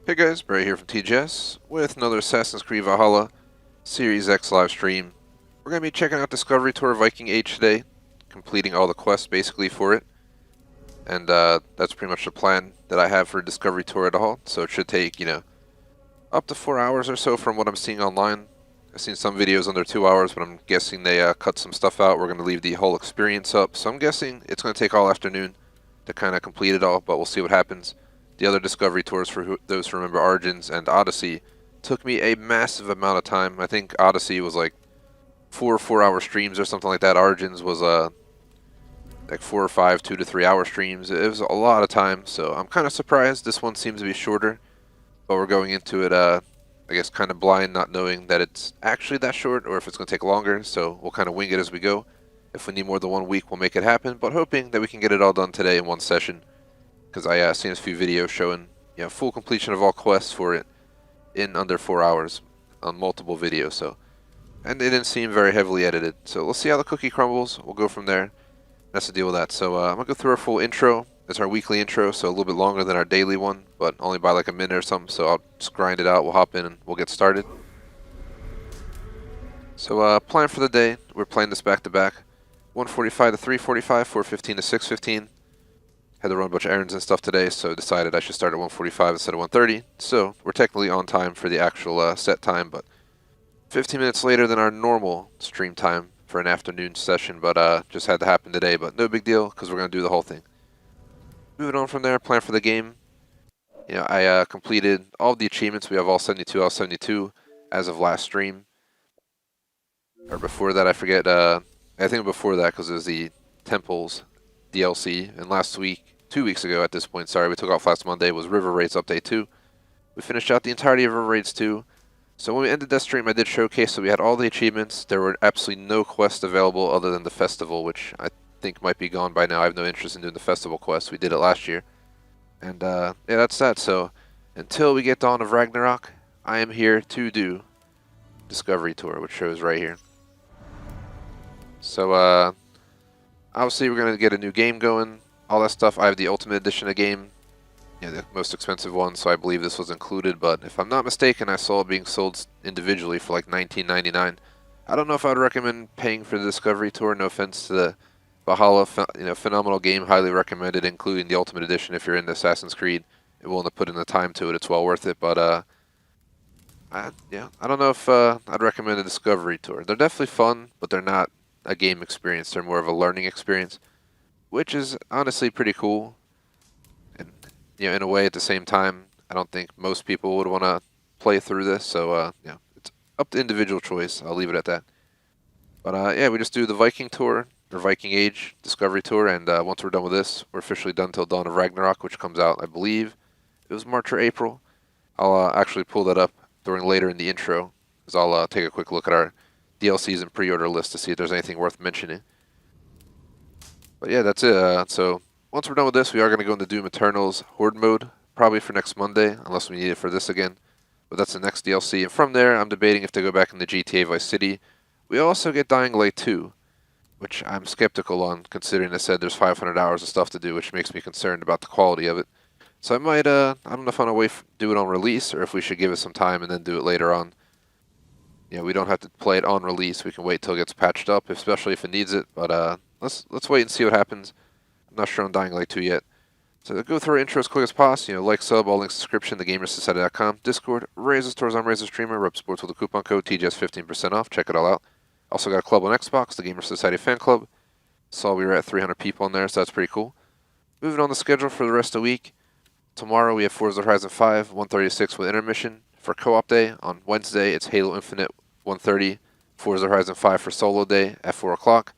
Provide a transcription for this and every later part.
Hey guys, Barry here from TGS with another Assassin's Creed Valhalla Series X live stream. We're going to be checking out Discovery Tour Viking Age today, completing all the quests basically for it. And that's pretty much the plan that I have for Discovery Tour at all. So it should take, up to 4 hours or so from what I'm seeing online. I've seen some videos under 2 hours, but I'm guessing they cut some stuff out. We're going to leave the whole experience up. So I'm guessing it's going to take all afternoon to kind of complete it all, but we'll see what happens. The other Discovery Tours, for those who remember Origins and Odyssey, took me a massive amount of time. I think Odyssey was like 4 4-hour streams or something like that. Origins was like 4 or 5 2 to 3 hour streams. It was a lot of time, so I'm kind of surprised this one seems to be shorter. But we're going into it, I guess, kind of blind, not knowing that it's actually that short or if it's going to take longer. So we'll kind of wing it as we go. If we need more than 1 week, we'll make it happen. But hoping that we can get it all done today in one session, because I seen a few videos showing full completion of all quests for it in under 4 hours on multiple videos. So, and it didn't seem very heavily edited. So let's see how the cookie crumbles. We'll go from there. That's the deal with that. So I'm gonna go through our full intro. It's our weekly intro, so a little bit longer than our daily one, but only by like a minute or something. So I'll just grind it out. We'll hop in and we'll get started. So plan for the day. We're playing this back to back. 1:45 to 3:45, 4:15 to 6:15. Had to run a bunch of errands and stuff today, so decided I should start at 1:45 instead of 1:30. So we're technically on time for the actual set time, but 15 minutes later than our normal stream time for an afternoon session. But just had to happen today, but no big deal because we're gonna do the whole thing. Moving on from there, plan for the game. I completed all of the achievements. We have all 72 out of 72 as of last stream, or before that. I forget. I think before that because it was the temples DLC, and last week, 2 weeks ago at this point, sorry, we took off last Monday, was River Raids Update 2. We finished out the entirety of River Raids 2. So when we ended that stream, I did showcase, so we had all the achievements. There were absolutely no quests available other than the festival, which I think might be gone by now. I have no interest in doing the festival quest. We did it last year. And yeah, that's that. So until we get Dawn of Ragnarok, I am here to do Discovery Tour, which shows right here. So obviously we're going to get a new game going, all that stuff. I have the Ultimate Edition of the game, the most expensive one, so I believe this was included, but if I'm not mistaken, I saw it being sold individually for like $19.99. I don't know if I would recommend paying for the Discovery Tour. No offense to the Valhalla, phenomenal game, highly recommended, including the Ultimate Edition if you're into Assassin's Creed and willing to put in the time to it. It's well worth it, but I don't know if I'd recommend a Discovery Tour. They're definitely fun, but they're not a game experience. They're more of a learning experience, which is honestly pretty cool. And in a way, at the same time, I don't think most people would want to play through this. So it's up to individual choice. I'll leave it at that. But yeah, we just do the Viking Tour or Viking Age Discovery Tour, and once we're done with this, we're officially done till Dawn of Ragnarok, which comes out, I believe, it was March or April. I'll actually pull that up during later in the intro, because I'll take a quick look at our DLCs and pre-order list to see if there's anything worth mentioning. But yeah, that's it. So once we're done with this, we are going to go into Doom Eternal's Horde mode, probably for next Monday, unless we need it for this again. But that's the next DLC. And from there, I'm debating if to go back into GTA Vice City. We also get Dying Light 2, which I'm skeptical on, considering I said there's 500 hours of stuff to do, which makes me concerned about the quality of it. So I might, I don't know if I'm going to do it on release, or if we should give it some time and then do it later on. We don't have to play it on release. We can wait till it gets patched up, especially if it needs it. But let's wait and see what happens. I'm not sure on Dying Light 2 yet. So go through our intro as quick as possible. Like, sub, all links, description, thegamersociety.com, Discord, Razor Stores, I'm Razor Streamer, Rep Sports with the coupon code TGS 15% off. Check it all out. Also got a club on Xbox, the Gamer Society Fan Club. Saw we were at 300 people in there, so that's pretty cool. Moving on the schedule for the rest of the week. Tomorrow we have Forza Horizon 5, 1:36 with intermission. For co-op day, on Wednesday, it's Halo Infinite 1:30, Forza Horizon 5 for solo day at 4 o'clock.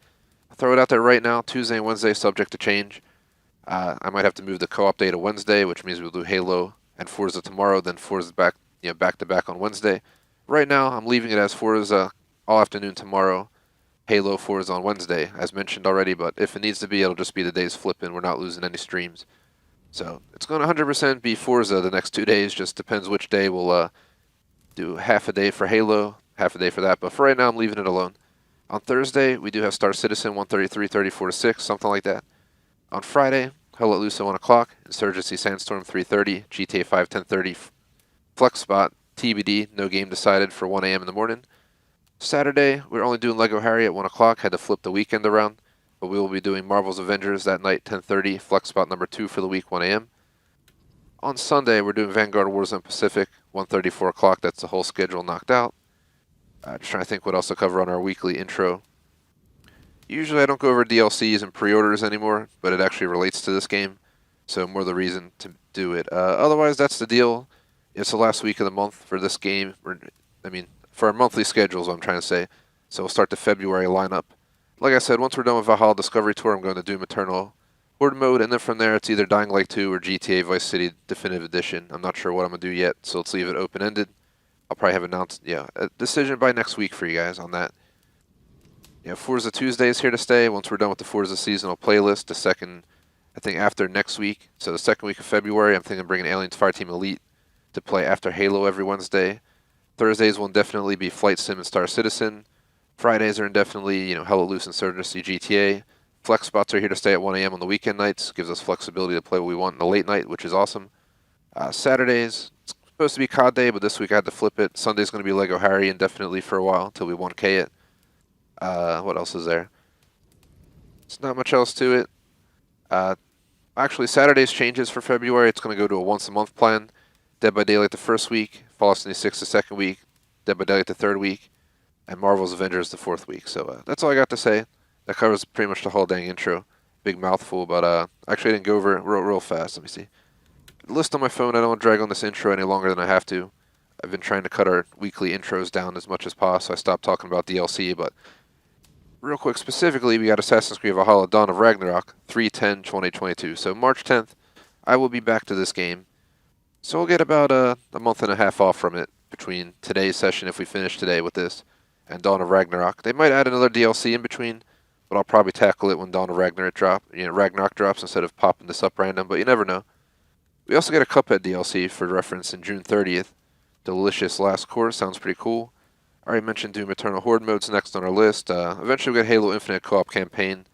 I'll throw it out there right now, Tuesday and Wednesday, subject to change. I might have to move the co-op day to Wednesday, which means we'll do Halo and Forza tomorrow, then Forza back to back on Wednesday. Right now, I'm leaving it as Forza all afternoon tomorrow, Halo, Forza on Wednesday, as mentioned already, but if it needs to be, it'll just be the days flipping. We're not losing any streams. So it's going to 100% be Forza the next 2 days, just depends which day we'll do half a day for Halo, half a day for that, but for right now, I'm leaving it alone. On Thursday, we do have Star Citizen 1:33, 34 to 6, something like that. On Friday, Hell Let Loose at 1 o'clock, Insurgency Sandstorm 3:30, GTA 5 10:30, Flex spot, TBD, no game decided for 1 a.m. in the morning. Saturday, we're only doing Lego Harry at 1 o'clock, had to flip the weekend around, but we will be doing Marvel's Avengers that night, 10:30, flex spot number 2 for the week, 1 a.m. On Sunday, we're doing Vanguard Warzone Pacific, 1:30, 4 o'clock, that's the whole schedule knocked out. Just trying to think what else to cover on our weekly intro. Usually I don't go over DLCs and pre-orders anymore, but it actually relates to this game, so more the reason to do it. Otherwise, that's the deal. It's the last week of the month for this game. For our monthly schedules, I'm trying to say. So we'll start the February lineup. Like I said, once we're done with Valhalla Discovery Tour, I'm going to Doom Eternal Horde mode, and then from there it's either Dying Light 2 or GTA Vice City Definitive Edition. I'm not sure what I'm going to do yet, so let's leave it open-ended. I'll probably have a decision by next week for you guys on that. Forza Tuesday is here to stay. Once we're done with the Forza seasonal playlist, the second, I think after next week, so the second week of February, I'm thinking of bringing Aliens Fireteam Elite to play after Halo every Wednesday. Thursdays will indefinitely be Flight Sim and Star Citizen. Fridays are indefinitely, Hella Loose Insurgency GTA. Flex spots are here to stay at 1 a.m. on the weekend nights. Gives us flexibility to play what we want in the late night, which is awesome. Saturdays, it's supposed to be COD Day, but this week I had to flip it. Sunday's going to be Lego Harry indefinitely for a while until we 1K it. What else is there? It's not much else to it. Actually, Saturday's changes for February. It's going to go to a once-a-month plan. Dead by Daylight the first week, Fallout 76 the second week, Dead by Daylight the third week, and Marvel's Avengers the fourth week. So that's all I got to say. That covers pretty much the whole dang intro. Big mouthful, but actually I didn't go over it real fast. Let me see. The list on my phone, I don't want to drag on this intro any longer than I have to. I've been trying to cut our weekly intros down as much as possible, so I stopped talking about DLC, but real quick, specifically, we got Assassin's Creed Valhalla Dawn of Ragnarok, 3/10/2022. So March 10th, I will be back to this game. So we'll get about a month and a half off from it between today's session, if we finish today with this, and Dawn of Ragnarok. They might add another DLC in between, but I'll probably tackle it when Dawn of Ragnarok drops instead of popping this up random, but you never know. We also get a Cuphead DLC for reference in June 30th. Delicious Last Course, sounds pretty cool. I already mentioned Doom Eternal Horde mode's next on our list. Eventually we'll get Halo Infinite Co-op campaign.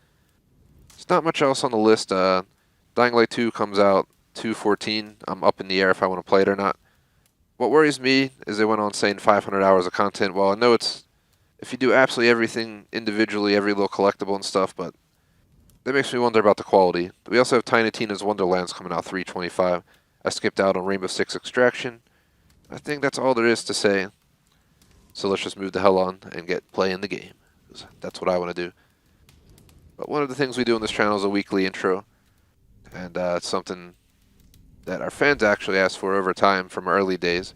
There's not much else on the list. Dying Light 2 comes out 2/14. I'm up in the air if I want to play it or not. What worries me is they went on saying 500 hours of content. Well, I know it's if you do absolutely everything individually, every little collectible and stuff, but that makes me wonder about the quality. We also have Tiny Tina's Wonderlands coming out 3/25. I skipped out on Rainbow Six Extraction. I think that's all there is to say. So let's just move the hell on and get playing the game. That's what I want to do. But one of the things we do on this channel is a weekly intro. And it's something that our fans actually asked for over time from early days.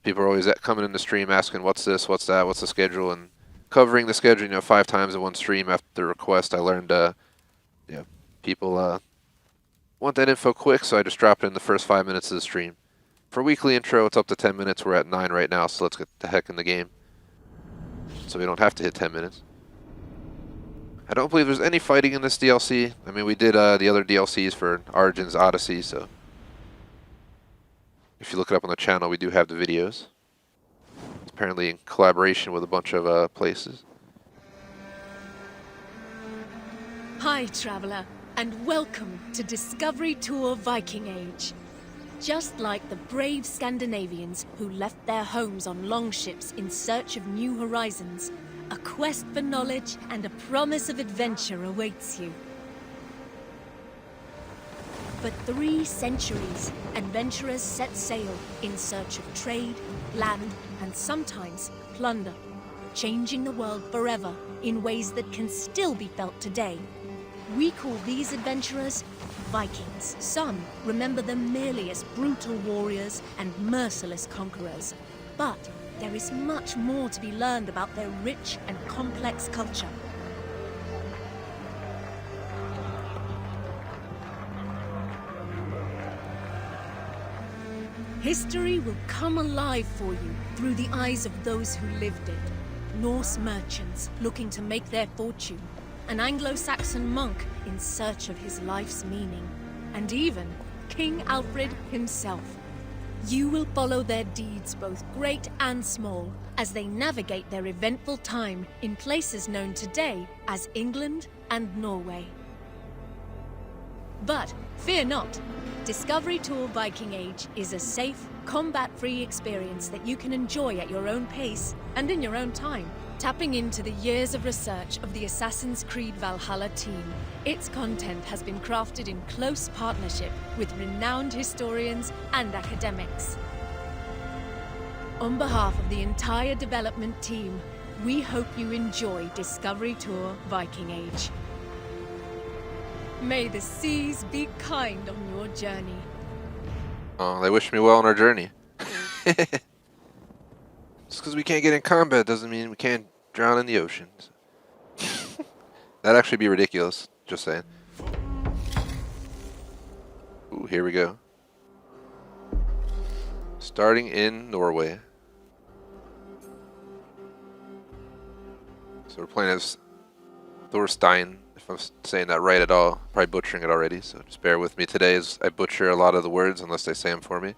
People are always coming in the stream asking, what's this, what's that, what's the schedule, and covering the schedule, 5 times in one stream after the request. I learned, people want that info quick, so I just drop it in the first 5 minutes of the stream. For weekly intro, it's up to 10 minutes. We're at 9 right now, so let's get the heck in the game. So we don't have to hit 10 minutes. I don't believe there's any fighting in this DLC. I mean, we did the other DLCs for Origins Odyssey, so if you look it up on the channel, we do have the videos. It's apparently in collaboration with a bunch of places. Hi, traveler, and welcome to Discovery Tour Viking Age. Just like the brave Scandinavians who left their homes on longships in search of new horizons, a quest for knowledge and a promise of adventure awaits you. For 3 centuries, adventurers set sail in search of trade, land, and sometimes plunder, changing the world forever in ways that can still be felt today. We call these adventurers Vikings. Some remember them merely as brutal warriors and merciless conquerors. But there is much more to be learned about their rich and complex culture. History will come alive for you through the eyes of those who lived it. Norse merchants looking to make their fortune, an Anglo-Saxon monk in search of his life's meaning, and even King Alfred himself. You will follow their deeds, both great and small, as they navigate their eventful time in places known today as England and Norway. But fear not. Discovery Tour Viking Age is a safe, combat-free experience that you can enjoy at your own pace and in your own time. Tapping into the years of research of the Assassin's Creed Valhalla team, its content has been crafted in close partnership with renowned historians and academics. On behalf of the entire development team, we hope you enjoy Discovery Tour Viking Age. May the seas be kind on your journey. Oh, they wish me well on our journey. Just because we can't get in combat doesn't mean we can't drown in the oceans. That'd actually be ridiculous, just saying. Ooh, here we go. Starting in Norway. So we're playing as Thorstein, if I'm saying that right at all. Probably butchering it already, so just bear with me today as I butcher a lot of the words unless they say them for me.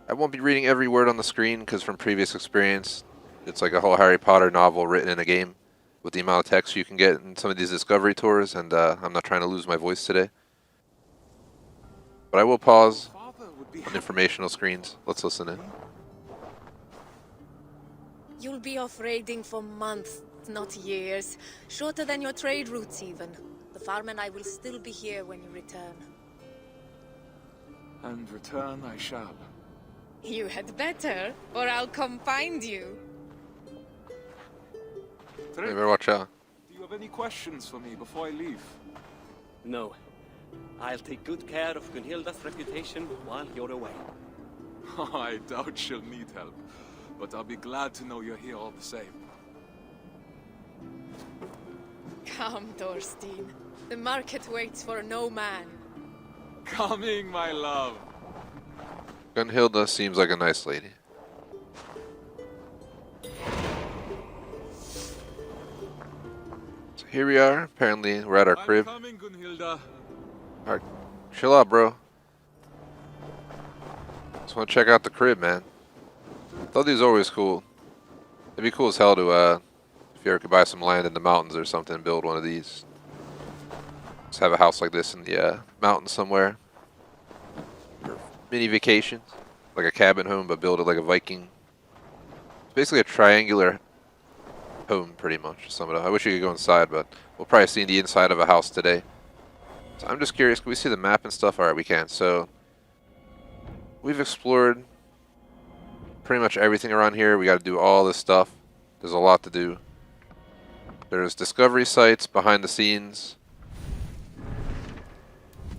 I won't be reading every word on the screen because from previous experience, it's like a whole Harry Potter novel written in a game with the amount of text you can get in some of these discovery tours, and I'm not trying to lose my voice today. But I will pause on informational screens. Let's listen in. You'll be off raiding for months, not years. Shorter than your trade routes even. The farm and I will still be here when you return. And return I shall. You had better, or I'll come find you. You better watch out. Do you have any questions for me before I leave? No. I'll take good care of Gunhilda's reputation while you're away. I doubt she'll need help, but I'll be glad to know you're here all the same. Come, Thorstein. The market waits for no man. Coming, my love. Gunhilda seems like a nice lady. So here we are. Apparently, we're at our crib. I'm coming, Gunhilda. Alright, chill out, bro. Just want to check out the crib, man. Thought these were always cool. It'd be cool as hell to, if you ever could buy some land in the mountains or something and build one of these. Just have a house like this in the mountains somewhere. For mini vacations. Like a cabin home, but build it like a Viking. It's basically a triangular home, pretty much, to sum it up. I wish you could go inside, but we'll probably see the inside of a house today. So I'm just curious, can we see the map and stuff? Alright, we can. So, we've explored pretty much everything around here. We got to do all this stuff. There's a lot to do. There's discovery sites behind the scenes.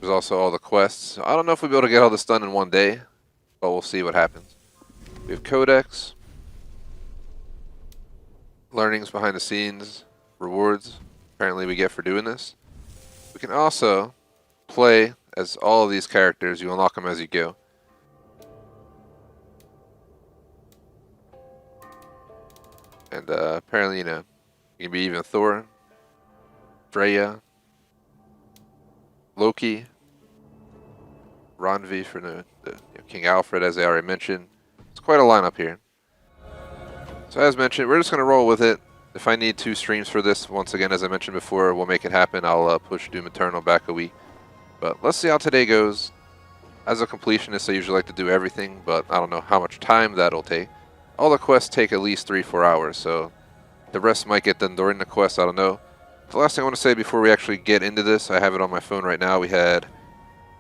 There's also all the quests. I don't know if we'll be able to get all this done in one day, but we'll see what happens. We have codex, learnings behind the scenes, rewards apparently we get for doing this. We can also play as all of these characters. You unlock them as you go. And apparently, you know, you can be even Thor, Freya, Loki, Randvi for the King Alfred, as I already mentioned. It's quite a lineup here. So as mentioned, we're just going to roll with it. If I need 2 streams for this, once again, as I mentioned before, we'll make it happen. I'll push Doom Eternal back a week. But let's see how today goes. As a completionist, I usually like to do everything, but I don't know how much time that'll take. All the quests take at least 3-4 hours, so the rest might get done during the quest, I don't know. The last thing I want to say before we actually get into this, I have it on my phone right now. We had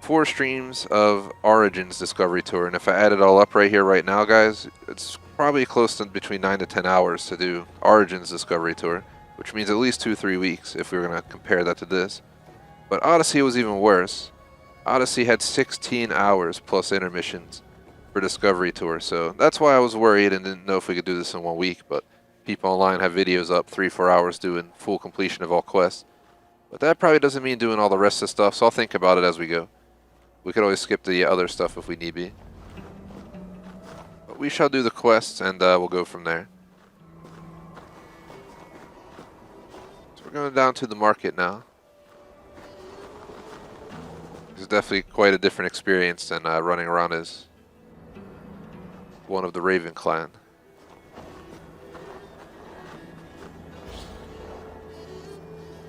4 streams of Origins Discovery Tour, and if I add it all up right here, right now, guys, it's probably close to between 9 to 10 hours to do Origins Discovery Tour, which means at least 2-3 weeks if we were going to compare that to this. But Odyssey was even worse. Odyssey had 16 hours plus intermissions for Discovery Tour, so that's why I was worried and didn't know if we could do this in 1 week, but people online have videos up 3-4 hours doing full completion of all quests. But that probably doesn't mean doing all the rest of the stuff, so I'll think about it as we go. We could always skip the other stuff if we need be. But we shall do the quests and we'll go from there. So we're going down to the market now. It's definitely quite a different experience than running around as one of the Raven clan.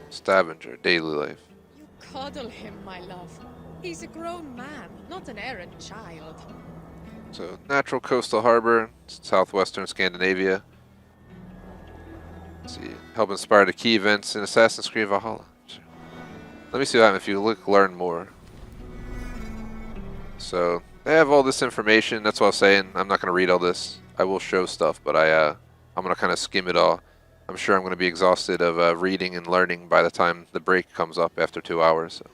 Scavenger, daily life. You Coddle him, my love. He's a grown man, not an errant child. So, natural coastal harbor, southwestern Scandinavia. Let's see, help inspire the key events in Assassin's Creed Valhalla. Sure. Let me see what happens if you learn more. So, they have all this information. That's what I was saying. I'm not going to read all this. I will show stuff, but I'm going to kind of skim it all. I'm sure I'm going to be exhausted of reading and learning by the time the break comes up after 2 hours. So.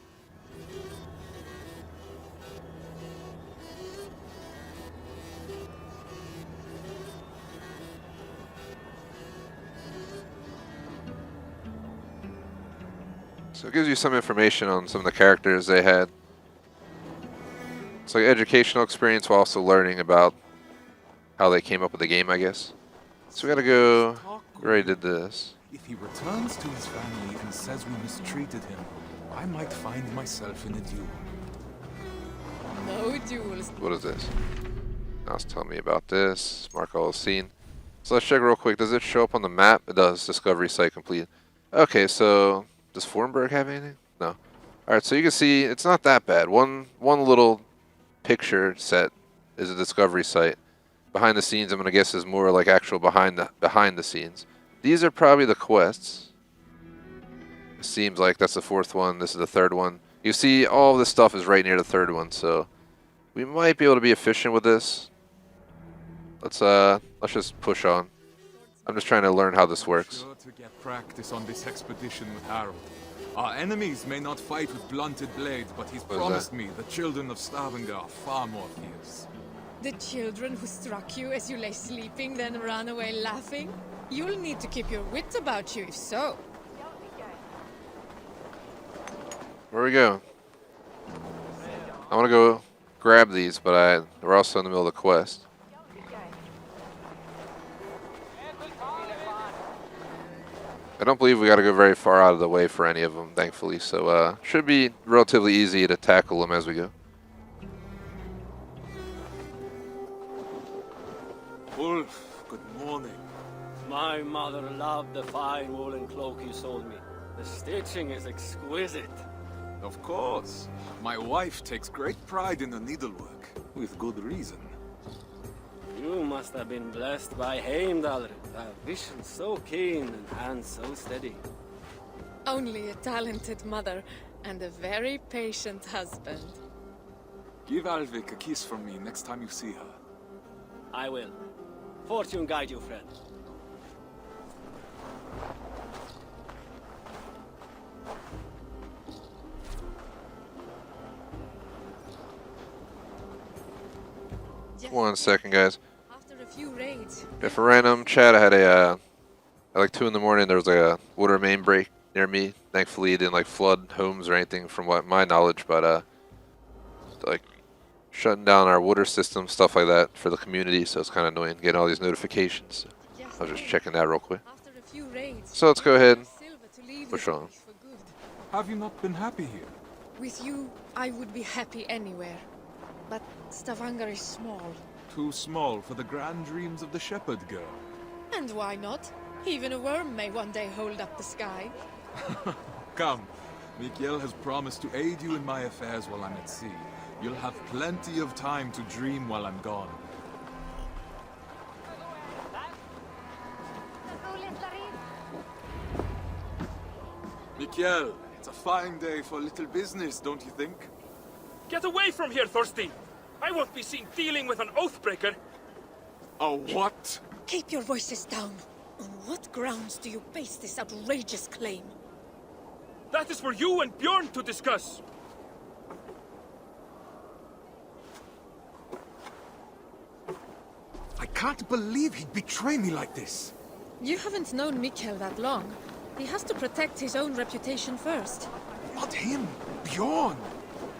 So it gives you some information on some of the characters they had. It's like educational experience while also learning about how they came up with the game, I guess. So we gotta go. We already did this. If he returns to his family and says we mistreated him, I might find myself in a duel. No duels. What is this? Now it's telling me about this. Mark all scene. So let's check real quick. Does it show up on the map? It does. Discovery site complete. Okay, so does Fornburg have anything? No. Alright, so you can see it's not that bad. One little picture set is a discovery site. Behind the scenes, I'm gonna guess is more like actual behind the scenes. These are probably the quests. It seems like that's the 4th one. This is the 3rd one. You see, all of this stuff is right near the 3rd one, so we might be able to be efficient with this. Let's just push on. I'm just trying to learn how this works. Sure to get practice on this expedition with Harold. Our enemies may not fight with blunted blades, but he's promised me the children of Stavanger are far more fierce. The children who struck you as you lay sleeping, then ran away laughing? You'll need to keep your wits about you, if so. Where we go? I want to go grab these, but we're also in the middle of the quest. I don't believe we got to go very far out of the way for any of them, thankfully. So should be relatively easy to tackle them as we go. Wolf, good morning. My mother loved the fine woolen cloak you sold me. The stitching is exquisite. Of course. My wife takes great pride in the needlework, with good reason. You must have been blessed by Heimdall, a vision so keen and hands so steady. Only a talented mother and a very patient husband. Give Alvik a kiss from me next time you see her. I will. Fortune guide you, friend. One second, guys. After a few raids. Yeah, for random chat, I had at like 2 in the morning. There was like a water main break near me. Thankfully, it didn't like flood homes or anything, from what my knowledge. But like shutting down our water system, stuff like that for the community. So it's kind of annoying getting all these notifications. So I was just checking that real quick. After a few raids, So let's go ahead and Silver to leave push this on. place for good. Have you not been happy here? With you, I would be happy anywhere. But Stavanger is small. Too small for the grand dreams of the shepherd girl. And why not? Even a worm may one day hold up the sky. Come, Mikael has promised to aid you in my affairs while I'm at sea. You'll have plenty of time to dream while I'm gone. Mikael, it's a fine day for a little business, don't you think? Get away from here, Thorstein! I won't be seen dealing with an oathbreaker! A what? Keep your voices down. On what grounds do you base this outrageous claim? That is for you and Bjorn to discuss! I can't believe he'd betray me like this. You haven't known Mikkel that long. He has to protect his own reputation first. Not him, Bjorn.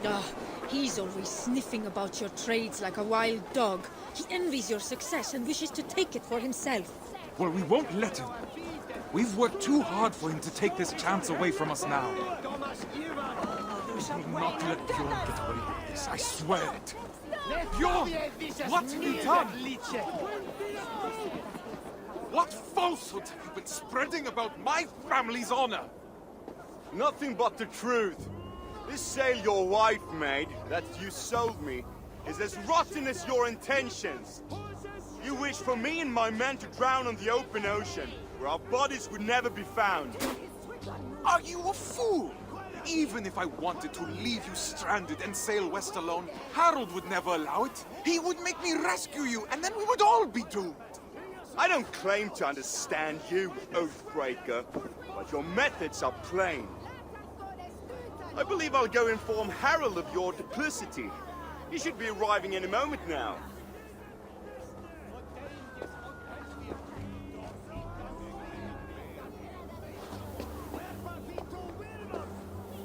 Ah, he's always sniffing about your trades like a wild dog. He envies your success and wishes to take it for himself. Well, we won't let him. We've worked too hard for him to take this chance away from us now. We will not let Bjorn get away with this, I swear it. Bjorn! What have you done? What falsehood have you been spreading about my family's honor? Nothing but the truth. This sail your wife made, that you sold me, is as rotten as your intentions. You wish for me and my men to drown on the open ocean, where our bodies would never be found. Are you a fool? Even if I wanted to leave you stranded and sail west alone, Harold would never allow it. He would make me rescue you, and then we would all be doomed. I don't claim to understand you, Oathbreaker, but your methods are plain. I believe I'll go inform Harold of your duplicity. He should be arriving any moment now.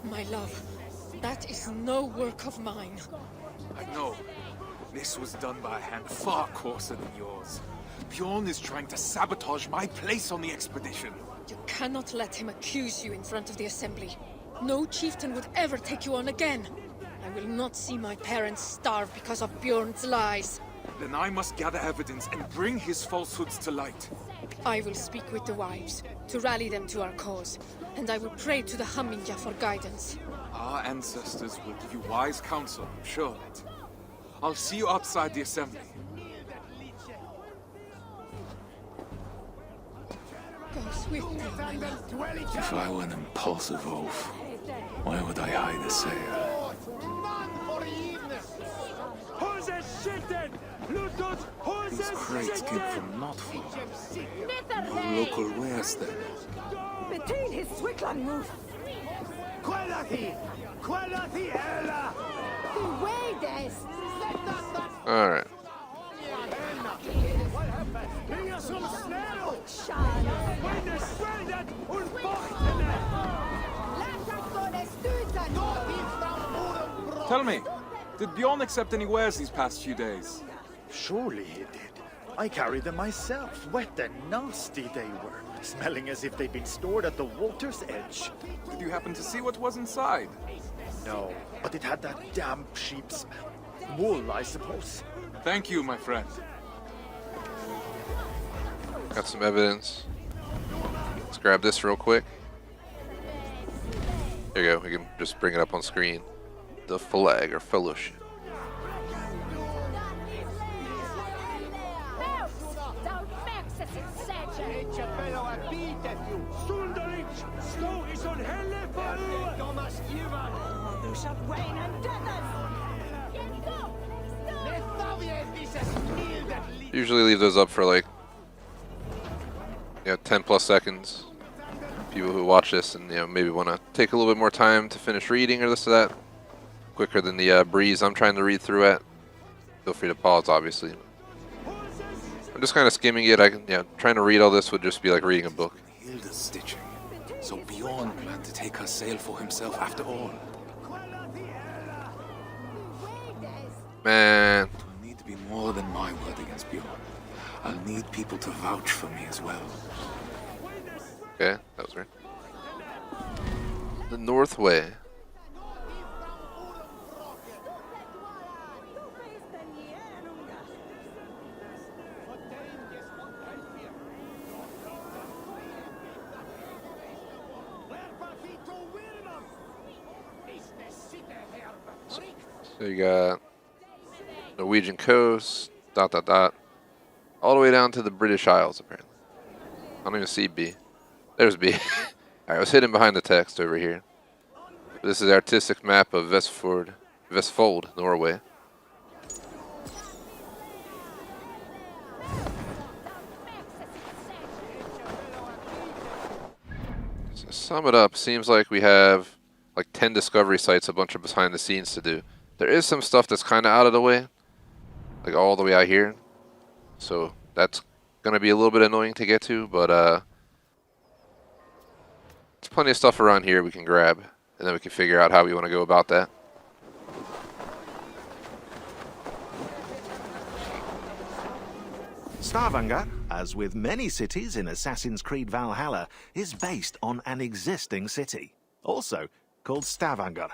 My love, that is no work of mine. I know. This was done by a hand far coarser than yours. Bjorn is trying to sabotage my place on the expedition. You cannot let him accuse you in front of the assembly. No chieftain would ever take you on again. I will not see my parents starve because of Bjorn's lies. Then I must gather evidence and bring his falsehoods to light. I will speak with the wives, to rally them to our cause, and I will pray to the Haminja for guidance. Our ancestors will give you wise counsel, I'm sure of it. I'll see you outside the assembly. Go swiftly, my love. If I were an impulsive oaf, why would I hide a sail? These crates came from not far. No local wares then. Between his Swickland move. Alright. Tell me, did Bjorn accept any wares these past few days? Surely he did. I carried them myself. Wet and nasty they were, smelling as if they'd been stored at the water's edge. Did you happen to see what was inside? No, but it had that damp sheep smell. Wool, I suppose. Thank you, my friend. Got some evidence. Let's grab this real quick. There you go. We can just bring it up on screen. The flag or fellowship. Usually leave those up for like 10 plus seconds. People who watch this and maybe want to take a little bit more time to finish reading or this or that. Quicker than the breeze I'm trying to read through at. Feel free to pause, obviously. I'm just kind of skimming it. Trying to read all this would just be like reading a book. Hilda's stitching. So Bjorn planned to take her sail for himself after all. Man. It will need to be more than my word against Bjorn. I'll need people to vouch for me as well. Okay, that was weird. The North Way. So you got Norwegian coast, ... all the way down to the British Isles, apparently. I don't even see B. There's B. Alright, I was hidden behind the text over here. This is the artistic map of Vestfold, Norway. So to sum it up, seems like we have like 10 discovery sites, a bunch of behind the scenes to do. There is some stuff that's kind of out of the way, like all the way out here. So that's going to be a little bit annoying to get to, but there's plenty of stuff around here we can grab, and then we can figure out how we want to go about that. Stavanger, as with many cities in Assassin's Creed Valhalla, is based on an existing city, also called Stavanger.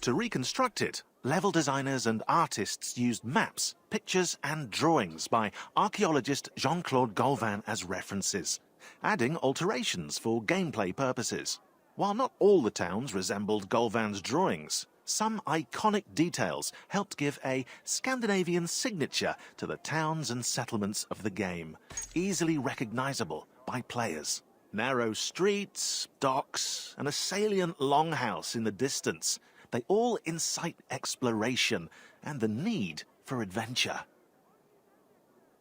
To reconstruct it, level designers and artists used maps, pictures and drawings by archaeologist Jean-Claude Golvin as references, adding alterations for gameplay purposes. While not all the towns resembled Golvan's drawings, some iconic details helped give a Scandinavian signature to the towns and settlements of the game, easily recognizable by players. Narrow streets, docks, and a salient longhouse in the distance, they all incite exploration and the need for adventure.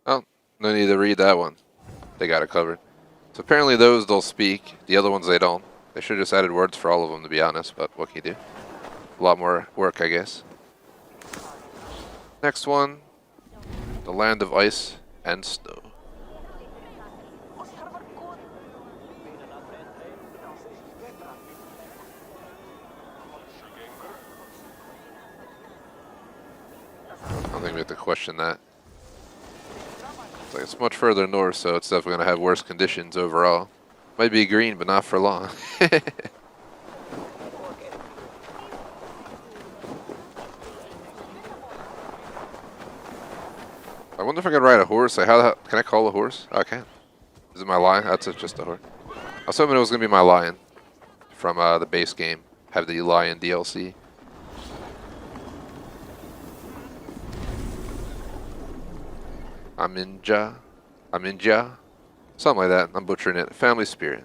Oh, no need to read that one. They got it covered. So apparently those they'll speak, the other ones they don't. They should have just added words for all of them, to be honest, but what can you do? A lot more work, I guess. Next one, the land of ice and snow. I don't think we have to question that. It's like it's much further north, so it's definitely going to have worse conditions overall. Might be green, but not for long. I wonder if I can ride a horse. Like how can I call a horse? Oh, I can. Is it my lion? That's just a horse. I was hoping it was going to be my lion from the base game. Have the lion DLC. Aminja. Something like that. I'm butchering it. Family spirit.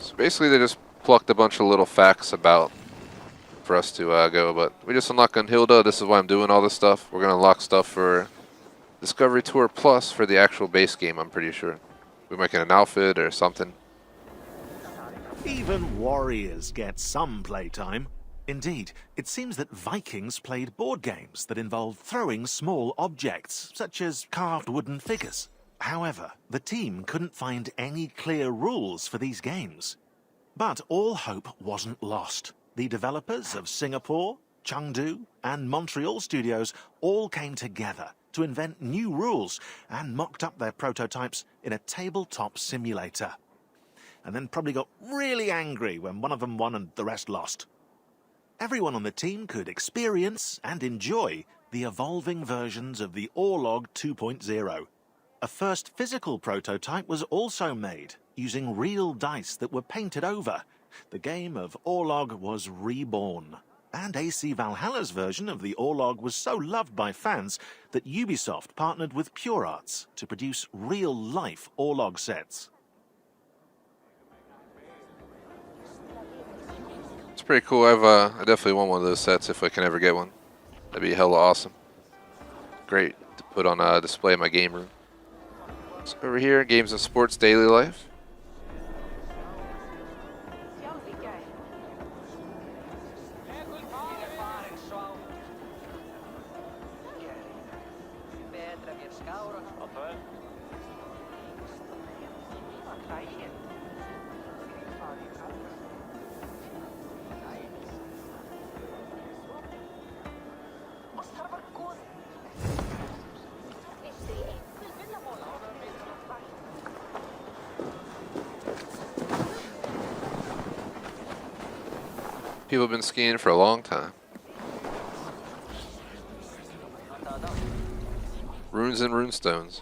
So basically they just plucked a bunch of little facts about for us to go, but we just unlocked Gunhilda. This is why I'm doing all this stuff. We're going to unlock stuff for Discovery Tour Plus for the actual base game, I'm pretty sure. We might get an outfit or something. Even warriors get some playtime. Indeed, it seems that Vikings played board games that involved throwing small objects, such as carved wooden figures. However, the team couldn't find any clear rules for these games. But all hope wasn't lost. The developers of Singapore, Chengdu, and Montreal studios all came together to invent new rules and mocked up their prototypes in a tabletop simulator. And then probably got really angry when one of them won and the rest lost. Everyone on the team could experience and enjoy the evolving versions of the Orlog 2.0. A first physical prototype was also made, using real dice that were painted over. The game of Orlog was reborn. And AC Valhalla's version of the Orlog was so loved by fans that Ubisoft partnered with Pure Arts to produce real-life Orlog sets. It's pretty cool. I definitely want one of those sets if I can ever get one. That'd be hella awesome. Great to put on display in my game room. So over here, games and sports daily life. People have been skiing for a long time. Runes and runestones.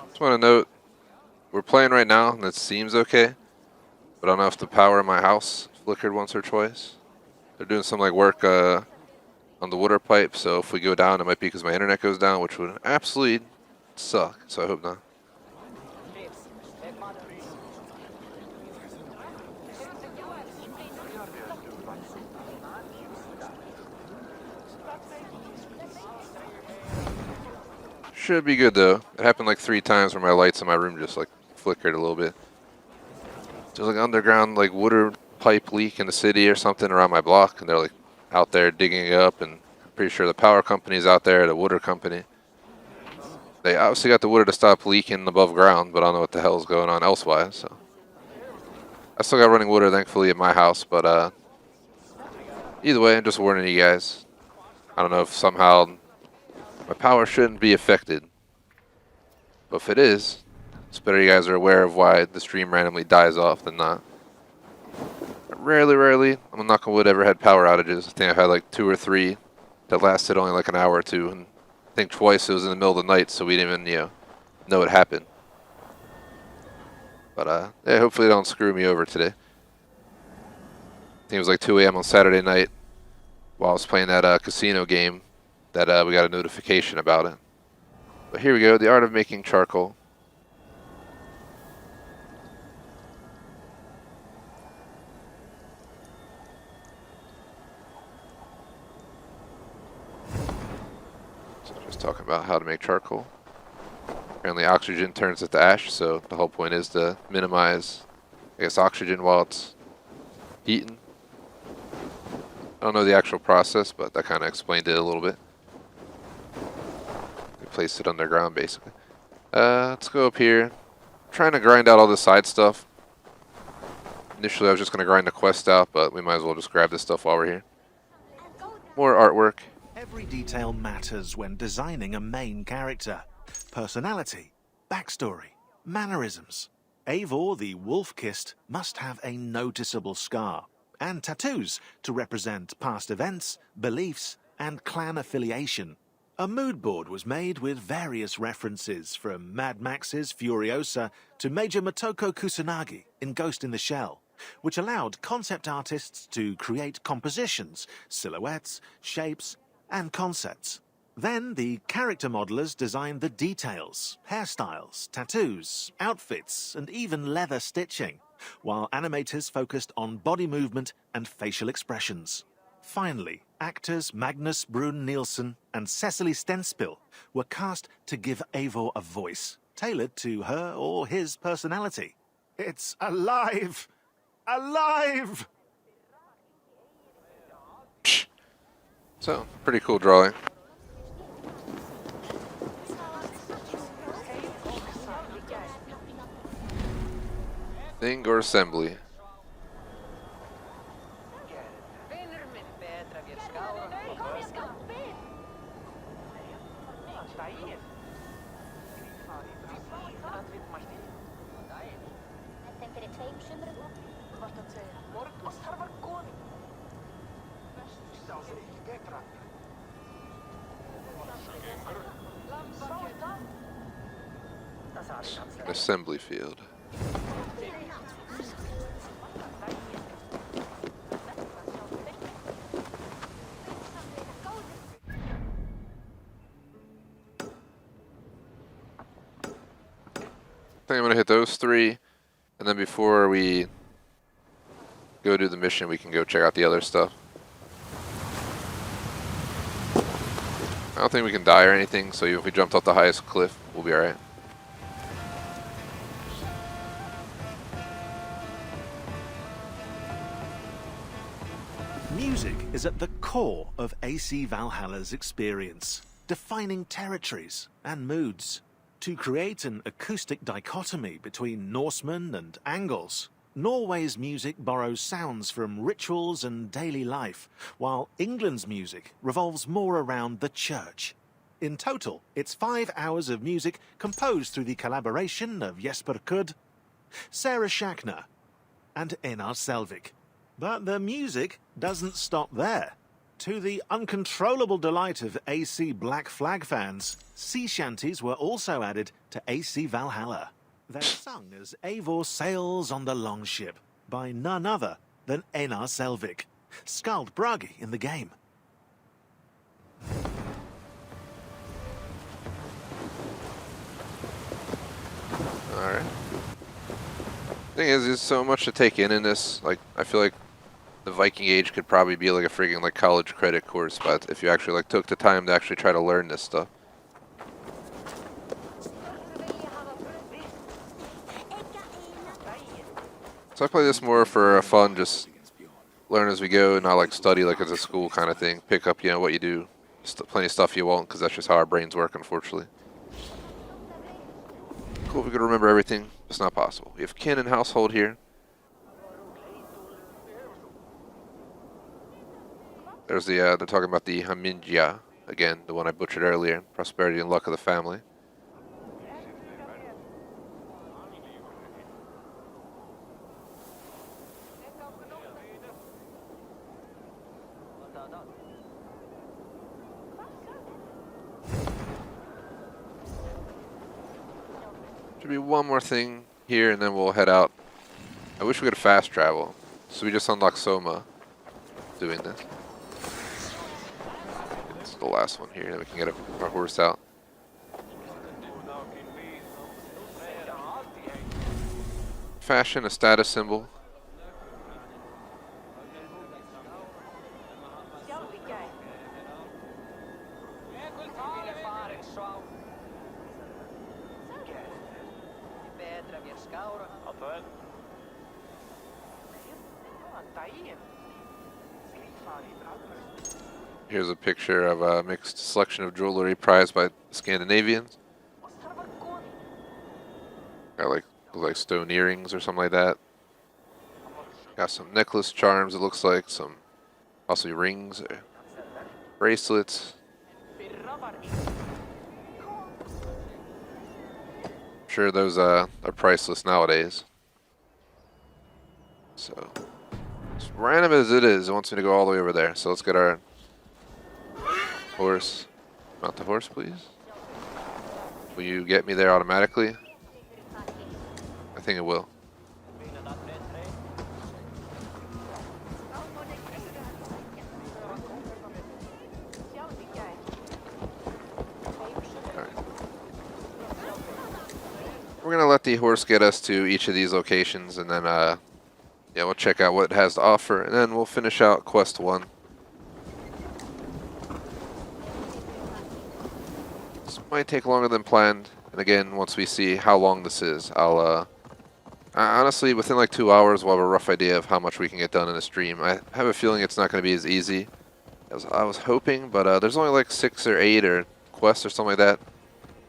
Just want to note, we're playing right now, and it seems okay, but I don't know if the power in my house flickered once or twice. They're doing some like work on the water pipe, so if we go down, it might be because my internet goes down, which would absolutely suck, so I hope not. Should be good though. It happened like 3 times where my lights in my room just like flickered a little bit. There's like underground like water pipe leak in the city or something around my block, and they're like out there digging it up and Pretty sure the power company's out there, the water company. They obviously got the water to stop leaking above ground, but I don't know what the hell is going on elsewise. So I still got running water, thankfully, at my house. But either way, I'm just warning you guys. I don't know if somehow my power shouldn't be affected, but if it is, it's better you guys are aware of why the stream randomly dies off than not. Rarely, I'm knock on wood, ever had power outages. I think I've had like 2 or 3 that lasted only like an hour or 2, and I think twice it was in the middle of the night, so we didn't even know it happened. But yeah, hopefully they don't screw me over today. I think it was like 2 a.m. on Saturday night while I was playing that casino game that we got a notification about it. But here we go, the art of making charcoal. So just talking about how to make charcoal. Apparently oxygen turns into ash, so the whole point is to minimize, I guess, oxygen while it's heating. I don't know the actual process, but that kind of explained it a little bit. We placed it underground, basically. Let's go up here. I'm trying to grind out all the side stuff. Initially, I was just going to grind the quest out, but we might as well just grab this stuff while we're here. More artwork. Every detail matters when designing a main character. Personality, backstory, mannerisms. Eivor the Wolf-Kissed must have a noticeable scar, and tattoos to represent past events, beliefs, and clan affiliation. A mood board was made with various references from Mad Max's Furiosa to Major Motoko Kusanagi in Ghost in the Shell, which allowed concept artists to create compositions, silhouettes, shapes, and concepts. Then the character modelers designed the details, hairstyles, tattoos, outfits, and even leather stitching, while animators focused on body movement and facial expressions. Finally, actors Magnus Brun Nielsen and Cecily Stenspill were cast to give Eivor a voice, tailored to her or his personality. It's alive! Alive! So, pretty cool drawing. Thing or assembly? An assembly field. I think I'm going to hit those 3, and then before we go do the mission, we can go check out the other stuff. I don't think we can die or anything, so even if we jumped off the highest cliff, we'll be alright. Music is at the core of AC Valhalla's experience, defining territories and moods. To create an acoustic dichotomy between Norsemen and Angles, Norway's music borrows sounds from rituals and daily life, while England's music revolves more around the church. In total, it's 5 hours of music composed through the collaboration of Jesper Kudd, Sarah Schachner, and Einar Selvik. But the music doesn't stop there. To the uncontrollable delight of AC Black Flag fans, sea shanties were also added to AC Valhalla. They're sung as Eivor sails on the longship by none other than Einar Selvik, Skald Bragi in the game. Alright. Thing is, there's so much to take in this. Like, I feel like the Viking Age could probably be like a freaking like college credit course, but if you actually like took the time to actually try to learn this stuff. So I play this more for fun, just learn as we go, and not like study like it's a school kind of thing. Pick up, what you do plenty of stuff you won't, because that's just how our brains work, unfortunately. Cool if we could remember everything. It's not possible. We have kin and household here. There's the, they're talking about the Hamingia, again, the one I butchered earlier. Prosperity and luck of the family. Should be one more thing here, and then we'll head out. I wish we could fast travel. So we just unlocked Soma doing this. It's the last one here, then we can get our horse out. Fashion, a status symbol. Here's a picture of a mixed selection of jewelry prized by Scandinavians. Got like stone earrings or something like that. Got some necklace charms, it looks like, some possibly rings or bracelets. I'm sure those are priceless nowadays. So, as random as it is, it wants me to go all the way over there. So let's get our horse. Mount the horse, please. Will you get me there automatically? I think it will. We're gonna let the horse get us to each of these locations, and then yeah, we'll check out what it has to offer, and then we'll finish out quest 1. This might take longer than planned, and again, once we see how long this is, I'll honestly, within like 2 hours, we'll have a rough idea of how much we can get done in a stream. I have a feeling it's not going to be as easy as I was hoping, but there's only like 6 or 8 or quests or something like that.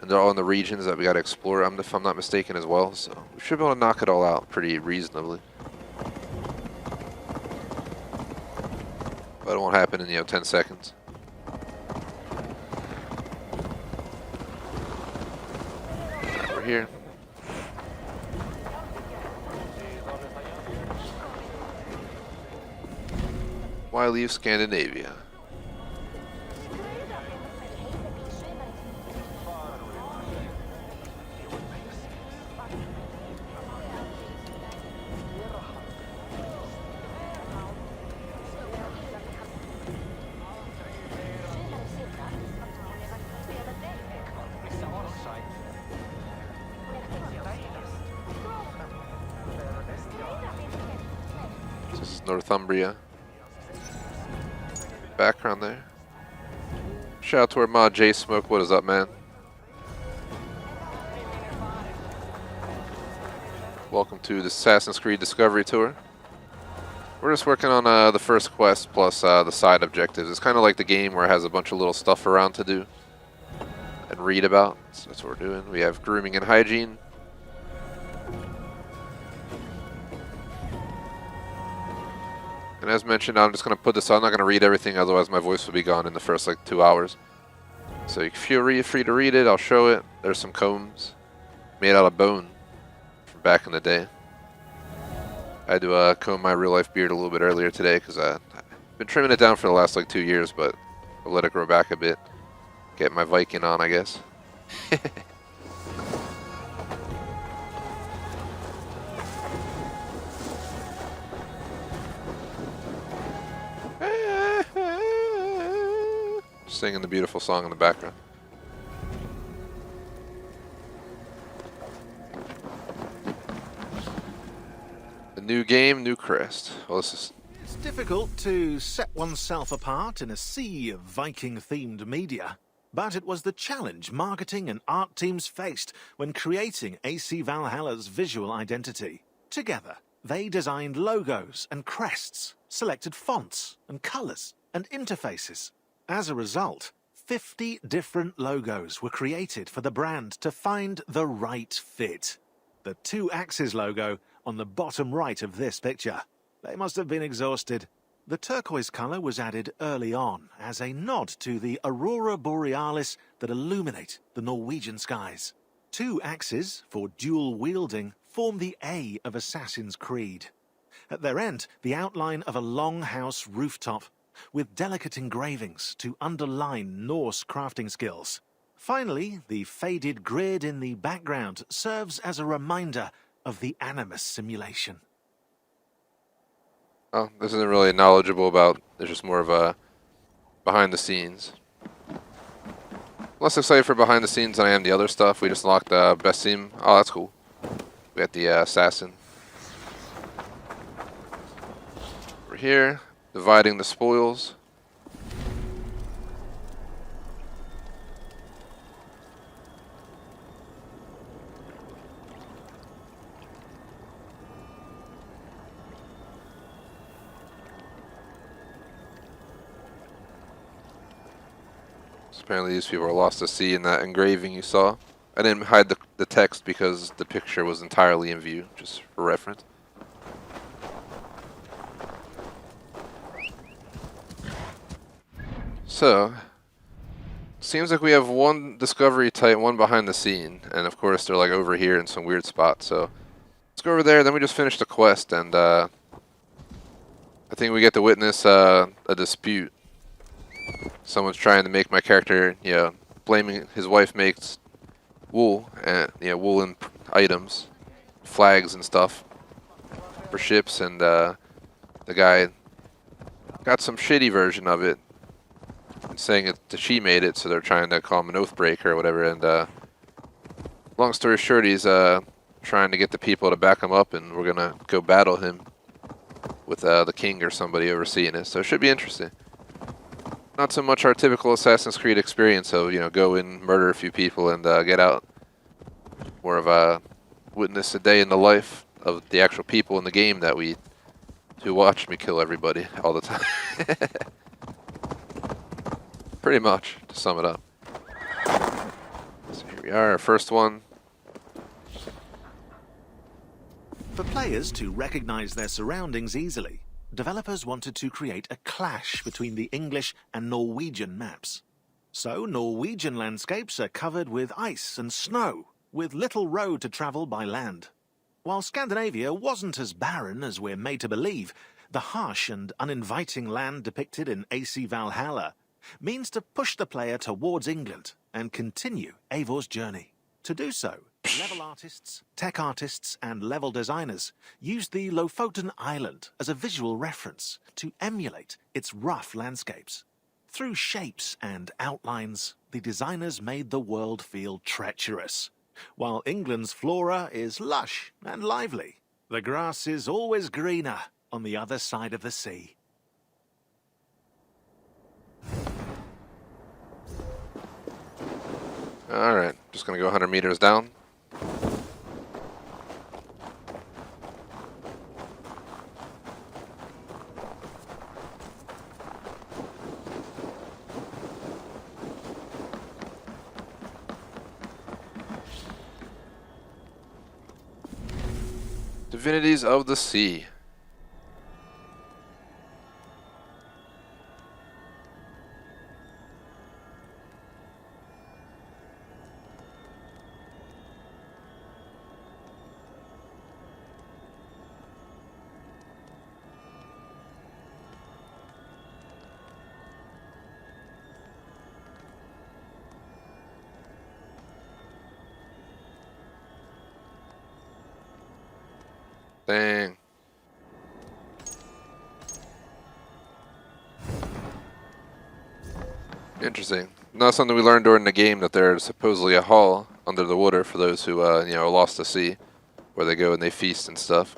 And they're all in the regions that we got to explore, if I'm not mistaken, as well. So we should be able to knock it all out pretty reasonably. But it won't happen in, 10 seconds. Right, we're here. Why leave Scandinavia? This is Northumbria. Background there. Shout out to our mod J Smoke. What is up, man? Welcome to the Assassin's Creed Discovery Tour. We're just working on the first quest plus the side objectives. It's kind of like the game where it has a bunch of little stuff around to do and read about. So that's what we're doing. We have grooming and hygiene. And as mentioned, I'm just going to put this on. I'm not going to read everything, otherwise my voice will be gone in the first like 2 hours. So you feel free to read it. I'll show it. There's some combs made out of bone from back in the day. I had to comb my real life beard a little bit earlier today because I've been trimming it down for the last like 2 years, but I'll let it grow back a bit. Get my Viking on, I guess. Singing the beautiful song in the background. A new game, new crest. Well, this is... It's difficult to set oneself apart in a sea of Viking-themed media, but it was the challenge marketing and art teams faced when creating AC Valhalla's visual identity. Together, they designed logos and crests, selected fonts and colors and interfaces. As a result, 50 different logos were created for the brand to find the right fit. The 2 Axes logo on the bottom right of this picture. They must have been exhausted. The turquoise colour was added early on as a nod to the aurora borealis that illuminate the Norwegian skies. 2 axes for dual wielding form the A of Assassin's Creed. At their end, the outline of a longhouse rooftop with delicate engravings to underline Norse crafting skills. Finally, the faded grid in the background serves as a reminder of the Animus simulation. Well, this isn't really knowledgeable about, there's just more of a behind the scenes. Less excited for behind the scenes than I am the other stuff. We just unlocked the best team. Oh, that's cool. We got the assassin. We're here, dividing the spoils. Apparently these people are lost to sea in that engraving you saw. I didn't hide the text because the picture was entirely in view, just for reference. So, seems like we have one discovery type, one behind the scene, and of course they're like over here in some weird spot, so let's go over there, then we just finish the quest, and I think we get to witness a dispute. Someone's trying to make my character, blaming his wife makes wool and woolen items, flags and stuff for ships, and the guy got some shitty version of it, saying that she made it, so they're trying to call him an oath breaker or whatever. And long story short, he's trying to get the people to back him up, and we're gonna go battle him with the king or somebody overseeing it. So it should be interesting. Not so much our typical Assassin's Creed experience of, go in, murder a few people, and get out. More of a witness a day in the life of the actual people in the game that who watch me kill everybody all the time. Pretty much, to sum it up. So here we are, our first one. For players to recognize their surroundings easily, developers wanted to create a clash between the English and Norwegian maps. So Norwegian landscapes are covered with ice and snow, with little road to travel by land. While Scandinavia wasn't as barren as we're made to believe, the harsh and uninviting land depicted in AC Valhalla means to push the player towards England and continue Eivor's journey. To do so, level artists, tech artists, and level designers used the Lofoten Island as a visual reference to emulate its rough landscapes. Through shapes and outlines, the designers made the world feel treacherous. While England's flora is lush and lively, the grass is always greener on the other side of the sea. Alright, just gonna go 100 meters down. Divinities of the Sea. Dang. Interesting. Not something we learned during the game, that there's supposedly a hall under the water for those who, lost to sea, where they go and they feast and stuff.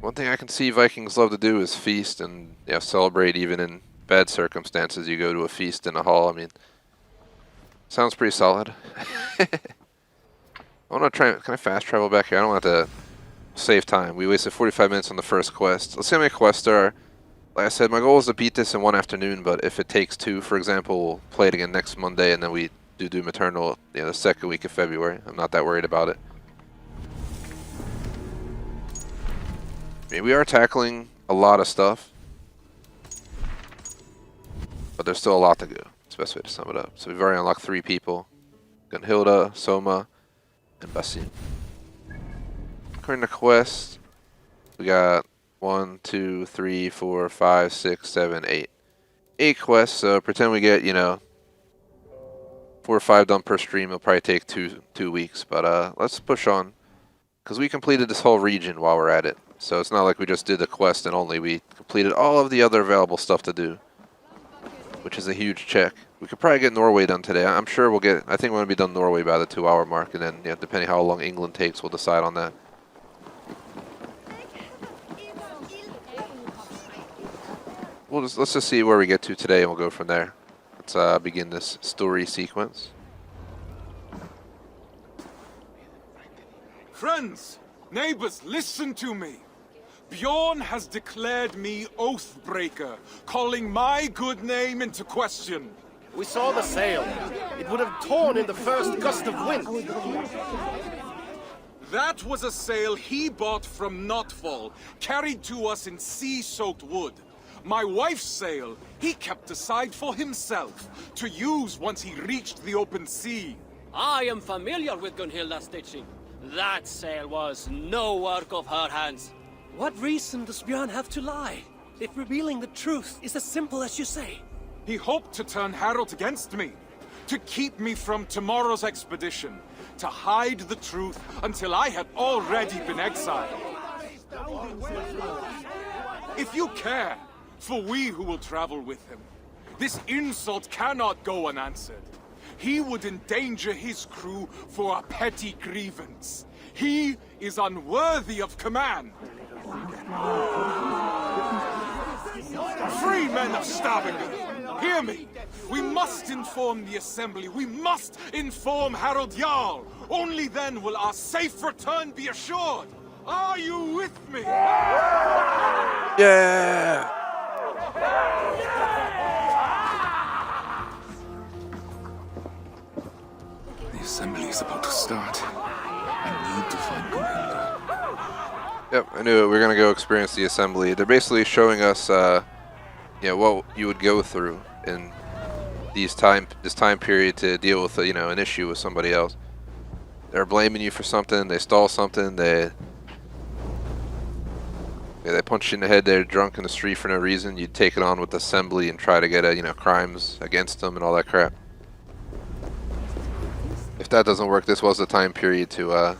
One thing I can see Vikings love to do is feast and celebrate even in bad circumstances. You go to a feast in a hall. I mean, sounds pretty solid. I want to try. Can I fast travel back here? I don't want to save time. We wasted 45 minutes on the first quest. Let's see how many quests there are. like I said, my goal is to beat this in one afternoon, but if it takes two, for example, we'll play it again next Monday, and then we do Doom Eternal, the second week of February. I'm not that worried about it. I mean, we are tackling a lot of stuff, but there's still a lot to go. That's the best way to sum it up. So we've already unlocked 3 people. Gunhilda, Soma, and Basim. According to quest, we got 1, 2, 3, 4, 5, 6, 7, 8. 8 quests, so pretend we get, 4 or 5 done per stream. It'll probably take two weeks, but let's push on. Because we completed this whole region while we're at it. So it's not like we just did the quest and only. We completed all of the other available stuff to do, which is a huge check. We could probably get Norway done today. I'm sure we'll get, I think we're going to be done Norway by the 2-hour mark, and then, depending how long England takes, we'll decide on that. Let's just see where we get to today, and we'll go from there. Let's begin this story sequence. Friends, neighbors, listen to me. Bjorn has declared me Oathbreaker, calling my good name into question. We saw the sail. It would have torn in the first gust of wind. That was a sail he bought from Notfall, carried to us in sea-soaked wood. My wife's sail he kept aside for himself, to use once he reached the open sea. I am familiar with Gunhilda's stitching. That sail was no work of her hands. What reason does Bjorn have to lie, if revealing the truth is as simple as you say? He hoped to turn Harold against me, to keep me from tomorrow's expedition, to hide the truth until I had already been exiled. If you care for we who will travel with him, this insult cannot go unanswered. He would endanger his crew for a petty grievance. He is unworthy of command. Free men of Stavanger, hear me. We must inform the Assembly. We must inform Harold Jarl. Only then will our safe return be assured. Are you with me? Yeah! The Assembly is about to start. I need to find Gunhilda. Yep, I knew it. We're gonna go experience the Assembly. They're basically showing us, what you would go through in this time period to deal with, an issue with somebody else. They're blaming you for something. They stole something. They punch you in the head. They're drunk in the street for no reason. You'd take it on with the Assembly and try to get crimes against them and all that crap. If that doesn't work, this was the time period to,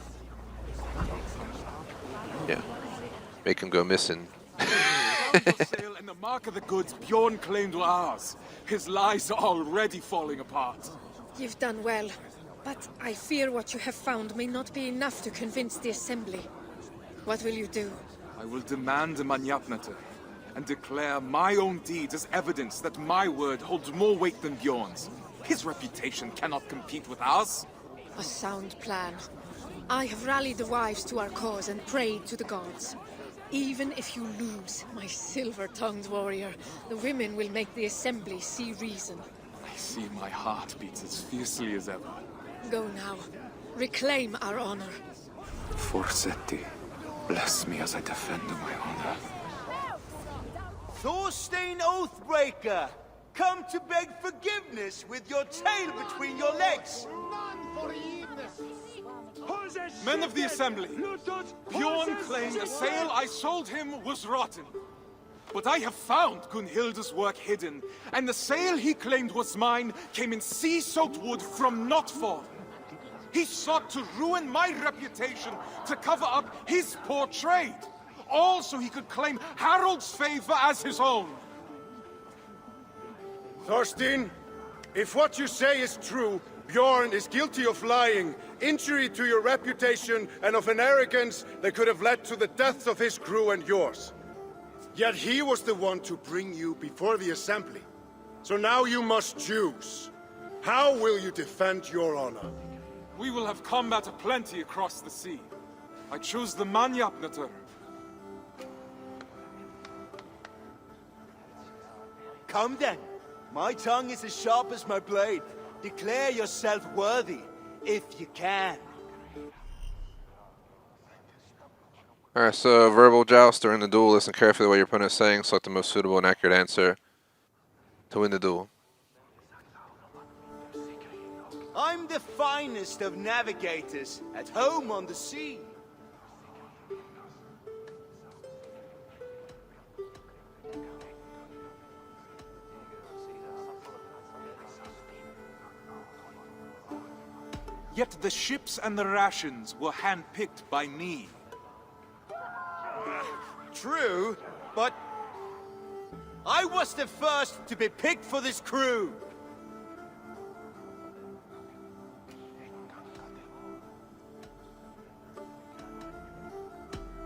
make him go missing. And the mark of the goods Bjorn claimed were ours. His lies are already falling apart. You've done well, but I fear what you have found may not be enough to convince the Assembly. What will you do? I will demand a Manyapnater and declare my own deeds as evidence that my word holds more weight than Bjorn's. His reputation cannot compete with ours. A sound plan. I have rallied the wives to our cause and prayed to the gods. Even if you lose, my silver-tongued warrior, the women will make the Assembly see reason. I see my heart beats as fiercely as ever. Go now. Reclaim our honor. Forsetti, bless me as I defend my honor. Thorstein Oathbreaker, come to beg forgiveness with your tail between your legs. Men of the Assembly, Bjorn claimed the sail I sold him was rotten. But I have found Gunhilda's work hidden, and the sail he claimed was mine came in sea-soaked wood from Notfall. He sought to ruin my reputation to cover up his poor trade, all so he could claim Harold's favor as his own. Thorstein, if what you say is true, Bjorn is guilty of lying, injury to your reputation, and of an arrogance that could have led to the death of his crew and yours. Yet he was the one to bring you before the Assembly. So now you must choose. How will you defend your honor? We will have combat aplenty across the sea. I choose the Manyapnater. Come then. My tongue is as sharp as my blade. Declare yourself worthy, if you can. Alright, so verbal joust during the duel. Listen carefully to what your opponent is saying. Select the most suitable and accurate answer to win the duel. I'm the finest of navigators, at home on the sea. Yet the ships and the rations were handpicked by me. True, but I was the first to be picked for this crew.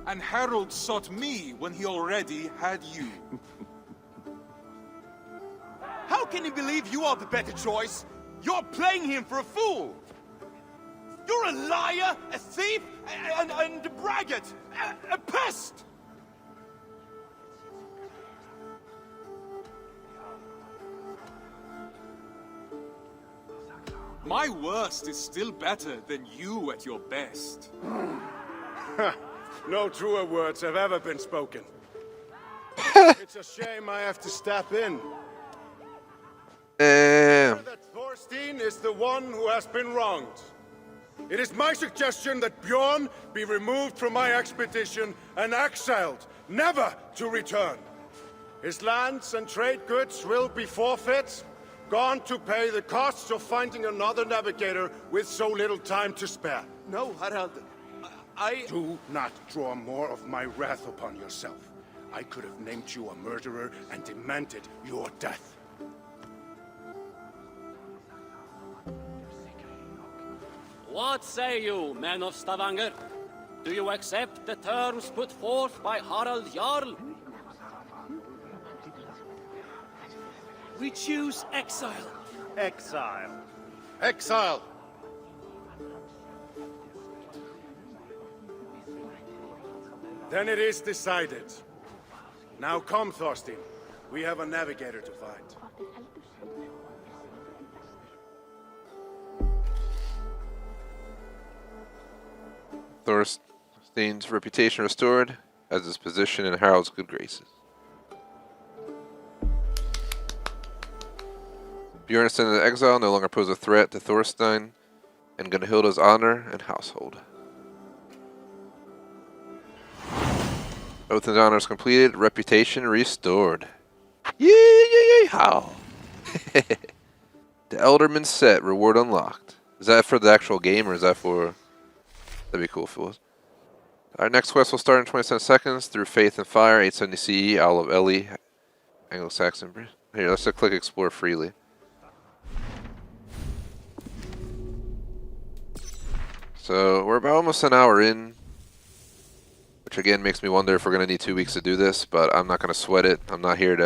And Harold sought me when he already had you. How can he believe you are the better choice? You're playing him for a fool. You're a liar, a thief, and a braggart, a pest! My worst is still better than you at your best. No truer words have ever been spoken. It's a shame I have to step in. That Thorstein is the one who has been wronged. It is my suggestion that Bjorn be removed from my expedition and exiled, never to return. His lands and trade goods will be forfeit, gone to pay the costs of finding another navigator with so little time to spare. No, Harald, Do not draw more of my wrath upon yourself. I could have named you a murderer and demanded your death. What say you, men of Stavanger? Do you accept the terms put forth by Harald Jarl? We choose exile. Exile. Exile! Then it is decided. Now come, Thorstein. We have a navigator to find. Thorstein's reputation restored, as his position in Harold's good graces. Bjorn sent into exile, no longer pose a threat to Thorstein and Gunhilda's honor and household. Oath and honors completed, reputation restored. Yay, how? The Elderman set, reward unlocked. Is that for the actual game or is that for... That'd be cool if it was. Our next quest will start in 27 seconds through Faith and Fire, 870 CE, Isle of Ely, Anglo-Saxon. Here, let's click Explore freely. So we're about almost an hour in, which again makes me wonder if we're going to need 2 weeks to do this, but I'm not going to sweat it. I'm not going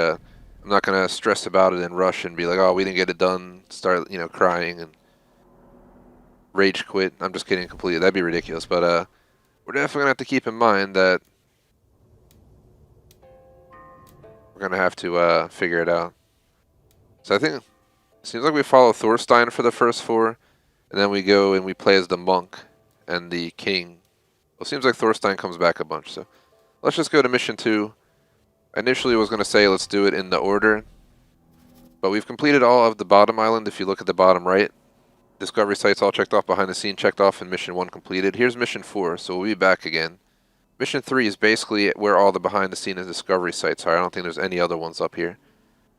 to stress about it and rush and be like, oh, we didn't get it done, start, crying and rage quit. I'm just kidding completely. That'd be ridiculous, but we're definitely going to have to keep in mind that we're going to have to figure it out. So I think it seems like we follow Thorstein for the first 4, and then we go and we play as the monk and the king. Well, it seems like Thorstein comes back a bunch, so let's just go to mission 2. I initially was going to say let's do it in the order, but we've completed all of the bottom island. If you look at the bottom right, discovery sites all checked off, behind the scene checked off, and mission 1 completed. Here's mission 4, so we'll be back again. Mission 3 is basically where all the behind the scene and discovery sites are. I don't think there's any other ones up here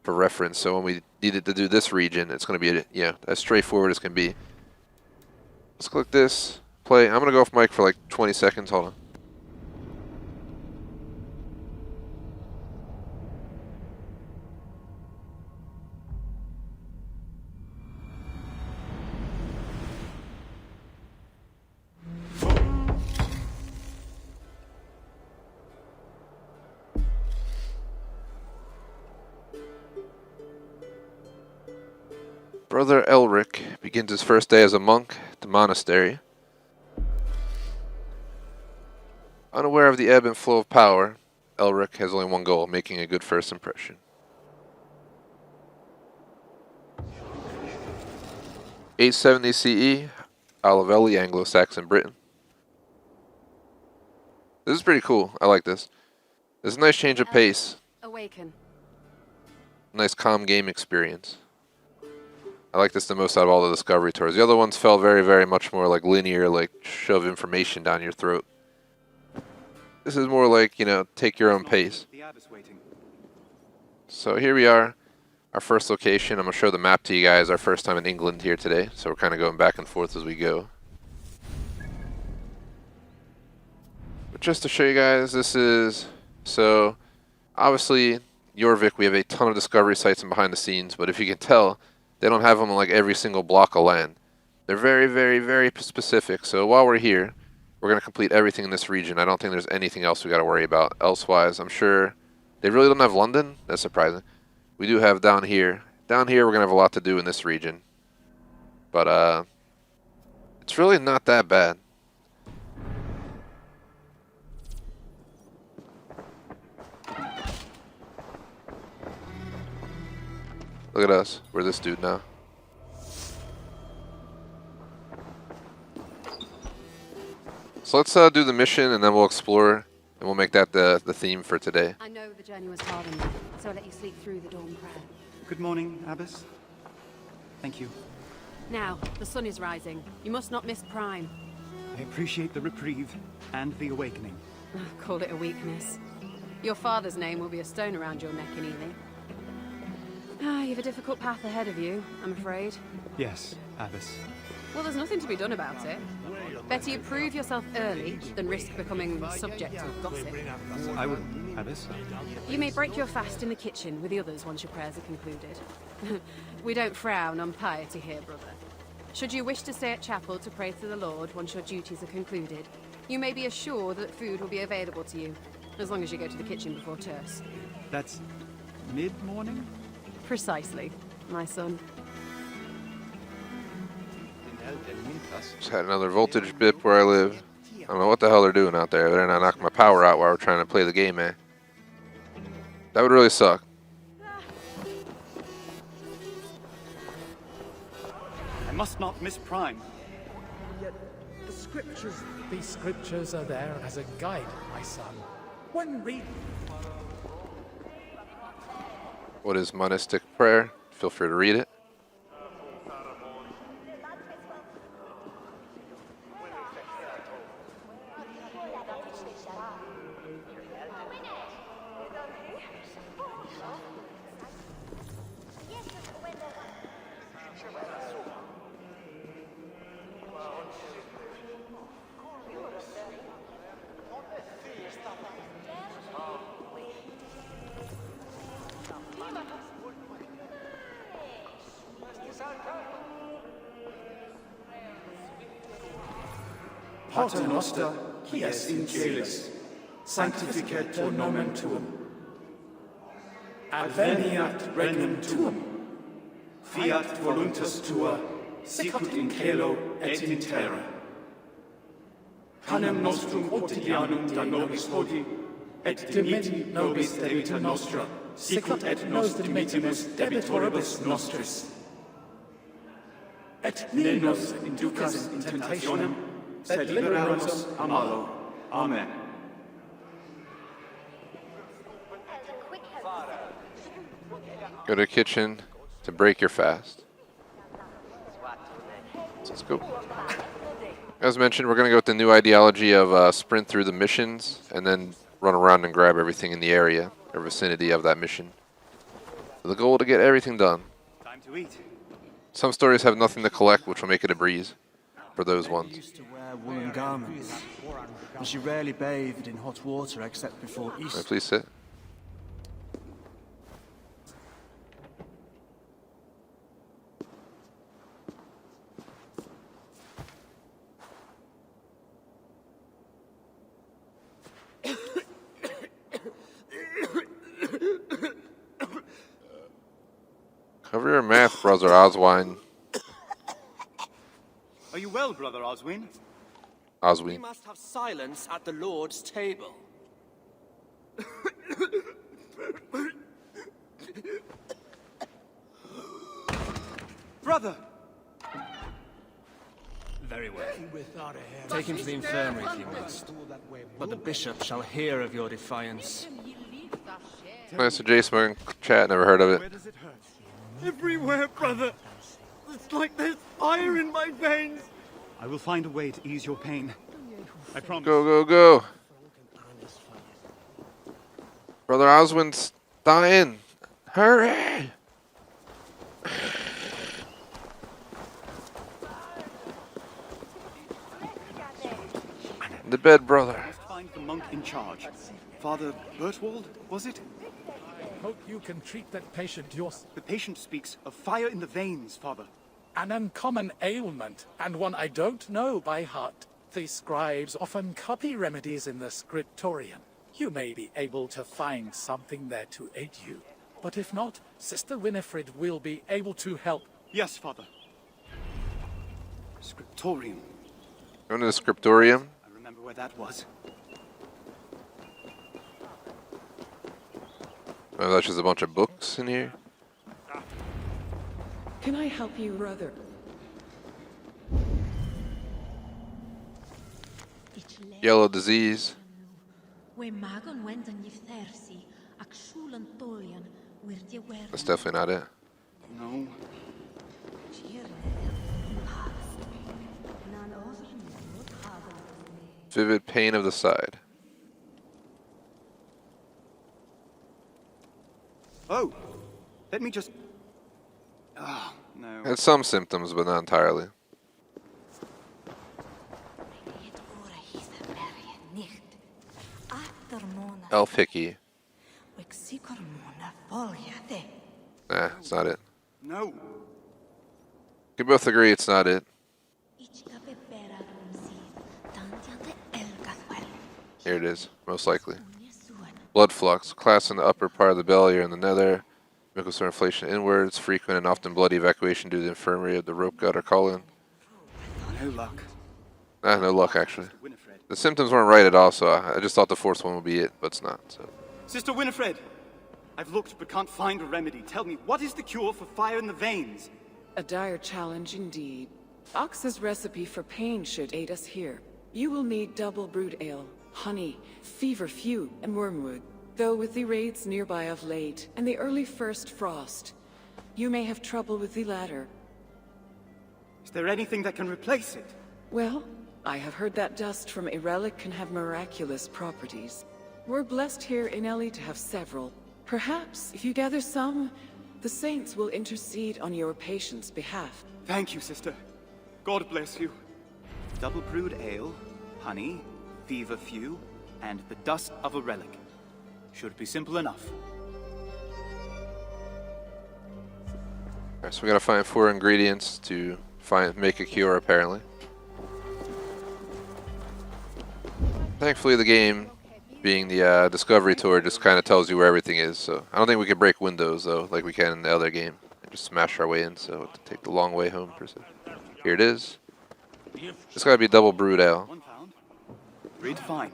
for reference, so when we needed to do this region, it's going to be as straightforward as can be. Let's click this, play. I'm going to go off mic for like 20 seconds. Hold on. Brother Elric begins his first day as a monk at the monastery. Unaware of the ebb and flow of power, Elric has only one goal, making a good first impression. 870 CE, Olivelli, Anglo-Saxon Britain. This is pretty cool. I like this. It's a nice change of pace. Awaken. Nice calm game experience. I like this the most out of all the Discovery tours. The other ones felt very, very much more like linear, like shove information down your throat. This is more like, you know, take your own pace. So here we are, our first location. I'm going to show the map to you guys. Our first time in England here today, so we're kind of going back and forth as we go. But just to show you guys, this is, so obviously Jorvik, we have a ton of Discovery sites and behind the scenes, but if you can tell, they don't have them on like every single block of land. They're very, very, very specific. So while we're here, we're going to complete everything in this region. I don't think there's anything else we got to worry about. Elsewise, I'm sure they really don't have London. That's surprising. We do have down here. Down here, we're going to have a lot to do in this region. But it's really not that bad. Look at us. We're this dude now. So let's do the mission, and then we'll explore, and we'll make that the theme for today. I know the journey was hard enough, so I let you sleep through the dawn prayer. Good morning, Abbess. Thank you. Now, the sun is rising. You must not miss Prime. I appreciate the reprieve and the awakening. Call it a weakness. Your father's name will be a stone around your neck in Ely. You've a difficult path ahead of you, I'm afraid. Yes, Abbess. Well, there's nothing to be done about it. Better you prove yourself early than risk becoming subject to gossip. I would, Abbess. You may break your fast in the kitchen with the others once your prayers are concluded. We don't frown on piety here, brother. Should you wish to stay at chapel to pray to the Lord once your duties are concluded, you may be assured that food will be available to you, as long as you go to the kitchen before terce. That's mid-morning? Precisely, my son. Just had another voltage bip where I live. I don't know what the hell they're doing out there. They're not knocking my power out while we're trying to play the game, man. That would really suck. I must not miss Prime. Yet these scriptures are there as a guide, my son. When read. What is monistic prayer? Feel free to read it. Pater noster, qui es in caelis, sanctificetur nomen tuum. Adveniat regnum tuum. Fiat voluntas tua, sicut in caelo et in terra. Panem nostrum quotidianum da nobis hodie, et dimitti nobis debita nostra, sicut et nos dimittimus debitoribus nostris. Et ne nos inducas in tentationem, sed libera nos a malo. Amen. Go to the kitchen to break your fast. So let's go. As mentioned, we're going to go with the new ideology of sprint through the missions and then run around and grab everything in the area or vicinity of that mission. So the goal to get everything done. Time to eat. Some stories have nothing to collect, which will make it a breeze for those ones. Used to wear woolen garments, and she rarely bathed in hot water except before Easter. Right, please sit. Cover your mouth, brother Oswine. Are you well, Brother Oswin? We Oswine. must have silence at the Lord's table. Brother! Very well. Take him to the infirmary if you must. But the bishop shall hear of your defiance. Mr. J smoking chat, never heard of it. Everywhere, brother. It's like there's fire in my veins. I will find a way to ease your pain. I promise. Go, go, go. Brother Oswin's dying. Hurry! The bed, brother. Find the monk in charge. Father Bertwald, was it? Hope you can treat that patient yours. The patient speaks of fire in the veins, Father. An uncommon ailment, and one I don't know by heart. The scribes often copy remedies in the scriptorium. You may be able to find something there to aid you. But if not, Sister Winifred will be able to help. Yes, Father. Scriptorium. Going to the scriptorium? I remember where that was. Oh, that's just a bunch of books in here. Can I help you, brother? Yellow disease. That's definitely not it. No. Vivid pain of the side. Oh, let me just... Oh, no. Had some symptoms, but not entirely. Elf Hickey. Nah, it's not it. No. We both agree it's not it. Here it is, most likely. Blood flux, class in the upper part of the belly or in the nether. Mucosal inflation inwards, frequent and often bloody evacuation due to the infirmary of the rope gut or colon. No luck. Nah, no luck actually. The symptoms weren't right at all, so I just thought the fourth one would be it, but it's not. So. Sister Winifred, I've looked but can't find a remedy. Tell me, what is the cure for fire in the veins? A dire challenge indeed. Ox's recipe for pain should aid us here. You will need double brewed ale, honey, feverfew, and wormwood. Though with the raids nearby of late, and the early first frost, you may have trouble with the latter. Is there anything that can replace it? Well, I have heard that dust from a relic can have miraculous properties. We're blessed here in Ellie to have several. Perhaps, if you gather some, the saints will intercede on your patient's behalf. Thank you, sister. God bless you. Double brewed ale, honey, feverfew, and the dust of a relic. Should be simple enough. Alright, so we gotta find 4 ingredients to make a cure, apparently. Thankfully, the game, being the Discovery Tour, just kind of tells you where everything is. So I don't think we can break windows though, like we can in the other game, and just smash our way in. So we'll take the long way home per se. Here it is. It's gotta be double brewed ale. Read fine.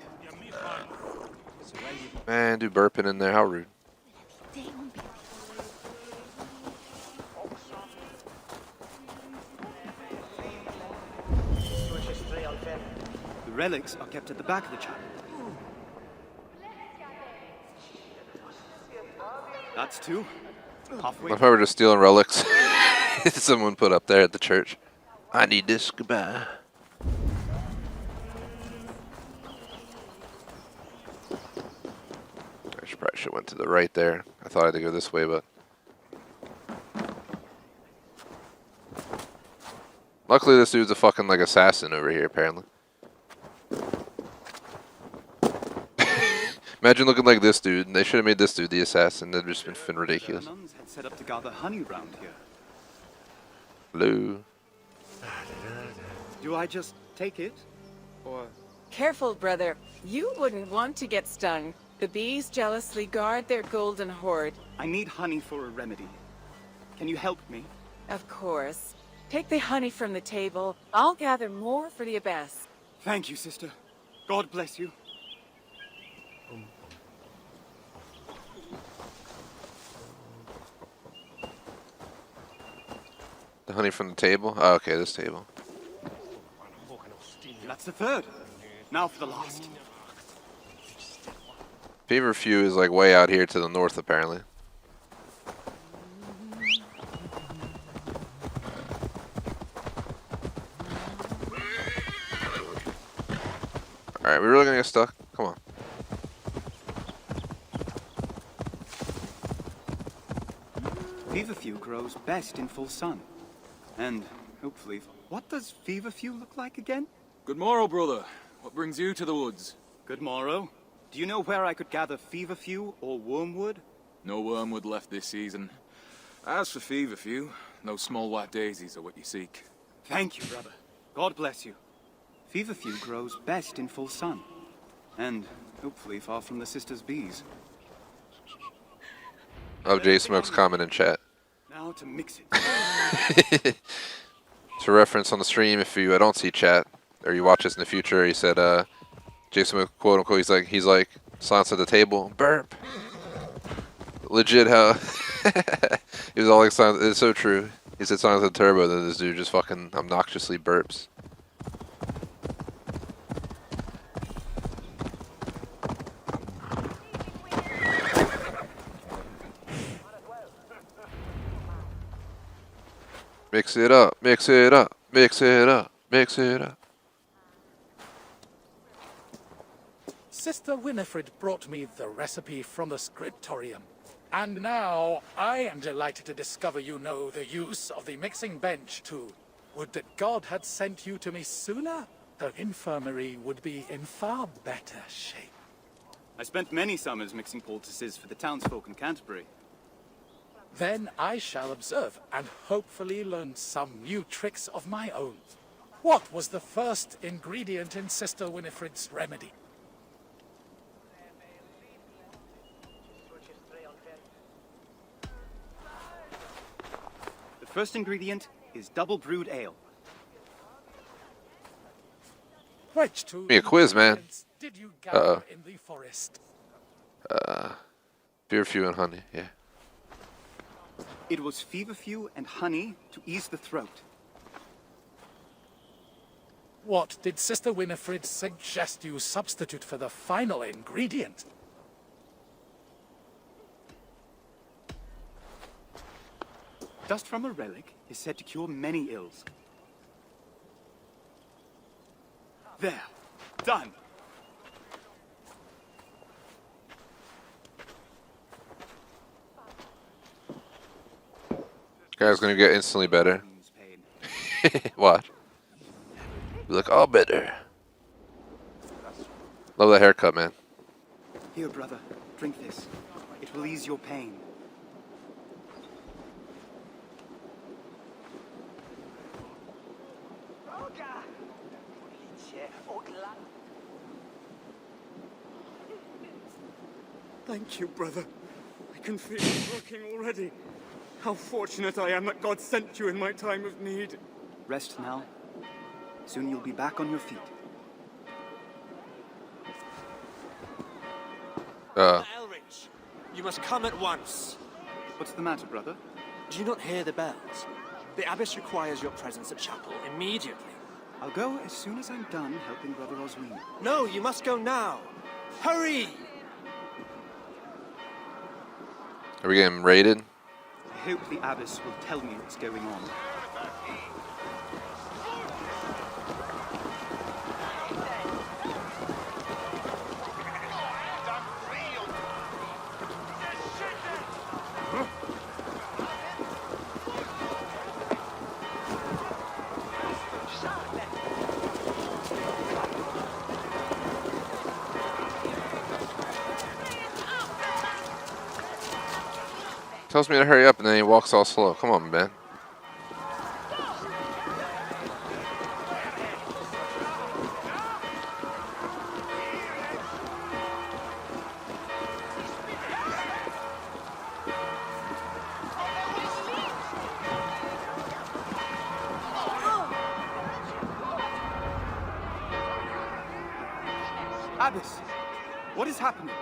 Man, do burping in there, how rude. The relics are kept at the back of the chapel. That's 2. Halfway. If I were just stealing relics someone put up there at the church. I need this, goodbye. Probably should have went to the right there. I thought I had to go this way, but luckily this dude's a fucking like assassin over here, apparently. Imagine looking like this dude, and they should have made this dude the assassin. That'd just been ridiculous. The nuns had set up to gather honey round here. Hello. Do I just take it, or? Careful, brother. You wouldn't want to get stung. The bees jealously guard their golden hoard. I need honey for a remedy. Can you help me? Of course. Take the honey from the table. I'll gather more for the abbess. Thank you, sister. God bless you. The honey from the table? Oh, okay, this table. That's the third. Now for the last. Feverfew is like way out here to the north, apparently. Alright, we're really gonna get stuck? Come on. Feverfew grows best in full sun. And hopefully... What does Feverfew look like again? Good morrow, brother. What brings you to the woods? Good morrow. Do you know where I could gather Feverfew or wormwood? No wormwood left this season. As for Feverfew, no small white daisies are what you seek. Thank you, brother. God bless you. Feverfew grows best in full sun. And hopefully far from the sisters' bees. Oh, J Smoke's comment in chat. Now to mix it. To reference on the stream, if you don't see chat, or you watch this in the future, he said, J Smoke, quote unquote, he's like, silence at the table, burp. Legit how, he was all like, silence, it's so true. He said silence at the turbo, then this dude just fucking obnoxiously burps. Mix it up, mix it up, mix it up, mix it up. Sister Winifred brought me the recipe from the scriptorium. And now I am delighted to discover you know the use of the mixing bench too. Would that God had sent you to me sooner? The infirmary would be in far better shape. I spent many summers mixing poultices for the townsfolk in Canterbury. Then I shall observe and hopefully learn some new tricks of my own. What was the first ingredient in Sister Winifred's remedy? The first ingredient is double brewed ale. Which two Be a quiz, man. did you gather in the forest? Feverfew and honey, yeah. It was Feverfew and honey to ease the throat. What did Sister Winifred suggest you substitute for the final ingredient? Dust from a relic is said to cure many ills. There. Done. Guy's gonna get instantly better. What? You look all better. Love that haircut, man. Here, brother. Drink this. It will ease your pain. Thank you, brother. I can feel it working already. How fortunate I am that God sent you in my time of need. Rest now. Soon you'll be back on your feet. Elrich, you must come at once. What's the matter, brother? Do you not hear the bells? The abbess requires your presence at chapel immediately. I'll go as soon as I'm done helping Brother Oswine. No, you must go now. Hurry! Are we getting raided? I hope the abbess will tell me what's going on. Tells me to hurry up and then he walks all slow. Come on, man. Abbess, what is happening?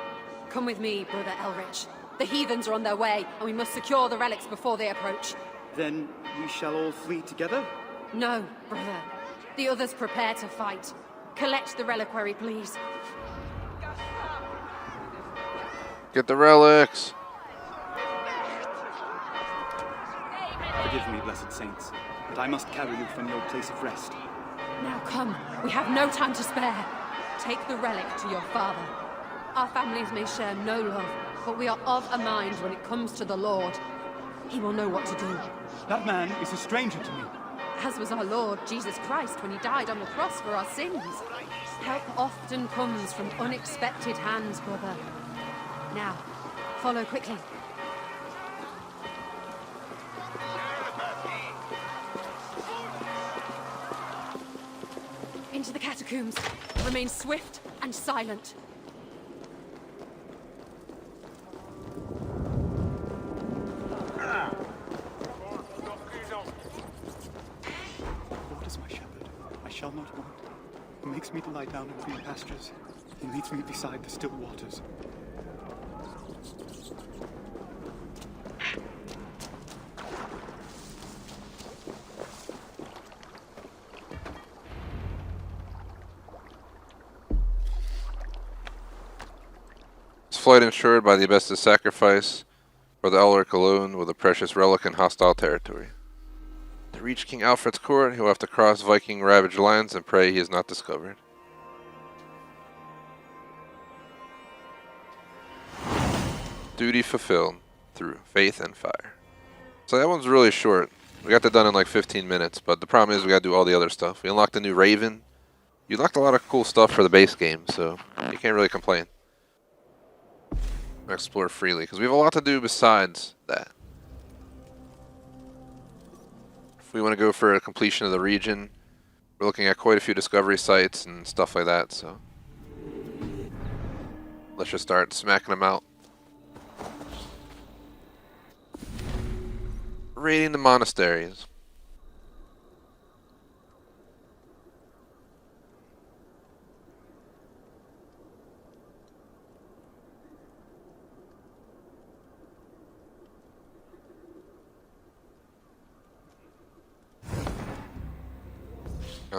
Come with me, Brother Elrich. The heathens are on their way, and we must secure the relics before they approach. Then we shall all flee together? No, brother. The others prepare to fight. Collect the reliquary, please. Get the relics! Forgive me, blessed saints, but I must carry you from your place of rest. Now come, we have no time to spare. Take the relic to your father. Our families may share no love, but we are of a mind when it comes to the Lord. He will know what to do. That man is a stranger to me. As was our Lord Jesus Christ when he died on the cross for our sins. Help often comes from unexpected hands, brother. Now, follow quickly. Into the catacombs. Remain swift and silent. Lord is my shepherd. I shall not want. He makes me to lie down in green pastures. He leads me beside the still waters. Flight ensured by the Abestus sacrifice, for the Elric alone with a precious relic in hostile territory. To reach King Alfred's court, he will have to cross Viking ravaged lands and pray he is not discovered. Duty fulfilled through faith and fire. So that one's really short. We got that done in like 15 minutes, but the problem is we got to do all the other stuff. We unlocked a new Raven. You unlocked a lot of cool stuff for the base game, so you can't really complain. Explore freely, because we have a lot to do besides that. If we want to go for a completion of the region, we're looking at quite a few discovery sites and stuff like that, so let's just start smacking them out. Raiding the monasteries.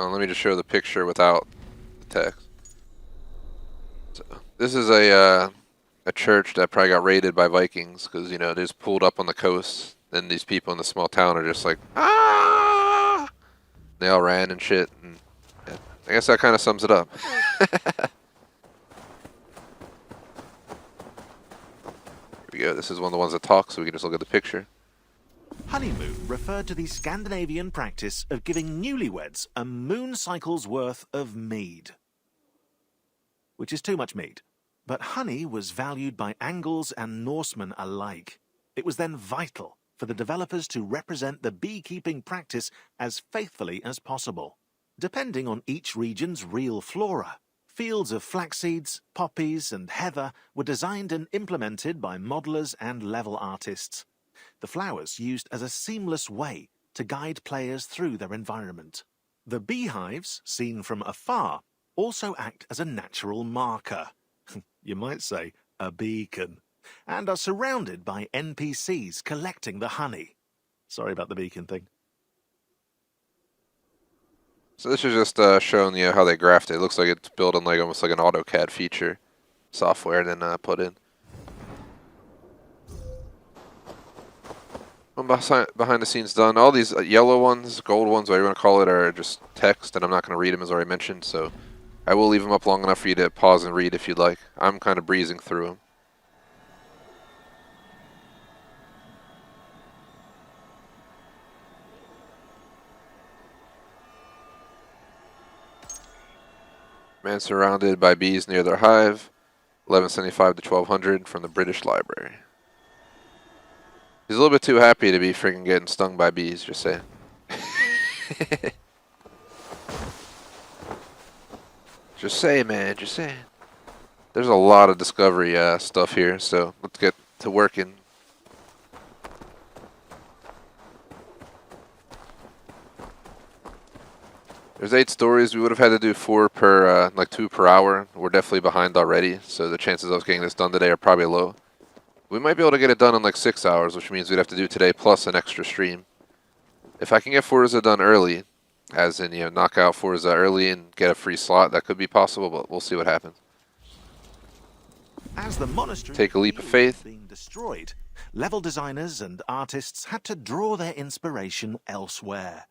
Let me just show the picture without the text. So, this is a church that probably got raided by Vikings because, you know, they just pulled up on the coast. Then these people in the small town are just like, ah! They all ran and shit. And yeah, I guess that kind of sums it up. Here we go. This is one of the ones that talks, so we can just look at the picture. Honeymoon referred to the Scandinavian practice of giving newlyweds a moon cycle's worth of mead. Which is too much mead. But honey was valued by Angles and Norsemen alike. It was then vital for the developers to represent the beekeeping practice as faithfully as possible. Depending on each region's real flora, fields of flax seeds, poppies, and heather were designed and implemented by modelers and level artists. The flowers used as a seamless way to guide players through their environment. The beehives, seen from afar, also act as a natural marker. You might say a beacon. And are surrounded by NPCs collecting the honey. Sorry about the beacon thing. So this is just showing you how they graphed it. It looks like it's built on like almost like an AutoCAD feature software then put in. Behind the scenes done. All these yellow ones, gold ones, whatever you want to call it, are just text, and I'm not going to read them as already mentioned, so I will leave them up long enough for you to pause and read if you'd like. I'm kind of breezing through them. Man surrounded by bees near their hive, 1175 to 1200 from the British Library. He's a little bit too happy to be freaking getting stung by bees, just saying. Just saying, man, just saying. There's a lot of discovery stuff here, so let's get to working. There's 8 stories. We would have had to do 4 per, like 2 per hour. We're definitely behind already, so the chances of us getting this done today are probably low. We might be able to get it done in like 6 hours, which means we'd have to do today plus an extra stream. If I can get Forza done early, As in, knock out Forza early and get a free slot. That could be possible, but we'll see what happens. As the monastery Take a leap of faith. being destroyed, level designers and artists had to draw their inspiration elsewhere.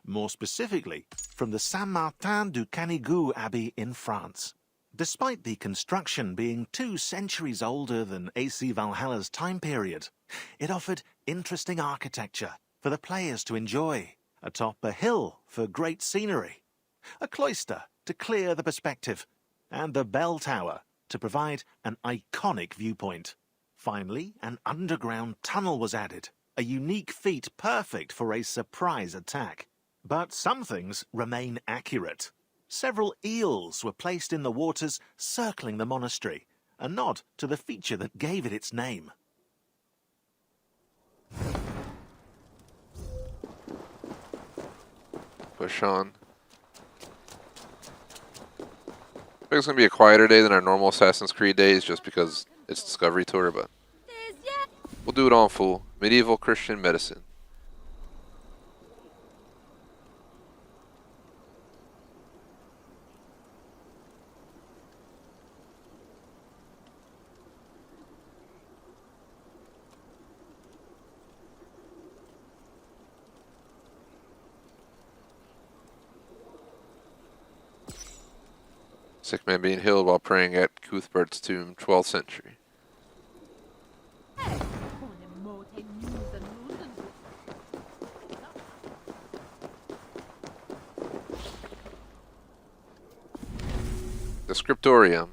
More specifically, from the Saint-Martin du Canigou Abbey in France. Despite the construction being 2 centuries older than AC Valhalla's time period, it offered interesting architecture for the players to enjoy. Atop a hill for great scenery, a cloister to clear the perspective, and the bell tower to provide an iconic viewpoint. Finally, an underground tunnel was added, a unique feat perfect for a surprise attack. But some things remain accurate. Several eels were placed in the waters circling the monastery, a nod to the feature that gave it its name. Push on. I think it's going to be a quieter day than our normal Assassin's Creed days just because it's Discovery Tour, but we'll do it all in full. Medieval Christian medicine. Sick man being healed while praying at Cuthbert's tomb, 12th century. The scriptorium.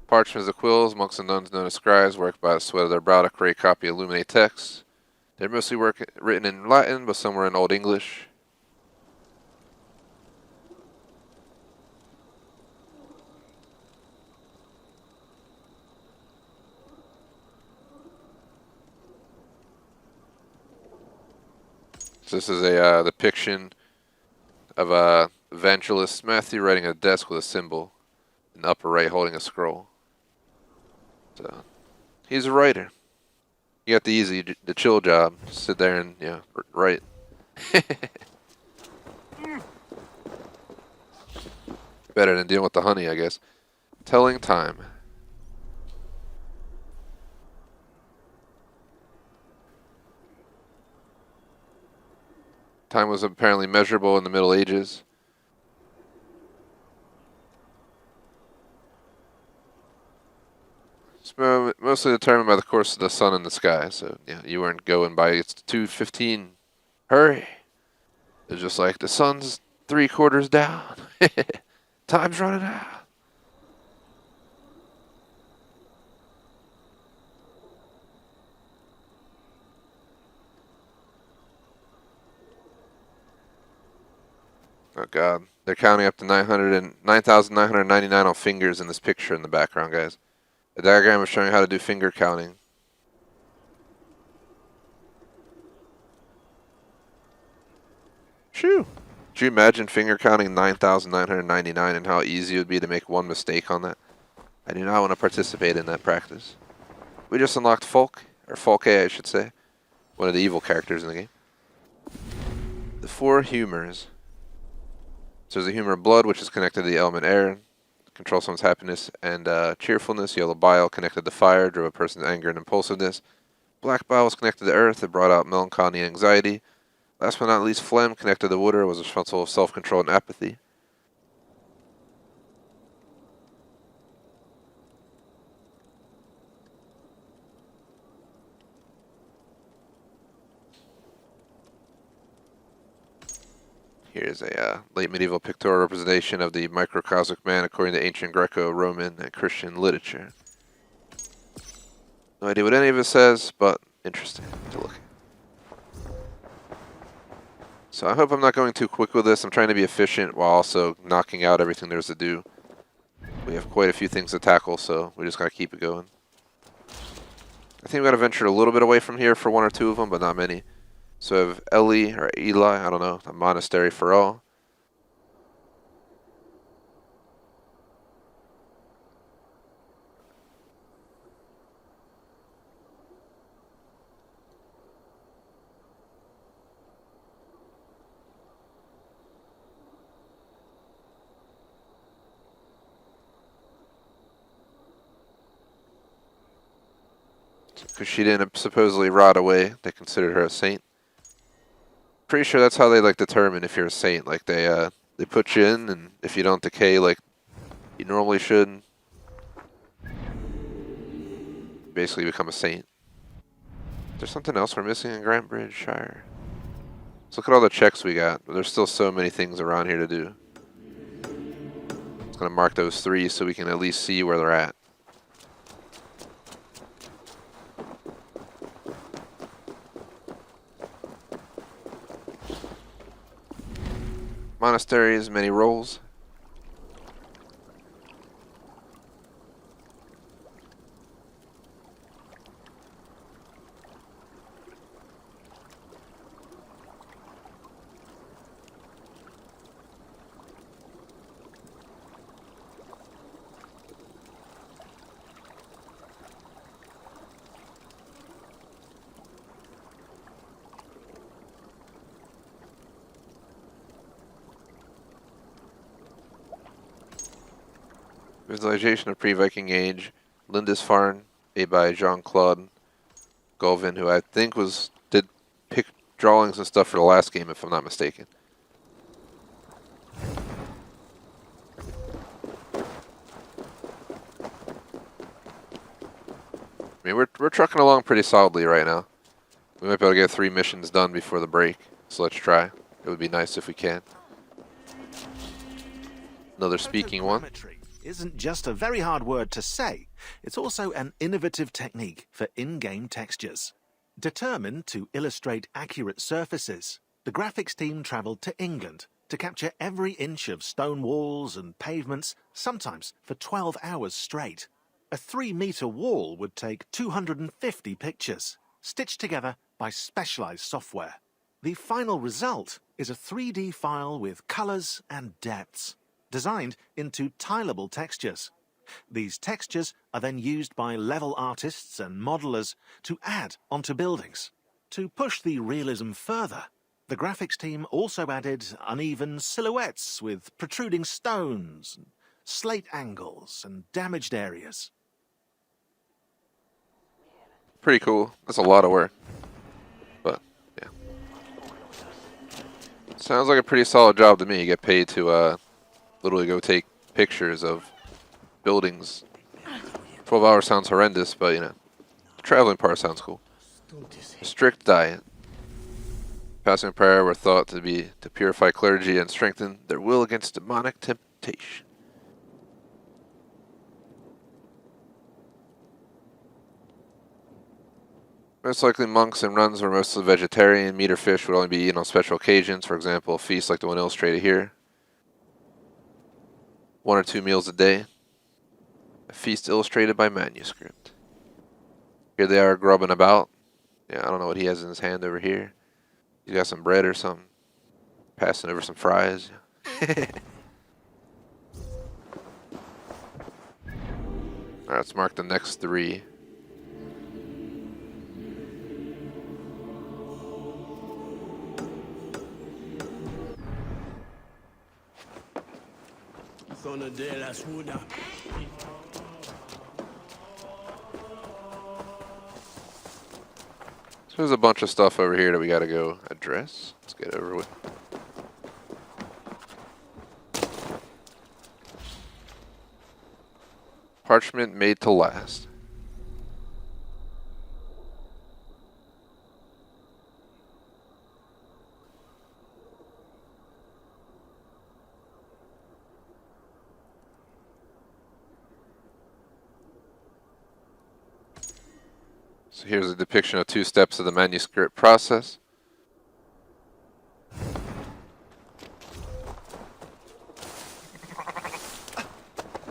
Parchments of quills, monks and nuns known as scribes work by the sweat of their brow to create copy illuminate texts. They're mostly written in Latin, but some were in Old English. So this is a depiction of evangelist Matthew writing at a desk with a symbol, in the upper right holding a scroll. So he's a writer. You got the chill job. Just sit there and write. Better than dealing with the honey, I guess. Telling time. Time was apparently measurable in the Middle Ages. It's mostly determined by the course of the sun in the sky. So you weren't going by it's 2:15. Hurry! It's just like the sun's 3/4 down. Time's running out. Oh god. They're counting up to 9,999 on fingers in this picture in the background, guys. The diagram is showing how to do finger counting. Shoo! Could you imagine finger counting 9,999 and how easy it would be to make one mistake on that? I do not want to participate in that practice. We just unlocked Folk, or Folke I should say. One of the evil characters in the game. The 4 humors. So there's a humor of blood, which is connected to the element air. Control someone's happiness and cheerfulness. Yellow bile connected to fire, drove a person's anger and impulsiveness. Black bile was connected to earth, it brought out melancholy and anxiety. Last but not least, phlegm connected to water, was responsible for self-control and apathy. Here's a late medieval pictorial representation of the microcosmic man according to ancient Greco-Roman and Christian literature. No idea what any of it says, but interesting to look at. So I hope I'm not going too quick with this. I'm trying to be efficient while also knocking out everything there's to do. We have quite a few things to tackle, so we just gotta keep it going. I think we gotta venture a little bit away from here for 1 or 2 of them, but not many. So we have Eli, or Eli, I don't know, a monastery for all. because she didn't supposedly rot away. They considered her a saint. Pretty sure that's how they like determine if you're a saint. Like they put you in, and if you don't decay like you normally should, basically become a saint. There's something else we're missing in Grant Bridge Shire. Let's look at all the checks we got. There's still so many things around here to do. It's gonna mark those 3 so we can at least see where they're at. Monasteries, many roles. Visualization of pre-Viking Age, Lindisfarne, made by Jean-Claude Gauvin, who I think did pick drawings and stuff for the last game, if I'm not mistaken. I mean, we're trucking along pretty solidly right now. We might be able to get 3 missions done before the break, so let's try. It would be nice if we can. Another speaking one. Isn't just a very hard word to say, it's also an innovative technique for in-game textures. Determined to illustrate accurate surfaces, the graphics team travelled to England to capture every inch of stone walls and pavements, sometimes for 12 hours straight. A 3-metre wall would take 250 pictures, stitched together by specialised software. The final result is a 3D file with colours and depths, designed into tileable textures. These textures are then used by level artists and modelers to add onto buildings. To push the realism further, the graphics team also added uneven silhouettes with protruding stones, slate angles, and damaged areas. Pretty cool. That's a lot of work. But, yeah. Sounds like a pretty solid job to me. You get paid to literally go take pictures of buildings. 12 hours sounds horrendous, but you know, the traveling part sounds cool. A strict diet. Fasting and prayer were thought to be to purify clergy and strengthen their will against demonic temptation. Most likely monks and nuns were mostly vegetarian. Meat or fish would only be eaten on special occasions, for example, a feast like the one illustrated here. 1 or 2 meals a day. A feast illustrated by manuscript. Here they are grubbing about. Yeah, I don't know what he has in his hand over here. He's got some bread or something. Passing over some fries. Alright, let's mark the next 3. So there's a bunch of stuff over here that we gotta go address. Let's get it over with. Parchment made to last. So here's a depiction of 2 steps of the manuscript process.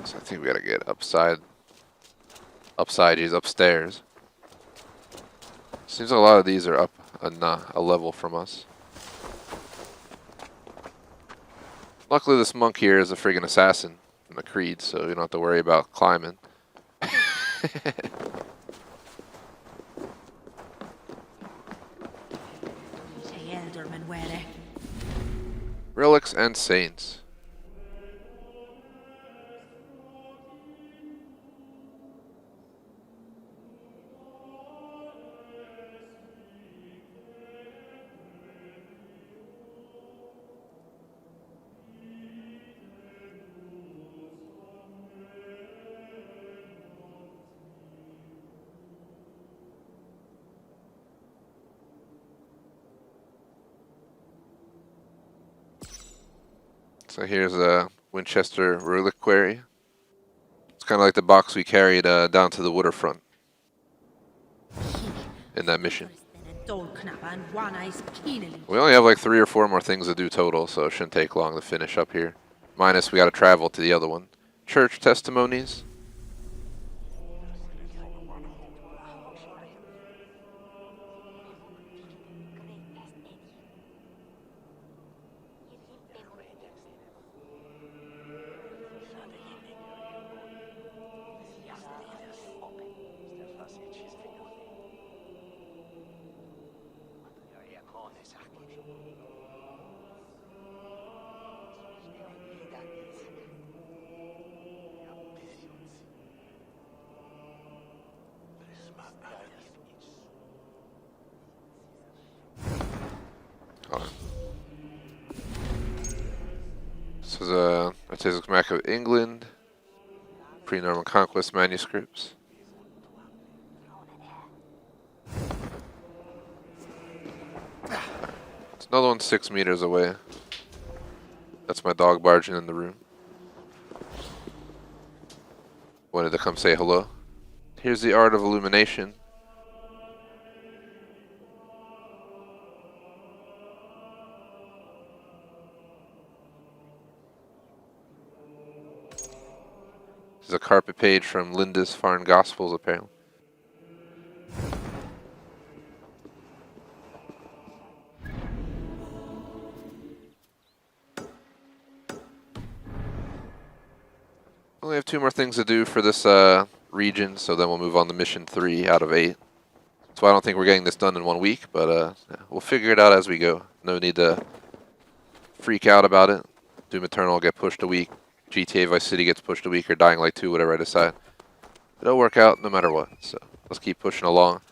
So I think we gotta get upstairs. Seems like a lot of these are up a level from us. Luckily this monk here is a friggin' assassin from the Creed, so you don't have to worry about climbing. Relics and saints. So here's a Winchester reliquary. It's kind of like the box we carried down to the waterfront in that mission. We only have like 3 or 4 more things to do total, so it shouldn't take long to finish up here. Minus we got to travel to the other one. Church testimonies. This is a artistic map of England, pre-Norman Conquest manuscripts. It's another one 6 meters away. That's my dog barging in the room. Wanted to come say hello. Here's the art of illumination. This is a carpet page from Linda's Foreign Gospels, apparently. Only have 2 more things to do for this region, so then we'll move on to mission 3 out of 8. So I don't think we're getting this done in 1 week, but we'll figure it out as we go. No need to freak out about it. Doom Eternal will get pushed a week. GTA Vice City gets pushed a week, or Dying Light 2, whatever I decide. It'll work out no matter what, so let's keep pushing along.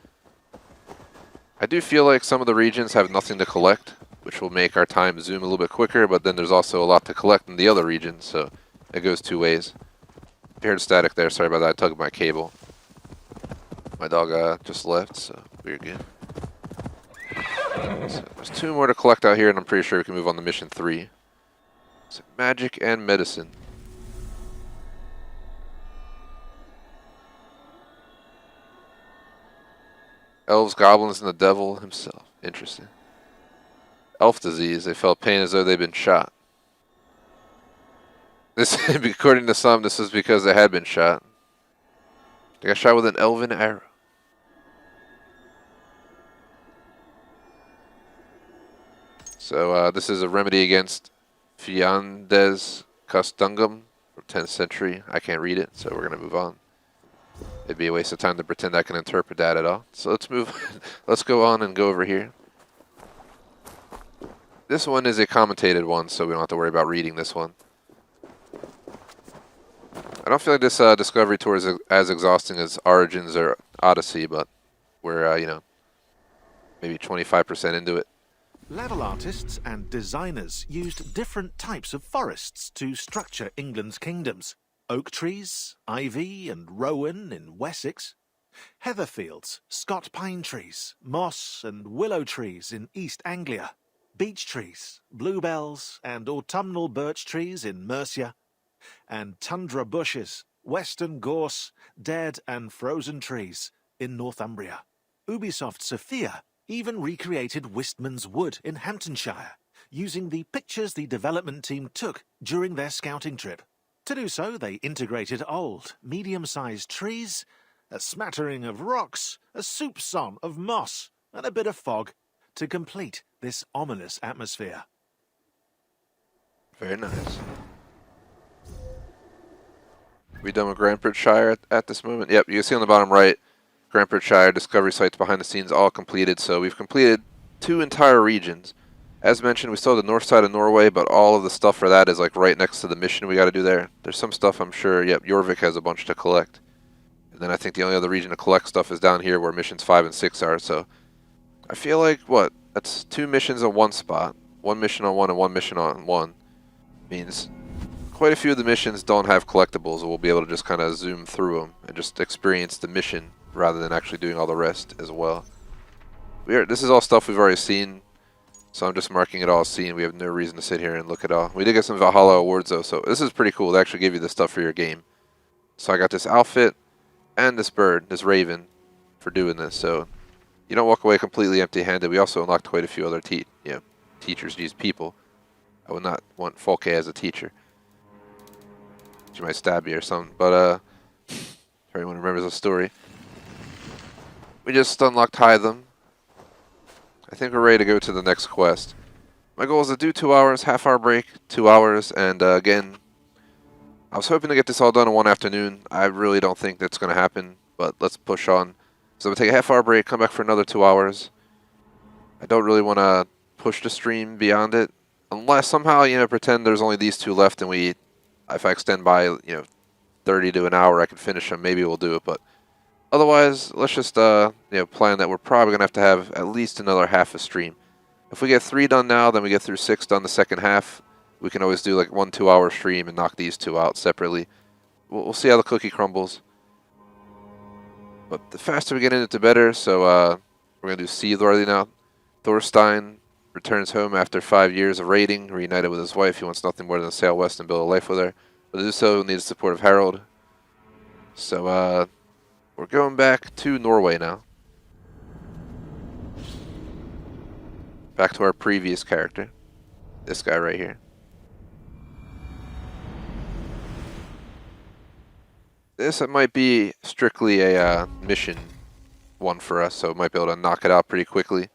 I do feel like some of the regions have nothing to collect, which will make our time zoom a little bit quicker, but then there's also a lot to collect in the other regions, so it goes 2 ways. You heard static there, sorry about that, I tugged my cable. My dog just left, so we're good. So there's 2 more to collect out here, and I'm pretty sure we can move on to mission 3. So magic and medicine. Elves, goblins, and the devil himself. Interesting. Elf disease. They felt pain as though they'd been shot. This, according to some, this is because they had been shot. They got shot with an elven arrow. So this is a remedy against Fiandes Custungum from 10th century. I can't read it, so we're going to move on. It'd be a waste of time to pretend I can interpret that at all. So let's move. Let's go on and go over here. This one is a commentated one, so we don't have to worry about reading this one. I don't feel like this Discovery tour is as exhausting as Origins or Odyssey, but we're, you know, maybe 25% into it. Level artists and designers used different types of forests to structure England's kingdoms. Oak trees, ivy and rowan in Wessex, heatherfields, Scot pine trees, moss and willow trees in East Anglia, beech trees, bluebells and autumnal birch trees in Mercia, and tundra bushes, western gorse, dead and frozen trees in Northumbria. Ubisoft Sophia even recreated Wistman's Wood in Hamptonshire, using the pictures the development team took during their scouting trip. To do so, they integrated old, medium-sized trees, a smattering of rocks, a soupçon of moss, and a bit of fog to complete this ominous atmosphere. Very nice. We done with Grandbridgeshire at this moment? Yep, you can see on the bottom right, Grandbridgeshire, Discovery sites behind the scenes, all completed. So we've completed 2 entire regions. As mentioned, we still have the north side of Norway, but all of the stuff for that is like right next to the mission we got to do there. There's some stuff I'm sure, yep, Jorvik has a bunch to collect. And then I think the only other region to collect stuff is down here where missions 5 and 6 are. So I feel like, what, that's 2 missions on 1 spot. 1 mission on 1 and 1 mission on 1. Means quite a few of the missions don't have collectibles, and we'll be able to just kind of zoom through them and just experience the mission rather than actually doing all the rest as well. This is all stuff we've already seen. So I'm just marking it all seen. We have no reason to sit here and look at all. We did get some Valhalla Awards though, so this is pretty cool. They actually give you the stuff for your game. So I got this outfit and this bird, this raven, for doing this. So you don't walk away completely empty-handed. We also unlocked quite a few other teachers, these people. I would not want Folke as a teacher. She might stab you or something. But if everyone remembers the story. We just unlocked Hytham. I think we're ready to go to the next quest. My goal is to do 2 hours, half-hour break, 2 hours, and again, I was hoping to get this all done in one afternoon. I really don't think that's going to happen, but let's push on. So I'm going to take a half-hour break, come back for another 2 hours. I don't really want to push the stream beyond it, unless somehow, pretend there's only these two left, and if I extend by, 30 to an hour, I can finish them. Maybe we'll do it, but otherwise, let's just, plan that we're probably going to have at least another half a stream. If we get 3 done now, then we get through 6 done the second half. We can always do like 1 2-hour stream and knock these 2 out separately. We'll see how the cookie crumbles. But the faster we get in it, the better. So we're going to do Seaworthy now. Thorstein returns home after 5 years of raiding, reunited with his wife. He wants nothing more than to sail west and build a life with her. But to do so, he needs the support of Harold. So we're going back to Norway now. Back to our previous character. This guy right here. This might be strictly a mission one for us, so we might be able to knock it out pretty quickly.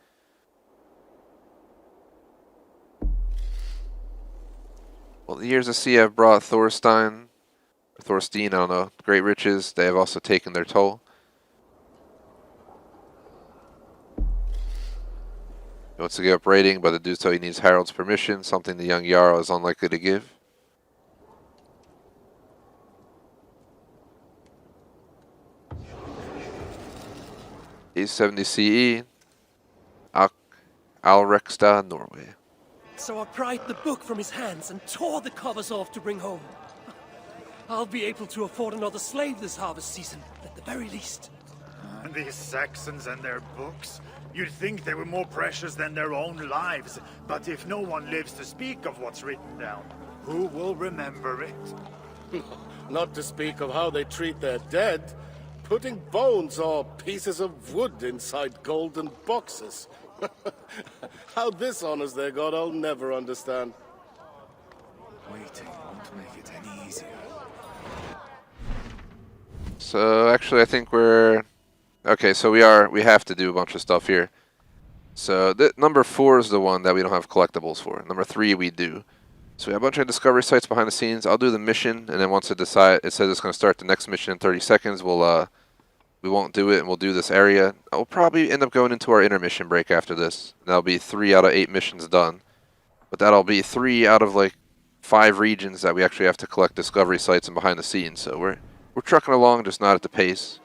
Well, the years of sea have brought Thorstein, I don't know, great riches. They have also taken their toll. He wants to give up raiding, but to do so he needs Harold's permission, something the young Jarl is unlikely to give. He's 70 CE, Alrekstad, Norway. So I pried the book from his hands and tore the covers off to bring home. I'll be able to afford another slave this harvest season, at the very least. And these Saxons and their books, you'd think they were more precious than their own lives. But if no one lives to speak of what's written down, who will remember it? Not to speak of how they treat their dead. Putting bones or pieces of wood inside golden boxes. How this honors their god, I'll never understand. Waiting won't make it any easier. So actually I think we're... Okay, so we have to do a bunch of stuff here. So number 4 is the one that we don't have collectibles for. Number 3 we do. So we have a bunch of discovery sites behind the scenes. I'll do the mission, and then once it says it's going to start the next mission in 30 seconds, we won't do it, and we'll do this area. I'll probably end up going into our intermission break after this. That'll be 3 out of 8 missions done. But that'll be 3 out of like 5 regions that we actually have to collect discovery sites and behind the scenes. So we're trucking along, just not at the pace.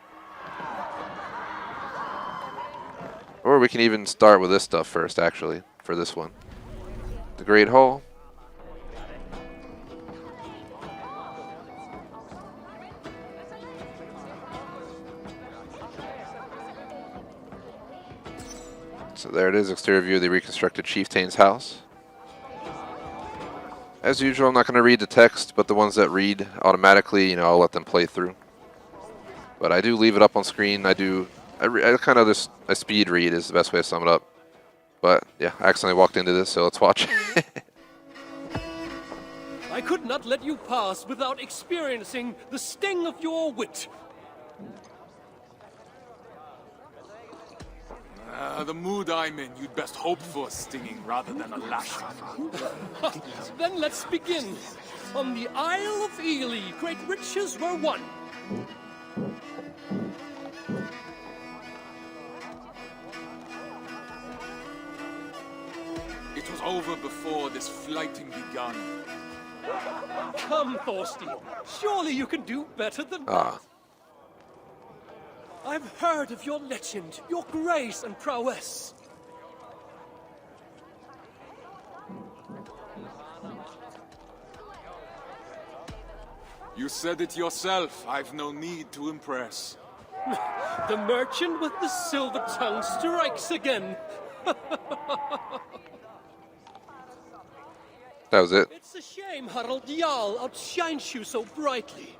Or we can even start with this stuff first, actually, for this one. The Great Hall. So there it is, exterior view of the reconstructed chieftain's house. As usual, I'm not going to read the text, but the ones that read automatically, I'll let them play through. But I do leave it up on screen. I kind of just a speed read is the best way to sum it up. But yeah, I accidentally walked into this, so let's watch. I could not let you pass without experiencing the sting of your wit. The mood I'm in, you'd best hope for a stinging rather than a lashing. Then let's begin. On the Isle of Ely, great riches were won. It was over before this flighting begun. Come, Thorstein. Surely you can do better than... I've heard of your legend, your grace and prowess. You said it yourself. I've no need to impress. The merchant with the silver tongue strikes again. That was it. It's a shame Harald Jarl outshines you so brightly.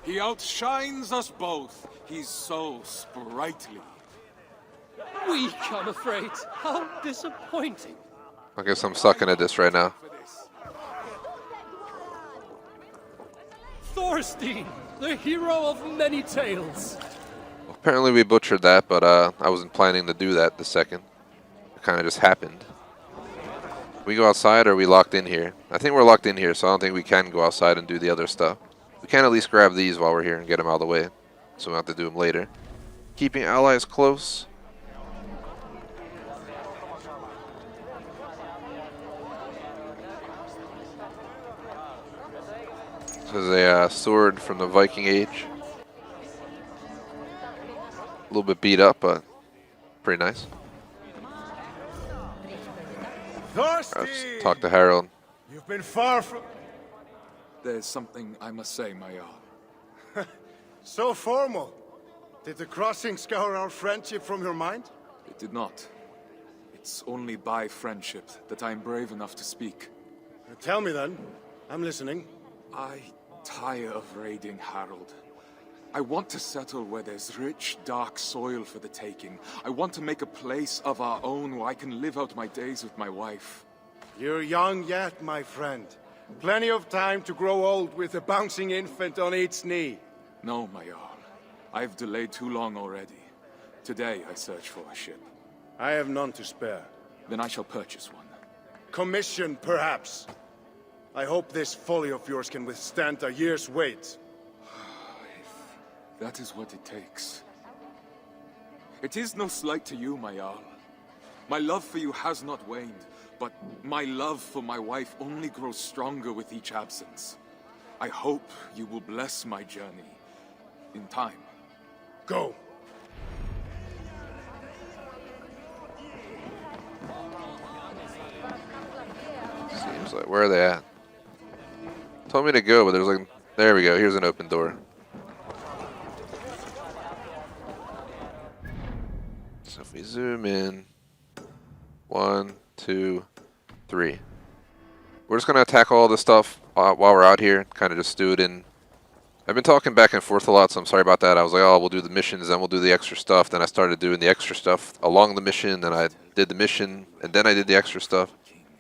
He outshines us both. He's so sprightly. Weak, I'm afraid. How disappointing. I guess I'm sucking at this right now. Thorstein, the hero of many tales. Apparently we butchered that, but I wasn't planning to do that the second. It kind of just happened. We go outside, or are we locked in here? I think we're locked in here, so I don't think we can go outside and do the other stuff. We can at least grab these while we're here and get them out of the way, so we don't have to do them later. Keeping allies close. This is a sword from the Viking Age. A little bit beat up, but pretty nice. Let's talk to Harold. You've been far from... There's something I must say, my Jarl. So formal. Did the crossing scour our friendship from your mind? It did not. It's only by friendship that I'm brave enough to speak. Tell me then. I'm listening. I tire of raiding Harold. I want to settle where there's rich, dark soil for the taking. I want to make a place of our own where I can live out my days with my wife. You're young yet, my friend. Plenty of time to grow old with a bouncing infant on each knee. No, my Jarl. I've delayed too long already. Today I search for a ship. I have none to spare. Then I shall purchase one. Commission, perhaps. I hope this folly of yours can withstand a year's wait. That is what it takes. It is no slight to you, my Jarl. My love for you has not waned, but my love for my wife only grows stronger with each absence. I hope you will bless my journey in time. Go. Seems like, where are they at? Told me to go, but there's like, there we go, here's an open door. So if we zoom in, 1, 2, 3. We're just gonna attack all this stuff while we're out here, kind of just do it in. I've been talking back and forth a lot, so I'm sorry about that. I was like, oh, we'll do the missions, then we'll do the extra stuff. Then I started doing the extra stuff along the mission, then I did the mission, and then I did the extra stuff.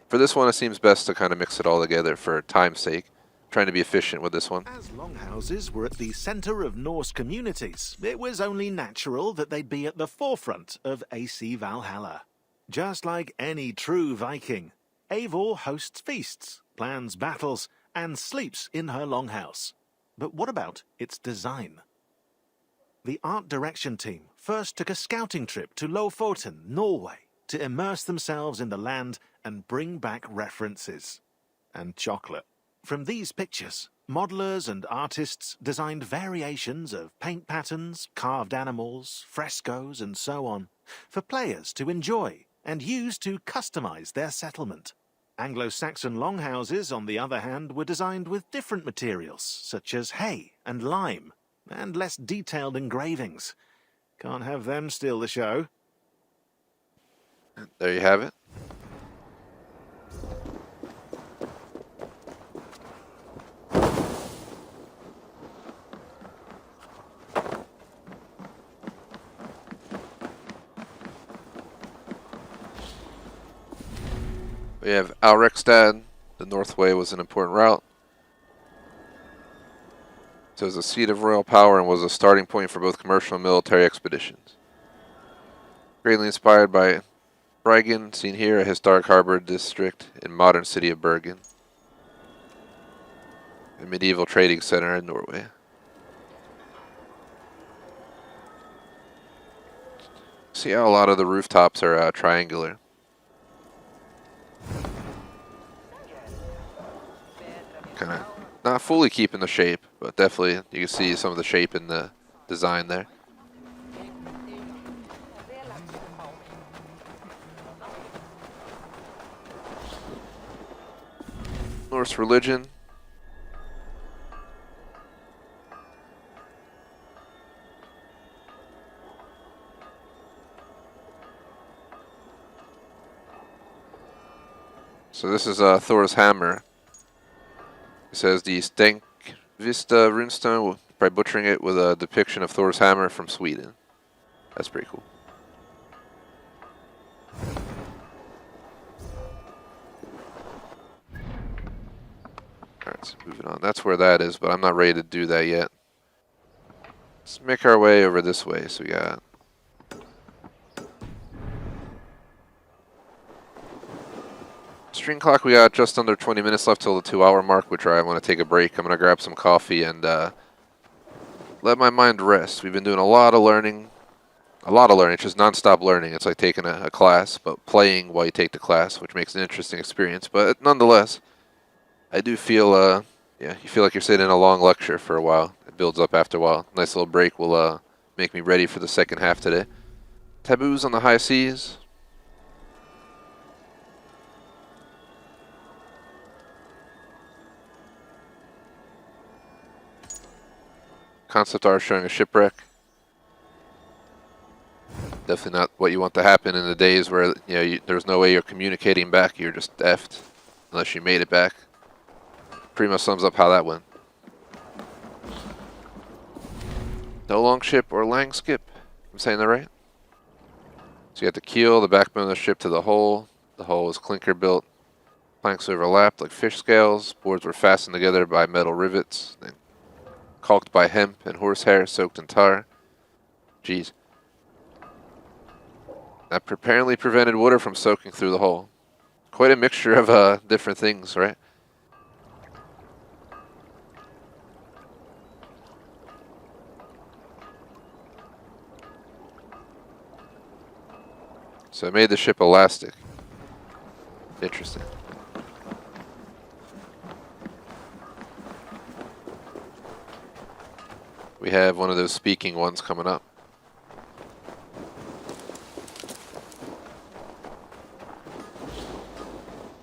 For this one, it seems best to kind of mix it all together for time's sake. Trying to be efficient with this one. As longhouses were at the centre of Norse communities, it was only natural that they'd be at the forefront of AC Valhalla. Just like any true Viking, Eivor hosts feasts, plans battles, and sleeps in her longhouse. But what about its design? The art direction team first took a scouting trip to Lofoten, Norway, to immerse themselves in the land and bring back references. And chocolate. From these pictures, modelers and artists designed variations of paint patterns, carved animals, frescoes, and so on, for players to enjoy and use to customize their settlement. Anglo-Saxon longhouses, on the other hand, were designed with different materials, such as hay and lime, and less detailed engravings. Can't have them steal the show. There you have it. We have Alrekstad. The North Way was an important route. So it was a seat of royal power and was a starting point for both commercial and military expeditions. Greatly inspired by Bryggen, seen here, a historic harbor district in modern city of Bergen. A medieval trading center in Norway. See how a lot of the rooftops are triangular. Kind of not fully keeping the shape, but definitely you can see some of the shape in the design there. Norse religion. So this is Thor's hammer. It says the Stank Vista runestone, by butchering it, with a depiction of Thor's hammer from Sweden. That's pretty cool. Alright, so moving on. That's where that is, but I'm not ready to do that yet. Let's make our way over this way. So we got stream clock. We got just under 20 minutes left till the 2-hour mark, which I want to take a break. I'm going to grab some coffee and let my mind rest. We've been doing a lot of learning. It's just non-stop learning. It's like taking a class, but playing while you take the class, which makes an interesting experience. But nonetheless, I do feel, yeah, you feel like you're sitting in a long lecture for a while. It builds up after a while. Nice little break will make me ready for the second half today. Taboos on the high seas. Concept art showing a shipwreck. Definitely not what you want to happen in the days where there's no way you're communicating back. You're just effed unless you made it back. Pretty much sums up how that went. No longship or langskip. I'm saying that right? So you got the keel, the backbone of the ship to the hull. The hull was clinker built. Planks overlapped like fish scales. Boards were fastened together by metal rivets. Then caulked by hemp and horsehair soaked in tar. Jeez. That apparently prevented water from soaking through the hull. Quite a mixture of different things, right? So it made the ship elastic. Interesting. We have one of those speaking ones coming up.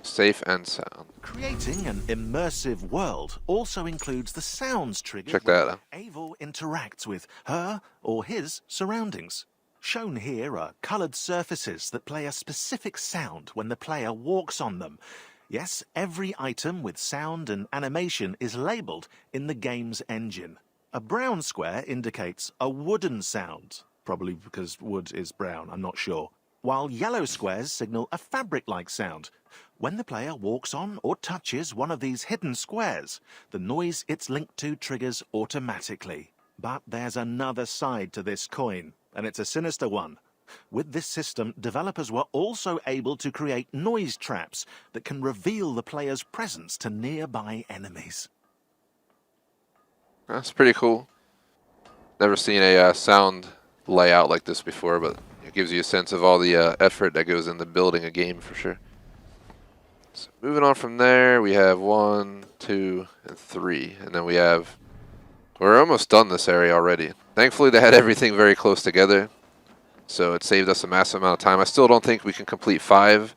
Safe and sound. Creating an immersive world also includes the sounds triggered Check that out. when Eivor interacts with her or his surroundings. Shown here are coloured surfaces that play a specific sound when the player walks on them. Yes, every item with sound and animation is labelled in the game's engine. A brown square indicates a wooden sound, probably because wood is brown, I'm not sure. While yellow squares signal a fabric-like sound. When the player walks on or touches one of these hidden squares, the noise it's linked to triggers automatically. But there's another side to this coin, and it's a sinister one. With this system, developers were also able to create noise traps that can reveal the player's presence to nearby enemies. That's pretty cool. Never seen a sound layout like this before, but it gives you a sense of all the effort that goes into building a game for sure. So moving on from there, we have 1, 2, and 3, and then we're almost done this area already. Thankfully, they had everything very close together, so it saved us a massive amount of time. I still don't think we can complete 5,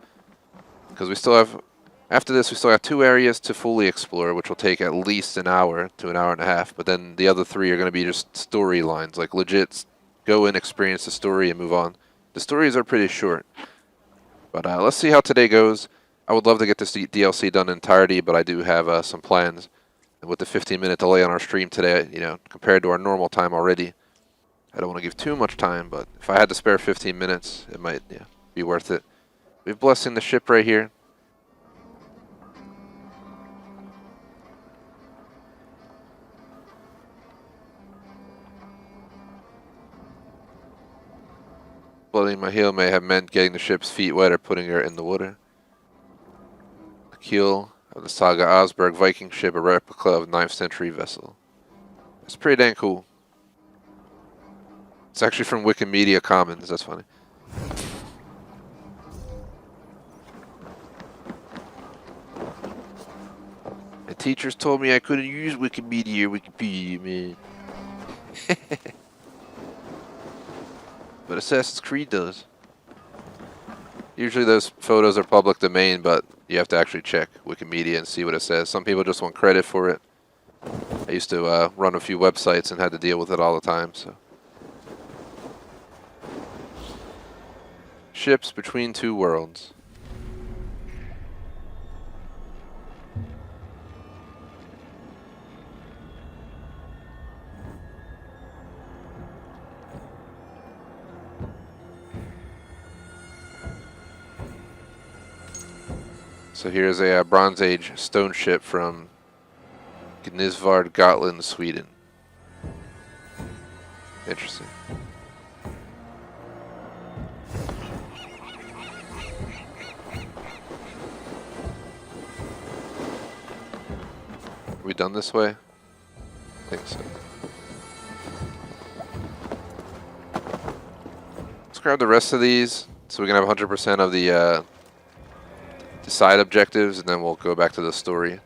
because we still have, after this, we still have 2 areas to fully explore, which will take at least an hour to an hour and a half, but then the other 3 are going to be just storylines, like legit go in, experience the story, and move on. The stories are pretty short, but let's see how today goes. I would love to get this DLC done in entirety, but I do have some plans. And with the 15-minute delay on our stream today, compared to our normal time already, I don't want to give too much time, but if I had to spare 15 minutes, it might be worth it. We're blessing the ship right here. Blooding my heel may have meant getting the ship's feet wet or putting her in the water. The keel of the Saga Osberg Viking ship, a replica of 9th century vessel. It's pretty dang cool. It's actually from Wikimedia Commons, that's funny. My teachers told me I couldn't use Wikipedia, man. But Assassin's Creed does. Usually those photos are public domain, but you have to actually check Wikimedia and see what it says. Some people just want credit for it. I used to run a few websites and had to deal with it all the time. So, ships between 2 worlds. So here's a Bronze Age stone ship from Gnisvard, Gotland, Sweden. Interesting. Are we done this way? I think so. Let's grab the rest of these so we can have 100% of the side objectives, and then we'll go back to the story.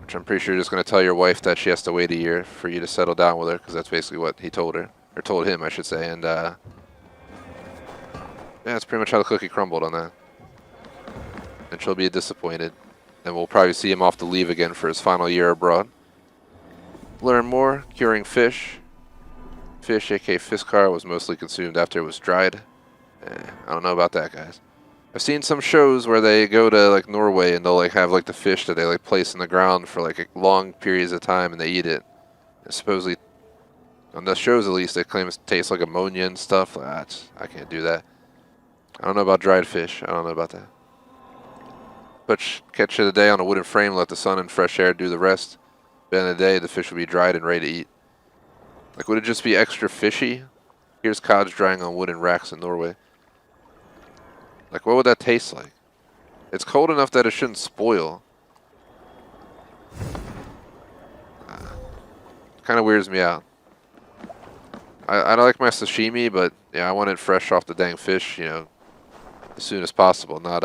Which I'm pretty sure you're just going to tell your wife that she has to wait a year for you to settle down with her, because that's basically what he told her. Or told him, I should say. And, yeah, that's pretty much how the cookie crumbled on that. And she'll be disappointed. And we'll probably see him off to leave again for his final year abroad. Learn more. Curing fish. Fish, aka Fiskar, was mostly consumed after it was dried. I don't know about that, guys. I've seen some shows where they go to like Norway and they'll like have like the fish that they like place in the ground for like long periods of time and they eat it. And supposedly, on the shows at least, they claim it tastes like ammonia and stuff. I can't do that. I don't know about dried fish. I don't know about that. But catch it a day on a wooden frame, let the sun and fresh air do the rest. By the end of the day, the fish will be dried and ready to eat. Like, would it just be extra fishy? Here's cod drying on wooden racks in Norway. Like, what would that taste like? It's cold enough that it shouldn't spoil. Kind of weirds me out. I like my sashimi, but yeah, I want it fresh off the dang fish, you know, as soon as possible. Not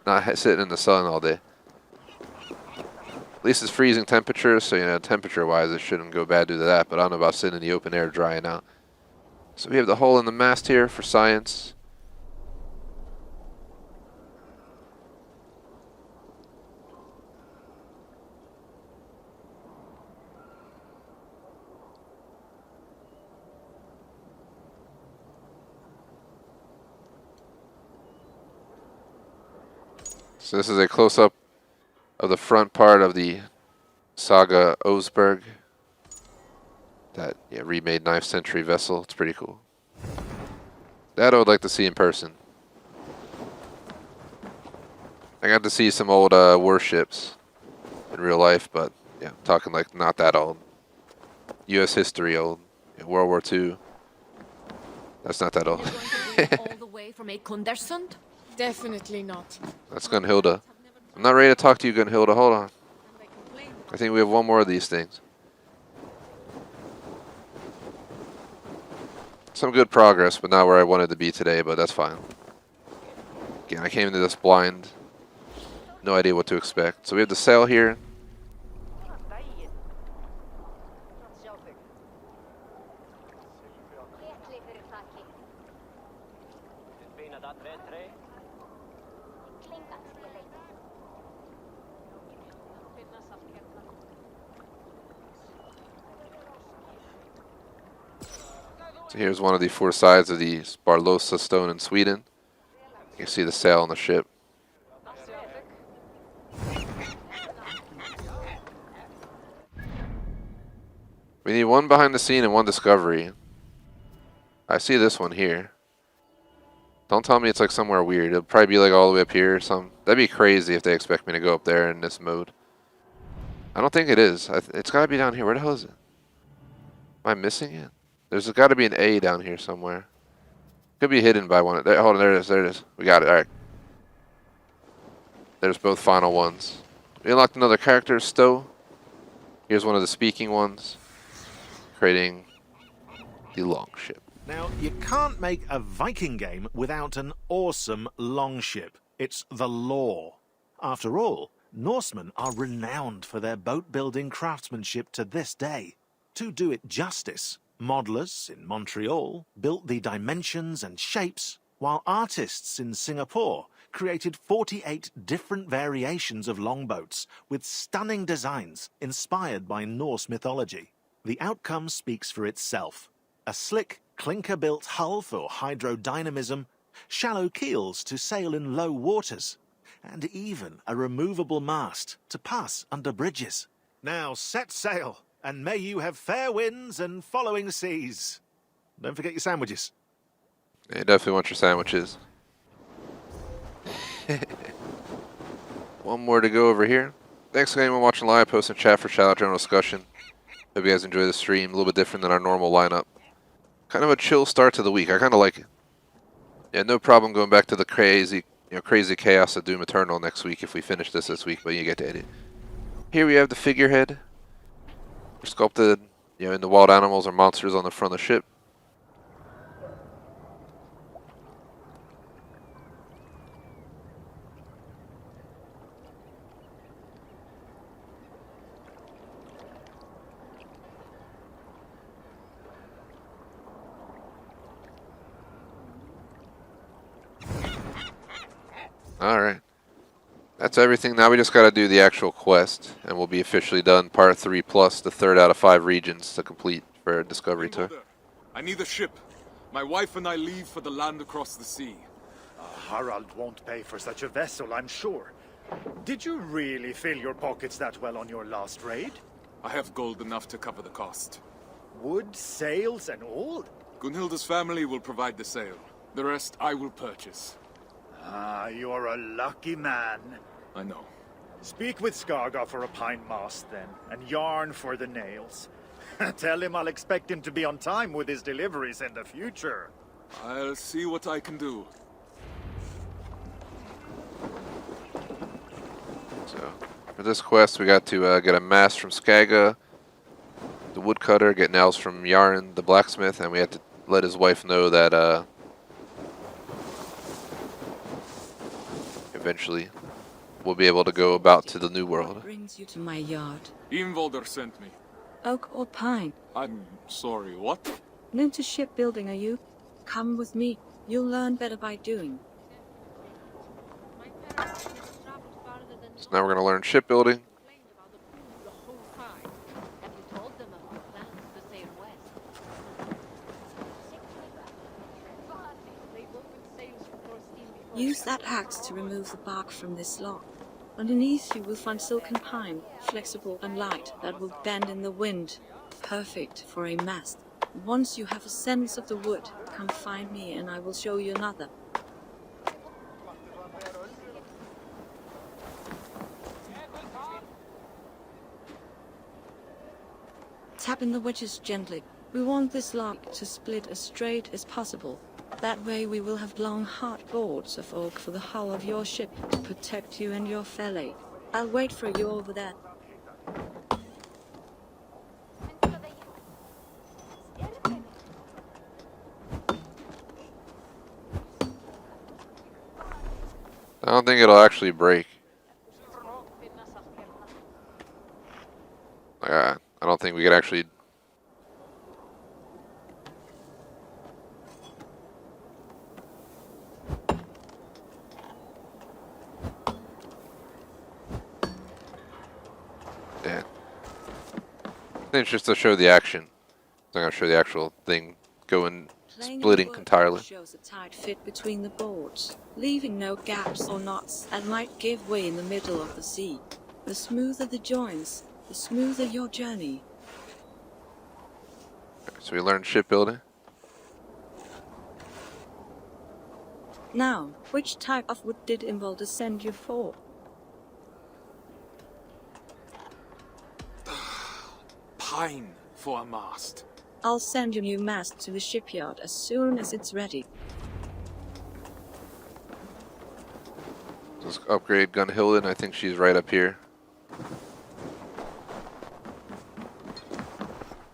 not sitting in the sun all day. At least it's freezing temperatures, so you know, temperature-wise, it shouldn't go bad due to that. But I don't know about sitting in the open air drying out. So we have the hole in the mast here for science. So this is a close-up of the front part of the Saga Oseberg. That remade 9th century vessel. It's pretty cool. That I would like to see in person. I got to see some old warships in real life, but yeah, I'm talking like not that old. U.S. history old. World War II. That's not that old. All the way from Ekondersund? Definitely not. That's Gunhilda. I'm not ready to talk to you, Gunhilda. Hold on. I think we have one more of these things. Some good progress, but not where I wanted to be today, but that's fine. Again, I came into this blind. No idea what to expect. So we have the sail here. So here's one of the 4 sides of the Sparlosa stone in Sweden. You can see the sail on the ship. We need one behind the scene and one discovery. I see this one here. Don't tell me it's like somewhere weird. It'll probably be like all the way up here or something. That'd be crazy if they expect me to go up there in this mode. I don't think it is. It's got to be down here. Where the hell is it? Am I missing it? There's got to be an A down here somewhere. Could be hidden by one. There, hold on, there it is. There it is. We got it. All right. There's both final ones. We unlocked another character, Stowe. Here's one of the speaking ones. Creating the longship. Now, you can't make a Viking game without an awesome longship. It's the law. After all, Norsemen are renowned for their boat-building craftsmanship to this day. To do it justice, modelers in Montreal built the dimensions and shapes, while artists in Singapore created 48 different variations of longboats with stunning designs inspired by Norse mythology. The outcome speaks for itself. A slick, clinker-built hull for hydrodynamism, shallow keels to sail in low waters, and even a removable mast to pass under bridges. Now set sail, and may you have fair winds and following seas. Don't forget your sandwiches. Yeah, you definitely want your sandwiches. One more to go over here. Thanks to anyone watching live, post in chat for shout-out general discussion. Hope you guys enjoy the stream. A little bit different than our normal lineup. Kind of a chill start to the week. I kind of like it. Yeah, no problem going back to the crazy chaos of Doom Eternal next week if we finish this week, but you get to edit. Here we have the figurehead. Sculpted, in the wild animals or monsters on the front of the ship. Alright. That's everything. Now we just gotta do the actual quest, and we'll be officially done. Part 3 plus the 3rd out of 5 regions to complete for a discovery tour. I need a ship. My wife and I leave for the land across the sea. Harald won't pay for such a vessel, I'm sure. Did you really fill your pockets that well on your last raid? I have gold enough to cover the cost. Wood, sails, and all? Gunhilda's family will provide the sail. The rest I will purchase. Ah, you're a lucky man. I know. Speak with Skaga for a pine mast, then, and yarn for the nails. Tell him I'll expect him to be on time with his deliveries in the future. I'll see what I can do. So, for this quest, we got to get a mast from Skaga, the woodcutter, get nails from Yarn, the blacksmith, and we had to let his wife know that eventually we'll be able to go about to the new world. Brings you to my yard. Imvolder sent me. Oak or pine? I'm sorry, what? New to shipbuilding, are you? Come with me. You'll learn better by doing. So now we're going to learn shipbuilding. Use that axe to remove the bark from this log. Underneath you will find silken pine, flexible and light, that will bend in the wind. Perfect for a mast. Once you have a sense of the wood, come find me and I will show you another. Tap in the wedges gently. We want this log to split as straight as possible. That way we will have long, hard boards of oak for the hull of your ship to protect you and your fellow. I'll wait for you over there. I don't think it'll actually break. I don't think we could actually... Yeah. I think it's just to show the action. I'm going to show the actual thing going, splitting entirely. Shows a tight fit between the boards, leaving no gaps or knots that might give way in the middle of the sea. The smoother the joints, the smoother your journey. So we learned shipbuilding. Now, which type of wood did Imvolder send you for? Pine for a mast. I'll send you new mast to the shipyard as soon as it's ready. Let's upgrade Gunhilda. I think she's right up here.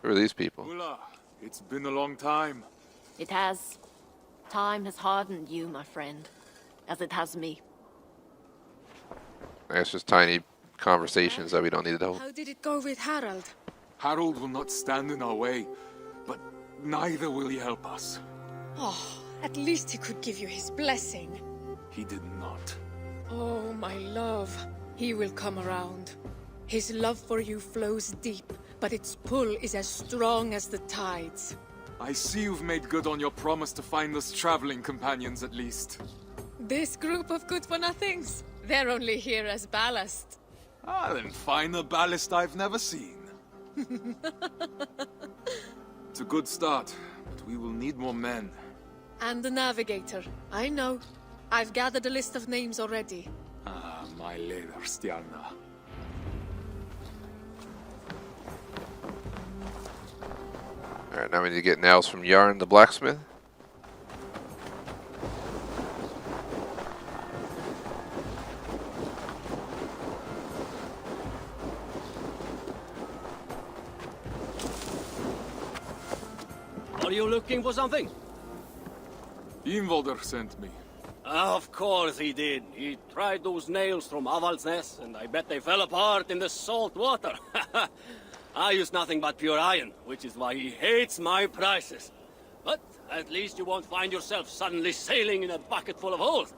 Who are these people? Ula, it's been a long time. It has. Time has hardened you, my friend, as it has me. I guess just tiny conversations that we don't need to hold. How did it go with Harald? Harold will not stand in our way, but neither will he help us. Oh, at least he could give you his blessing. He did not. Oh, my love. He will come around. His love for you flows deep, but its pull is as strong as the tides. I see you've made good on your promise to find us traveling companions at least. This group of good-for-nothings, they're only here as ballast. Ah, then finer ballast I've never seen. It's a good start, but we will need more men. And the navigator, I know. I've gathered a list of names already. Ah, my Lederstjarna. Alright, now we need to get nails from Yarn the blacksmith. Are you looking for something? Ingvaldur sent me. Of course he did. He tried those nails from Avaldsnes, and I bet they fell apart in the salt water. I use nothing but pure iron, which is why he hates my prices. But at least you won't find yourself suddenly sailing in a bucket full of holes.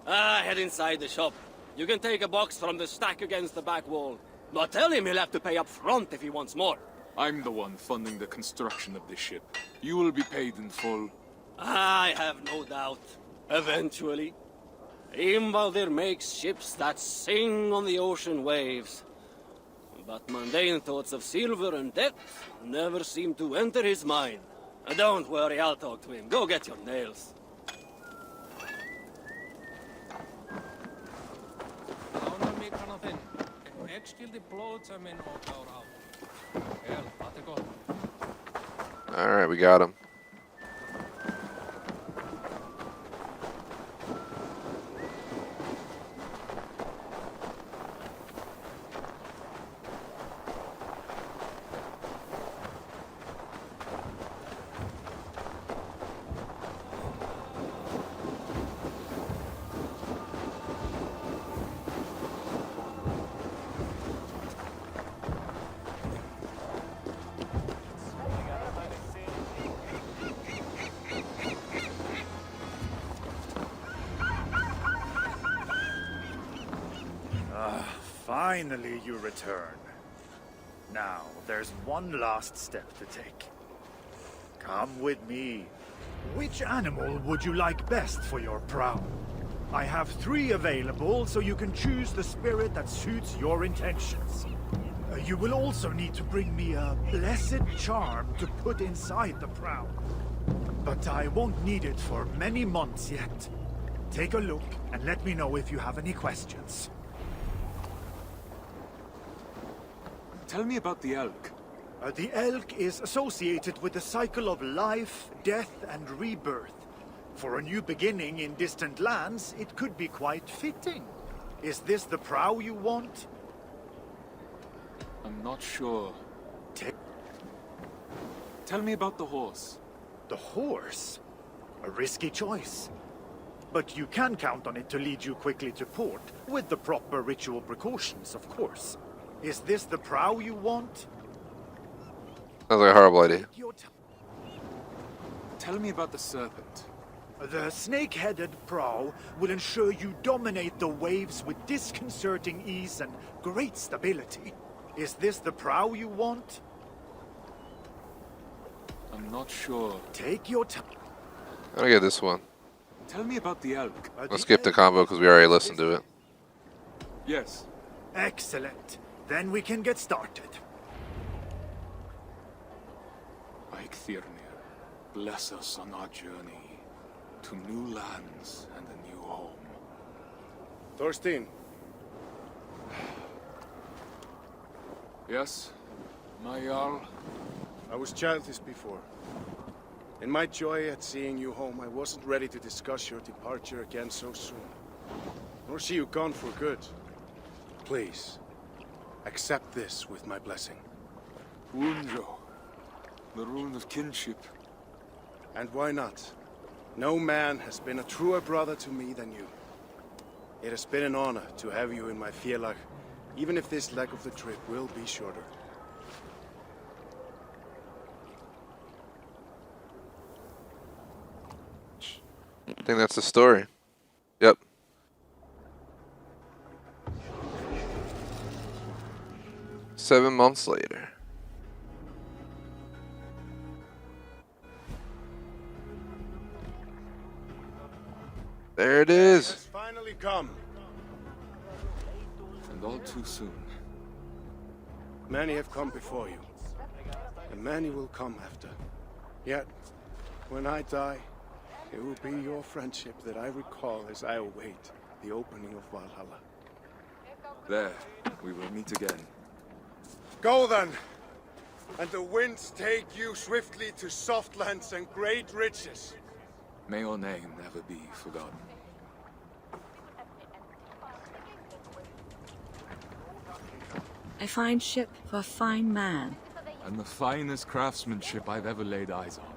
Head inside the shop. You can take a box from the stack against the back wall. But tell him he'll have to pay up front if he wants more. I'm the one funding the construction of this ship. You will be paid in full. I have no doubt. Eventually. Ingvaldur makes ships that sing on the ocean waves. But mundane thoughts of silver and debt never seem to enter his mind. Don't worry, I'll talk to him. Go get your nails. Alright, we got him. Finally you return. Now, there's one last step to take. Come with me. Which animal would you like best for your prow? I have 3 available, so you can choose the spirit that suits your intentions. You will also need to bring me a blessed charm to put inside the prow. But I won't need it for many months yet. Take a look and let me know if you have any questions. Tell me about the elk. The elk is associated with the cycle of life, death, and rebirth. For a new beginning in distant lands, it could be quite fitting. Is this the prow you want? I'm not sure. Tell me about the horse. The horse? A risky choice. But you can count on it to lead you quickly to port, with the proper ritual precautions, of course. Is this the prow you want? Sounds like a horrible idea. Tell me about the serpent. The snake-headed prow will ensure you dominate the waves with disconcerting ease and great stability. Is this the prow you want? I'm not sure. Take your time. I'll get this one. Tell me about the elk. Let's skip the combo because we already listened to it. Yes. Excellent. Then we can get started. Eikthyr, bless us on our journey to new lands and a new home. Thorstein. Yes, my Jarl. I was childish before. In my joy at seeing you home, I wasn't ready to discuss your departure again so soon. Nor see you gone for good. Please, accept this with my blessing. Unjo, the rune of kinship. And why not? No man has been a truer brother to me than you. It has been an honor to have you in my félag, even if this leg of the trip will be shorter. I think that's the story. Yep. Seven months later. There it is. It's finally come. And all too soon. Many have come before you, and many will come after. Yet, when I die, It will be your friendship that I recall as I await the opening of Valhalla. There, we will meet again. Go then, and the winds take you swiftly to soft lands and great riches. May your name never be forgotten. A fine ship for a fine man. And the finest craftsmanship I've ever laid eyes on.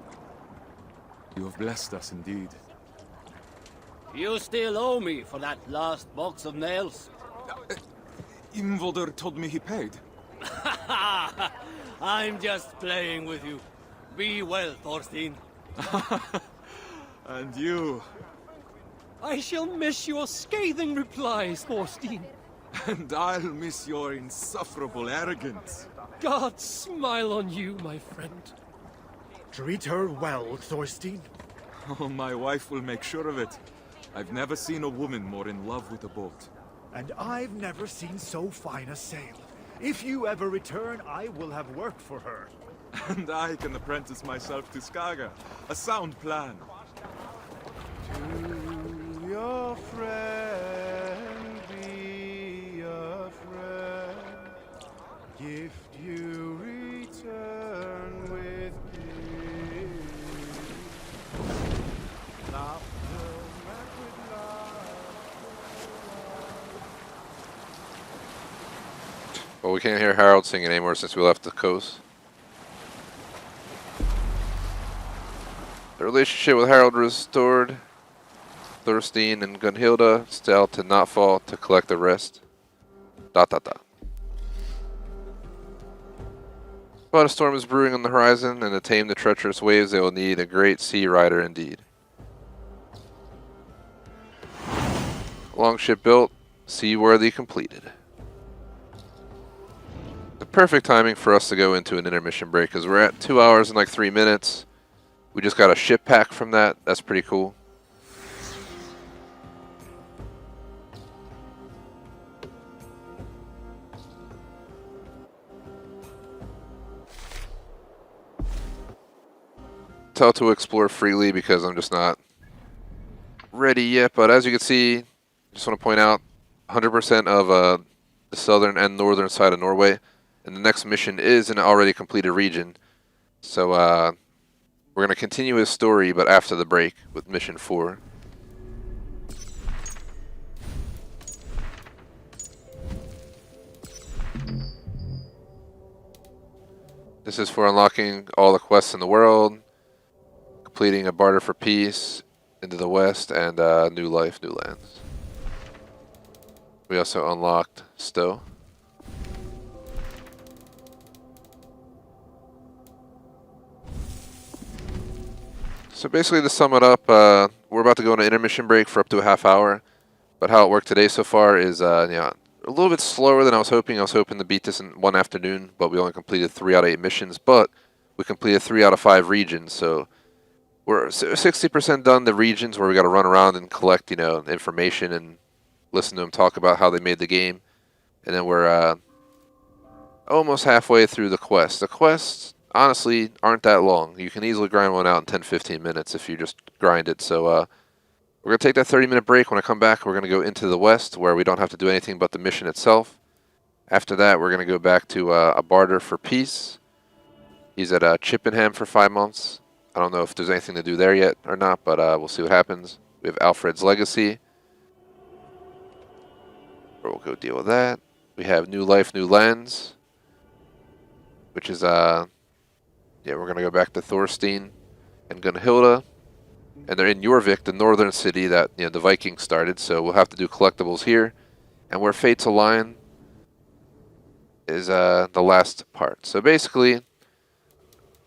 You have blessed us indeed. You still owe me for that last box of nails. Imvolder told me he paid. I'm just playing with you. Be well, Thorstein. And you. I shall miss your scathing replies, Thorstein. And I'll miss your insufferable arrogance. God smile on you, my friend. Treat her well, Thorstein. Oh, my wife will make sure of it. I've never seen a woman more in love with a boat. And I've never seen so fine a sail. If you ever return, I will have worked for her. And I can apprentice myself to Skaga. A sound plan. To your friend be a friend. Gift you return with gift. Laughter met with Well, we can't hear Harold singing anymore since we left the coast. The relationship with Harold restored. Thorstein and Gunhilda sail to Notfall to collect the rest. ... But a storm is brewing on the horizon, and to tame the treacherous waves they will need a great sea rider indeed. Longship built, seaworthy completed. The perfect timing for us to go into an intermission break, because we're at 2 hours and like 3 minutes. We just got a ship pack from that. That's pretty cool. Tell to explore freely because I'm just not ready yet. But as you can see, just want to point out 100% of the southern and northern side of Norway. And the next mission is an already completed region. So we're going to continue his story, but after the break with mission 4. This is for unlocking all the quests in the world, completing a barter for peace into the west, and new life, new lands. We also unlocked Stowe. So basically, to sum it up, we're about to go on an intermission break for up to a half hour. But how it worked today so far is a little bit slower than I was hoping. I was hoping to beat this in one afternoon, but we only completed 3 out of 8 missions. But we completed 3 out of 5 regions, so we're 60% done the regions where we got to run around and collect, information and listen to them talk about how they made the game. And then we're almost halfway through the quest. The quests, honestly, aren't that long. You can easily grind one out in 10-15 minutes if you just grind it. So we're going to take that 30-minute break. When I come back, we're going to go into the west where we don't have to do anything but the mission itself. After that, we're going to go back to a barter for peace. He's at Chippenham for 5 months. I don't know if there's anything to do there yet or not, but we'll see what happens. We have Alfred's Legacy, where we'll go deal with that. We have New Life, New Lands, which is, we're going to go back to Thorstein and Gunhilda. And they're in Jorvik, the northern city that the Vikings started, so we'll have to do collectibles here. And where Fates Align is the last part. So basically,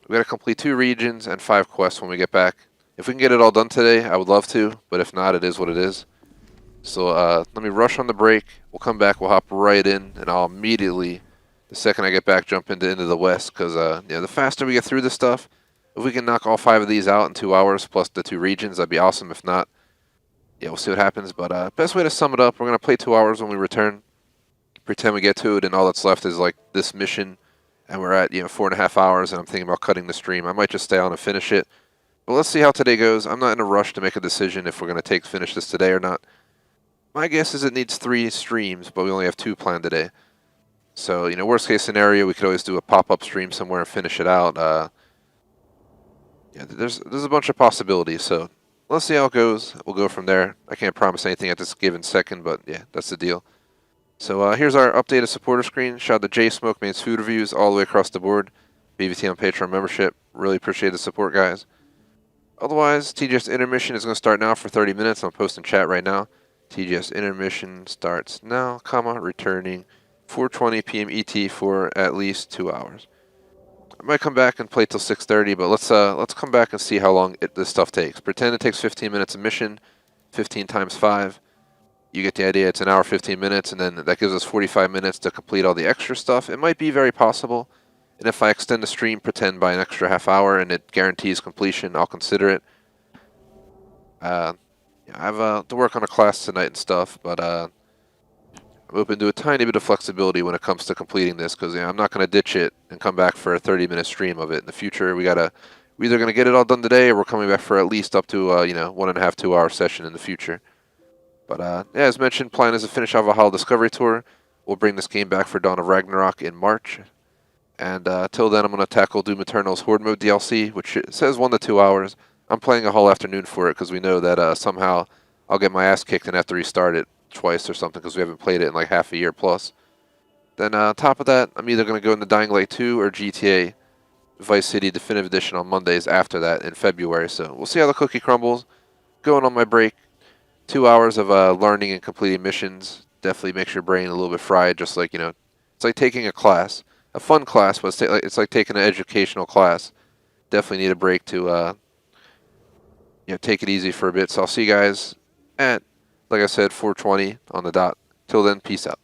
we got to complete 2 regions and 5 quests when we get back. If we can get it all done today, I would love to, but if not, it is what it is. So let me rush on the break. We'll come back, we'll hop right in, and I'll immediately, the second I get back, jump into the west, because the faster we get through this stuff, if we can knock all 5 of these out in 2 hours plus the 2 regions, that'd be awesome. If not, we'll see what happens. But best way to sum it up, we're going to play 2 hours when we return, pretend we get to it, and all that's left is like this mission. And we're at 4.5 hours, and I'm thinking about cutting the stream. I might just stay on and finish it. But let's see how today goes. I'm not in a rush to make a decision if we're going to finish this today or not. My guess is it needs 3 streams, but we only have 2 planned today. So, you know, worst case scenario, we could always do a pop-up stream somewhere and finish it out. Yeah, there's a bunch of possibilities, so let's see how it goes. We'll go from there. I can't promise anything at this given second, but yeah, that's the deal. So here's our updated supporter screen. Shout out to J Smoke Man's food reviews all the way across the board. BVT on Patreon membership. Really appreciate the support, guys. Otherwise, TGS intermission is going to start now for 30 minutes. I'm posting chat right now. TGS intermission starts now, returning 4:20 p.m. ET for at least 2 hours. I might come back and play till 6:30, but let's come back and see how long this stuff takes. Pretend it takes 15 minutes a mission, 15 times 5. You get the idea. It's an hour, 15 minutes, and then that gives us 45 minutes to complete all the extra stuff. It might be very possible. And if I extend the stream, pretend by an extra half hour, and it guarantees completion, I'll consider it. I have to work on a class tonight and stuff, but I'm open to a tiny bit of flexibility when it comes to completing this, because I'm not going to ditch it and come back for a 30-minute stream of it in the future. We're either going to get it all done today, or we're coming back for at least up to 1.5 2 hour session in the future. But yeah, as mentioned, plan is to finish our Valhalla Discovery Tour. We'll bring this game back for Dawn of Ragnarok in March. And till then, I'm going to tackle Doom Eternal's Horde Mode DLC, which says 1 to 2 hours. I'm playing a whole afternoon for it because we know that somehow I'll get my ass kicked and have to restart it twice or something because we haven't played it in like half a year plus. Then on top of that, I'm either going to go into Dying Light 2 or GTA Vice City Definitive Edition on Mondays after that in February. So we'll see how the cookie crumbles. Going on my break. 2 hours of learning and completing missions definitely makes your brain a little bit fried, just like, it's like taking a class. A fun class, but it's like taking an educational class. Definitely need a break to take it easy for a bit. So I'll see you guys at, like I said, 4:20 on the dot. Till then, peace out.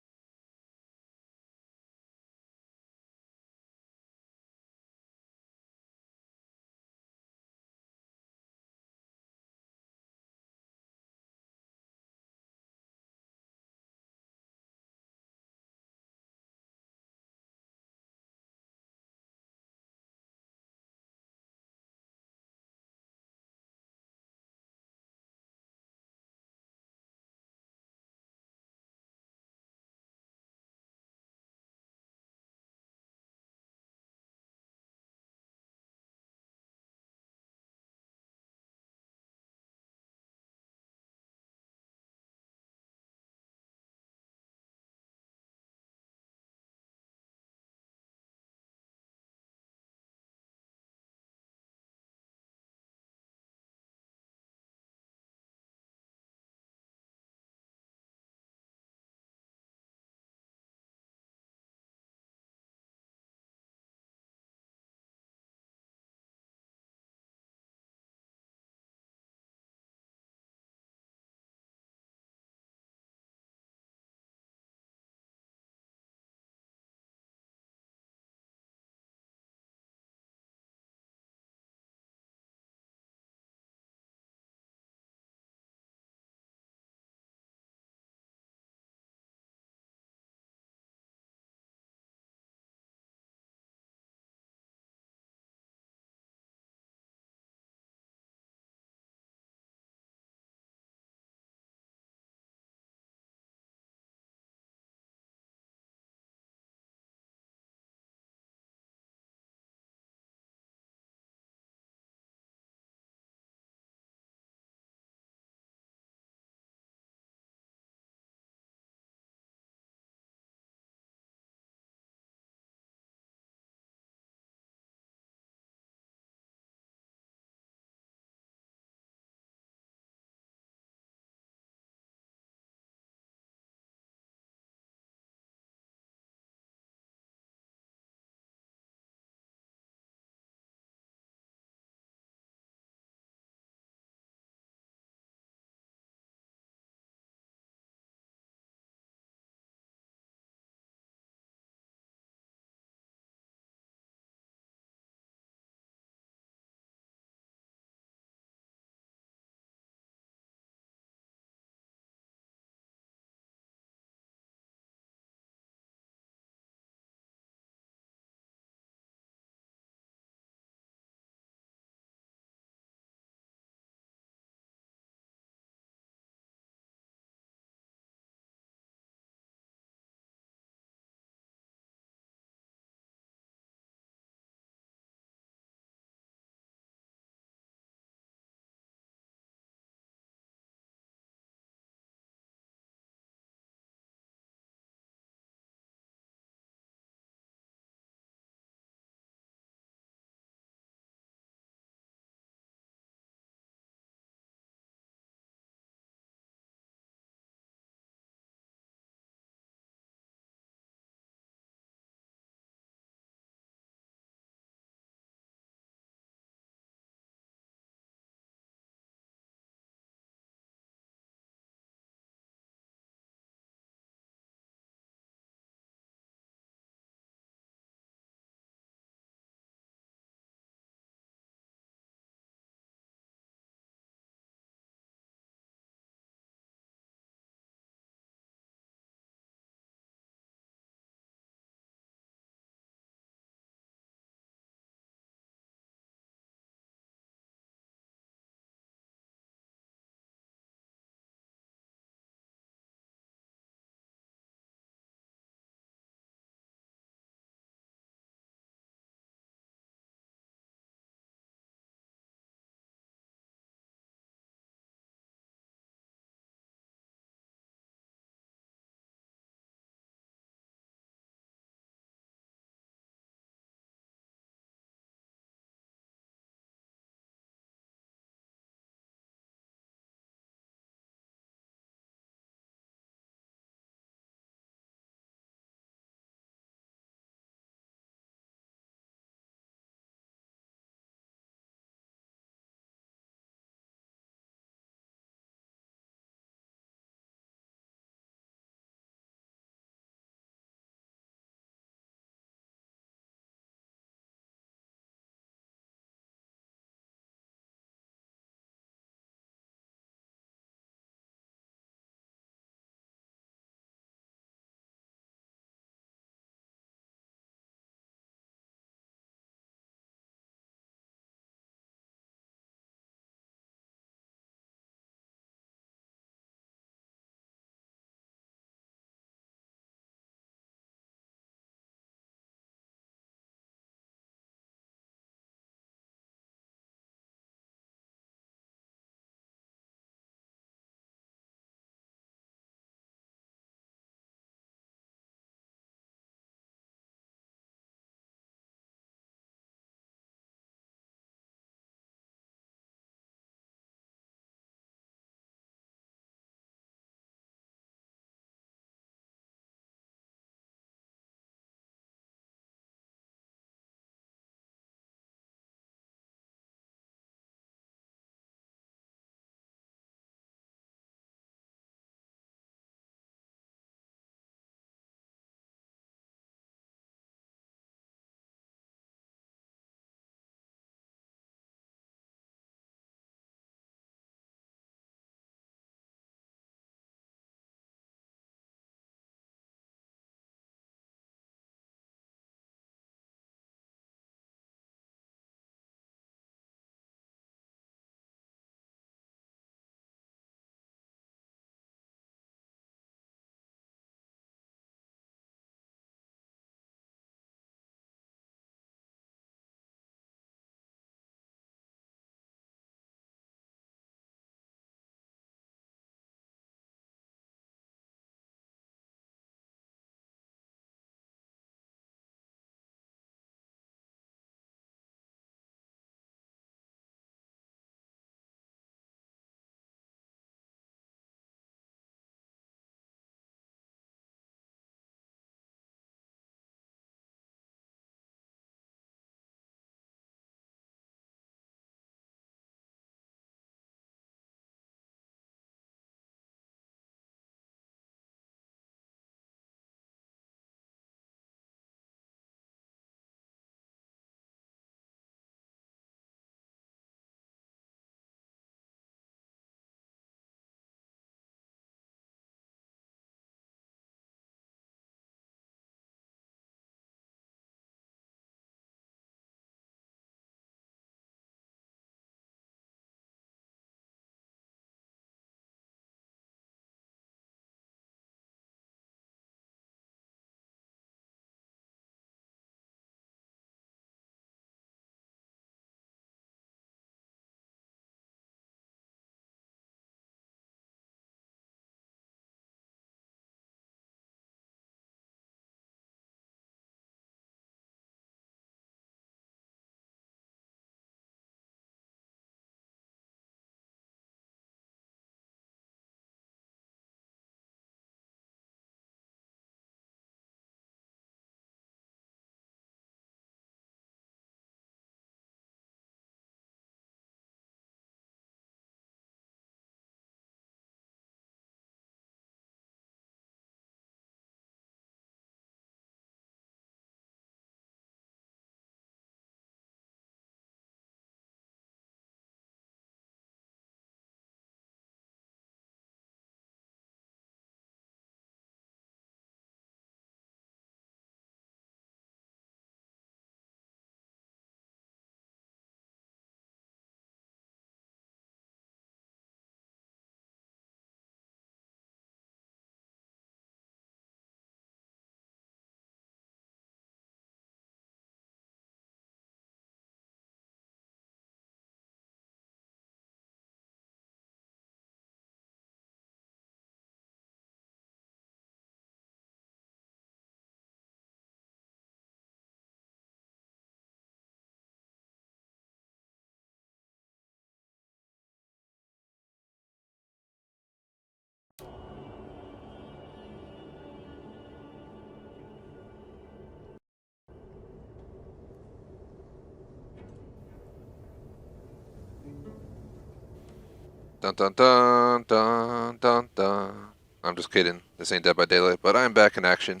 Dun dun dun dun dun dun. I'm just kidding. This ain't Dead by Daylight, but I'm back in action.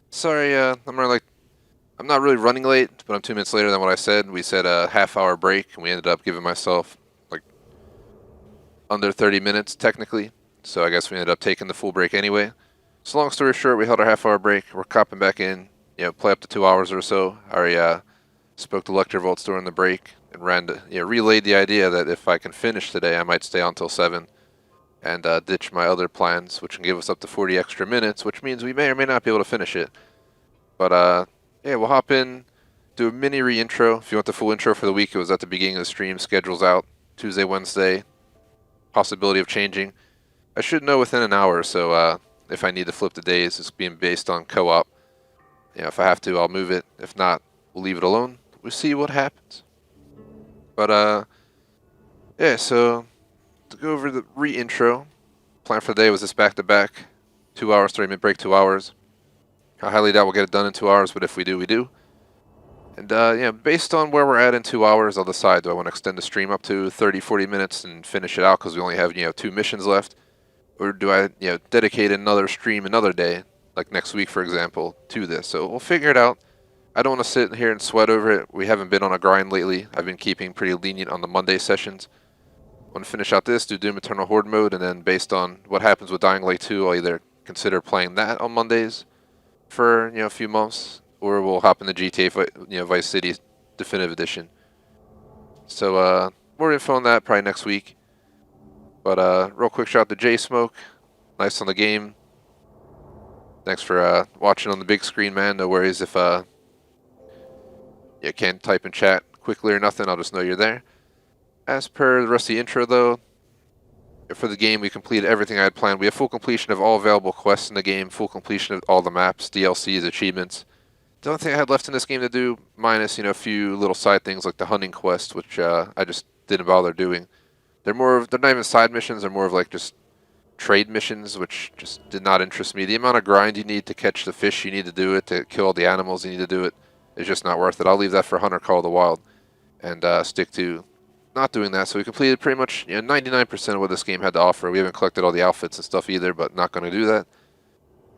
Sorry, I'm not really running late, but I'm 2 minutes later than what I said. We said a half-hour break, and we ended up giving myself like under 30 minutes technically. So I guess we ended up taking the full break anyway. So long story short, we held our half-hour break. We're copping back in, play up to 2 hours or so. I already spoke to Lecter Vaults during the break and relayed the idea that if I can finish today, I might stay on till 7 and ditch my other plans, which can give us up to 40 extra minutes, which means we may or may not be able to finish it. But yeah, we'll hop in, do a mini re-intro. If you want the full intro for the week, it was at the beginning of the stream. Schedule's out Tuesday, Wednesday. Possibility of changing. I should know within an hour, so if I need to flip the days, it's being based on co-op. If I have to, I'll move it. If not, we'll leave it alone. We'll see what happens. But yeah, so to go over the re-intro, plan for the day was this back-to-back. 2 hours, 3-minute break, 2 hours. I highly doubt we'll get it done in 2 hours, but if we do, we do. And based on where we're at in 2 hours, I'll decide, do I want to extend the stream up to 30, 40 minutes and finish it out because we only have, 2 missions left? Or do I, dedicate another stream another day, like next week, for example, to this? So we'll figure it out. I don't want to sit here and sweat over it. We haven't been on a grind lately. I've been keeping pretty lenient on the Monday sessions. I want to finish out this, do Doom Eternal Horde mode, and then based on what happens with Dying Light 2, I'll either consider playing that on Mondays for a few months, or we'll hop in the GTA Vice City Definitive Edition. So more info on that probably next week. But real quick shout out to J Smoke, nice on the game. Thanks for watching on the big screen, man. No worries if you can't type in chat quickly or nothing. I'll just know you're there. As per the rest of the intro, though, for the game, we completed everything I had planned. We have full completion of all available quests in the game, full completion of all the maps, DLCs, achievements. The only thing I had left in this game to do, minus a few little side things like the hunting quest, which I just didn't bother doing. They're not even side missions. They're more of like just trade missions, which just did not interest me. The amount of grind you need to catch the fish you need to do it, to kill all the animals you need to do it, is just not worth it. I'll leave that for Hunter Call of the Wild and stick to not doing that. So we completed pretty much 99% of what this game had to offer. We haven't collected all the outfits and stuff either, but not going to do that.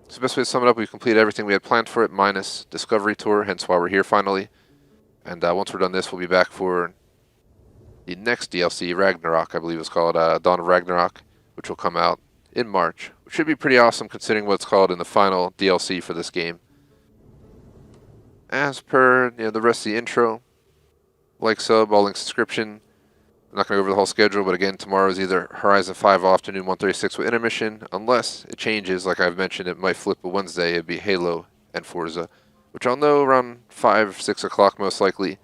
So the best way to sum it up, we completed everything we had planned for it, minus Discovery Tour, hence why we're here finally. And once we're done this, we'll be back for the next DLC, Ragnarok, I believe it's called, Dawn of Ragnarok, which will come out in March, which should be pretty awesome considering what it's called in the final DLC for this game. As per the rest of the intro, like, sub, all links, description. I'm not going to go over the whole schedule, but again, tomorrow is either Horizon 5 afternoon 1:36 with intermission, unless it changes, like I've mentioned, it might flip a Wednesday, it'd be Halo and Forza, which I'll know around 5, 6 o'clock most likely,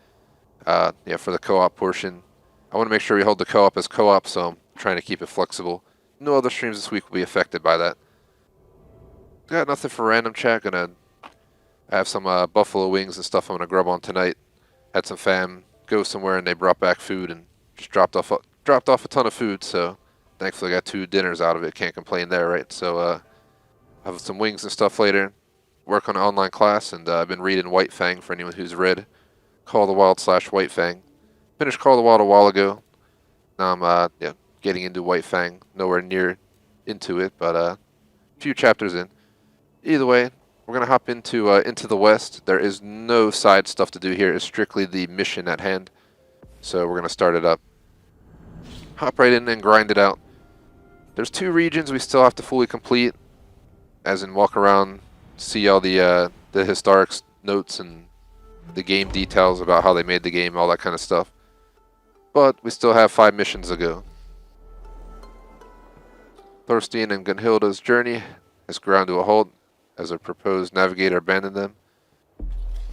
for the co-op portion. I want to make sure we hold the co-op as co-op, so I'm trying to keep it flexible. No other streams this week will be affected by that. Got nothing for random chat. I have some buffalo wings and stuff I'm gonna grub on tonight. Had some fam go somewhere and they brought back food and just dropped off a ton of food. So thankfully I got 2 dinners out of it. Can't complain there, right? So have some wings and stuff later. Work on an online class, and I've been reading White Fang for anyone who's read Call of the Wild / White Fang. Finished Call of the Wild a while ago. Now I'm getting into White Fang. Nowhere near into it, but a few chapters in. Either way, we're gonna hop into the West. There is no side stuff to do here. It's strictly the mission at hand. So we're gonna start it up. Hop right in and grind it out. There's 2 regions we still have to fully complete, as in walk around, see all the historic notes and the game details about how they made the game, all that kind of stuff. But we still have 5 missions to go. Thorstein and Gunhilda's journey has ground to a halt as their proposed navigator abandoned them.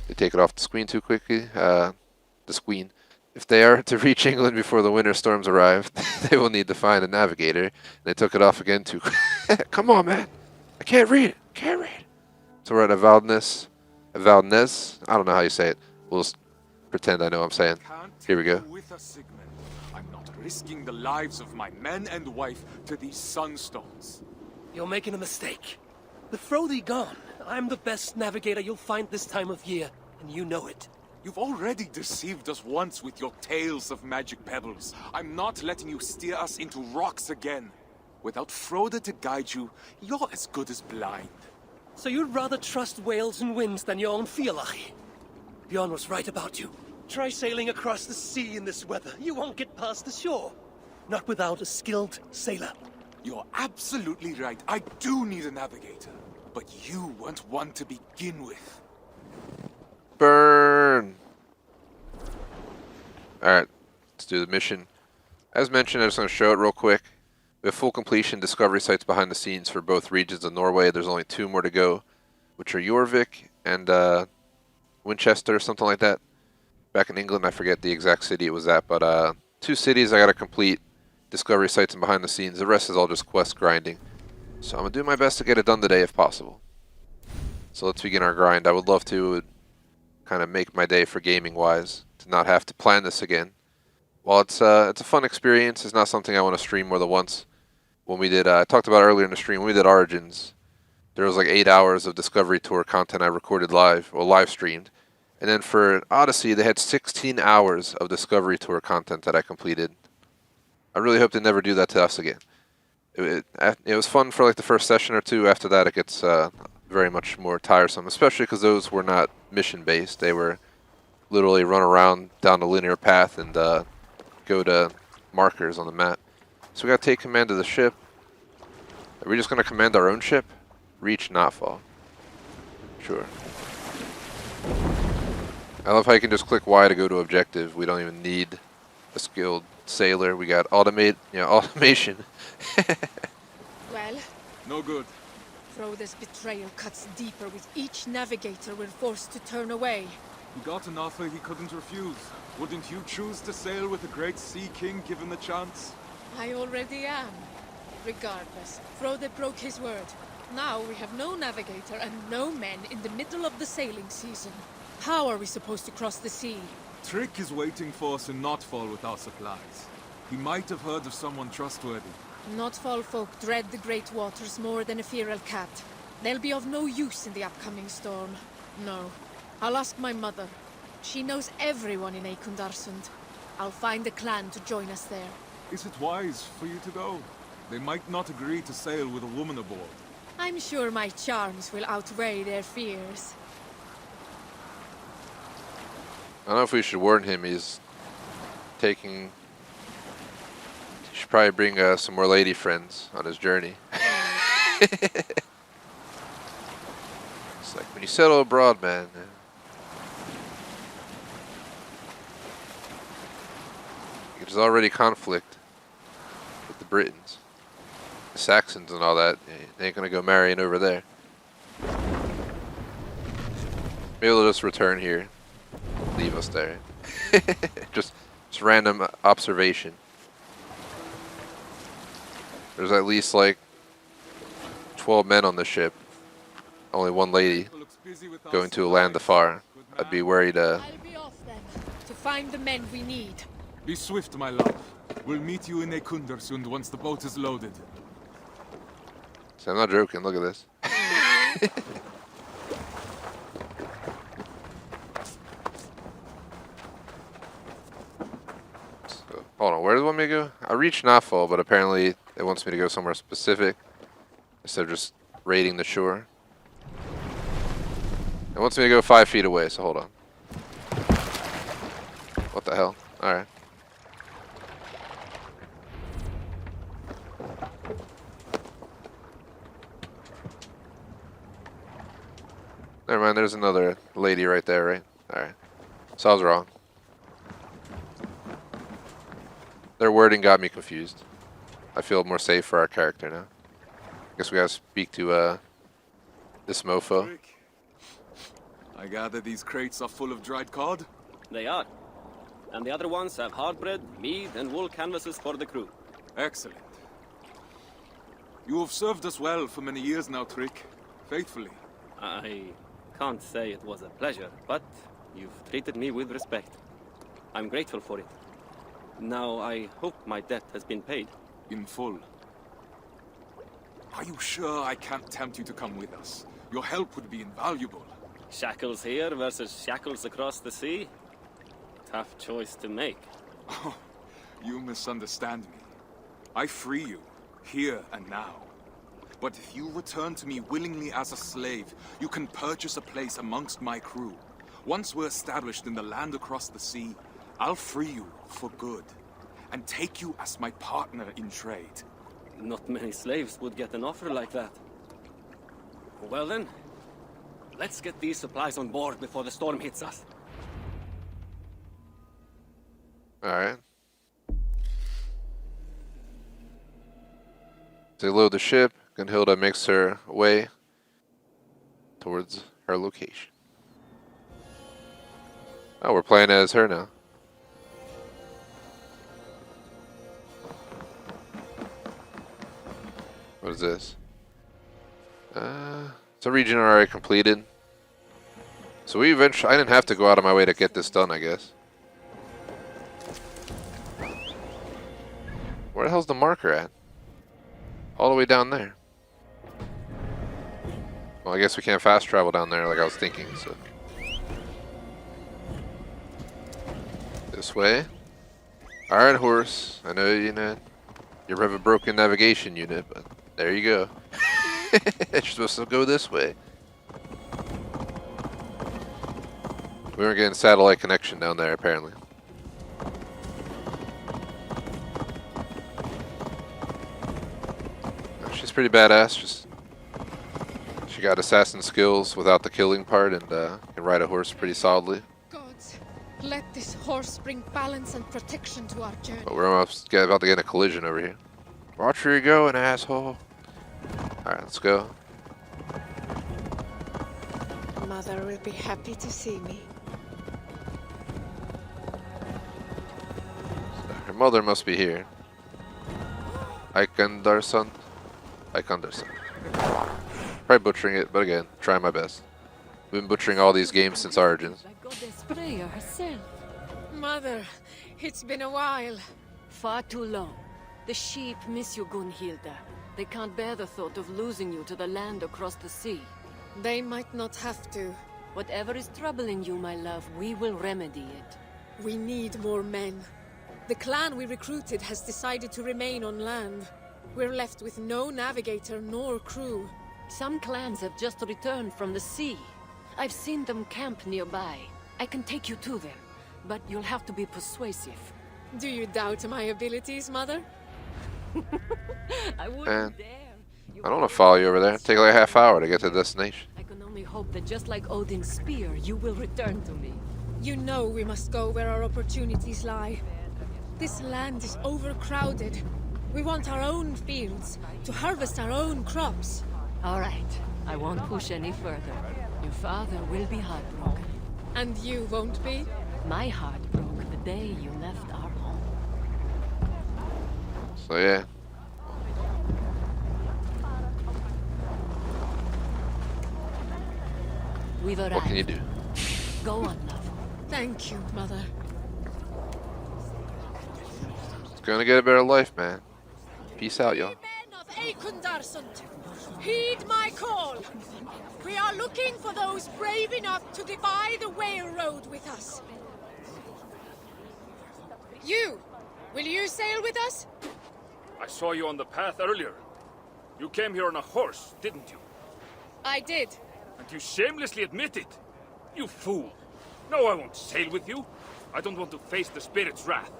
They take it off the screen too quickly. The screen. If they are to reach England before the winter storms arrive, they will need to find a navigator. They took it off again too quickly. Come on, man. I can't read it. Can't read. So we're at Valdnes. I don't know how you say it. We'll just pretend I know what I'm saying. Here we go. I'm not risking the lives of my men and wife to these sunstones. You're making a mistake. With Frothy gone, I'm the best navigator you'll find this time of year, and you know it. You've already deceived us once with your tales of magic pebbles. I'm not letting you steer us into rocks again. Without Froda to guide you, you're as good as blind. So you'd rather trust whales and winds than your own Fialach? Bjorn was right about you. Try sailing across the sea in this weather. You won't get past the shore. Not without a skilled sailor. You're absolutely right. I do need a navigator. But you weren't one to begin with. Burn! Alright, let's do the mission. As mentioned, I'm just going to show it real quick. We have full completion discovery sites behind the scenes for both regions of Norway. There's only 2 more to go, which are Jorvik and Winchester, something like that. Back in England, I forget the exact city it was at, but 2 cities I got to complete discovery sites and behind the scenes. The rest is all just quest grinding. So I'm going to do my best to get it done today if possible. So let's begin our grind. I would love to kind of make my day for gaming wise, to not have to plan this again. While it's a fun experience, it's not something I want to stream more than once. When we did, I talked about earlier in the stream, when we did Origins, there was like 8 hours of Discovery Tour content I recorded live, or live streamed. And then for Odyssey, they had 16 hours of Discovery Tour content that I completed. I really hope they never do that to us again. It was fun for like the first session or 2. After that, it gets very much more tiresome, especially because those were not mission-based. They were literally run around down a linear path and go to markers on the map. So we got to take command of the ship. Are we just going to command our own ship? Reach, not fall. Sure. I love how you can just click Y to go to objective. We don't even need a skilled sailor. We got automation. Well? No good. Froda's betrayal cuts deeper with each navigator we're forced to turn away. He got an offer he couldn't refuse. Wouldn't you choose to sail with the great Sea King given the chance? I already am. Regardless, Froda broke his word. Now we have no navigator and no men in the middle of the sailing season. How are we supposed to cross the sea? Trick is waiting for us in Notfall with our supplies. He might have heard of someone trustworthy. Notfall folk dread the great waters more than a feral cat. They'll be of no use in the upcoming storm. No. I'll ask my mother. She knows everyone in Ekundarsund. I'll find a clan to join us there. Is it wise for you to go? They might not agree to sail with a woman aboard. I'm sure my charms will outweigh their fears. I don't know if we should warn him. He's taking... He should probably bring some more lady friends on his journey. It's like, when you settle abroad, man... There's already conflict with the Britons. The Saxons and all that. They ain't gonna go marrying over there. Maybe they'll just return here. Leave us there. just random observation. There's at least like 12 men on the ship. Only 1 lady going to a land afar. I'd be worried. I'll be off then, to find the men we need. Be swift, my love. We'll meet you in Ekundarsund once the boat is loaded. So I'm not joking. Look at this. So, hold on. Where does it want me to go? I reached Notfall, but apparently it wants me to go somewhere specific instead of just raiding the shore. It wants me to go 5 feet away, so hold on. What the hell? Alright. Never mind, there's another lady right there, right? Alright. So I was wrong. Their wording got me confused. I feel more safe for our character now. Guess we gotta speak to this mofo. I gather these crates are full of dried cod? They are. And the other ones have hard bread, mead, and wool canvases for the crew. Excellent. You have served us well for many years now, Trick. Faithfully. I can't say it was a pleasure, but you've treated me with respect. I'm grateful for it. Now, I hope my debt has been paid. In full. Are you sure I can't tempt you to come with us? Your help would be invaluable. Shackles here versus shackles across the sea? Tough choice to make. Oh, you misunderstand me. I free you, here and now. But if you return to me willingly as a slave, you can purchase a place amongst my crew. Once we're established in the land across the sea, I'll free you for good, and take you as my partner in trade. Not many slaves would get an offer like that. Well then, let's get these supplies on board before the storm hits us. Alright. They load the ship. Gunhilda makes her way towards her location. Oh, we're playing as her now. What is this? It's a region already completed. So we eventually, I didn't have to go out of my way to get this done, I guess. Where the hell's the marker at? All the way down there. Well, I guess we can't fast travel down there like I was thinking, so. This way. Alright, horse. I know you have a broken navigation unit, but there you go. You're supposed to go this way. We weren't getting satellite connection down there, apparently. She's pretty badass. She got assassin skills without the killing part, and can ride a horse pretty solidly. Gods, let this horse bring balance and protection to our journey. But we're almost about to get in a collision over here. Watch where you're going, asshole. Alright, let's go. Mother will be happy to see me. Her mother must be here. Ikendarson. Probably butchering it, but again, trying my best. We've been butchering all these games since Origins. Mother, it's been a while. Far too long. The sheep miss you, Gunhilda. They can't bear the thought of losing you to the land across the sea. They might not have to. Whatever is troubling you, my love, we will remedy it. We need more men. The clan we recruited has decided to remain on land. We're left with no navigator nor crew. Some clans have just returned from the sea. I've seen them camp nearby. I can take you to them, but you'll have to be persuasive. Do you doubt my abilities, Mother? I wouldn't dare. I don't want to follow you over there. It'll take like a half hour to get to the destination. I can only hope that just like Odin's spear, you will return to me. You know we must go where our opportunities lie. This land is overcrowded. We want our own fields, to harvest our own crops. All right, I won't push any further. Your father will be heartbroken. And you won't be? My heart broke the day you left our home. So yeah. We've arrived. What can you do? Go on, love. Thank you, Mother. It's gonna get a better life, man. Peace out, y'all. Men of Eikundarsund, heed my call. We are looking for those brave enough to defy the whale road with us. You! Will you sail with us? I saw you on the path earlier. You came here on a horse, didn't you? I did. And you shamelessly admit it. You fool. No, I won't sail with you. I don't want to face the spirit's wrath.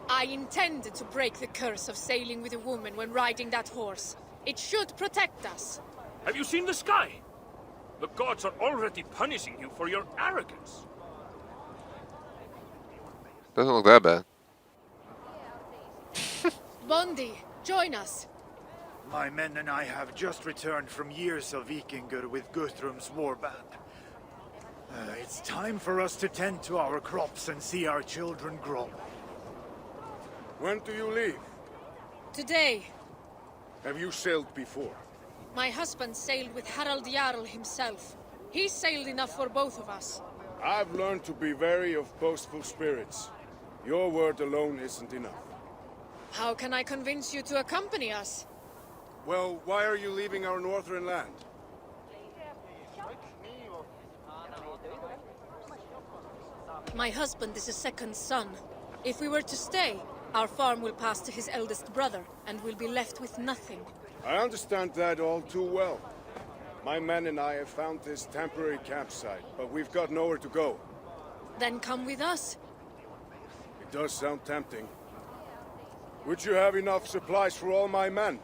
I intended to break the curse of sailing with a woman when riding that horse. It should protect us. Have you seen the sky? The gods are already punishing you for your arrogance. Doesn't look that bad. Bondi, join us. My men and I have just returned from years of Vikingur with Guthrum's warband. It's time for us to tend to our crops and see our children grow. When do you leave? Today. Have you sailed before? My husband sailed with Harald Jarl himself. He sailed enough for both of us. I've learned to be wary of boastful spirits. Your word alone isn't enough. How can I convince you to accompany us? Well, why are you leaving our northern land? My husband is a second son. If we were to stay, our farm will pass to his eldest brother, and we'll be left with nothing. I understand that all too well. My men and I have found this temporary campsite, but we've got nowhere to go. Then come with us. It does sound tempting. Would you have enough supplies for all my men?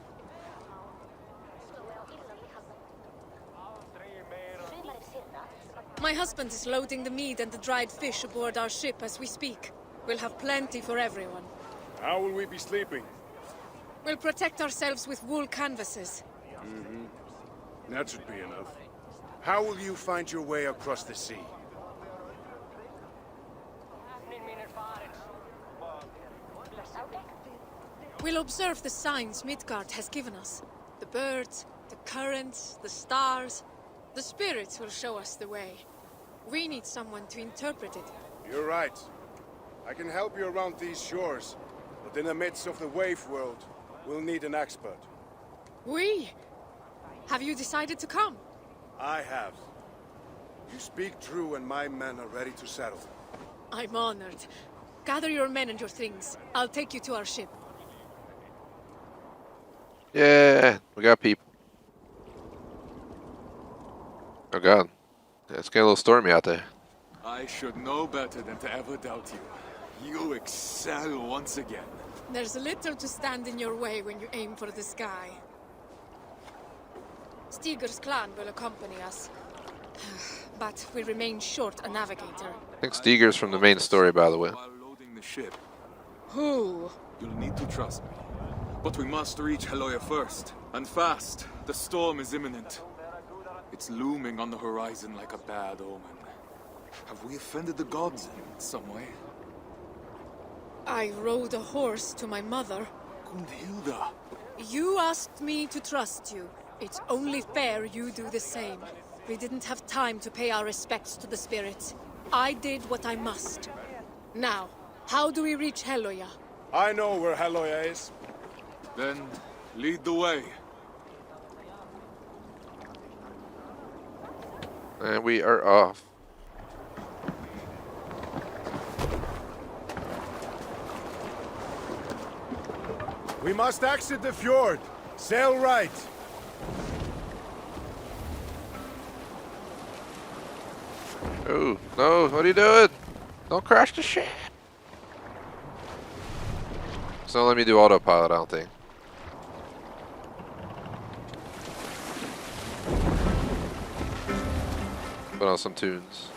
My husband is loading the meat and the dried fish aboard our ship as we speak. We'll have plenty for everyone. How will we be sleeping? We'll protect ourselves with wool canvases. That should be enough. How will you find your way across the sea? We'll observe the signs Midgard has given us. The birds, the currents, the stars. The spirits will show us the way. We need someone to interpret it. You're right. I can help you around these shores, but in the midst of the wave world, we'll need an expert. We? Have you decided to come? I have. You speak true and my men are ready to settle. I'm honored. Gather your men and your things. I'll take you to our ship. Yeah, we got people. Oh god. Yeah, it's getting a little stormy out there. I should know better than to ever doubt you. You excel once again. There's little to stand in your way when you aim for the sky. Stigur's clan will accompany us. But we remain short a navigator. I think Steger's from the main story, by the way. While loading the ship, Who? you'll need to trust me. But we must reach Heloia first, and fast. The storm is imminent. It's looming on the horizon like a bad omen. Have we offended the gods in some way? I rode a horse to my mother. Gunhilda. You asked me to trust you. It's only fair you do the same. We didn't have time to pay our respects to the spirits. I did what I must. Now, how do we reach Heloia? I know where Heloia is. Then, lead the way. And we are off. We must exit the fjord. Sail right. Oh, no, what are you doing? Don't crash the ship. It's not letting me do autopilot, I don't think. Put on some tunes.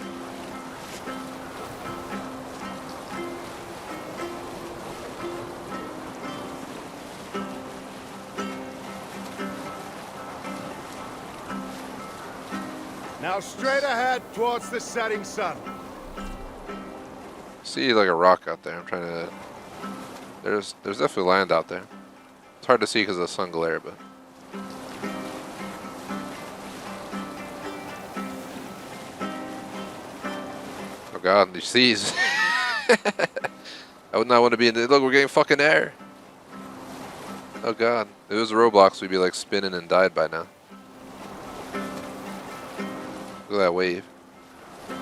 Now straight ahead towards the setting sun. See like a rock out there. I'm trying to. There's definitely land out there. It's hard to see because of the sun glare, but. Oh god, these seas. I would not want to be in the. Look, we're getting fucking air. Oh god, if it was Roblox, we'd be like spinning and died by now. Look at that wave. I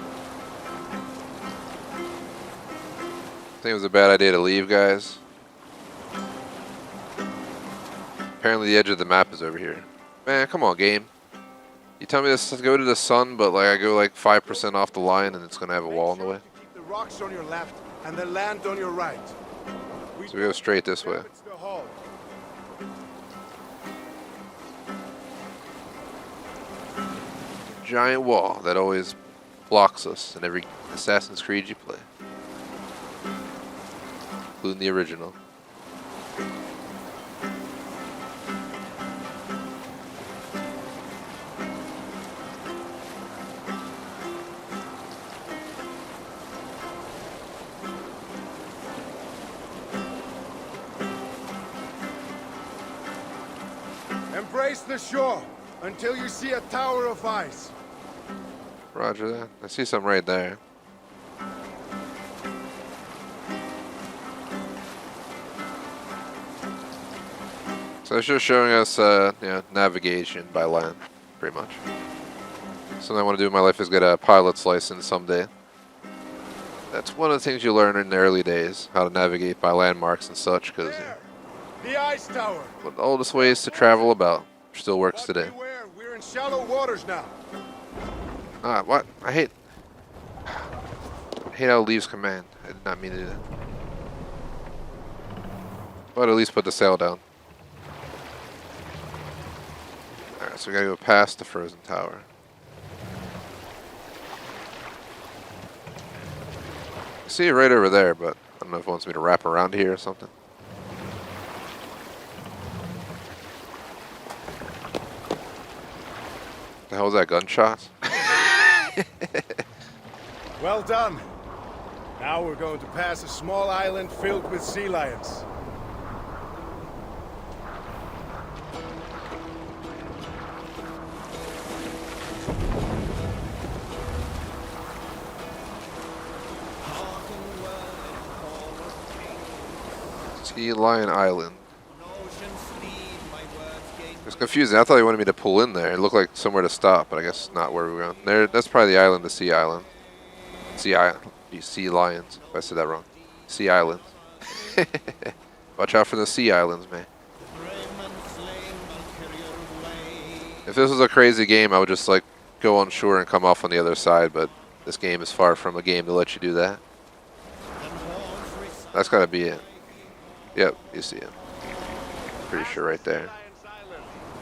think it was a bad idea to leave, guys. Apparently the edge of the map is over here. Man, come on, game. You tell me this to go to the sun, but like I go like 5% off the line and it's gonna have a wall in the way. Keep the rocks on your left and the land on your right. So we go straight this way. Giant wall that always blocks us in every Assassin's Creed you play. Including the original. Embrace the shore until you see a tower of ice. Roger that. I see something right there. So it's just showing us, navigation by land, pretty much. Something I want to do in my life is get a pilot's license someday. That's one of the things you learn in the early days, how to navigate by landmarks and such, because The ice tower. one of the oldest ways to travel about still works today. Beware, we're in shallow waters now. Ah, what? I hate how it leaves command. I did not mean to do that. But at least put the sail down. Alright, so we gotta go past the frozen tower. I see it right over there, but I don't know if it wants me to wrap around here or something. What the hell was that, gunshot? Well done. Now we're going to pass a small island filled with sea lions. Sea Lion Island. It's confusing. I thought he wanted me to pull in there. It looked like somewhere to stop, but I guess not where we were going. There, that's probably the island, the Sea Island. Sea Lions. If I said that wrong. Sea Islands. Watch out for the Sea Islands, man. If this was a crazy game, I would just like go on shore and come off on the other side, but this game is far from a game to let you do that. That's gotta be it. Yep, you see it. Pretty sure right there.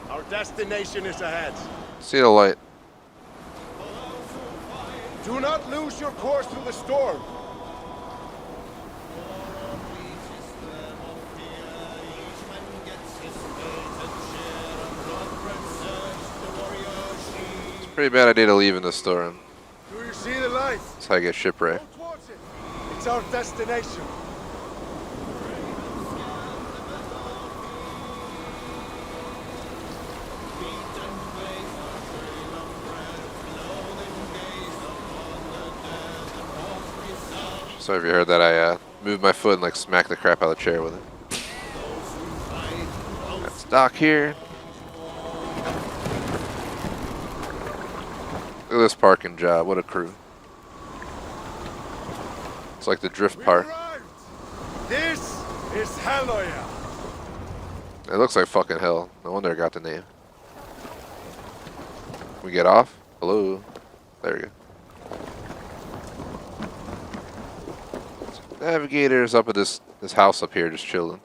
Our destination is ahead. See the light. Do not lose your course through the storm. It's a pretty bad idea to leave in the storm. Do you see the light? That's how you get shipwrecked. It's our destination. Sorry if you heard that. I moved my foot and like smacked the crap out of the chair with it. That's dock here. Look at this parking job. What a crew. It's like the drift park. This is Haloya. It looks like fucking hell. No wonder I got the name. We get off? Hello? There we go. Navigator's up at this house up here just chilling.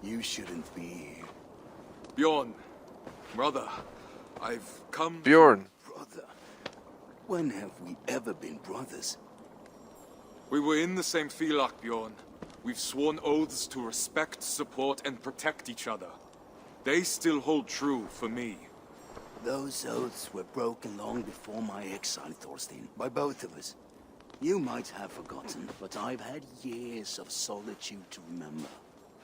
You shouldn't be here. Bjorn, brother, I've come... Bjorn. Brother, when have we ever been brothers? We were in the same Filak, Bjorn. We've sworn oaths to respect, support, and protect each other. They still hold true for me. Those oaths were broken long before my exile, Thorstein, by both of us. You might have forgotten, but I've had years of solitude to remember.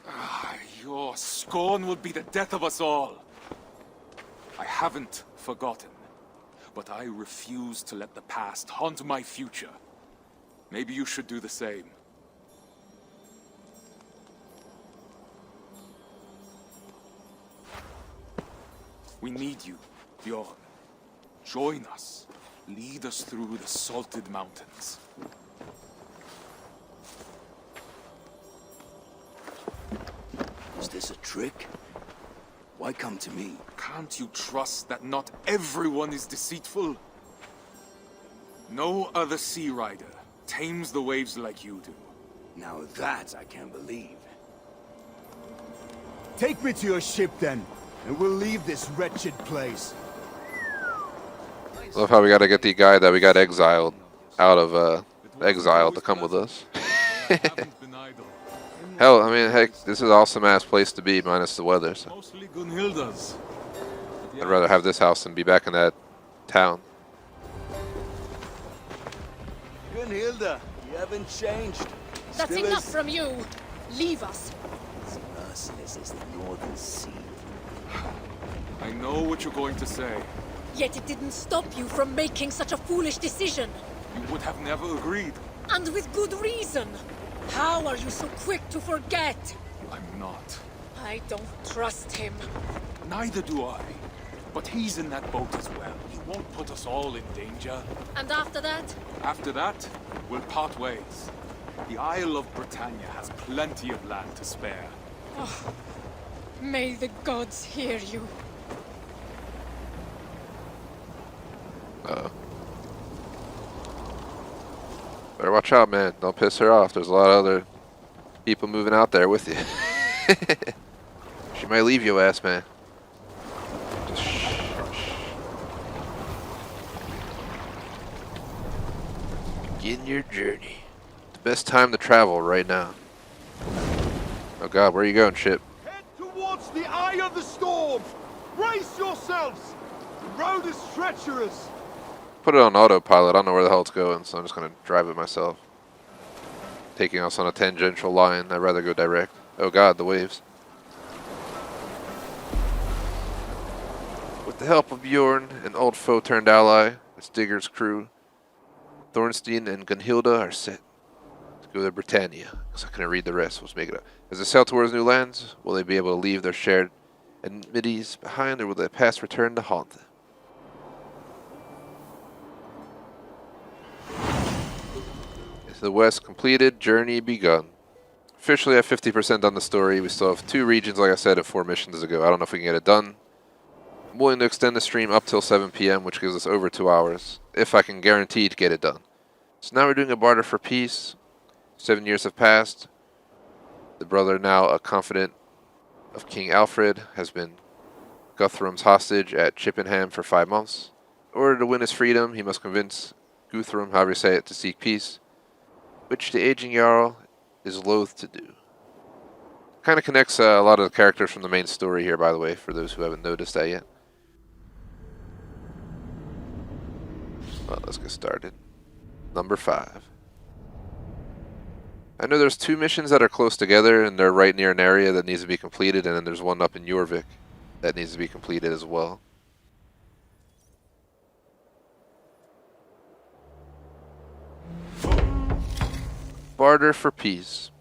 Ah, your scorn would be the death of us all. I haven't forgotten, but I refuse to let the past haunt my future. Maybe you should do the same. We need you, Bjorn. Join us. Lead us through the salted mountains. Was this a trick? Why come to me? Can't you trust that not everyone is deceitful? No other sea rider tames the waves like you do. Now that I can't believe. Take me to your ship then, and we'll leave this wretched place. Love how we gotta get the guy that we got exiled out of exile to come with us. Hell, I mean, heck, this is an awesome ass place to be, minus the weather. So. Mostly Gunhilda's. I'd rather have this house than be back in that town. Gunhilda, you haven't changed. That's Still enough as from you. Leave us. merciless as the Northern Sea. I know what you're going to say. Yet it didn't stop you from making such a foolish decision. You would have never agreed. And with good reason. How are you so quick to forget? I'm not. I don't trust him. Neither do I. But he's in that boat as well. He won't put us all in danger. And after that? After that, we'll part ways. The Isle of Britannia has plenty of land to spare. Oh, may the gods hear you. Uh-oh. Better watch out, man. Don't piss her off. There's a lot of other people moving out there with you. She might leave your ass, man. Just shh. Begin your journey. The best time to travel right now. Oh god, where are you going, ship? Head towards the eye of the storm! Brace yourselves! The road is treacherous! Put it on autopilot. I don't know where the hell it's going, so I'm just going to drive it myself. Taking us on a tangential line. I'd rather go direct. Oh god, the waves. With the help of Bjorn, an old foe turned ally, the Stigger's crew, Thornstein and Gunhilda are set to go to Britannia. Because I couldn't read the rest. Let's make it up. As they sail towards new lands, will they be able to leave their shared enmities behind, or will their past return to haunt them? To the west completed, journey begun. Officially at 50% done the story. We still have 2 regions, like I said, and 4 missions to go. I don't know if we can get it done. I'm willing to extend the stream up till 7 p.m., which gives us over 2 hours, if I can guarantee to get it done. So now we're doing a barter for peace. 7 years have passed. The brother, now a confidant of King Alfred, has been Guthrum's hostage at Chippenham for 5 months. In order to win his freedom, he must convince Guthrum, however you say it, to seek peace, which the aging Jarl is loath to do. Kind of connects a lot of the characters from the main story here, by the way, for those who haven't noticed that yet. Well, let's get started. Number 5. I know there's 2 missions that are close together, and they're right near an area that needs to be completed, and then there's one up in Jorvik that needs to be completed as well. Barter for peace.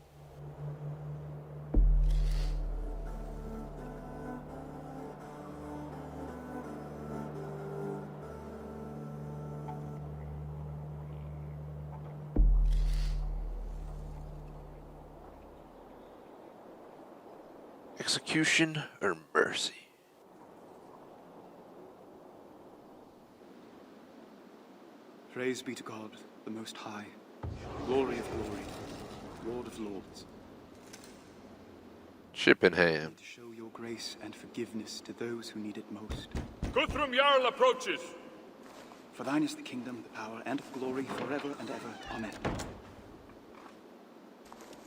Execution or mercy? Praise be to God, the Most High, glory of glory, Lord of lords. Chippenham. To show your grace and forgiveness to those who need it most. Guthrum Jarl approaches. For thine is the kingdom, the power, and of glory forever and ever. Amen.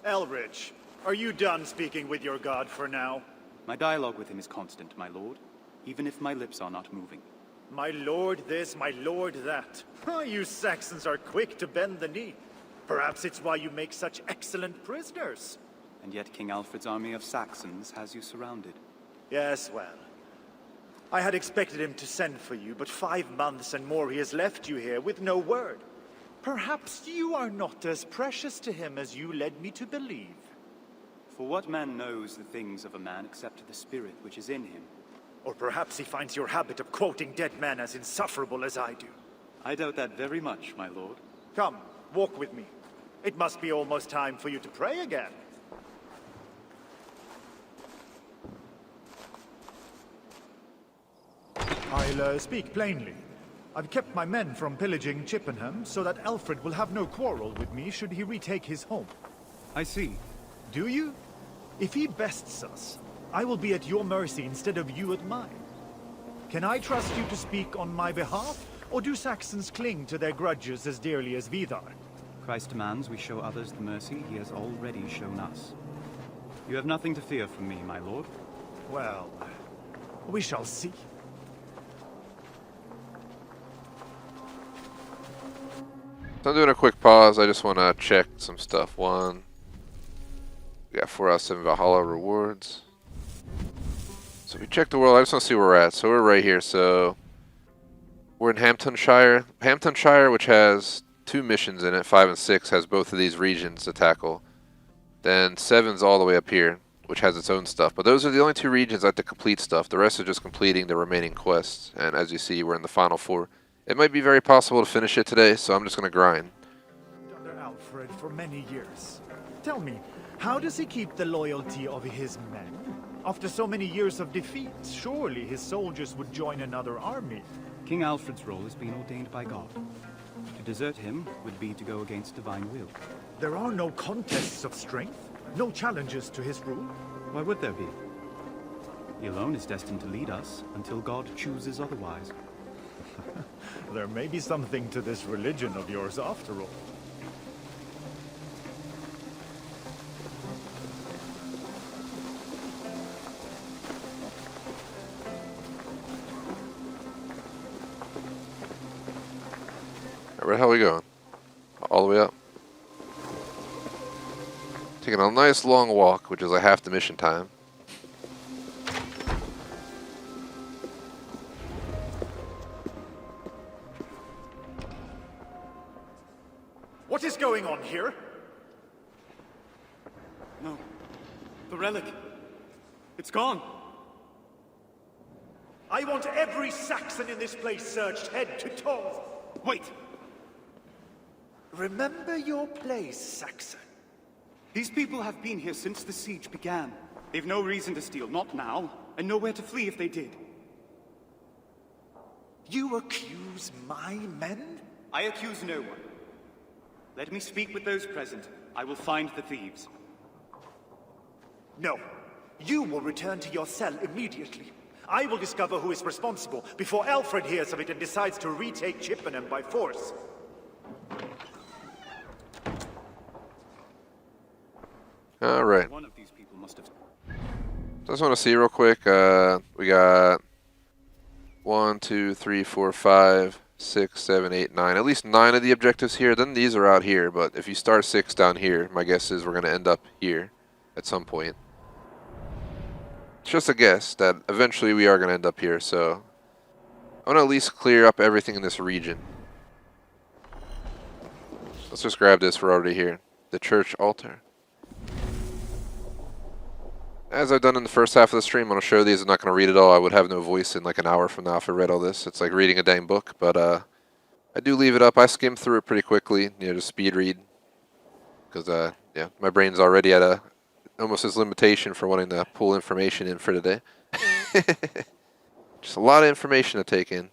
Elrich, are you done speaking with your god for now? My dialogue with him is constant, my lord, even if my lips are not moving. My lord this, my lord that. Oh, you Saxons are quick to bend the knee. Perhaps it's why you make such excellent prisoners. And yet King Alfred's army of Saxons has you surrounded. Yes, well. I had expected him to send for you, but 5 months and more he has left you here with no word. Perhaps you are not as precious to him as you led me to believe. For what man knows the things of a man except the spirit which is in him? Or perhaps he finds your habit of quoting dead men as insufferable as I do. I doubt that very much, my lord. Come, walk with me. It must be almost time for you to pray again. I'll speak plainly. I've kept my men from pillaging Chippenham so that Alfred will have no quarrel with me should he retake his home. I see. Do you? If he bests us, I will be at your mercy instead of you at mine. Can I trust you to speak on my behalf, or do Saxons cling to their grudges as dearly as Vidar? Christ demands we show others the mercy he has already shown us. You have nothing to fear from me, my lord. Well, we shall see. So I'm doing a quick pause. I just want to check some stuff. One, we got 4 out of 7 Valhalla rewards. So we checked the world. I just want to see where we're at. So we're right here. So we're in Hamptonshire. Hamptonshire, which has 2 missions in it, 5 and 6, has both of these regions to tackle. Then 7's all the way up here, which has its own stuff. But those are the only 2 regions I have to complete stuff. The rest are just completing the remaining quests. And as you see, we're in the final 4. It might be very possible to finish it today, so I'm just going to grind. Under Alfred for many years. Tell me, how does he keep the loyalty of his men? After so many years of defeat, surely his soldiers would join another army. King Alfred's role has been ordained by God. To desert him would be to go against divine will. There are no contests of strength, no challenges to his rule. Why would there be? He alone is destined to lead us until God chooses otherwise. There may be something to this religion of yours after all. Where the hell are we going? All the way up. Taking a nice long walk, which is like half the mission time. What is going on here? No. The relic. It's gone. I want every Saxon in this place searched head to toe. Wait! Remember your place, Saxon. These people have been here since the siege began. They've no reason to steal, not now, and nowhere to flee if they did. You accuse my men? I accuse no one. Let me speak with those present. I will find the thieves. No. You will return to your cell immediately. I will discover who is responsible before Alfred hears of it and decides to retake Chippenham by force. Alright. One of these people must have... Just want to see real quick. We got 1, 2, 3, 4, 5, 6, 7, 8, 9. At least 9 of the objectives here. Then these are out here. But if you start 6 down here, my guess is we're going to end up here at some point. It's just a guess that eventually we are going to end up here. So I want to at least clear up everything in this region. Let's just grab this. We're already here. The church altar. As I've done in the first half of the stream, I'm going to show these. I'm not going to read it all. I would have no voice in like an hour from now if I read all this. It's like reading a dang book, but I do leave it up. I skim through it pretty quickly, just speed read. Because, yeah, my brain's already at almost its limitation for wanting to pull information in for today. Just a lot of information to take in.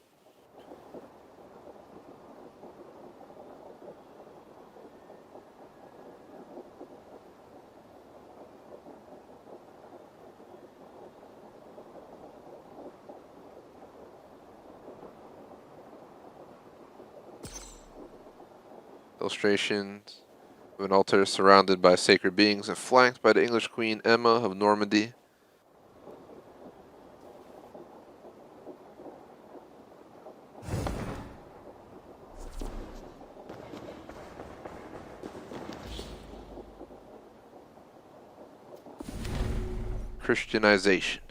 Illustrations of an altar surrounded by sacred beings and flanked by the English Queen Emma of Normandy. Christianization.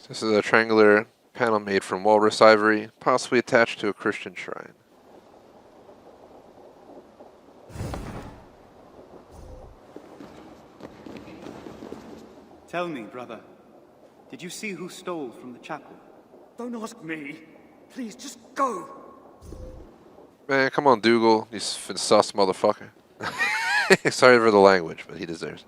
This is a triangular panel made from walrus ivory, possibly attached to a Christian shrine. Tell me, brother, did you see who stole from the chapel? Don't ask me. Please, just go. Man, come on, Dougal, you sus motherfucker. Sorry for the language, but he deserves it.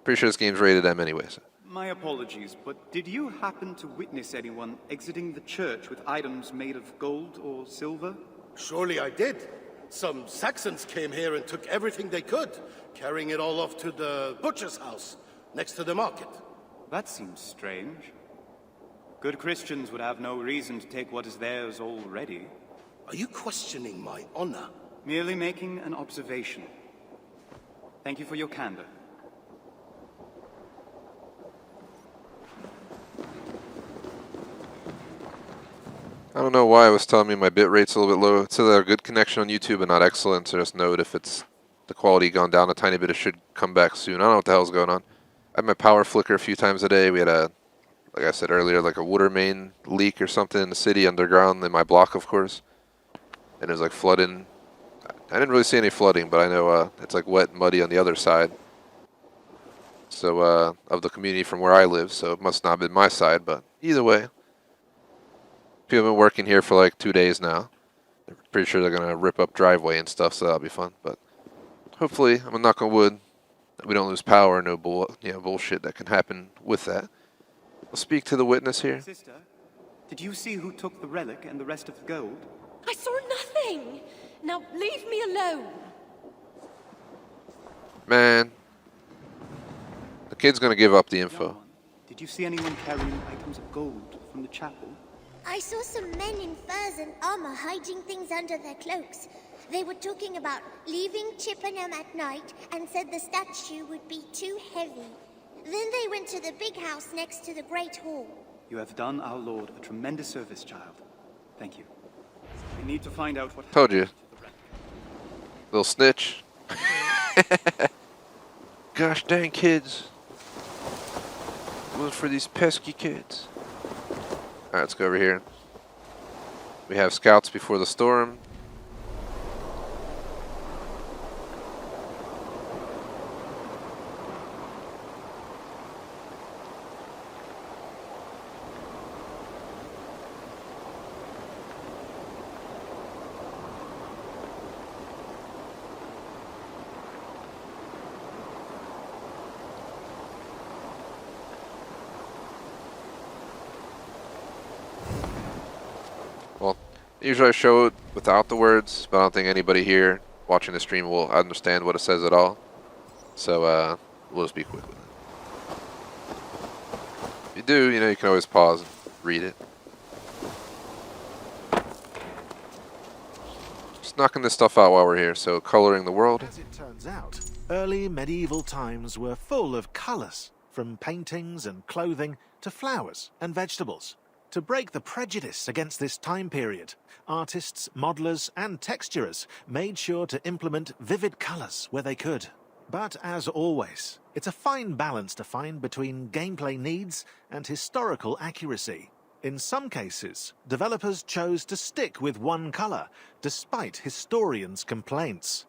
Pretty sure this game's rated M anyways. My apologies, but did you happen to witness anyone exiting the church with items made of gold or silver? Surely I did. Some Saxons came here and took everything they could, carrying it all off to the butcher's house, next to the market. That seems strange. Good Christians would have no reason to take what is theirs already. Are you questioning my honor? Merely making an observation. Thank you for your candor. I don't know why it was telling me my bit rate's a little bit low. It said a good connection on YouTube but not excellent, so just note if it's the quality gone down a tiny bit, it should come back soon. I don't know what the hell's going on. I had my power flicker a few times a day. We had a, like I said earlier, like a water main leak or something in the city underground in my block, of course. And it was like flooding. I didn't really see any flooding, but I know it's like wet and muddy on the other side. So, of the community from where I live, so it must not have been my side, but either way. People have been working here for like 2 days now. They're pretty sure they're going to rip up driveway and stuff, so that'll be fun. But hopefully, I'm going to knock on wood, we don't lose power, no bullshit that can happen with that. I'll speak to the witness here. Sister, did you see who took the relic and the rest of the gold? I saw nothing! Now leave me alone! Man. The kid's going to give up the info. Did you see anyone carrying items of gold from the chapel? I saw some men in furs and armor hiding things under their cloaks. They were talking about leaving Chippenham at night and said the statue would be too heavy. Then they went to the big house next to the Great Hall. You have done our Lord a tremendous service, child. Thank you. We need to find out what Told you. Little snitch. Gosh dang kids. Going for these pesky kids. Alright, let's go over here. We have scouts before the storm. Usually I show it without the words, but I don't think anybody here watching the stream will understand what it says at all. So we'll just be quick with it. If you do, you know, you can always pause and read it. Just knocking this stuff out while we're here, so coloring the world. As it turns out, early medieval times were full of colours, from paintings and clothing to flowers and vegetables. To break the prejudice against this time period, artists, modelers and texturers made sure to implement vivid colours where they could. But as always, it's a fine balance to find between gameplay needs and historical accuracy. In some cases, developers chose to stick with one colour, despite historians' complaints.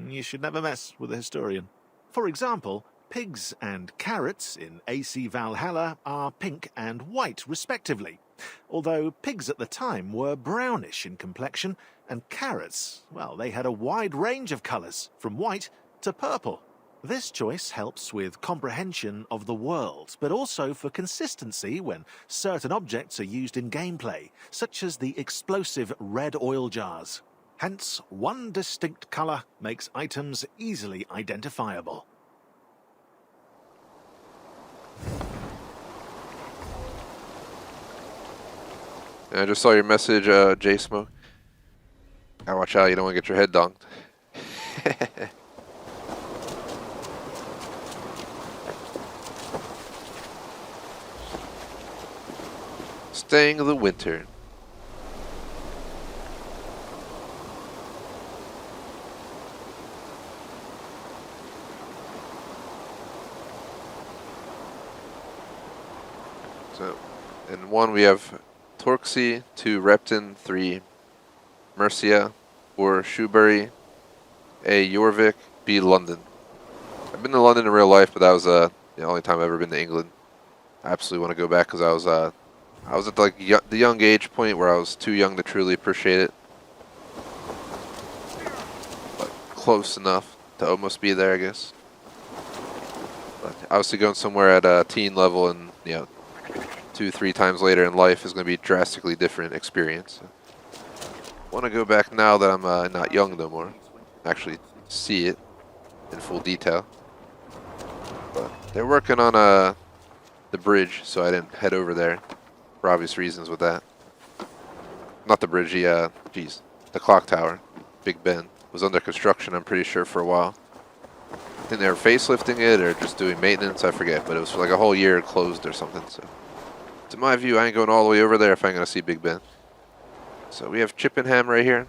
You should never mess with a historian. For example, pigs and carrots in AC Valhalla are pink and white respectively, although pigs at the time were brownish in complexion, and carrots, well, they had a wide range of colours, from white to purple. This choice helps with comprehension of the world, but also for consistency when certain objects are used in gameplay, such as the explosive red oil jars. Hence, one distinct colour makes items easily identifiable. I just saw your message, J-Smoke. Gotta watch out, you don't want to get your head dunked. Staying of the winter. So, in 1 we have Torksey, 2 Repton, 3 Mercia, 4 Shoebury, A Jorvik, B London. I've been to London in real life, but that was the only time I've ever been to England. I absolutely want to go back because I was at like the young age point where I was too young to truly appreciate it, but close enough to almost be there, I guess. But obviously, going somewhere at a teen level and 2-3 times later in life is going to be a drastically different experience. Want to go back now that I'm not young no more, actually see it in full detail. But they're working on the bridge, so I didn't head over there for obvious reasons with that. Not the bridge, the clock tower, Big Ben, was under construction, I'm pretty sure, for a while. I think they were facelifting it or just doing maintenance, I forget, but it was for like a whole year closed or something. So, to my view, I ain't going all the way over there if I ain't going to see Big Ben. So we have Chippenham right here.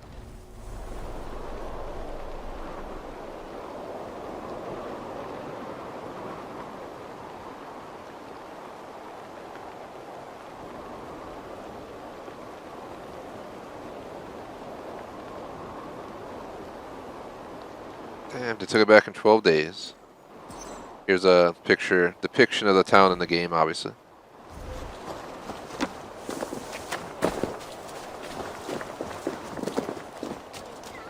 Damn, they took it back in 12 days. Here's a depiction of the town in the game, obviously.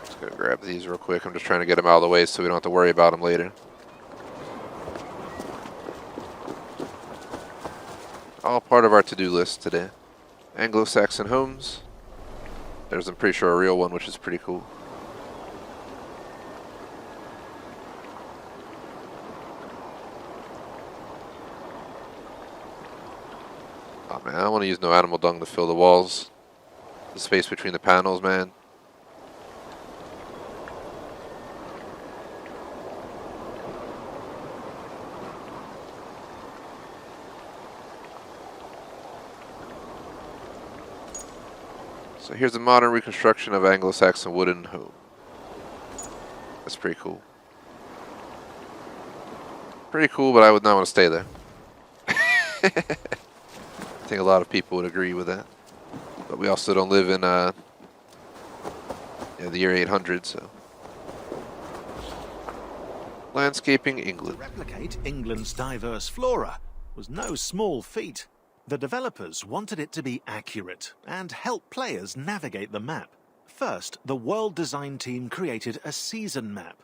Just gonna grab these real quick. I'm just trying to get them out of the way so we don't have to worry about them later. All part of our to-do list today. Anglo-Saxon homes. There's, I'm pretty sure, a real one, which is pretty cool. Oh man, I don't want to use no animal dung to fill the walls. The space between the panels, man. So here's a modern reconstruction of Anglo-Saxon wooden home. That's pretty cool. Pretty cool, but I would not want to stay there. I think a lot of people would agree with that. But we also don't live in the year 800, so. Landscaping England. To replicate England's diverse flora was no small feat. The developers wanted it to be accurate and help players navigate the map. First, the world design team created a season map.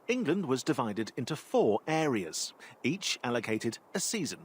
England was divided into 4 areas, each allocated a season.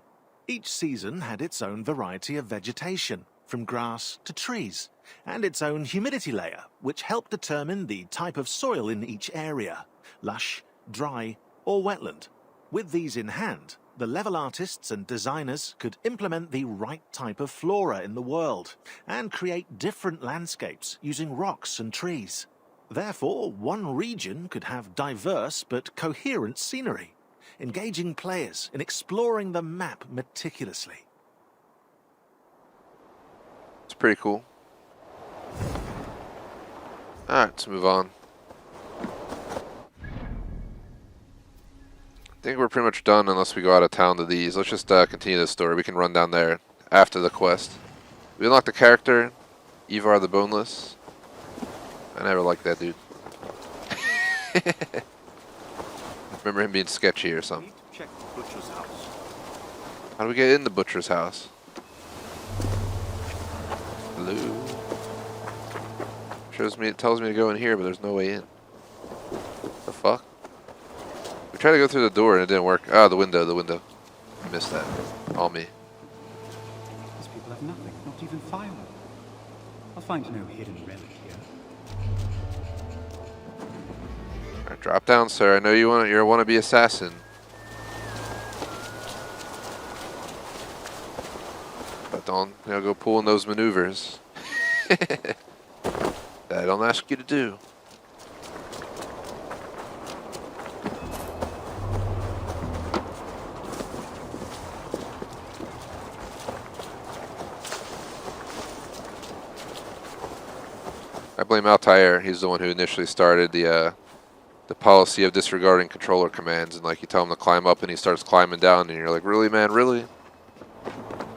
Each season had its own variety of vegetation, from grass to trees, and its own humidity layer, which helped determine the type of soil in each area, lush, dry, or wetland. With these in hand, the level artists and designers could implement the right type of flora in the world and create different landscapes using rocks and trees. Therefore, one region could have diverse but coherent scenery, engaging players in exploring the map meticulously. It's pretty cool. Alright, let's move on. I think we're pretty much done unless we go out of town to these. Let's just continue the story. We can run down there after the quest. We unlocked the character, Ivar the Boneless. I never liked that dude. Remember him being sketchy or something. Check the butcher's house. How do we get in the butcher's house? Hello? It tells me to go in here, but there's no way in. The fuck? We tried to go through the door and it didn't work. Ah, the window. I missed that. All me. These people have nothing, not even firewood. I'll find no hidden relic here. Alright, drop down, sir. I know you're a wannabe assassin. But don't, go pulling those maneuvers. That I don't ask you to do. I blame Altair. He's the one who initially started the policy of disregarding controller commands, and like you tell him to climb up and he starts climbing down and you're like, really, man, really?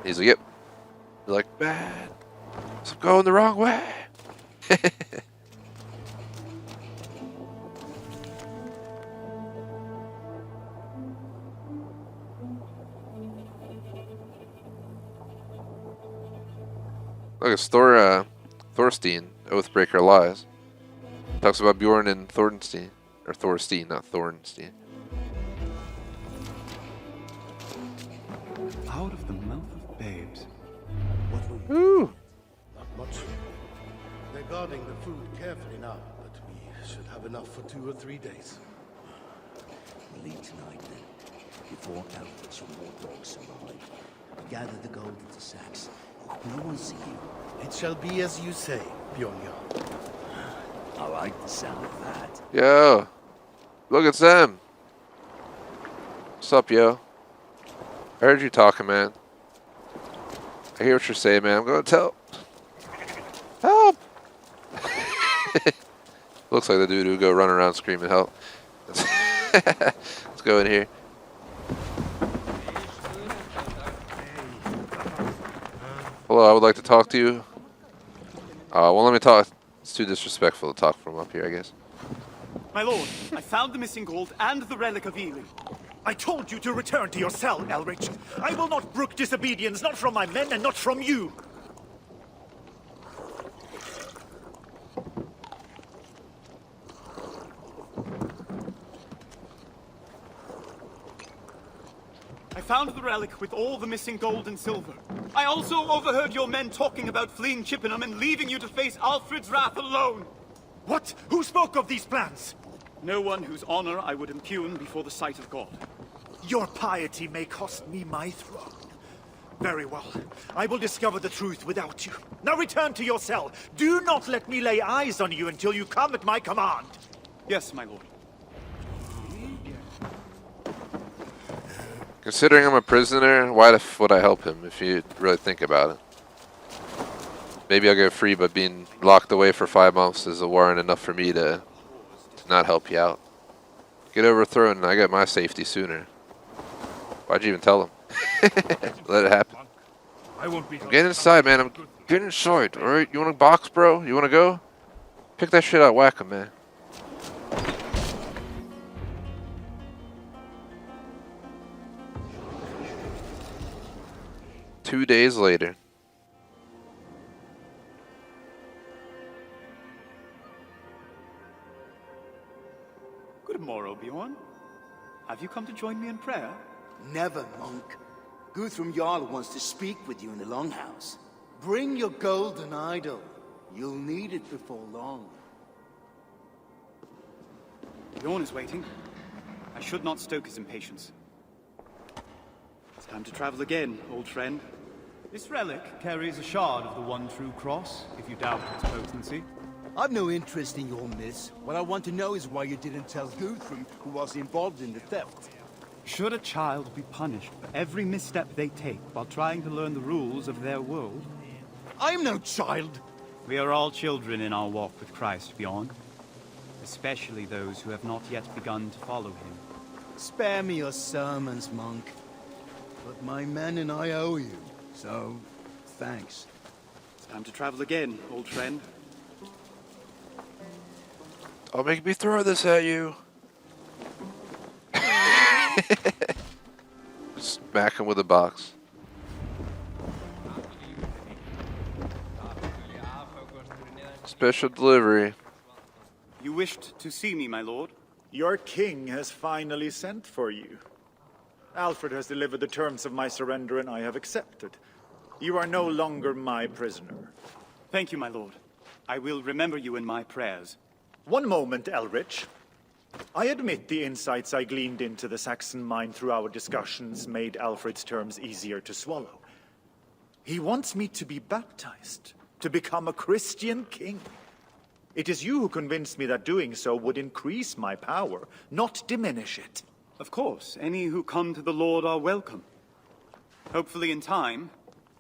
He's like, yep. You're like, bad. I'm going the wrong way. Look, it's Thorstein, Oathbreaker Lies. Talks about Bjorn and Thornstein. Or Thorstein, not Thornstein. Out of the mouth of babes. What will Ooh. Not much. They're guarding the food carefully now, but we should have enough for 2 or 3 days. We'll leave tonight then, before elves or more dogs arrive. Gather the gold into sacks. No one see you. It shall be as you say, Bjornja. I like the sound of that. Yo. Look at them. What's up, yo? I heard you talking, man. I hear what you're saying, man. I'm gonna tell. Help! Looks like the dude who go run around screaming help. Let's go in here. Hello, I would like to talk to you. Well, let me talk. It's too disrespectful to talk from up here, I guess. My lord, I found the missing gold and the relic of Ely. I told you to return to your cell, Elrich. I will not brook disobedience, not from my men and not from you. I found the relic with all the missing gold and silver. I also overheard your men talking about fleeing Chippenham and leaving you to face Alfred's wrath alone. What? Who spoke of these plans? No one whose honor I would impugn before the sight of God. Your piety may cost me my throne. Very well. I will discover the truth without you. Now return to your cell. Do not let me lay eyes on you until you come at my command. Yes, my lord. Considering I'm a prisoner, why would I help him if you really think about it? Maybe I'll get free, but being locked away for 5 months is a warrant enough for me to not help you out. Get overthrown and I get my safety sooner. Why'd you even tell him? Let it happen. I'm getting inside, man. I'm getting inside, alright? You wanna box, bro? You wanna go? Pick that shit out, whack him, man. Two days later. Good morrow, Bjorn. Have you come to join me in prayer? Never, monk. Guthrum Jarl wants to speak with you in the Longhouse. Bring your golden idol. You'll need it before long. Bjorn is waiting. I should not stoke his impatience. It's time to travel again, old friend. This relic carries a shard of the one true cross, if you doubt its potency. I've no interest in your myths. What I want to know is why you didn't tell Guthrum who was involved in the theft. Should a child be punished for every misstep they take while trying to learn the rules of their world? I'm no child! We are all children in our walk with Christ, Bjorn. Especially those who have not yet begun to follow him. Spare me your sermons, monk. But my men and I owe you, so thanks. It's time to travel again, old friend. Don't make me throw this at you. Smack him with a box. Special delivery. You wished to see me, my lord? Your king has finally sent for you. Alfred has delivered the terms of my surrender and I have accepted. You are no longer my prisoner. Thank you, my lord. I will remember you in my prayers. One moment, Elrich. I admit the insights I gleaned into the Saxon mind through our discussions made Alfred's terms easier to swallow. He wants me to be baptized, to become a Christian king. It is you who convinced me that doing so would increase my power, not diminish it. Of course, any who come to the Lord are welcome. Hopefully in time,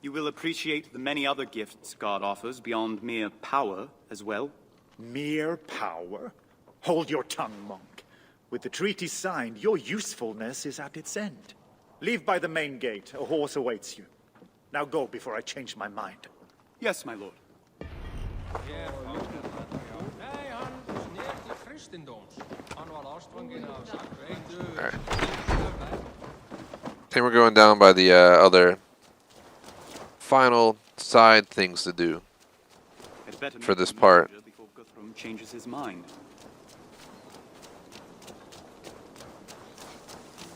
you will appreciate the many other gifts God offers beyond mere power as well. Mere power? Hold your tongue, monk. With the treaty signed, your usefulness is at its end. Leave by the main gate. A horse awaits you. Now go before I change my mind. Yes, my lord. Alright. I think we're going down by the other final side things to do for this part. Before Guthrum changes his mind.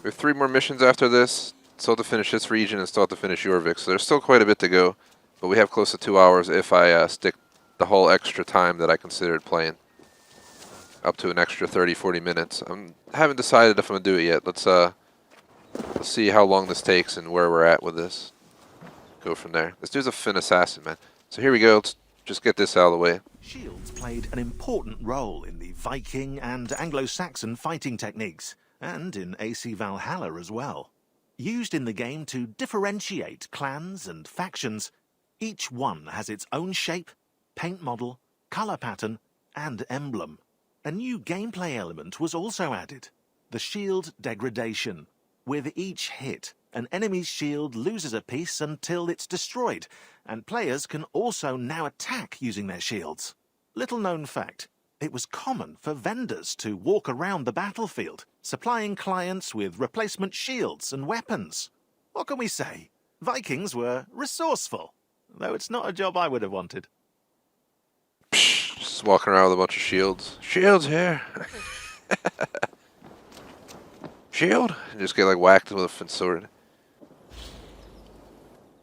We have 3 more missions after this. Still to finish this region and still to finish Jorvik. So there's still quite a bit to go. But we have close to 2 hours if I stick the whole extra time that I considered playing. Up to an extra 30-40 minutes. I haven't decided if I'm going to do it yet. Let's see how long this takes and where we're at with this. Go from there. This dude's a Finn assassin, man. So here we go. Let's just get this out of the way. Shields played an important role in the Viking and Anglo-Saxon fighting techniques, and in AC Valhalla as well. Used in the game to differentiate clans and factions, each one has its own shape, paint model, colour pattern, and emblem. A new gameplay element was also added, the shield degradation. With each hit, an enemy's shield loses a piece until it's destroyed, and players can also now attack using their shields. Little known fact, it was common for vendors to walk around the battlefield, supplying clients with replacement shields and weapons. What can we say? Vikings were resourceful, though it's not a job I would have wanted. Just walking around with a bunch of shields. Shields here! Shield? And just get like whacked with a fin sword.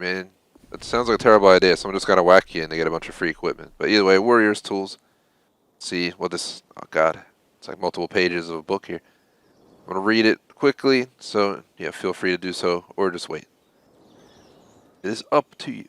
Man, that sounds like a terrible idea. Someone just gotta whack you and they get a bunch of free equipment. But either way, warriors tools. Let's see what this, oh god, it's like multiple pages of a book here. I'm gonna read it quickly, so yeah, feel free to do so or just wait. It is up to you.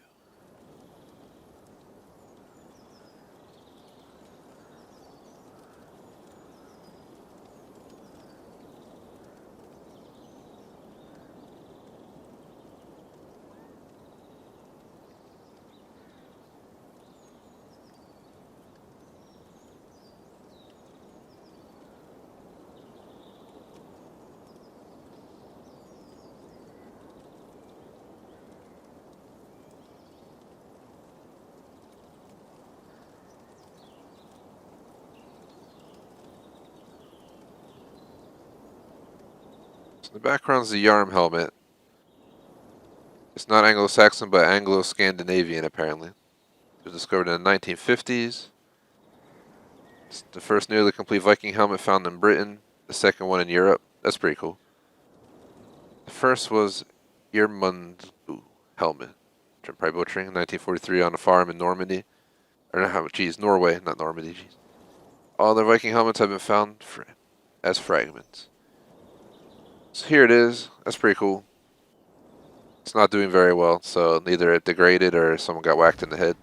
The background's the Yarm helmet. It's not Anglo-Saxon, but Anglo-Scandinavian, apparently. It was discovered in the 1950s. It's the first nearly complete Viking helmet found in Britain. The second one in Europe. That's pretty cool. The first was Irmund helmet, which I'm probably butchering, in 1943 on a farm in Normandy. Or, geez, Norway, not Normandy, geez. All the Viking helmets have been found as fragments. So here it is. That's pretty cool. It's not doing very well, so neither it degraded or someone got whacked in the head.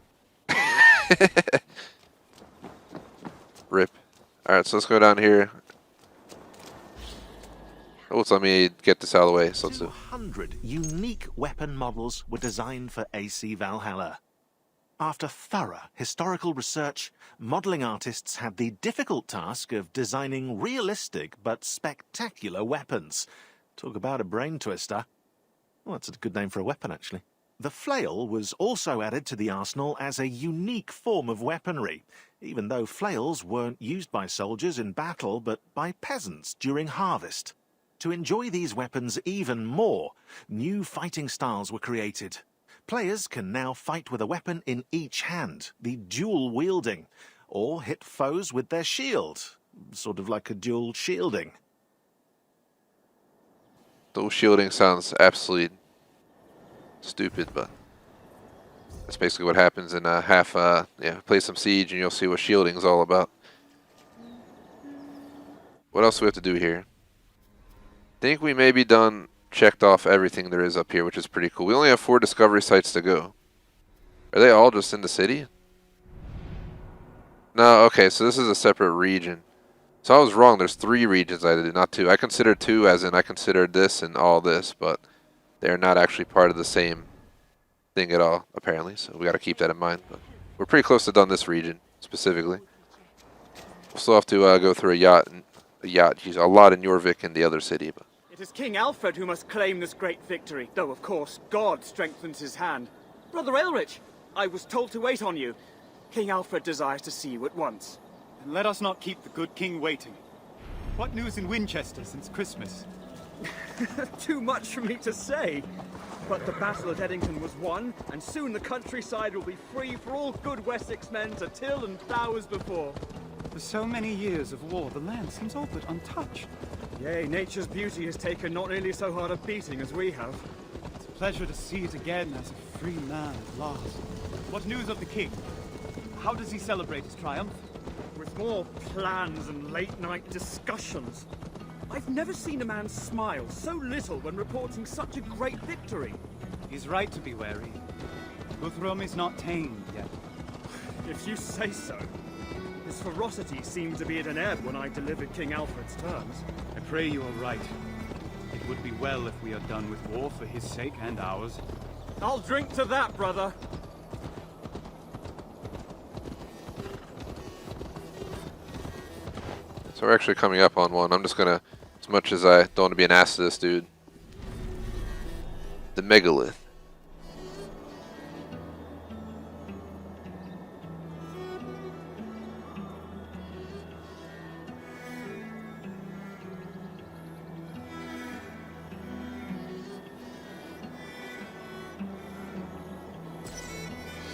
Rip. Alright, so let's go down here. Oh, so let me get this out of the way. So 200 unique weapon models were designed for AC Valhalla. After thorough historical research, modelling artists had the difficult task of designing realistic but spectacular weapons. Talk about a brain twister. Well, that's a good name for a weapon, actually. The flail was also added to the arsenal as a unique form of weaponry, even though flails weren't used by soldiers in battle but by peasants during harvest. To enjoy these weapons even more, new fighting styles were created. Players can now fight with a weapon in each hand, the dual wielding, or hit foes with their shield, sort of like a dual shielding. Dual shielding sounds absolutely stupid, but that's basically what happens in play some Siege and you'll see what shielding is all about. What else do we have to do here? I think we may be done. Checked off everything there is up here, which is pretty cool. We only have 4 discovery sites to go. Are they all just in the city? No, okay, so this is a separate region. So I was wrong, there's 3 regions I did, not 2. I considered 2 as in I considered this and all this, but they're not actually part of the same thing at all, apparently, so we gotta keep that in mind. But we're pretty close to done this region, specifically. We'll still have to go through a lot in Jorvik and the other city, but it is King Alfred who must claim this great victory, though of course God strengthens his hand. Brother Aelrich, I was told to wait on you. King Alfred desires to see you at once. And let us not keep the good king waiting. What news in Winchester since Christmas? Too much for me to say. But the battle at Eddington was won, and soon the countryside will be free for all good Wessex men to till and plough as before. For so many years of war, the land seems all but untouched. Yea, nature's beauty has taken not nearly so hard a beating as we have. It's a pleasure to see it again as a free man at last. What news of the king? How does he celebrate his triumph? With more plans and late-night discussions. I've never seen a man smile so little when reporting such a great victory. He's right to be wary. Guthrum is not tamed yet. If you say so. His ferocity seemed to be at an ebb when I delivered King Alfred's terms. I pray you are right. It would be well if we are done with war for his sake and ours. I'll drink to that, brother. So we're actually coming up on one. I'm just gonna, as much as I don't want to be an ass to this dude, the megalith.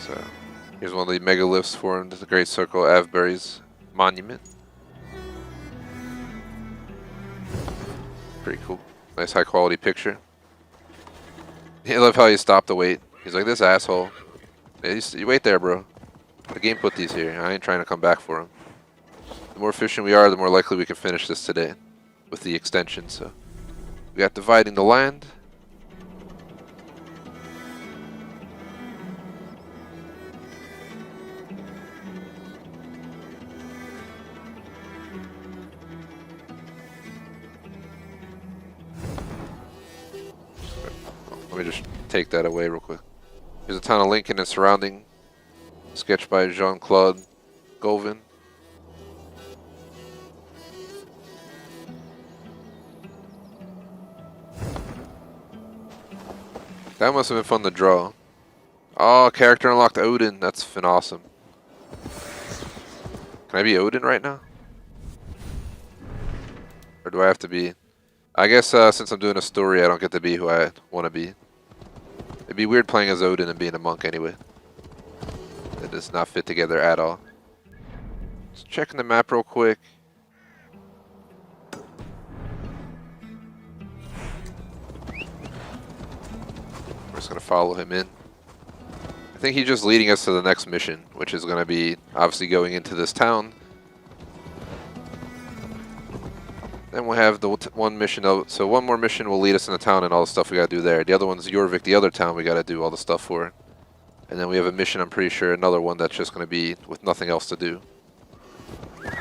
So here's one of the megaliths formed at the Great Circle Avebury's monument. Pretty cool. Nice high quality picture. I love how he stopped to wait. He's like, this asshole. Yeah, you wait there, bro. The game put these here. I ain't trying to come back for them. The more efficient we are, the more likely we can finish this today with the extension. So we got dividing the land. Let me just take that away real quick. Here's a town of Lincoln and surrounding. Sketched by Jean-Claude Gauvin. That must have been fun to draw. Oh, character unlocked Odin. That's fin awesome. Can I be Odin right now? Or do I have to be... I guess since I'm doing a story, I don't get to be who I want to be. It'd be weird playing as Odin and being a monk anyway. It does not fit together at all. Just checking the map real quick. We're just going to follow him in. I think he's just leading us to the next mission, which is going to be obviously going into this town. Then we'll have the one mission, so one more mission will lead us in the town and all the stuff we gotta do there. The other one's Jorvik, the other town we gotta do all the stuff for. And then we have a mission, I'm pretty sure, another one that's just gonna be with nothing else to do. Let's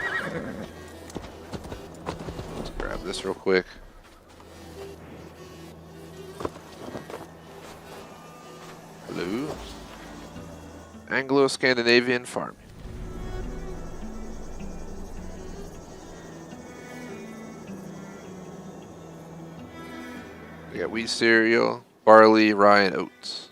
grab this real quick. Hello. Anglo-Scandinavian farming. We got wheat cereal, barley, rye, and oats.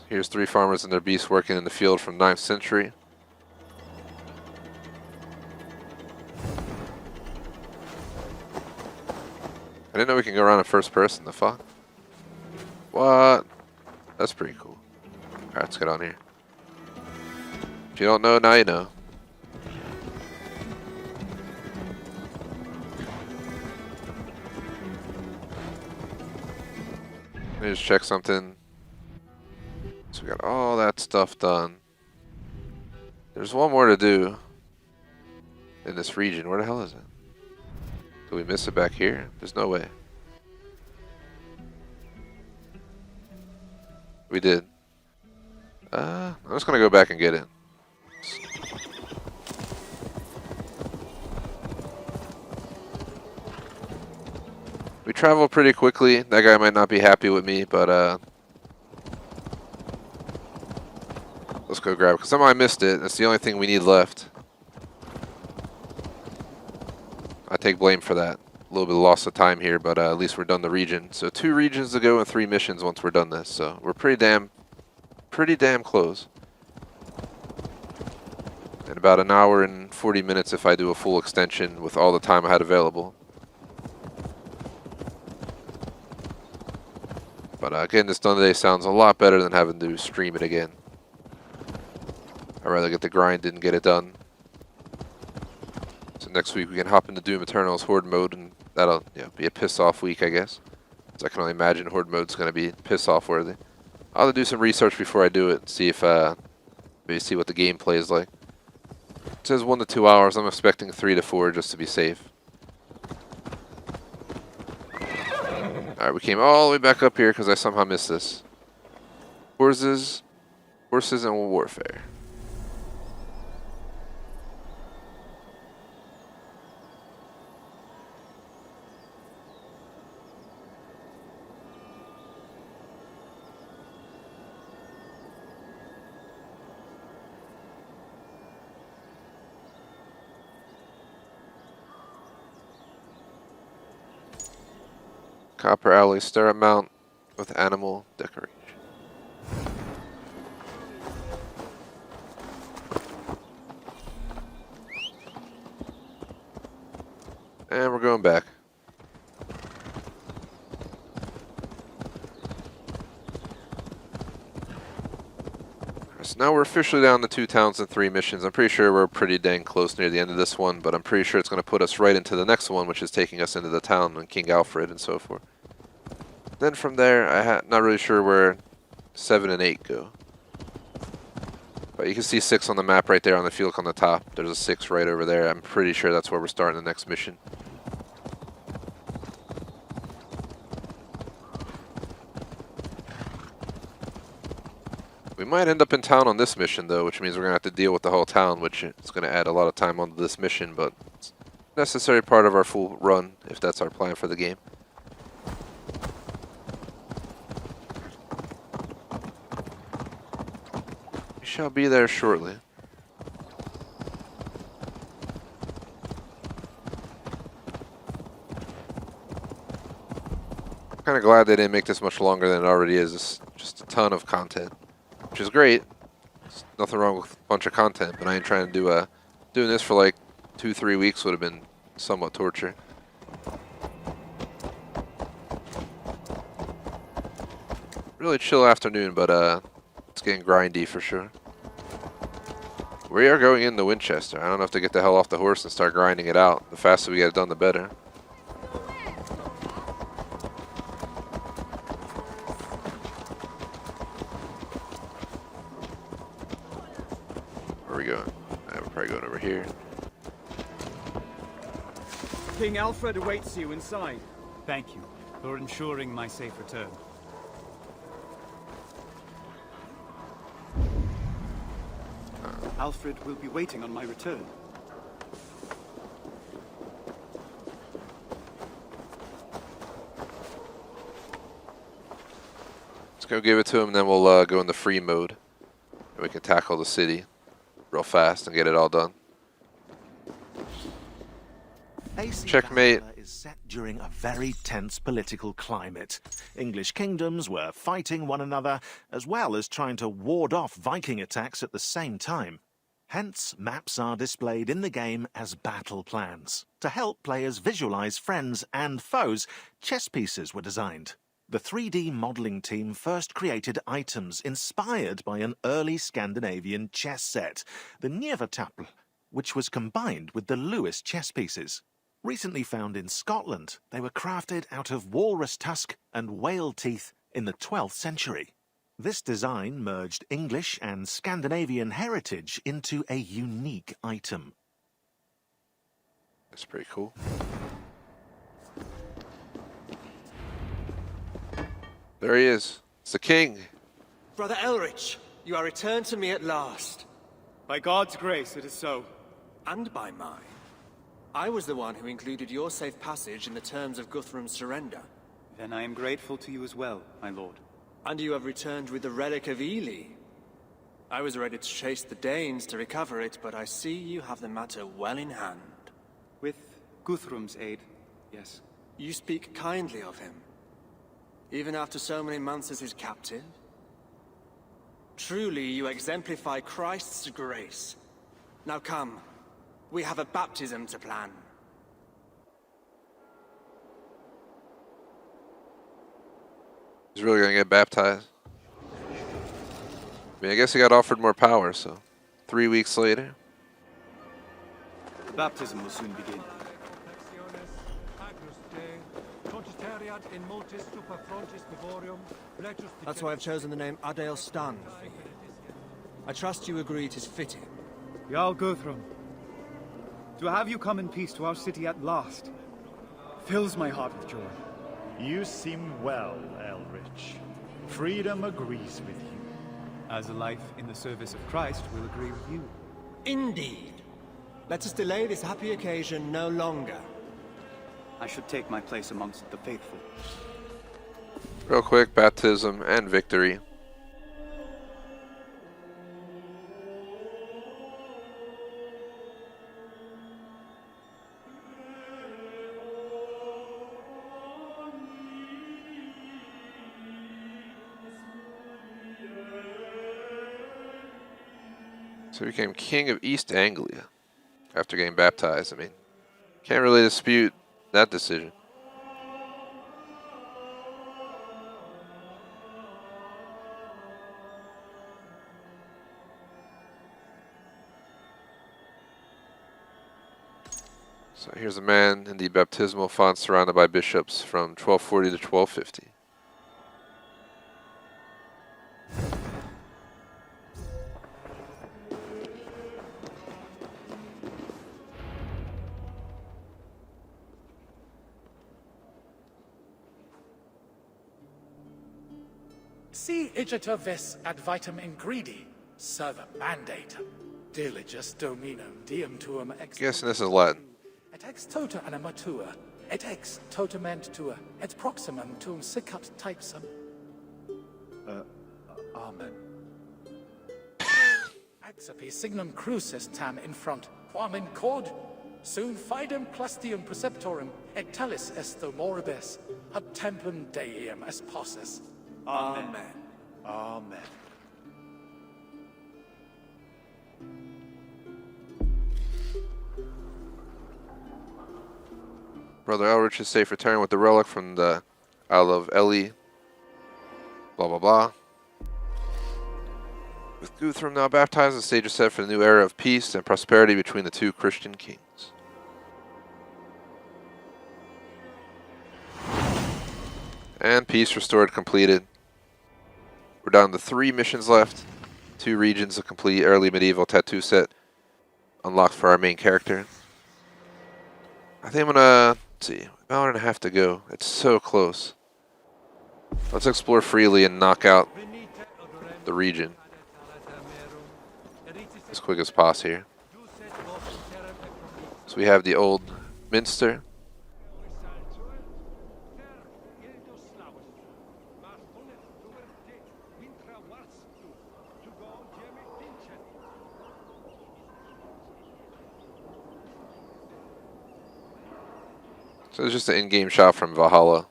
Here's 3 farmers and their beasts working in the field from 9th century. I didn't know we can go around in first person, the fuck? What? That's pretty cool. Alright, let's get on here. If you don't know, now you know. Let me just check something. So we got all that stuff done. There's one more to do in this region. Where the hell is it? Did we miss it back here? There's no way. We did. I'm just gonna go back and get it. We travel pretty quickly. That guy might not be happy with me, but let's go grab it. Because somehow I missed it. That's the only thing we need left. I take blame for that. A little bit of loss of time here, but at least we're done the region. So 2 regions to go and 3 missions once we're done this. So we're pretty damn close. In about an hour and 40 minutes if I do a full extension with all the time I had available. But again, this done today sounds a lot better than having to stream it again. I'd rather get the grind and get it done. So next week we can hop into Doom Eternal's Horde mode, and that'll be a piss-off week, I guess. So I can only imagine Horde mode's going to be piss-off worthy. I'll have to do some research before I do it, and see if maybe see what the gameplay is like. It says 1 to 2 hours. I'm expecting 3 to 4 just to be safe. Alright, we came all the way back up here because I somehow missed this. Horses and warfare. Copper alloy stirrup mount with animal decoration. And we're going back. So now we're officially down to 2 towns and 3 missions. I'm pretty sure we're pretty dang close near the end of this one, but I'm pretty sure it's going to put us right into the next one, which is taking us into the town and King Alfred and so forth. Then from there, not really sure where 7 and 8 go. But you can see 6 on the map right there on the field on the top. There's a 6 right over there. I'm pretty sure that's where we're starting the next mission. We might end up in town on this mission, though, which means we're going to have to deal with the whole town, which is going to add a lot of time onto this mission, but it's a necessary part of our full run, if that's our plan for the game. We shall be there shortly. I'm kind of glad they didn't make this much longer than it already is. It's just a ton of content, which is great. There's nothing wrong with a bunch of content, but I ain't trying to do doing this for like 2-3 weeks would have been somewhat torture. Really chill afternoon, but it's getting grindy for sure. We are going into Winchester. I don't have to get the hell off the horse and start grinding it out. The faster we get it done, the better. Where are we going? We're probably going over here. King Alfred awaits you inside. Thank you for ensuring my safe return. Alfred will be waiting on my return. Let's go give it to him, and then we'll go into free mode. And we can tackle the city real fast and get it all done. Checkmate. Valhalla is set during a very tense political climate. English kingdoms were fighting one another, as well as trying to ward off Viking attacks at the same time. Hence, maps are displayed in the game as battle plans. To help players visualize friends and foes, chess pieces were designed. The 3D modeling team first created items inspired by an early Scandinavian chess set, the Njevertapel, which was combined with the Lewis chess pieces. Recently found in Scotland, they were crafted out of walrus tusk and whale teeth in the 12th century. This design merged English and Scandinavian heritage into a unique item. That's pretty cool. There he is. It's the king. Brother Elrich, you are returned to me at last. By God's grace, it is so. And by mine. I was the one who included your safe passage in the terms of Guthrum's surrender. Then I am grateful to you as well, my lord. And you have returned with the relic of Ely. I was ready to chase the Danes to recover it, but I see you have the matter well in hand. With Guthrum's aid, yes. You speak kindly of him, even after so many months as his captive. Truly, you exemplify Christ's grace. Now come, we have a baptism to plan. He's really gonna get baptized. I mean, I guess he got offered more power, so 3 weeks later. The baptism will soon begin. That's why I've chosen the name Adel Stan for you. I trust you agree it is fitting. Jarl Guthrum, to have you come in peace to our city at last fills my heart with joy. You seem well, Elrich. Freedom agrees with you. As a life in the service of Christ will agree with you. Indeed. Let us delay this happy occasion no longer. I should take my place amongst the faithful. Real quick, baptism and victory. So he became king of East Anglia after getting baptized. I mean, can't really dispute that decision. So here's a man in the baptismal font surrounded by bishops from 1240 to 1250. Si igita vis ad vitam ingredi, serva mandatum, diligus dominum diem tuum ex... Guessing this is Latin. Et ex tota animatua, et ex totement tua, et proximum tuum sicut typsum. Amen. Exapi signum crucis tam in front, quam in cord, sum fidem plastium preceptorum, et talis esto moribus, ad templum Deum es possis. Amen. Amen. Brother Elrich is safe return with the relic from the Isle of Ely. Blah blah blah. With Guthrum now baptized, the stage is set for the new era of peace and prosperity between the two Christian kings. And peace restored, completed. We're down to 3 missions left. 2 regions to complete. Early medieval tattoo set unlocked for our main character. I think I'm gonna, let's see, about an hour and a half to go. It's so close. Let's explore freely and knock out the region as quick as possible here. So we have the old Minster. So it's just an in-game shot from Valhalla.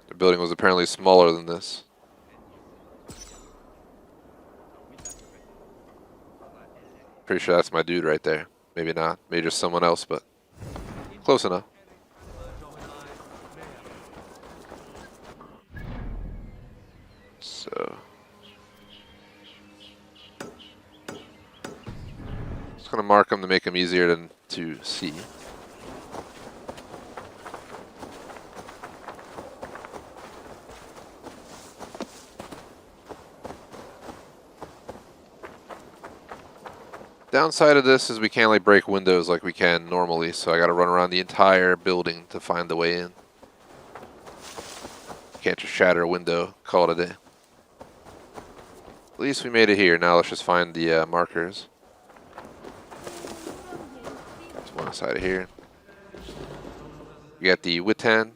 The building was apparently smaller than this. Pretty sure that's my dude right there. Maybe not. Maybe just someone else, but close enough. So just gonna mark them to make them easier to see. Downside of this is we can't like break windows like we can normally, so I gotta run around the entire building to find the way in. Can't just shatter a window, call it a day. At least we made it here. Now let's just find the markers. That's one side of here. We got the Witan.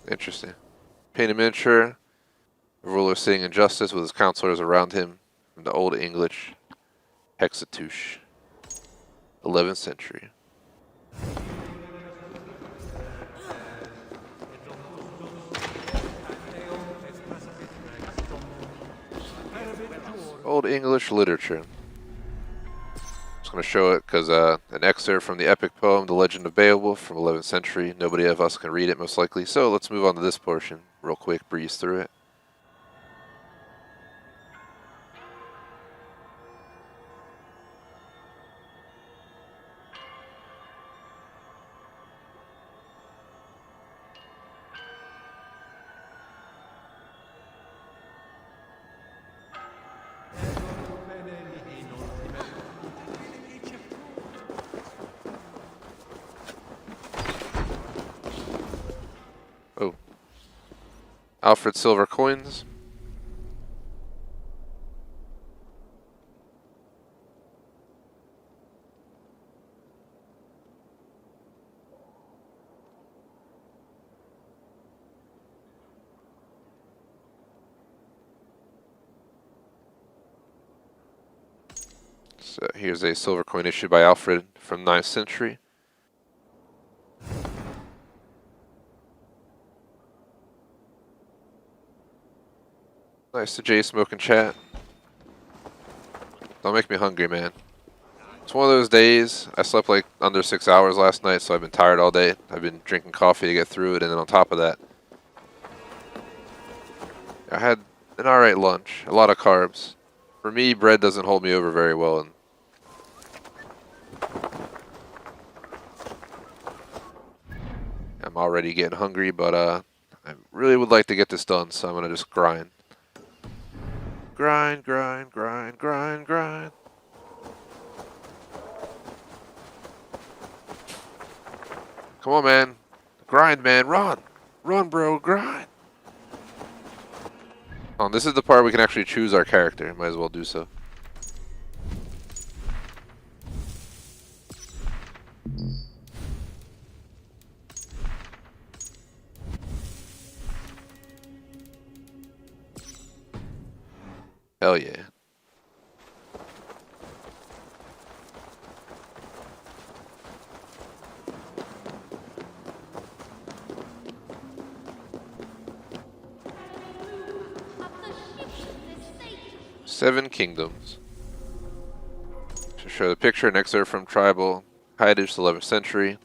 Interesting. Painted miniature. A ruler sitting in justice with his counselors around him from the Old English Hexateuch. 11th century. Old English literature. Just going to show it because an excerpt from the epic poem The Legend of Beowulf from 11th century. Nobody of us can read it most likely. So let's move on to this portion real quick, breeze through it. Oh. Alfred silver coins. So here's a silver coin issued by Alfred from 9th century. Nice to Jay smoking chat. Don't make me hungry, man. It's one of those days. I slept like under 6 hours last night, so I've been tired all day. I've been drinking coffee to get through it, and then on top of that, I had an alright lunch. A lot of carbs. For me, bread doesn't hold me over very well, and I'm already getting hungry, but I really would like to get this done, so I'm gonna just grind. Grind, grind, grind, grind, grind. Come on, man. Grind, man. Run. Run, bro. Grind. Oh, this is the part we can actually choose our character. Might as well do so. Hell yeah. Seven Kingdoms. To show the picture, an excerpt from Tribal Hidage, 11th century.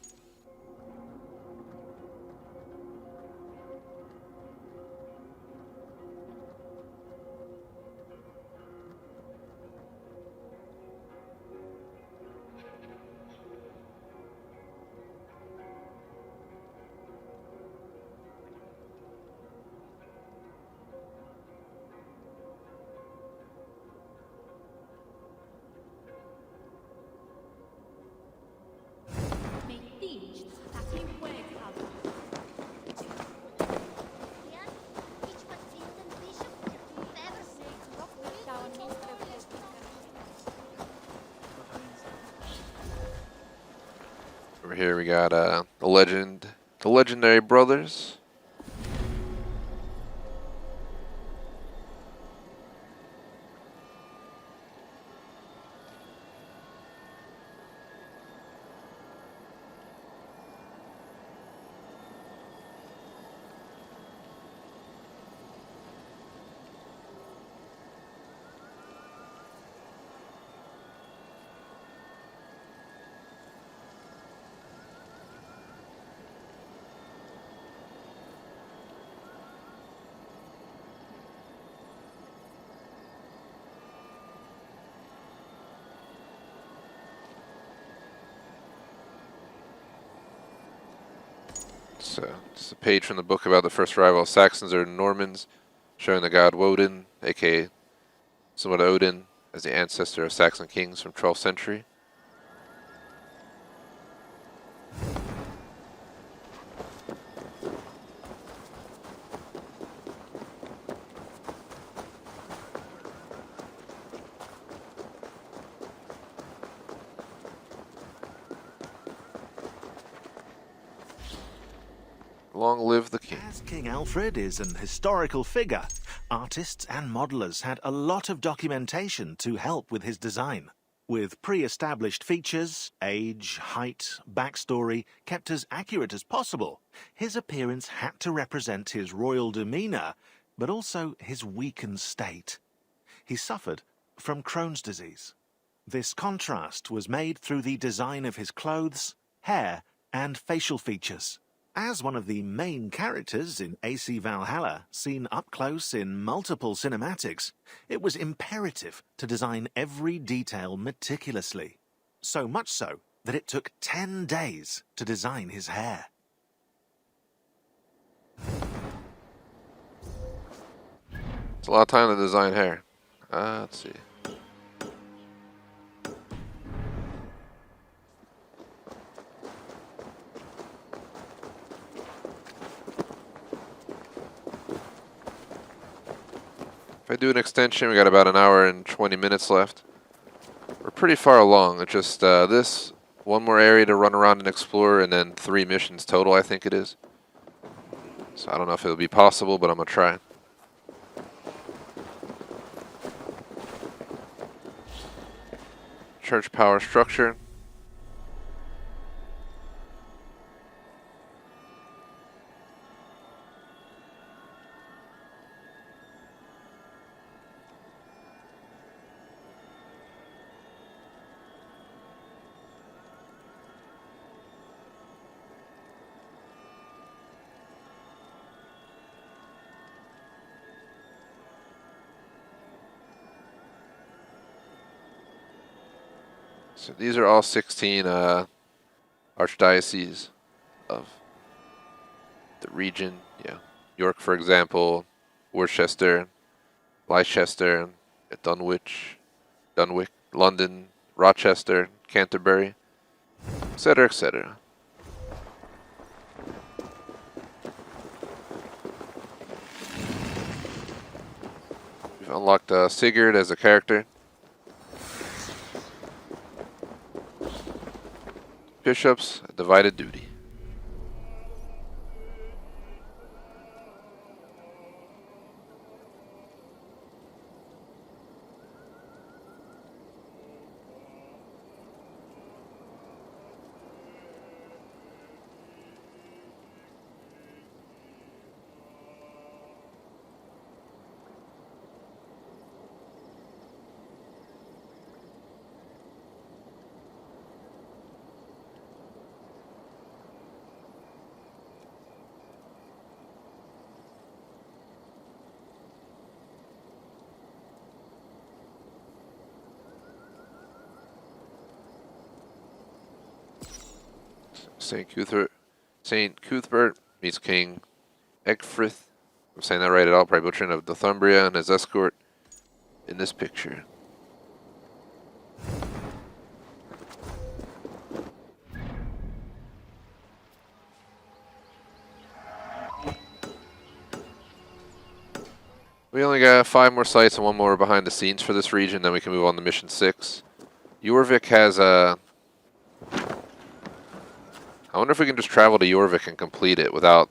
Over here we got the legendary brothers. So, it's a page from the book about the first arrival of Saxons or Normans, showing the god Woden, aka somewhat Odin, as the ancestor of Saxon kings from 12th century. Long live the king. As King Alfred is an historical figure, artists and modelers had a lot of documentation to help with his design. With pre-established features, age, height, backstory kept as accurate as possible, his appearance had to represent his royal demeanor, but also his weakened state. He suffered from Crohn's disease. This contrast was made through the design of his clothes, hair, and facial features. As one of the main characters in AC Valhalla, seen up close in multiple cinematics, it was imperative to design every detail meticulously. So much so that it took 10 days to design his hair. It's a lot of time to design hair. Let's see. If I do an extension, we got about an hour and 20 minutes left. We're pretty far along. It's just this, one more area to run around and explore, and then 3 missions total, I think it is. So I don't know if it'll be possible, but I'm going to try. Church power structure. So these are all 16 archdioceses of the region. Yeah, York, for example, Worcester, Leicester, Dunwich, London, Rochester, Canterbury, etc., etc. We've unlocked Sigurd as a character. Bishops, a divided duty. Saint Cuthbert meets King Egfrith. I'm saying that right at all, probably butchering, of Northumbria and his escort in this picture. We only got 5 more sites and 1 more behind the scenes for this region, then we can move on to mission 6. Jorvik has a... I wonder if we can just travel to Jorvik and complete it without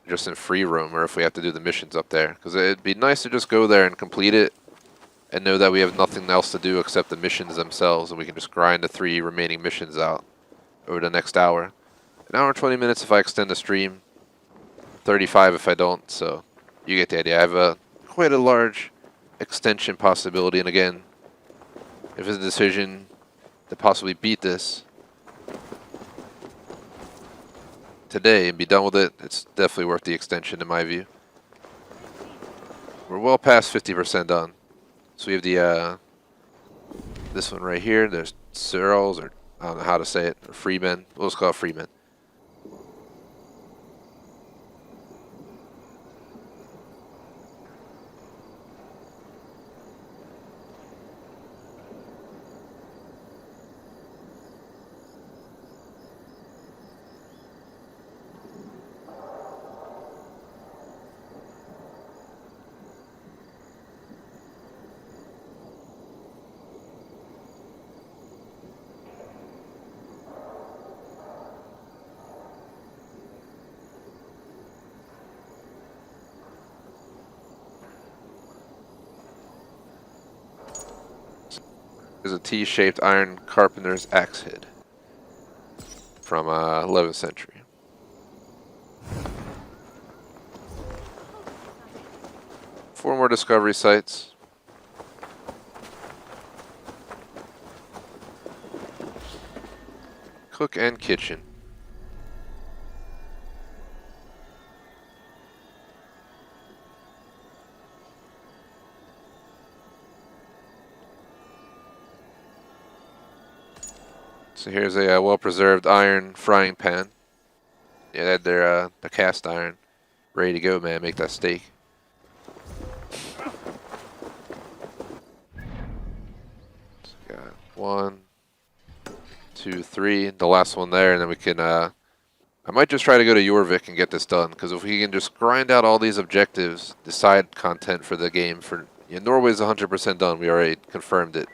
just in free roam, or if we have to do the missions up there. Because it'd be nice to just go there and complete it and know that we have nothing else to do except the missions themselves, and we can just grind the 3 remaining missions out over the next hour. An hour and 20 minutes if I extend the stream, 35 if I don't, so you get the idea. I have quite a large extension possibility, and again, if it's a decision to possibly beat this today and be done with it, it's definitely worth the extension in my view. We're well past 50% done. So we have the this one right here. There's Searles, or I don't know how to say it, or Freemen. We'll just call it Freemen. There's a T-shaped iron carpenter's axe head from 11th century. Four more discovery sites. Cook and kitchen. So here's a well-preserved iron frying pan. Yeah, they had their cast iron ready to go, man. Make that steak. So got 1, 2, 3. The last one there, and then we can. I might just try to go to Jorvik and get this done, because if we can just grind out all these objectives, the side content for the game. Norway's 100% done. We already confirmed it.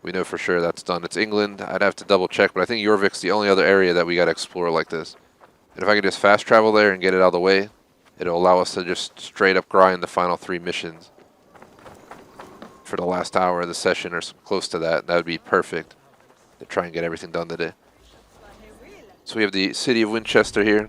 We know for sure that's done. It's England. I'd have to double check, but I think Jorvik's the only other area that we got to explore like this. And if I could just fast travel there and get it out of the way, it'll allow us to just straight up grind the final 3 missions for the last hour of the session or close to that. That would be perfect to try and get everything done today. So we have the city of Winchester here.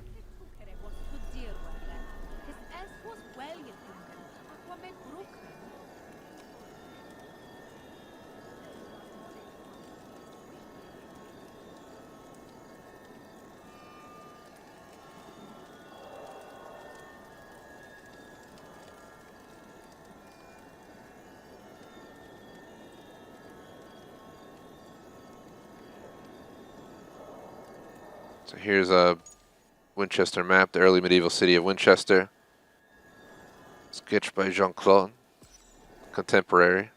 So here's a Winchester map, the early medieval city of Winchester. Sketched by Jean-Claude, contemporary.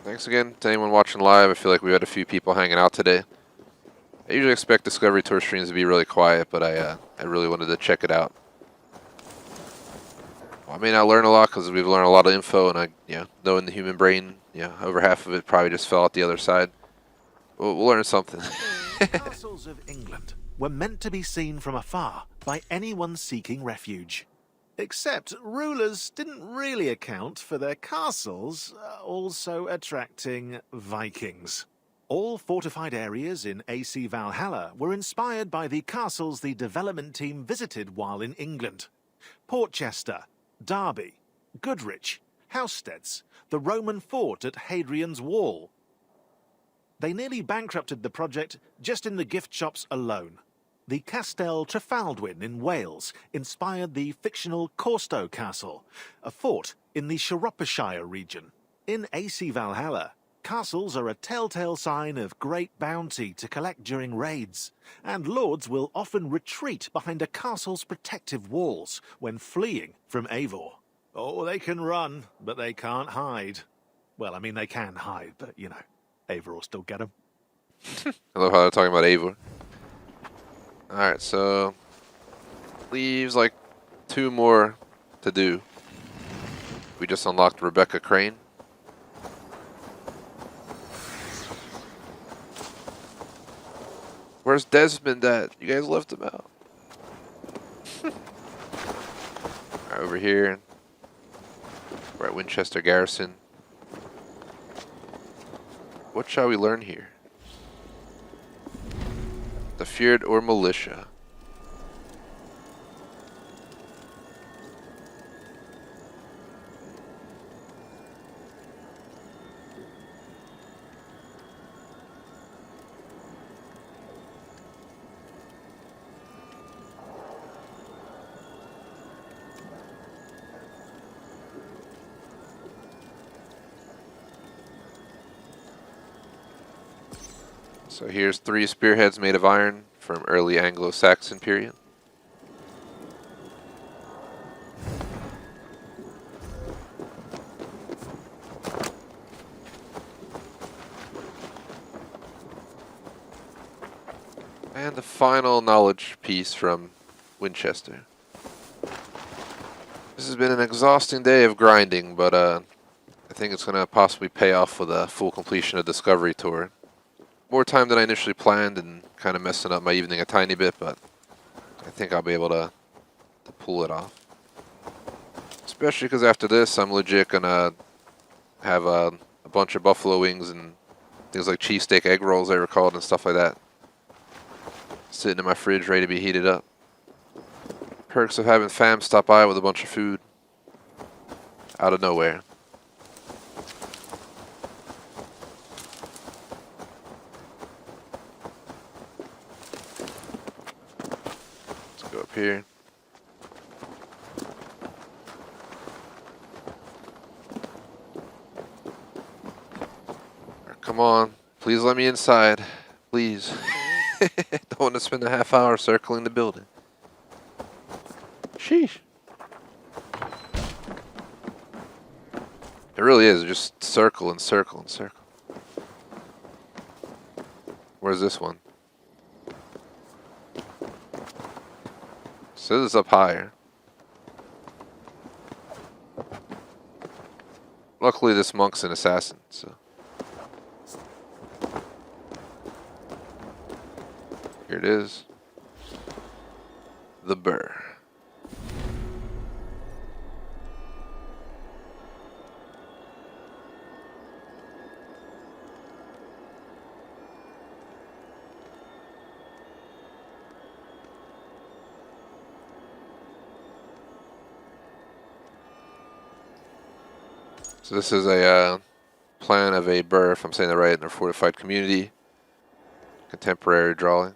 Thanks again to anyone watching live. I feel like we had a few people hanging out today. I usually expect Discovery Tour streams to be really quiet, but I really wanted to check it out. Well, I may not learn a lot because we've learned a lot of info, and knowing the human brain, over half of it probably just fell out the other side. We'll learn something. Castles of England were meant to be seen from afar by anyone seeking refuge. Except rulers didn't really account for their castles also attracting Vikings. All fortified areas in AC Valhalla were inspired by the castles the development team visited while in England. Portchester, Derby, Goodrich, Housesteads, the Roman fort at Hadrian's Wall. They nearly bankrupted the project just in the gift shops alone. The Castell Trefaldwyn in Wales inspired the fictional Corstow Castle, a fort in the Shropshire region. In AC Valhalla, castles are a telltale sign of great bounty to collect during raids, and lords will often retreat behind a castle's protective walls when fleeing from Eivor. Oh, they can run, but they can't hide. Well, I mean, they can hide, but, Eivor will still get them. I love how they're talking about Eivor. Alright, so leaves like 2 more to do. We just unlocked Rebecca Crane. Where's Desmond at? You guys left him out. Alright, over here. We're at Winchester Garrison. What shall we learn here? The Feared or Militia. So here's 3 spearheads made of iron from early Anglo-Saxon period. And the final knowledge piece from Winchester. This has been an exhausting day of grinding, but I think it's going to possibly pay off with a full completion of Discovery Tour. More time than I initially planned and kind of messing up my evening a tiny bit, but I think I'll be able to pull it off. Especially because after this, I'm legit going to have a bunch of buffalo wings and things like cheesesteak egg rolls, I recalled, and stuff like that, sitting in my fridge ready to be heated up. Perks of having fam stop by with a bunch of food out of nowhere. Let's go up here. Come on, please let me inside, please. Don't want to spend a half hour circling the building. Sheesh. It really is just circle and circle and circle. Where's this one? So this is up higher. Luckily, this monk's an assassin, so. Here it is. The burr. So this is a plan of a burr, if I'm saying that right, in a fortified community. Contemporary drawing.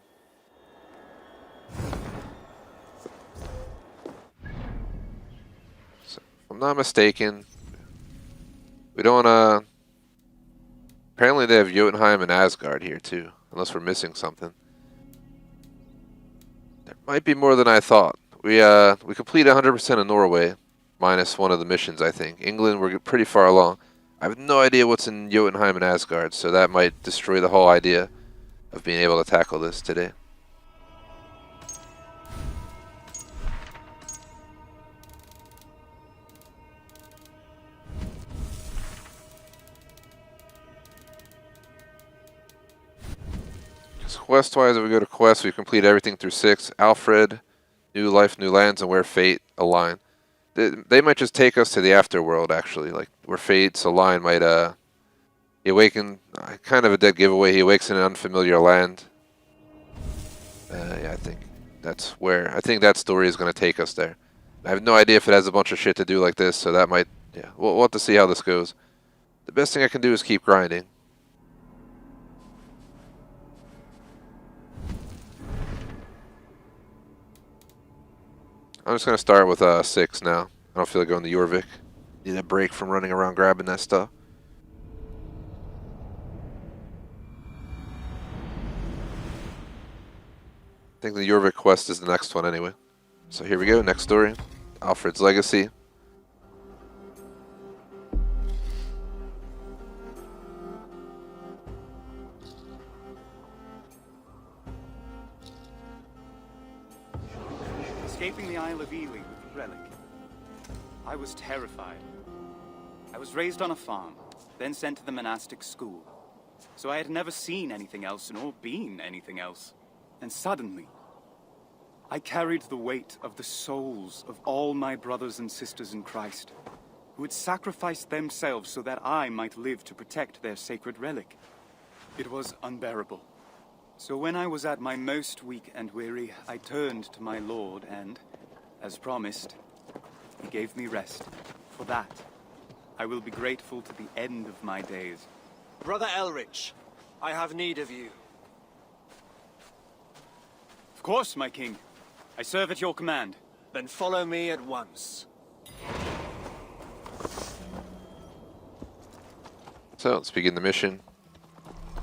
So, if I'm not mistaken, we don't, apparently they have Jotunheim and Asgard here too, unless we're missing something. There might be more than I thought. We completed 100% of Norway, minus one of the missions, I think. England, we're pretty far along. I have no idea what's in Jotunheim and Asgard, so that might destroy the whole idea of being able to tackle this today. Quest-wise, if we go to quest, we complete everything through 6. Alfred, New Life, New Lands, and Where Fate Align. They might just take us to the afterworld, actually, like where Fates Align might he awaken, kind of a dead giveaway. He awakes in an unfamiliar land. Yeah, I think that's where, I think that story is going to take us there. I have no idea if it has a bunch of shit to do like this, so that might, yeah, we'll have to see how this goes. The best thing I can do is keep grinding. I'm just going to start with 6 now. I don't feel like going to Jorvik. Need a break from running around grabbing that stuff. I think the Jorvik quest is the next one anyway. So here we go, next story. Alfred's Legacy. Escaping the Isle of Ely with the relic. I was terrified. I was raised on a farm, then sent to the monastic school. So I had never seen anything else nor been anything else. And suddenly, I carried the weight of the souls of all my brothers and sisters in Christ, who had sacrificed themselves so that I might live to protect their sacred relic. It was unbearable. So when I was at my most weak and weary, I turned to my Lord and, as promised, he gave me rest. For that, I will be grateful to the end of my days. Brother Elrich, I have need of you. Of course, my king. I serve at your command. Then follow me at once. So let's begin the mission.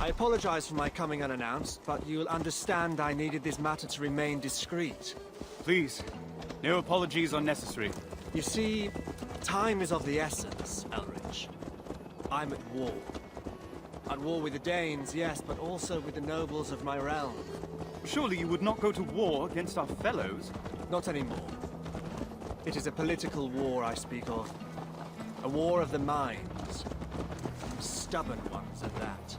I apologize for my coming unannounced, but you'll understand I needed this matter to remain discreet. Please, no apologies are necessary. You see, time is of the essence, Elrich. I'm at war. At war with the Danes, yes, but also with the nobles of my realm. Surely you would not go to war against our fellows? Not anymore. It is a political war I speak of. A war of the minds. Stubborn ones at that.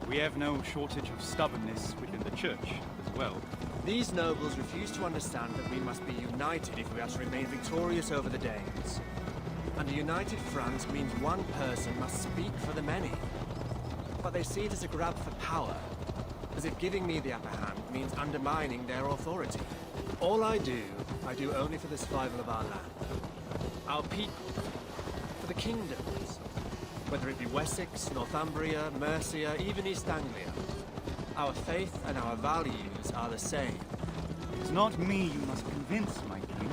We have no shortage of stubbornness within the church as well. These nobles refuse to understand that we must be united if we are to remain victorious over the Danes. And a united front means one person must speak for the many. But they see it as a grab for power, as if giving me the upper hand means undermining their authority. All I do only for the survival of our land, our people, for the kingdoms. Whether it be Wessex, Northumbria, Mercia, even East Anglia. Our faith and our values are the same. It's not me you must convince, my king.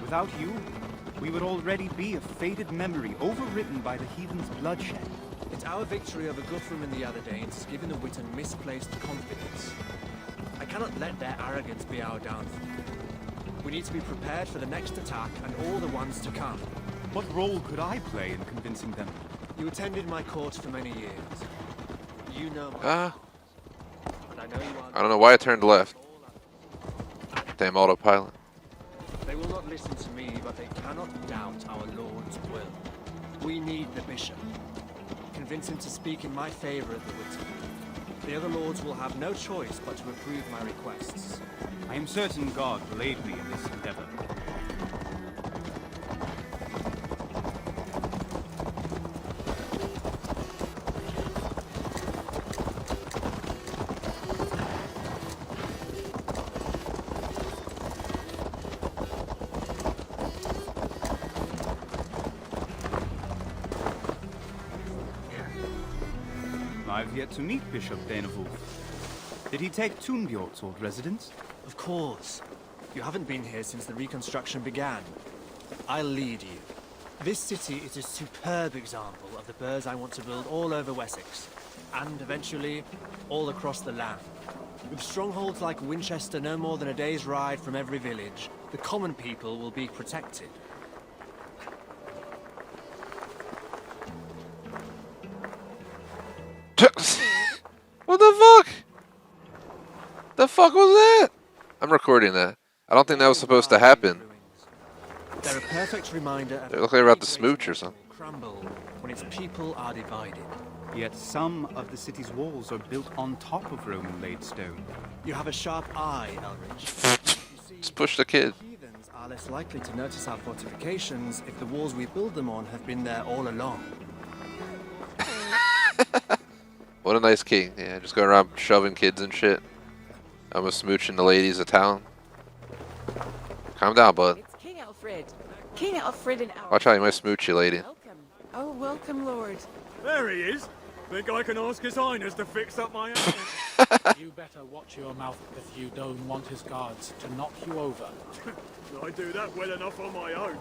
Without you, we would already be a faded memory, overwritten by the heathen's bloodshed. It's our victory over Guthrum and the other Danes has given the Witan misplaced confidence. I cannot let their arrogance be our downfall. We need to be prepared for the next attack and all the ones to come. What role could I play in convincing them? You attended my court for many years. You know I know you are. I don't know why I turned left. Damn autopilot. They will not listen to me, but they cannot doubt our Lord's will. We need the bishop. Convince him to speak in my favor at the Witan. The other lords will have no choice but to approve my requests. I am certain God will aid me in this endeavor. I've yet to meet Bishop Danewolf. Did he take Tunbjorn's old residence? Of course. You haven't been here since the reconstruction began. I'll lead you. This city is a superb example of the burghs I want to build all over Wessex, and eventually all across the land. With strongholds like Winchester no more than a day's ride from every village, the common people will be protected. What the fuck? The fuck was that? I'm recording that. I don't think that was supposed to happen. They're a perfect reminder of They look like they're about to smooch or something. crumble when its people are divided. Yet some of the city's walls are built on top of Roman-laid stone. You have a sharp eye, Elrich. Just push the kid. Heathens are less likely to notice our fortifications if the walls we build them on have been there all along. What a nice king. Yeah, just going around shoving kids and shit. Almost smooching the ladies of town. Calm down, bud. It's King Alfred. King Alfred and our... Watch out, you might smooch you, lady. Welcome. Oh, welcome, Lord. There he is. Think I can ask his highness to fix up my You better watch your mouth if you don't want his guards to knock you over. I do that well enough on my own.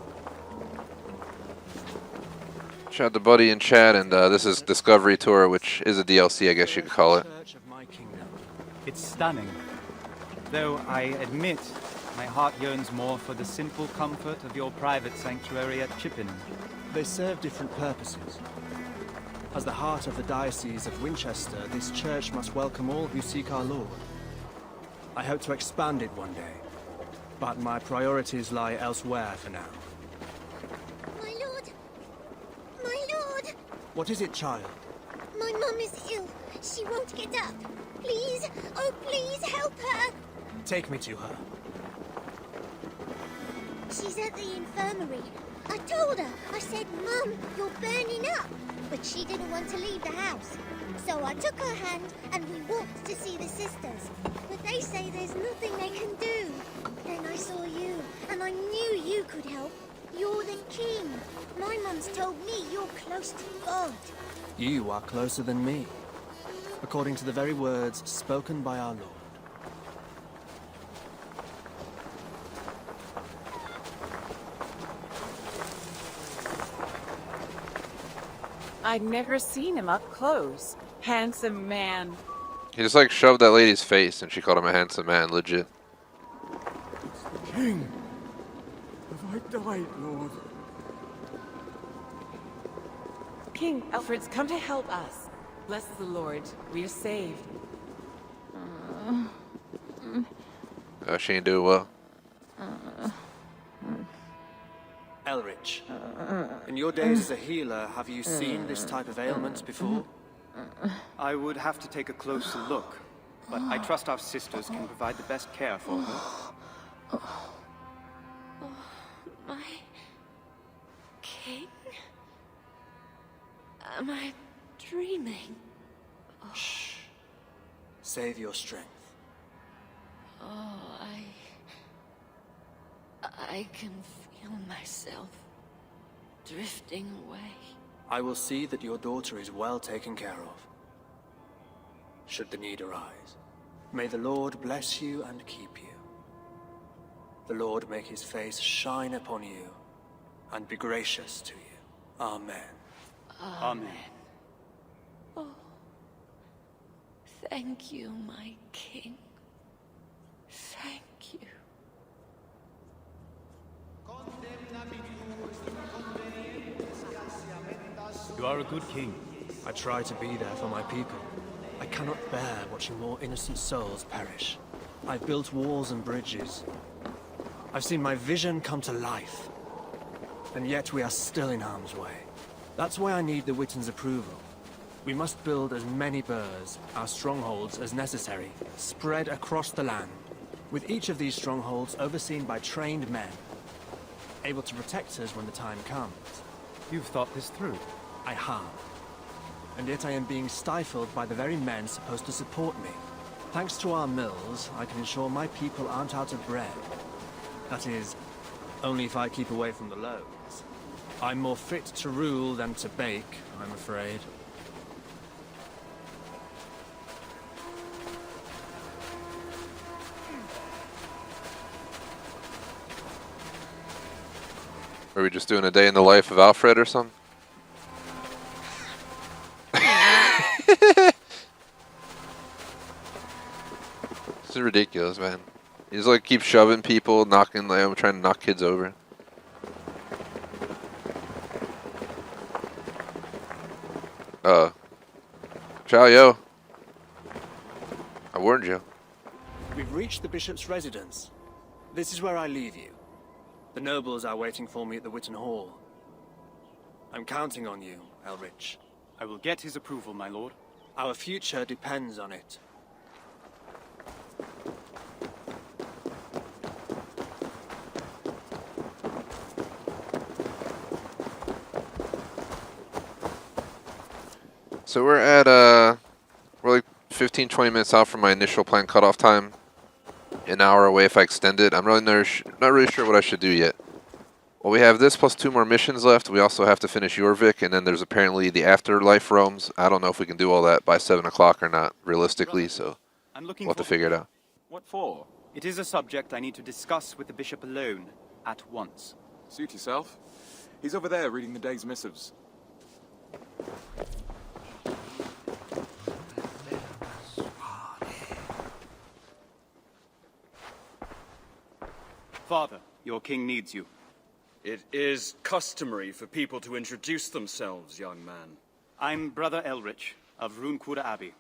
Shout out to Buddy in chat, and this is Discovery Tour, which is a DLC, I guess you could call it. It's stunning. Though I admit, my heart yearns more for the simple comfort of your private sanctuary at Chippenham. They serve different purposes. As the heart of the Diocese of Winchester, this church must welcome all who seek our Lord. I hope to expand it one day, but my priorities lie elsewhere for now. My lord! My lord! What is it, child? My mum is ill. She won't get up. Please, oh please help her! Take me to her. She's at the infirmary. I told her. I said, Mum, you're burning up. But she didn't want to leave the house. So I took her hand and we walked to see the sisters. But they say there's nothing they can do. Then I saw you, and I knew you could help. You're the king. My mum's told me you're close to God. You are closer than me, according to the very words spoken by our Lord. I'd never seen him up close. Handsome man. He just like shoved that lady's face, and she called him a handsome man, legit. King, have I died, Lord? King Alfred's come to help us. Bless the Lord. We are saved. She ain't doing well. Elrich, in your days as a healer, have you seen this type of ailment before? I would have to take a closer look, but I trust our sisters can provide the best care for her. My king? Am I dreaming? Shh. Save your strength. Oh, I can feel myself drifting away. I will see that your daughter is well taken care of, should the need arise. May the Lord bless you and keep you. The Lord make his face shine upon you and be gracious to you. Amen. Amen. Oh, thank you, my king. Thank you. You are a good king. I try to be there for my people. I cannot bear watching more innocent souls perish. I've built walls and bridges. I've seen my vision come to life. And yet we are still in harm's way. That's why I need the Witten's approval. We must build as many burhs, our strongholds, as necessary, spread across the land, with each of these strongholds overseen by trained men, able to protect us when the time comes. You've thought this through. I have. And yet I am being stifled by the very men supposed to support me. Thanks to our mills, I can ensure my people aren't out of bread. That is, only if I keep away from the loaves. I'm more fit to rule than to bake, I'm afraid. Are we just doing a day in the life of Alfred or something? This is ridiculous, man. You just like keep shoving people, knocking, like I'm trying to knock kids over. Ciao, yo. I warned you. We've reached the bishop's residence. This is where I leave you. The nobles are waiting for me at the Witten Hall. I'm counting on you, Elrich. I will get his approval, my lord. Our future depends on it. So we're at, we're like 15-20 minutes out from my initial planned cutoff time. An hour away if I extend it. I'm really not really sure what I should do yet. Well, we have this plus 2 more missions left. We also have to finish Jorvik, and then there's apparently the Afterlife Realms. I don't know if we can do all that by 7 o'clock or not, realistically, so we'll have to figure it out. What for? It is a subject I need to discuss with the bishop alone, at once. Suit yourself. He's over there reading the day's missives. Father, your king needs you. It is customary for people to introduce themselves, young man. I'm Brother Elrich, of Runquda Abbey.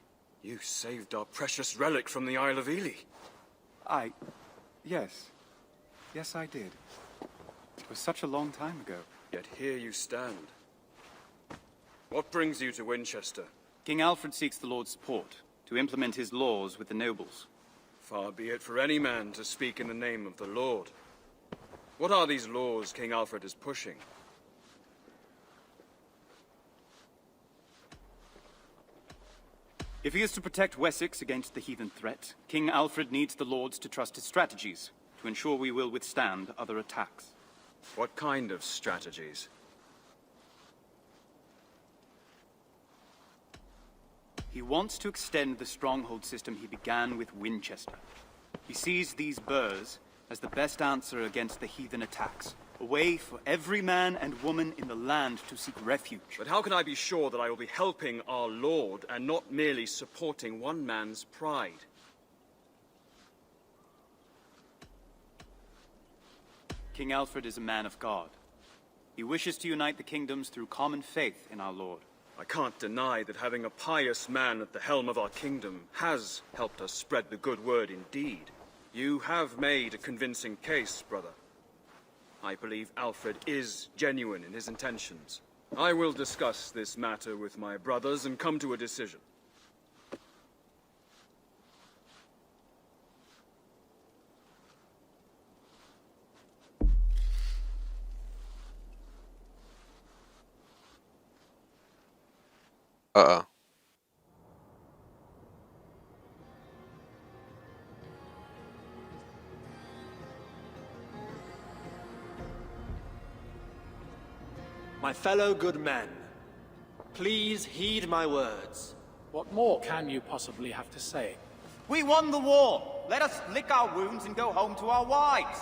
You saved our precious relic from the Isle of Ely. Yes. Yes, I did. It was such a long time ago. Yet here you stand. What brings you to Winchester? King Alfred seeks the Lord's support to implement his laws with the nobles. Far be it for any man to speak in the name of the Lord. What are these laws King Alfred is pushing? If he is to protect Wessex against the heathen threat, King Alfred needs the lords to trust his strategies to ensure we will withstand other attacks. What kind of strategies? He wants to extend the stronghold system he began with Winchester. He sees these burhs as the best answer against the heathen attacks, a way for every man and woman in the land to seek refuge. But how can I be sure that I will be helping our Lord and not merely supporting one man's pride? King Alfred is a man of God. He wishes to unite the kingdoms through common faith in our Lord. I can't deny that having a pious man at the helm of our kingdom has helped us spread the good word indeed. You have made a convincing case, brother. I believe Alfred is genuine in his intentions. I will discuss this matter with my brothers and come to a decision. Uh-oh. My fellow good men, please heed my words. What more can you possibly have to say? We won the war! Let us lick our wounds and go home to our wives!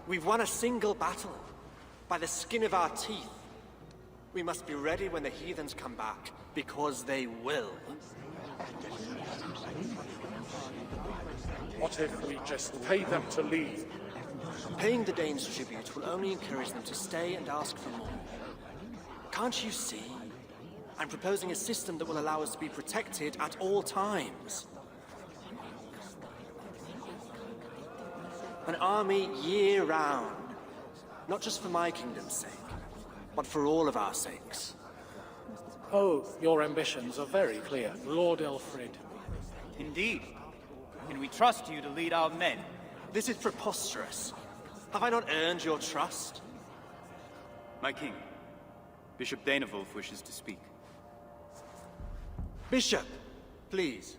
We've won a single battle, by the skin of our teeth. We must be ready when the heathens come back, because they will. What if we just pay them to leave? Paying the Danes tribute will only encourage them to stay and ask for more. Can't you see? I'm proposing a system that will allow us to be protected at all times. An army year-round. Not just for my kingdom's sake, but for all of our sakes. Oh, your ambitions are very clear, Lord Elfrid. Indeed. Can we trust you to lead our men? This is preposterous. Have I not earned your trust? My king, Bishop Danewolf wishes to speak. Bishop, please.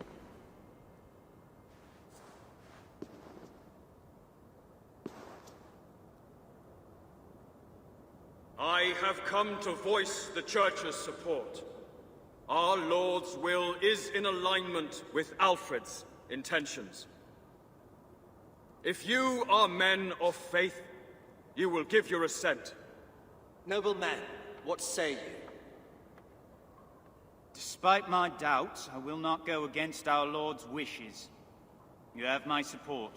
I have come to voice the Church's support. Our Lord's will is in alignment with Alfred's intentions. If you are men of faith, you will give your assent. Noble men, what say you? Despite my doubts, I will not go against our Lord's wishes. You have my support.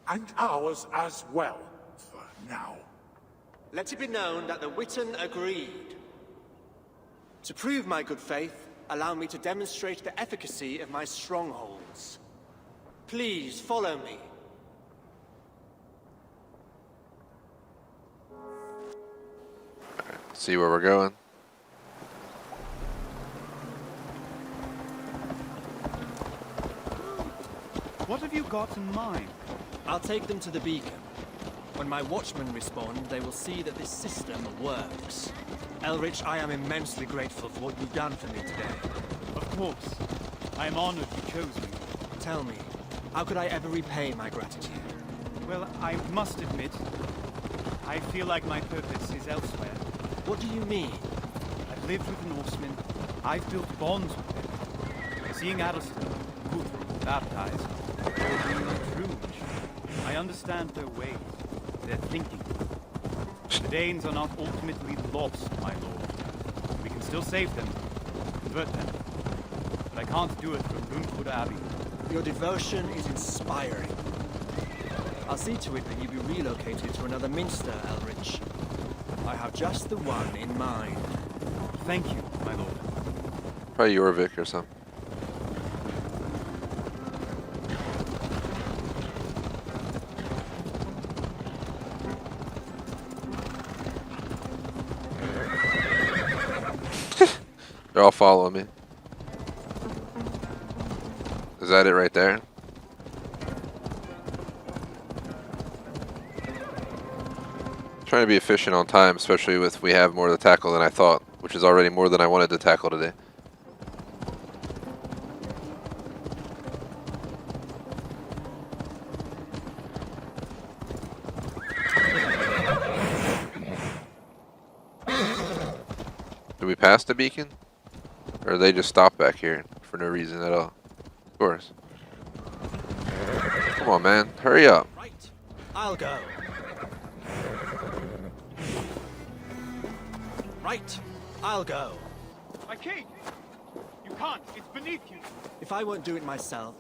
And ours as well, for now. Let it be known that the Witan agreed. To prove my good faith, allow me to demonstrate the efficacy of my strongholds. Please follow me. See where we're going. What have you got in mind? I'll take them to the beacon. When my watchmen respond, they will see that this system works. Elrich, I am immensely grateful for what you've done for me today. Of course. I am honored you chose me. Tell me, how could I ever repay my gratitude? Well, I must admit, I feel like my purpose is elsewhere. What do you mean? I've lived with the Norsemen. I've built bonds with them. Seeing Alistair, Guthrum, baptized, true. I understand their ways, their thinking. The Danes are not ultimately lost, my lord. We can still save them, convert them. But I can't do it from Runkud Abbey. Your devotion is inspiring. I'll see to it that you be relocated to another minster, Elrich. I have just the one in mind. Thank you, my lord. Probably Jorvik or something. They're all following me. Is that it right there? Trying to be efficient on time, especially with we have more to tackle than I thought, which is already more than I wanted to tackle today. Do we pass the beacon? Or they just stop back here for no reason at all? Of course. Come on, man. Hurry up. Right. I'll go. Right. I'll go. My king! You can't. It's beneath you. If I won't do it myself,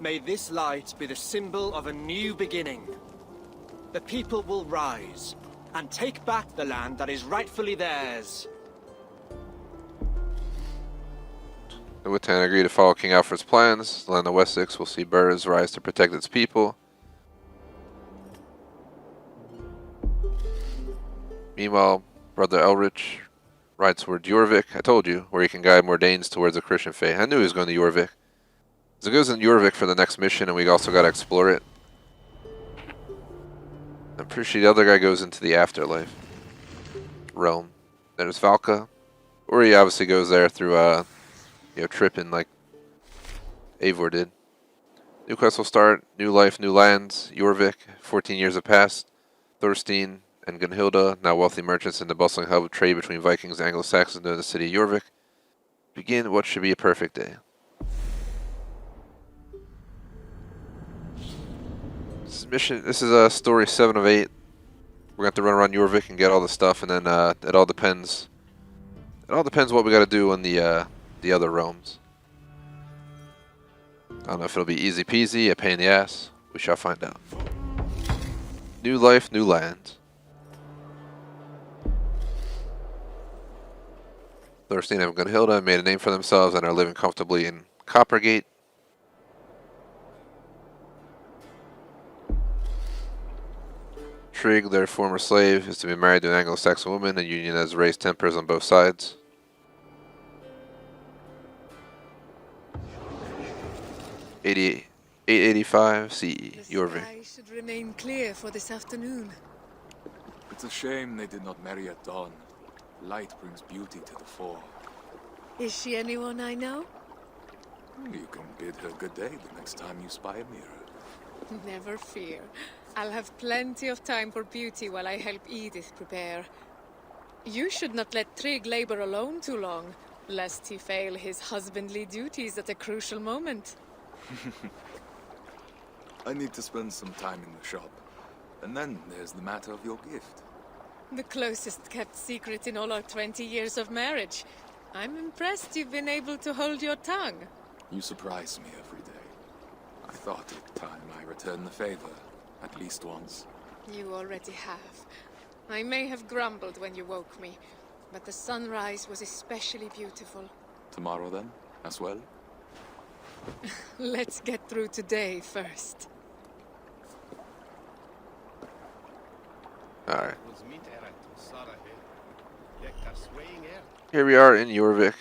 may this light be the symbol of a new beginning. The people will rise and take back the land that is rightfully theirs. The Witan agree to follow King Alfred's plans. The land of Wessex will see burghs rise to protect its people. Meanwhile, Brother Elrich rides toward Jorvik. I told you, where he can guide more Danes towards the Christian faith. I knew he was going to Jorvik. So it goes in Jorvik for the next mission, and we also got to explore it. I'm pretty sure the other guy goes into the afterlife realm. There's Valka, or he obviously goes there through tripping like Eivor did. New quest will start. New life, new lands. Jorvik. 14 years have passed. Thorstein and Gunhilda, now wealthy merchants in the bustling hub of trade between Vikings and Anglo-Saxons in the city of Jorvik, begin what should be a perfect day. This is story 7 of 8. We're going to have to run around Jorvik and get all the stuff, and then it all depends It all depends what we got to do in the other realms. I don't know if it'll be easy peasy, a pain in the ass. We shall find out. New life, new lands. Thorstein and Gunhilda made a name for themselves and are living comfortably in Coppergate. Trig, their former slave, is to be married to an Anglo-Saxon woman, a union that has raised tempers on both sides. $885 CE, Jorvik. I should remain clear for this afternoon. It's a shame they did not marry at dawn. Light brings beauty to the fore. Is she anyone I know? You can bid her good day the next time you spy a mirror. Never fear. I'll have plenty of time for beauty while I help Edith prepare. You should not let Trig labor alone too long, lest he fail his husbandly duties at a crucial moment. I need to spend some time in the shop. And then there's the matter of your gift. The closest kept secret in all our 20 years of marriage. I'm impressed you've been able to hold your tongue. You surprise me every day. I thought it time I returned the favor, at least once. You already have. I may have grumbled when you woke me, but the sunrise was especially beautiful. Tomorrow then, as well? Let's get through today first. Alright. Here we are in Jorvik.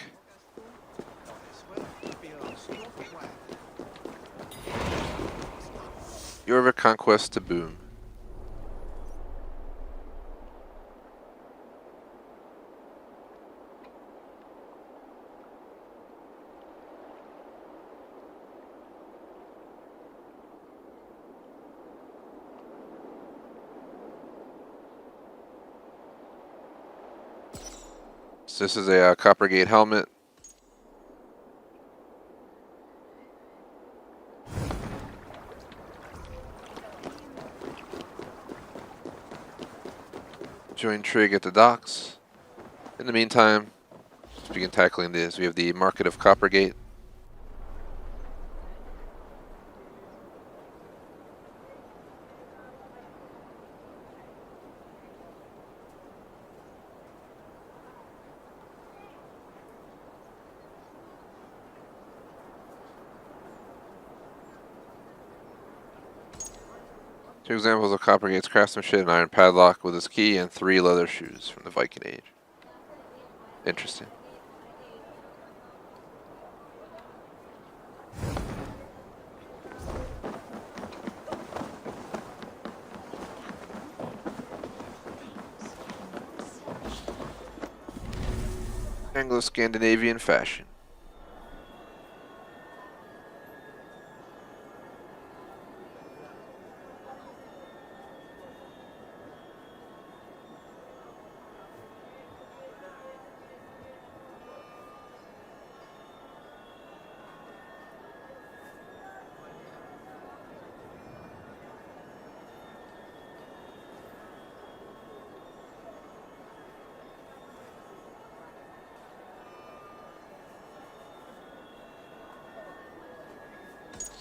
Jorvik conquest to boom. So this is a Coppergate helmet. Join Trig at the docks. In the meantime, let's begin tackling this. We have the Market of Coppergate. Two examples of Coppergate's craftsmanship: an iron padlock with its key and 3 leather shoes from the Viking Age. Interesting. Anglo-Scandinavian fashion.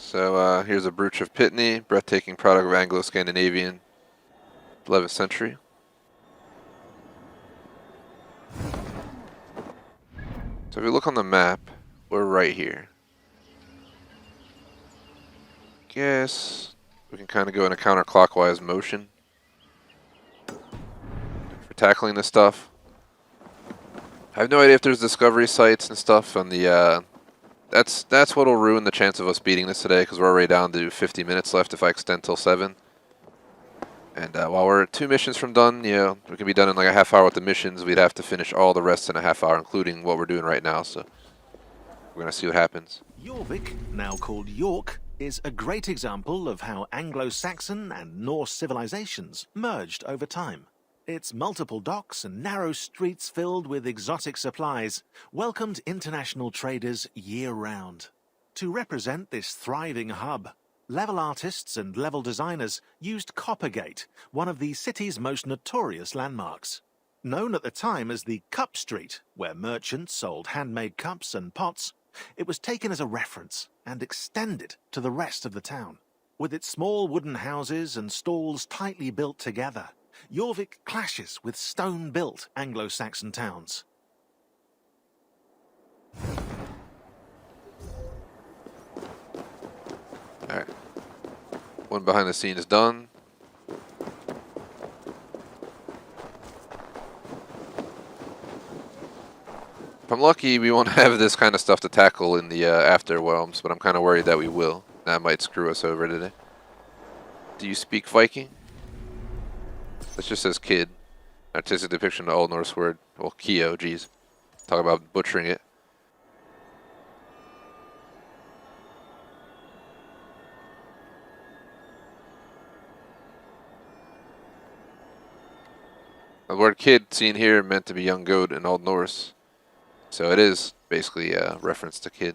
So here's a brooch of Pitney, breathtaking product of Anglo-Scandinavian, 11th century. So if you look on the map, we're right here. Guess we can kind of go in a counterclockwise motion for tackling this stuff. I have no idea if there's discovery sites and stuff on the that's what'll ruin the chance of us beating this today, because we're already down to 50 minutes left if I extend till 7. And while we're 2 missions from done, you know, we can be done in like a half hour with the missions. We'd have to finish all the rest in a half hour, including what we're doing right now. So we're gonna see what happens. Jorvik, now called York, is a great example of how Anglo-Saxon and Norse civilizations merged over time. Its multiple docks and narrow streets filled with exotic supplies welcomed international traders year-round. To represent this thriving hub, level artists and level designers used Coppergate, one of the city's most notorious landmarks. Known at the time as the Cup Street, where merchants sold handmade cups and pots, it was taken as a reference and extended to the rest of the town. With its small wooden houses and stalls tightly built together, Jorvik clashes with stone-built Anglo-Saxon towns. Alright. One behind the scenes done. If I'm lucky, we won't have this kind of stuff to tackle in the Afterwhelms, but I'm kind of worried that we will. That might screw us over today. Do you speak Viking? This just says kid. Artistic depiction of the Old Norse word. Well, Kyo, geez. Talk about butchering it. The word kid seen here meant to be young goat in Old Norse. So it is basically a reference to kid.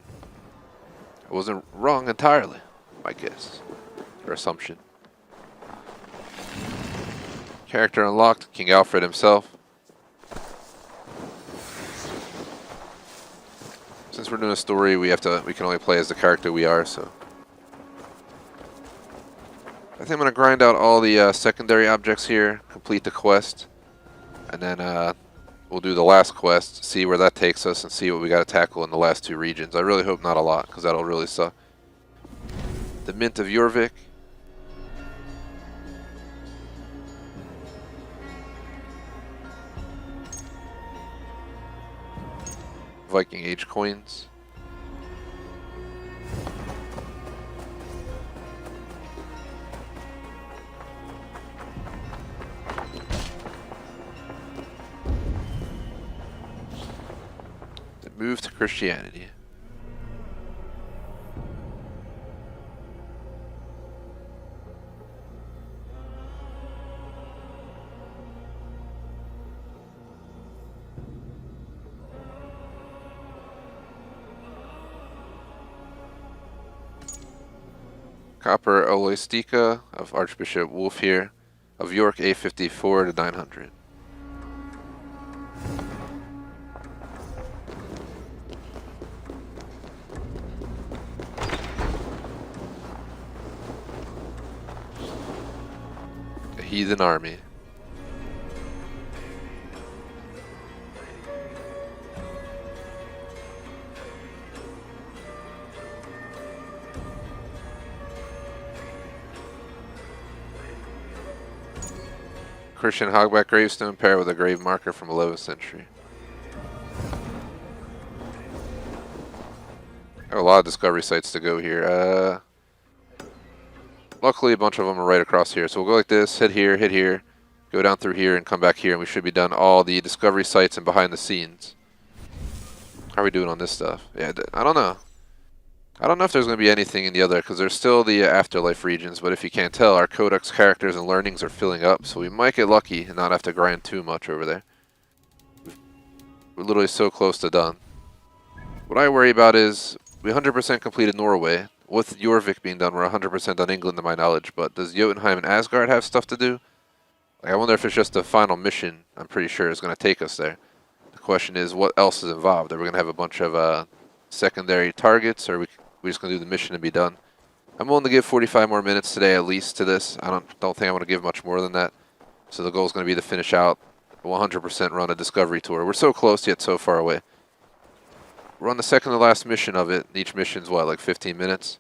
I wasn't wrong entirely, I guess. Or assumption. Character unlocked, King Alfred himself. Since we're doing a story, we can only play as the character we are, so. I think I'm gonna grind out all the secondary objects here, complete the quest, and then we'll do the last quest, see where that takes us, and see what we gotta tackle in the last two regions. I really hope not a lot, because that'll really suck. The Mint of Jorvik. Viking Age coins. The move to Christianity. Copper Olistica of Archbishop Wolf here, of York A54 to 900. A heathen army. Christian hogback gravestone paired with a grave marker from 11th century. I have a lot of discovery sites to go here. Luckily, a bunch of them are right across here. So we'll go like this, hit here, go down through here, and come back here, and we should be done all the discovery sites and behind the scenes. How are we doing on this stuff? Yeah, I don't know. I don't know if there's going to be anything in the other, because there's still the afterlife regions, but if you can't tell, our codex characters and learnings are filling up, so we might get lucky and not have to grind too much over there. We're literally so close to done. What I worry about is, we 100% completed Norway. With Jorvik being done, we're 100% on England to my knowledge, but does Jotunheim and Asgard have stuff to do? Like, I wonder if it's just the final mission, I'm pretty sure, is going to take us there. The question is, what else is involved? Are we going to have a bunch of secondary targets, or are we just going to do the mission and be done? I'm willing to give 45 more minutes today at least to this. I don't think I want to give much more than that. So the goal is going to be to finish out 100% run a discovery tour. We're so close yet so far away. We're on the second to last mission of it. Each mission's what, like 15 minutes?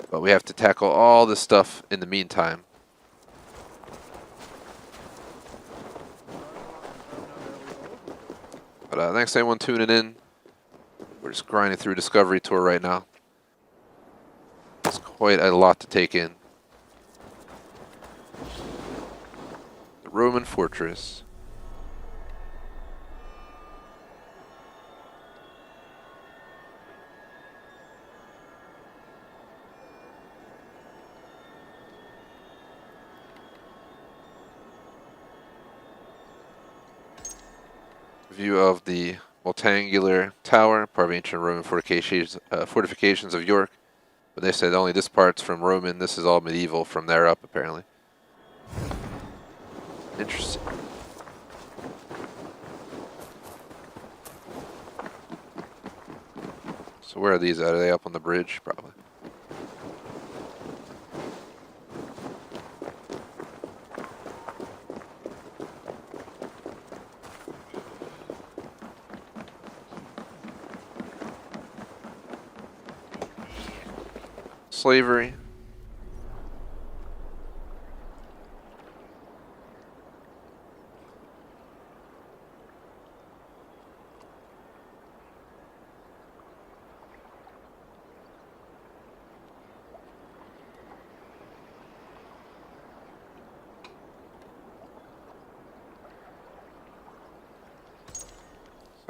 But we have to tackle all this stuff in the meantime. But thanks to everyone tuning in. We're just grinding through Discovery Tour right now. It's quite a lot to take in. The Roman Fortress. View of the multangular tower, part of ancient Roman fortifications of York. But they said only this part's from Roman, this is all medieval from there up, apparently. Interesting. So where are these at? Are they up on the bridge? Probably. Slavery.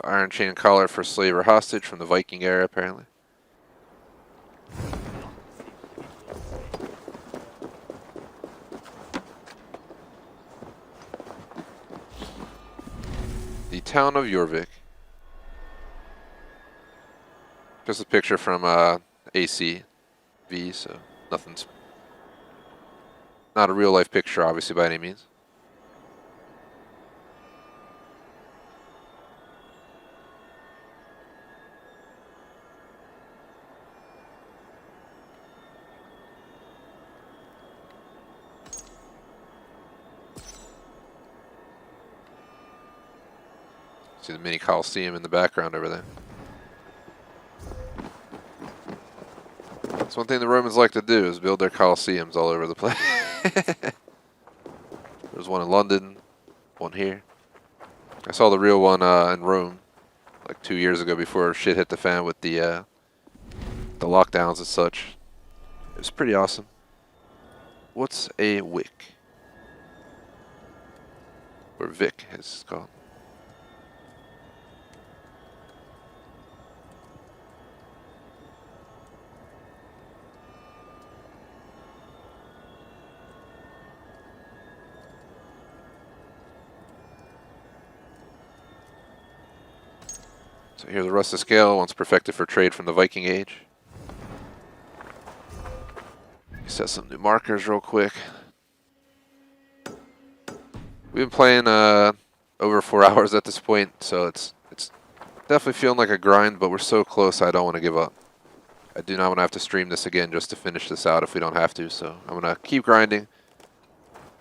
Iron chain collar for slave or hostage from the Viking era, apparently. The town of Jorvik. Just a picture from ACV, so nothing's... Not a real life picture, obviously, by any means. See the mini Coliseum in the background over there. That's one thing the Romans like to do, is build their Colosseums all over the place. There's one in London, one here. I saw the real one in Rome, like 2 years ago before shit hit the fan with the lockdowns and such. It was pretty awesome. What's a wick? Or Vic, as it's called. So here's the rusted scale, once perfected for trade from the Viking Age. Set some new markers real quick. We've been playing over 4 hours at this point, so it's definitely feeling like a grind, but we're so close I don't want to give up. I do not want to have to stream this again just to finish this out if we don't have to, so I'm going to keep grinding.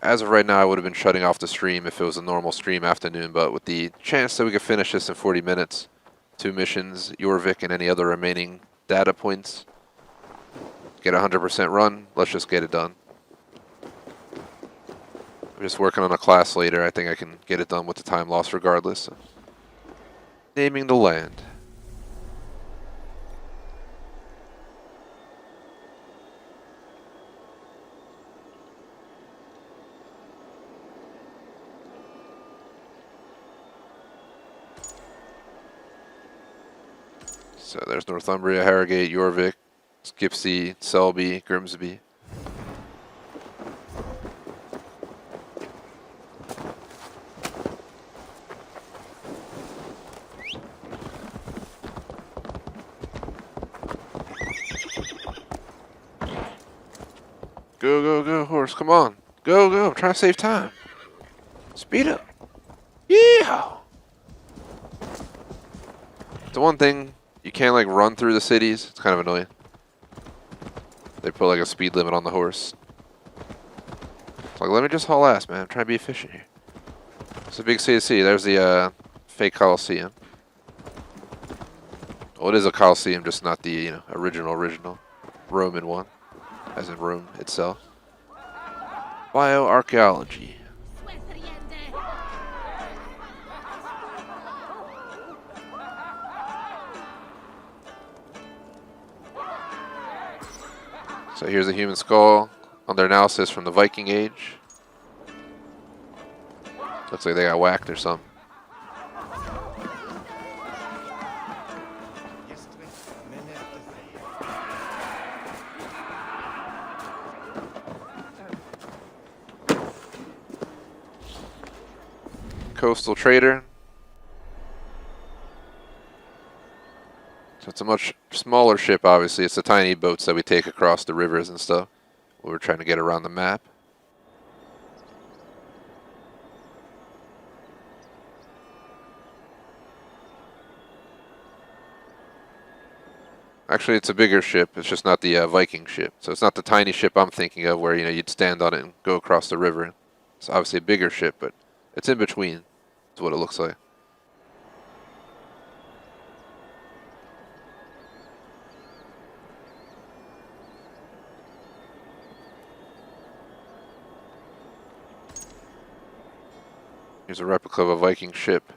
As of right now, I would have been shutting off the stream if it was a normal stream afternoon, but with the chance that we could finish this in 40 minutes, 2 missions, Jorvik, and any other remaining data points, get a 100% run, let's just get it done. I'm just working on a class later. I think I can get it done with the time lost regardless. So. Naming the land. So there's Northumbria, Harrogate, Jorvik, Skipsea, Selby, Grimsby. Go, go, go, horse, come on. Go, go, I'm trying to save time. Speed up. Yeah. The one thing, you can't like run through the cities. It's kind of annoying. They put like a speed limit on the horse. It's like, let me just haul ass, man. I'm trying to be efficient here. It's a big city to see. There's the fake Coliseum. Well, it is a Coliseum, just not the original Roman one, as in Rome itself. Bioarchaeology. So here's a human skull under analysis from the Viking Age. Looks like they got whacked or something. Coastal trader. So it's a much smaller ship, obviously. It's the tiny boats that we take across the rivers and stuff. We're trying to get around the map. Actually, it's a bigger ship. It's just not the Viking ship. So it's not the tiny ship I'm thinking of where, you'd stand on it and go across the river. It's obviously a bigger ship, but it's in between. That's what it looks like. Here's a replica of a Viking ship.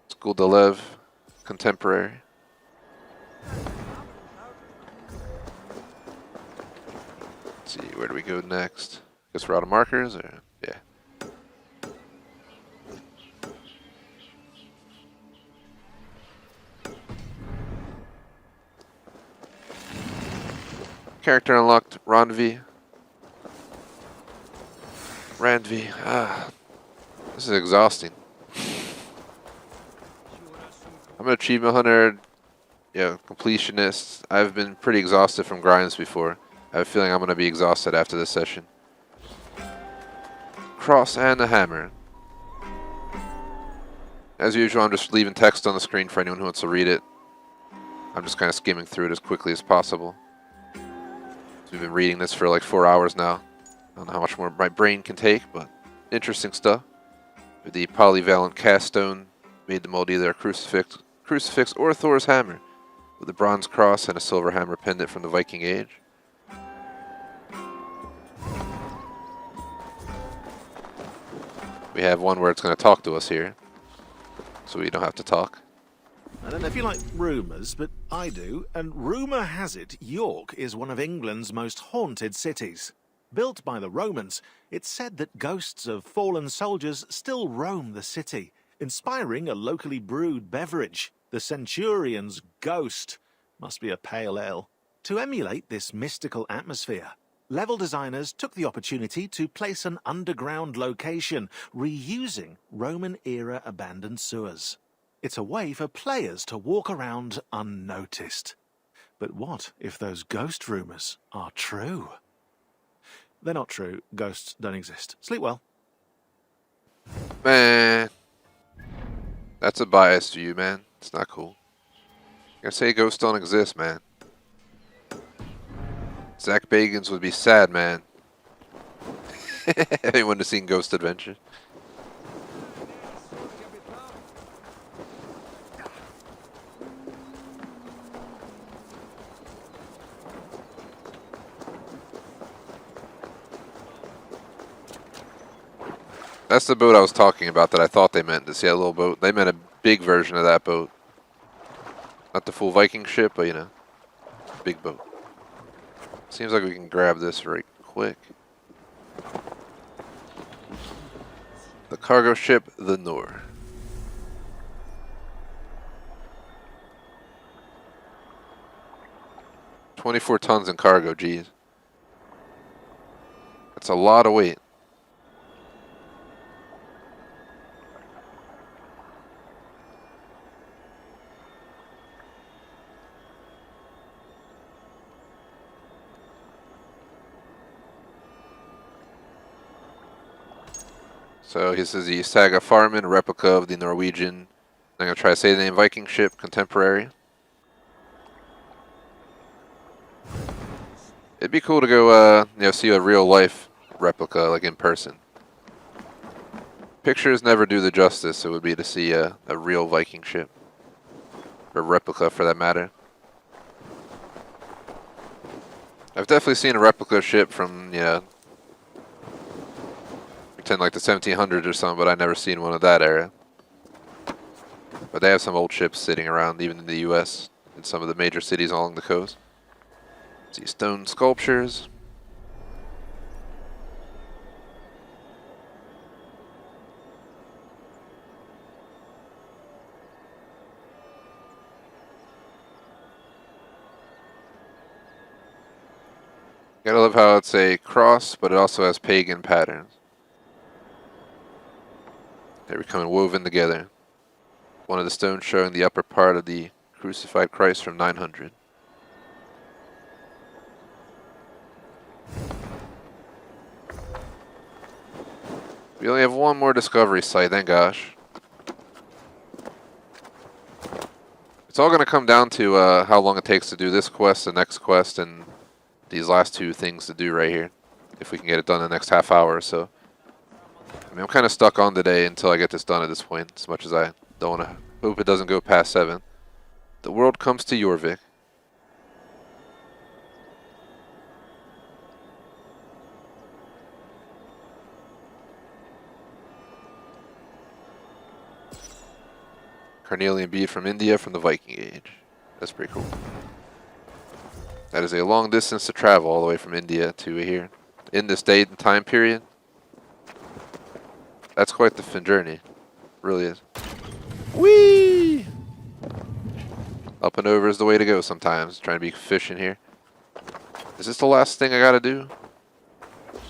School de Lev, contemporary. Let's see, where do we go next? Guess we're out of markers, or yeah. Character unlocked, Randvi. This is exhausting. I'm an achievement hunter, completionist. I've been pretty exhausted from grinds before. I have a feeling I'm going to be exhausted after this session. Cross and a hammer. As usual, I'm just leaving text on the screen for anyone who wants to read it. I'm just kind of skimming through it as quickly as possible. So we've been reading this for like 4 hours now. I don't know how much more my brain can take, but interesting stuff. The polyvalent cast stone made to mold either a crucifix or Thor's hammer, with a bronze cross and a silver hammer pendant from the Viking Age. We have one where it's going to talk to us here, so we don't have to talk. I don't know if you like rumours, but I do, and rumour has it York is one of England's most haunted cities. Built by the Romans, it's said that ghosts of fallen soldiers still roam the city, inspiring a locally brewed beverage, the Centurion's Ghost. Must be a pale ale. To emulate this mystical atmosphere, level designers took the opportunity to place an underground location, reusing Roman-era abandoned sewers. It's a way for players to walk around unnoticed. But what if those ghost rumours are true? They're not true. Ghosts don't exist. Sleep well. Man. That's a biased view, man. It's not cool. I say ghosts don't exist, man. Zach Bagans would be sad, man. Anyone has seen Ghost Adventure? That's the boat I was talking about that I thought they meant to see that little boat. They meant a big version of that boat. Not the full Viking ship, but big boat. Seems like we can grab this right quick. The cargo ship, the Nor. $24 tons in cargo, geez. That's a lot of weight. So this is the Saga Farman, a replica of the Norwegian. I'm going to try to say the name Viking ship, contemporary. It'd be cool to go, see a real life replica, like in person. Pictures never do the justice. It would be to see a real Viking ship, or replica for that matter. I've definitely seen a replica ship from, pretend like the 1700s or something, but I've never seen one of that era. But they have some old ships sitting around, even in the U.S., in some of the major cities along the coast. See stone sculptures. Gotta love how it's a cross, but it also has pagan patterns. They're becoming woven together. One of the stones showing the upper part of the crucified Christ from 900. We only have one more discovery site, thank gosh. It's all going to come down to how long it takes to do this quest, the next quest, and these last two things to do right here. If we can get it done in the next half hour or so. I mean, I'm kind of stuck on today until I get this done at this point, as much as I don't want to hope it doesn't go past 7. The world comes to Jorvik. Carnelian bead from India from the Viking Age. That's pretty cool. That is a long distance to travel all the way from India to here. In this date and time period. That's quite the journey. Really is. Whee! Up and over is the way to go sometimes. Trying to be efficient here. Is this the last thing I gotta do?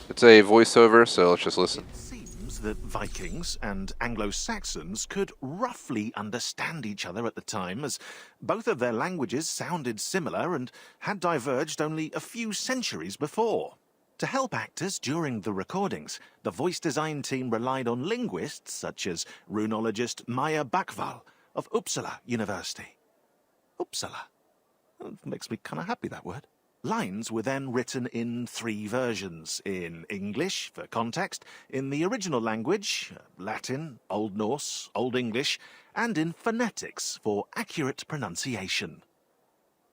It's a voiceover, so let's just listen. It seems that Vikings and Anglo-Saxons could roughly understand each other at the time, as both of their languages sounded similar and had diverged only a few centuries before. To help actors during the recordings, the voice design team relied on linguists such as runologist Maya Bakval of Uppsala University. Uppsala? That makes me kind of happy, that word. Lines were then written in 3 versions, in English, for context, in the original language, Latin, Old Norse, Old English, and in phonetics for accurate pronunciation.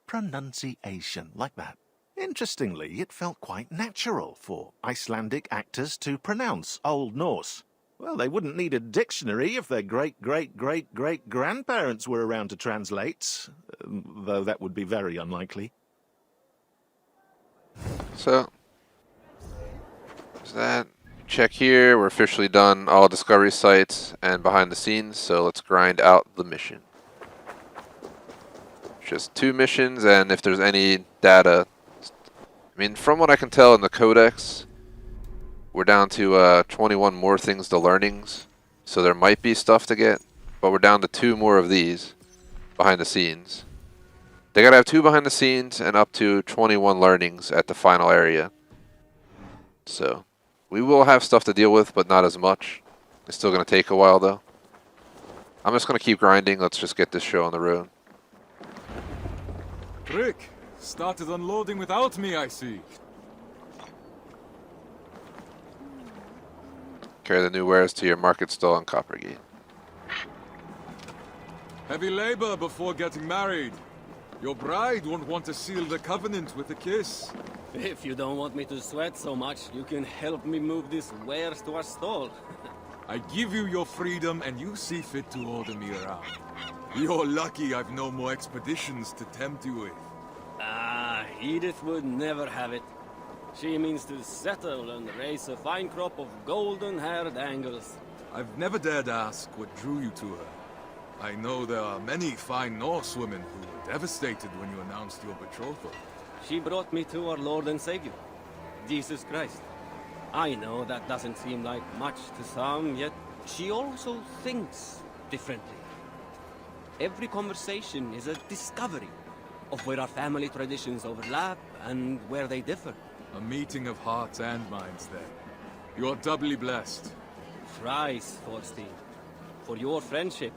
Pronunciation, like that. Interestingly, it felt quite natural for Icelandic actors to pronounce Old Norse. Well, they wouldn't need a dictionary if their great-great-great-great-grandparents were around to translate, though that would be very unlikely. So, is that check here? We're officially done all discovery sites and behind the scenes, so let's grind out the mission. Just 2 missions, and if there's any data, I mean, from what I can tell in the codex, we're down to 21 more things to learnings, so there might be stuff to get, but we're down to 2 more of these behind the scenes. They gotta have 2 behind the scenes and up to 21 learnings at the final area. So, we will have stuff to deal with, but not as much. It's still gonna take a while, though. I'm just gonna keep grinding. Let's just get this show on the road. Rick, started unloading without me, I see. Carry the new wares to your market stall in Coppergate. Heavy labor before getting married. Your bride won't want to seal the covenant with a kiss. If you don't want me to sweat so much, you can help me move these wares to our stall. I give you your freedom and you see fit to order me around. You're lucky I've no more expeditions to tempt you with. Ah, Edith would never have it. She means to settle and raise a fine crop of golden-haired Angles. I've never dared ask what drew you to her. I know there are many fine Norse women who were devastated when you announced your betrothal. She brought me to our Lord and Savior, Jesus Christ. I know that doesn't seem like much to some, yet she also thinks differently. Every conversation is a discovery of where our family traditions overlap and where they differ. A meeting of hearts and minds, then. You're doubly blessed. Thrice, Thorstein, for your friendship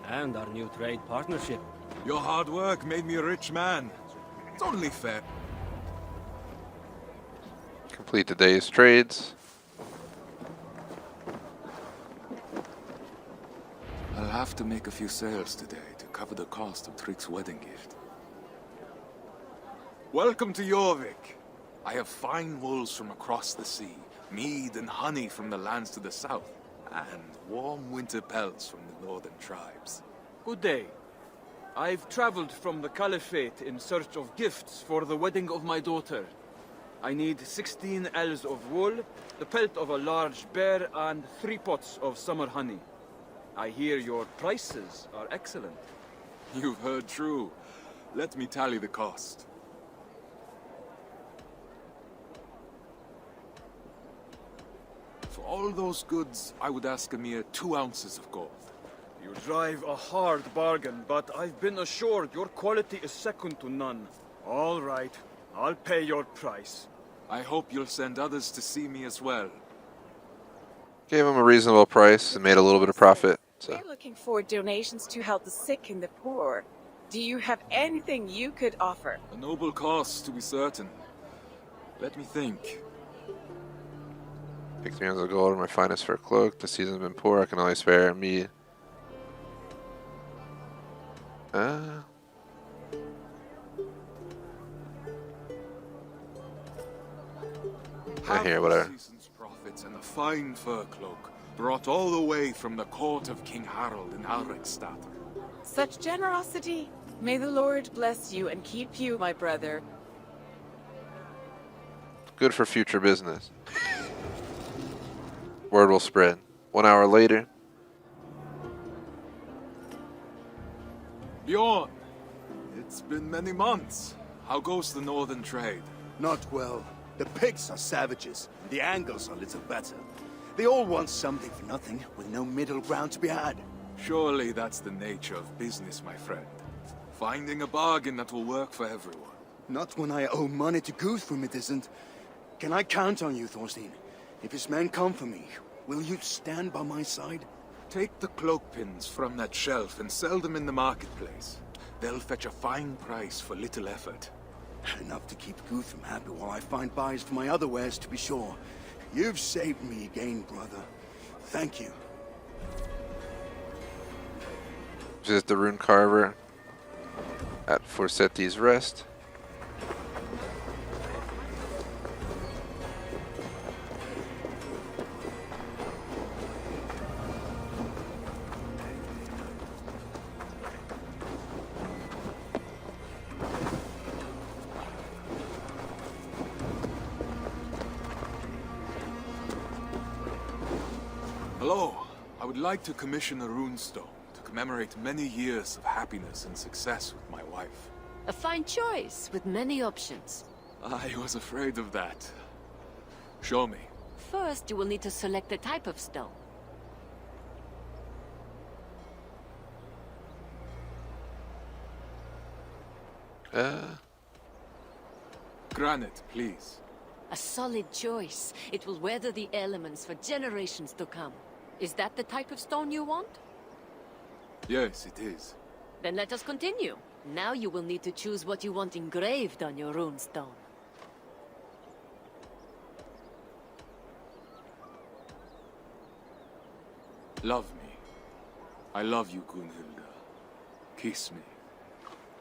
and our new trade partnership. Your hard work made me a rich man. It's only fair. Complete the day's trades. I'll have to make a few sales today to cover the cost of Trick's wedding gift. Welcome to Jorvik. I have fine wools from across the sea, mead and honey from the lands to the south, and warm winter pelts from the northern tribes. Good day. I've traveled from the Caliphate in search of gifts for the wedding of my daughter. I need 16 ells of wool, the pelt of a large bear, and 3 pots of summer honey. I hear your prices are excellent. You've heard true. Let me tally the cost. For all those goods, I would ask a mere 2 ounces of gold. You drive a hard bargain, but I've been assured your quality is second to none. All right, I'll pay your price. I hope you'll send others to see me as well. Gave him a reasonable price and made a little bit of profit. So We're looking for donations to help the sick and the poor. Do you have anything you could offer? A noble cause, to be certain. Let me think. Pick 300 of gold, my finest for a cloak. The season's been poor, I can only spare me. I hear whatever. Season's profits and a fine fur cloak, brought all the way from the court of King Harold in Alrekstad. Such generosity. May the Lord bless you and keep you, my brother. Good for future business. Word will spread. 1 hour later. Bjorn, it's been many months. How goes the northern trade? Not well. The pigs are savages, and the Angles are little better. They all want something for nothing, with no middle ground to be had. Surely that's the nature of business, my friend. Finding a bargain that will work for everyone. Not when I owe money to Guthrum, it isn't. Can I count on you, Thorstein? If his men come for me, will you stand by my side? Take the cloak pins from that shelf and sell them in the marketplace. They'll fetch a fine price for little effort. Enough to keep Guthrum happy while I find buyers for my other wares, to be sure. You've saved me again, brother. Thank you. Visit the rune carver at Forsetti's Rest. Hello. I would like to commission a runestone to commemorate many years of happiness and success with my wife. A fine choice, with many options. I was afraid of that. Show me. First, you will need to select the type of stone. Granite, please. A solid choice. It will weather the elements for generations to come. Is that the type of stone you want? Yes, it is. Then let us continue. Now you will need to choose what you want engraved on your runestone. Love me. I love you, Gunhilda. Kiss me.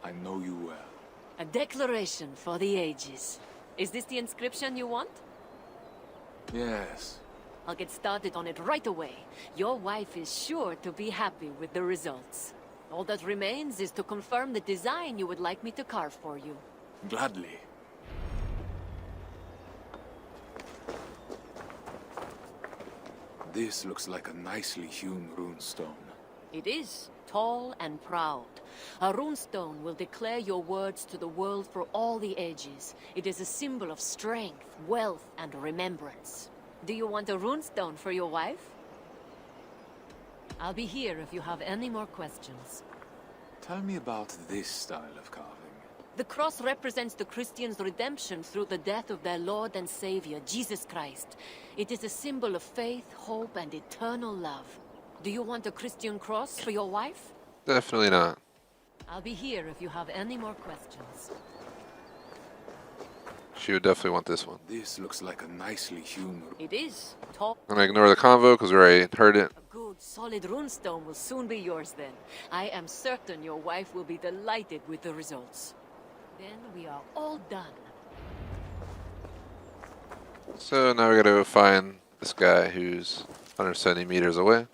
I know you well. A declaration for the ages. Is this the inscription you want? Yes. I'll get started on it right away. Your wife is sure to be happy with the results. All that remains is to confirm the design you would like me to carve for you. Gladly. This looks like a nicely hewn runestone. It is tall and proud. A runestone will declare your words to the world for all the ages. It is a symbol of strength, wealth, and remembrance. Do you want a runestone for your wife? I'll be here if you have any more questions. Tell me about this style of carving. The cross represents the Christians' redemption through the death of their Lord and Savior, Jesus Christ. It is a symbol of faith, hope, and eternal love. Do you want a Christian cross for your wife? Definitely not. I'll be here if you have any more questions. She would definitely want this one. This looks like a nicely hewn... It is tall. I'm gonna ignore the convo because we already heard it. A good, solid runestone will soon be yours then. I am certain your wife will be delighted with the results. Then we are all done. So now we gotta go find this guy who's 170 meters away.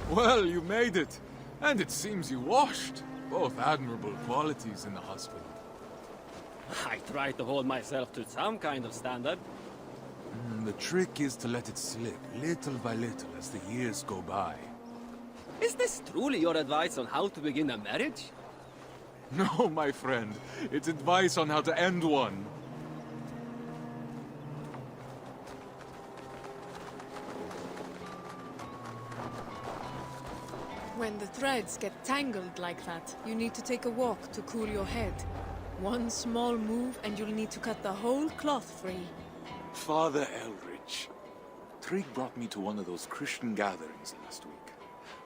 Well, you made it. And it seems you washed. Both admirable qualities in the husband. I try to hold myself to some kind of standard. The trick is to let it slip, little by little, as the years go by. Is this truly your advice on how to begin a marriage? No, my friend. It's advice on how to end one. When the threads get tangled like that, you need to take a walk to cool your head. One small move and you'll need to cut the whole cloth free. Father Elrich, Trig brought me to one of those Christian gatherings last week.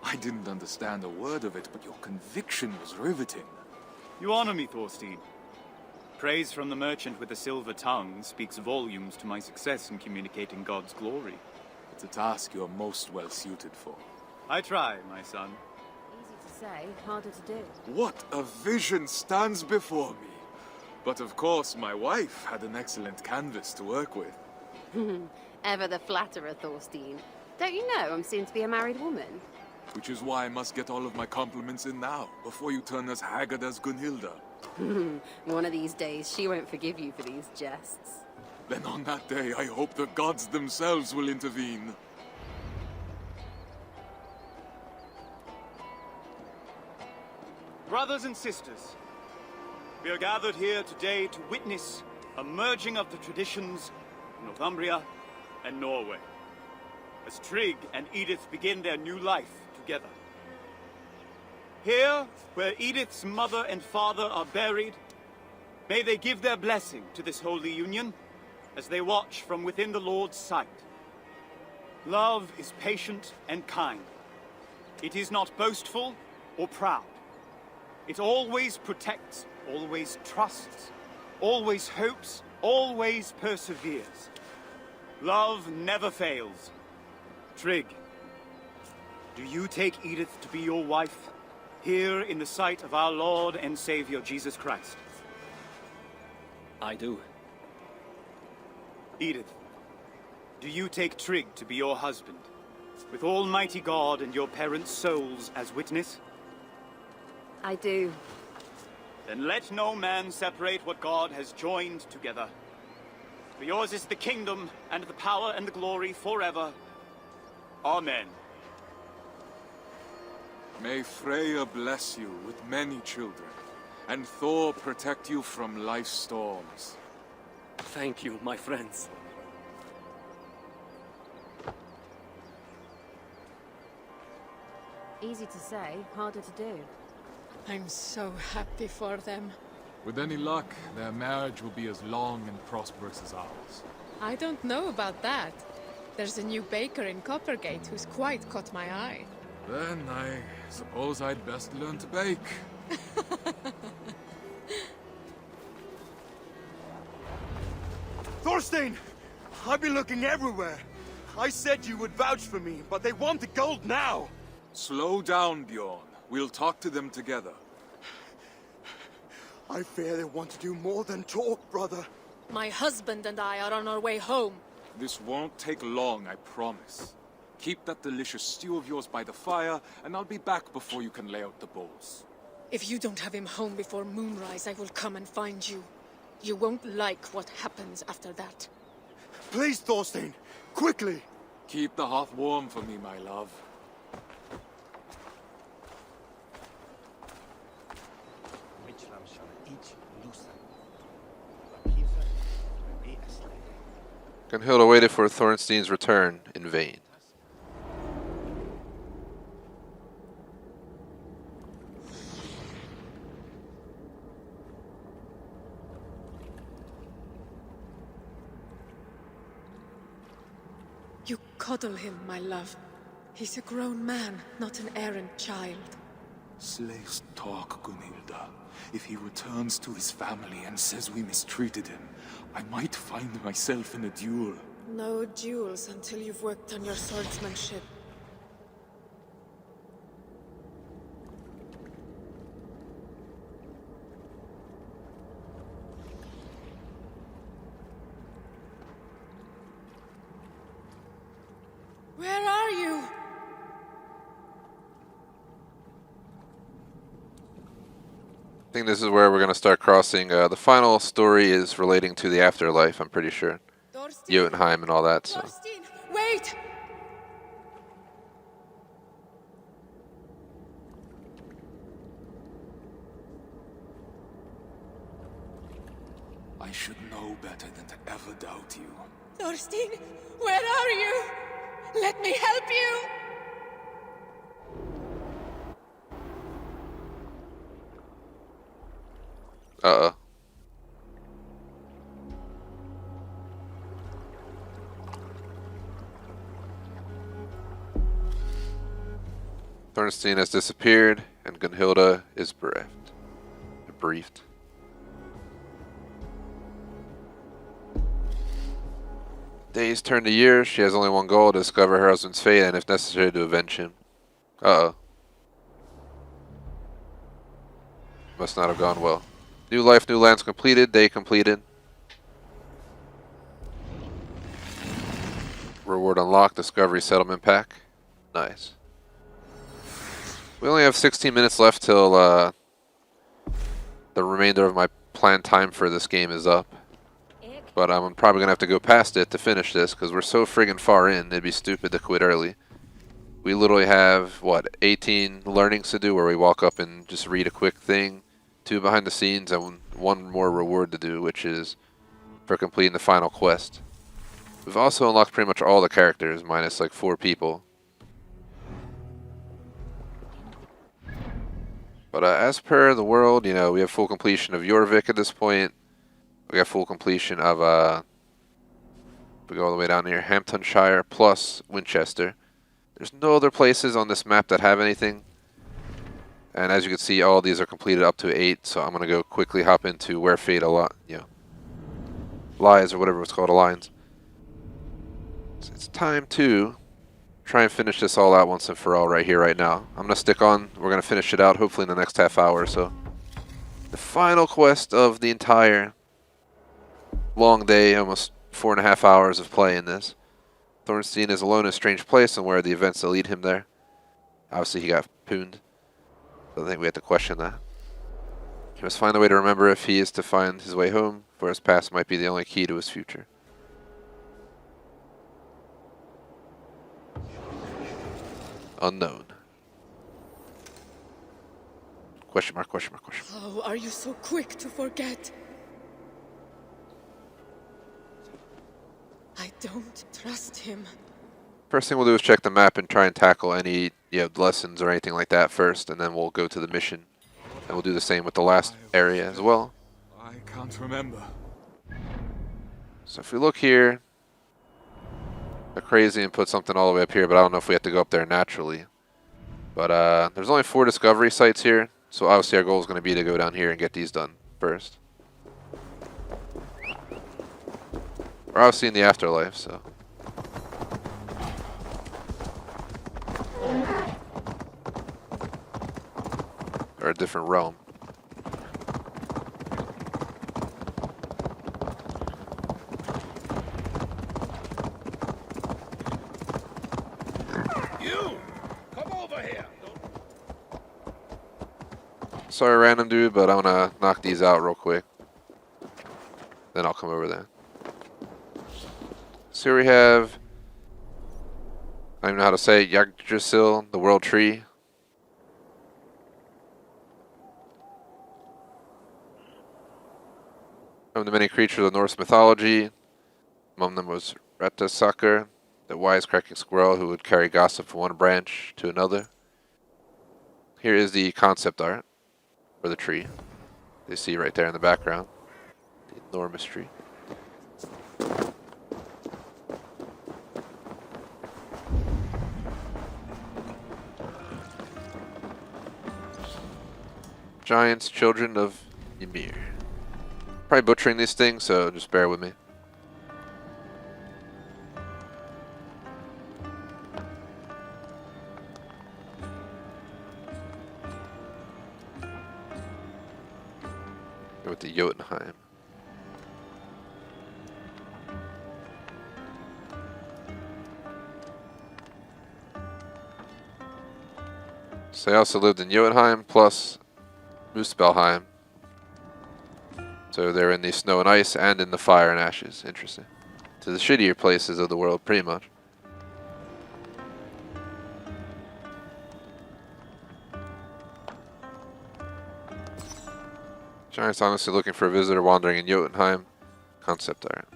I didn't understand a word of it, but your conviction was riveting. You honor me, Thorstein. Praise from the merchant with the silver tongue speaks volumes to my success in communicating God's glory. It's a task you're most well suited for. I try, my son. Easy to say, harder to do. What a vision stands before me. But of course, my wife had an excellent canvas to work with. Ever the flatterer, Thorstein. Don't you know I'm soon to be a married woman? Which is why I must get all of my compliments in now, before you turn as haggard as Gunhilda. One of these days, she won't forgive you for these jests. Then on that day, I hope the gods themselves will intervene. Brothers and sisters, we are gathered here today to witness a merging of the traditions of Northumbria and Norway, as Trig and Edith begin their new life together. Here, where Edith's mother and father are buried, may they give their blessing to this holy union as they watch from within the Lord's sight. Love is patient and kind. It is not boastful or proud. It always protects, always trusts, always hopes, always perseveres. Love never fails. Trig, do you take Edith to be your wife, here in the sight of our Lord and Savior Jesus Christ? I do. Edith, do you take Trig to be your husband, with Almighty God and your parents' souls as witness? I do. Then let no man separate what God has joined together. For yours is the kingdom, and the power, and the glory forever. Amen. May Freya bless you with many children, and Thor protect you from life's storms. Thank you, my friends. Easy to say, harder to do. I'm so happy for them. With any luck, their marriage will be as long and prosperous as ours. I don't know about that. There's a new baker in Coppergate who's quite caught my eye. Then I suppose I'd best learn to bake. Thorstein! I've been looking everywhere. I said you would vouch for me, but they want the gold now! Slow down, Bjorn. We'll talk to them together. I fear they want to do more than talk, brother. My husband and I are on our way home. This won't take long, I promise. Keep that delicious stew of yours by the fire, and I'll be back before you can lay out the bowls. If you don't have him home before moonrise, I will come and find you. You won't like what happens after that. Please, Thorstein, quickly! Keep the hearth warm for me, my love. Gunhilda waited for Thorstein's return in vain. You coddle him, my love. He's a grown man, not an errant child. Slaves talk, Gunhilda. If he returns to his family and says we mistreated him, I might find myself in a duel. No duels until you've worked on your swordsmanship. Where are you? I think this is where we're going to start crossing. The final story is relating to the afterlife, I'm pretty sure. Jotunheim and all that. So. Thorstein, wait! I should know better than to ever doubt you. Thorstein, where are you? Let me help you! Uh-oh. Thorstein has disappeared, and Gunhilda is briefed. Days turn to years. She has only one goal: to discover her husband's fate and, if necessary, to avenge him. Uh-oh. Must not have gone well. New life, new lands completed. Day completed. Reward unlocked. Discovery settlement pack. Nice. We only have 16 minutes left till the remainder of my planned time for this game is up. But I'm probably going to have to go past it to finish this because we're so friggin' far in. It'd be stupid to quit early. We literally have, what, 18 learnings to do where we walk up and just read a quick thing, 2 behind the scenes, and 1 more reward to do, which is for completing the final quest. We've also unlocked pretty much all the characters, minus like 4 people. But as per the world, you know, we have full completion of Jorvik at this point. We got full completion of, we go all the way down here, Hamptonshire plus Winchester. There's no other places on this map that have anything. And as you can see, all these are completed up to 8, so I'm going to go quickly hop into where fate lies, or whatever it's called, aligns. So it's time to try and finish this all out once and for all right here, right now. I'm going to stick on. We're going to finish it out hopefully in the next half hour or so. The final quest of the entire long day, almost 4.5 hours of play in this. Thorstein is alone in a strange place, and where are the events that lead him there? Obviously he got pooned. So I think we have to question that. He must find a way to remember if he is to find his way home, for his past might be the only key to his future. Unknown. Question mark, question mark, question mark. How are you so quick to forget? I don't trust him. First thing we'll do is check the map and try and tackle any lessons or anything like that first, and then we'll go to the mission. And we'll do the same with the last area as well. I can't remember. So if we look here, they're crazy and put something all the way up here, but I don't know if we have to go up there naturally. But there's only 4 discovery sites here, so obviously our goal is going to be to go down here and get these done first. We're obviously in the afterlife, so. Or a different realm. You! Come over here! Sorry, random dude, but I'm gonna knock these out real quick. Then I'll come over there. So here we have, I don't even know how to say it, Yggdrasil, the world tree. From the many creatures of Norse mythology, among them was Rettasucker, the wisecracking squirrel who would carry gossip from one branch to another. Here is the concept art for the tree. You see right there in the background, the enormous tree. Giants, children of Ymir. Probably butchering these things, so just bear with me. Go with the Jotunheim. So I also lived in Jotunheim plus Muspelheim. So they're in the snow and ice and in the fire and ashes. Interesting. To the shittier places of the world, pretty much. Giant's honestly looking for a visitor wandering in Jotunheim. concept art.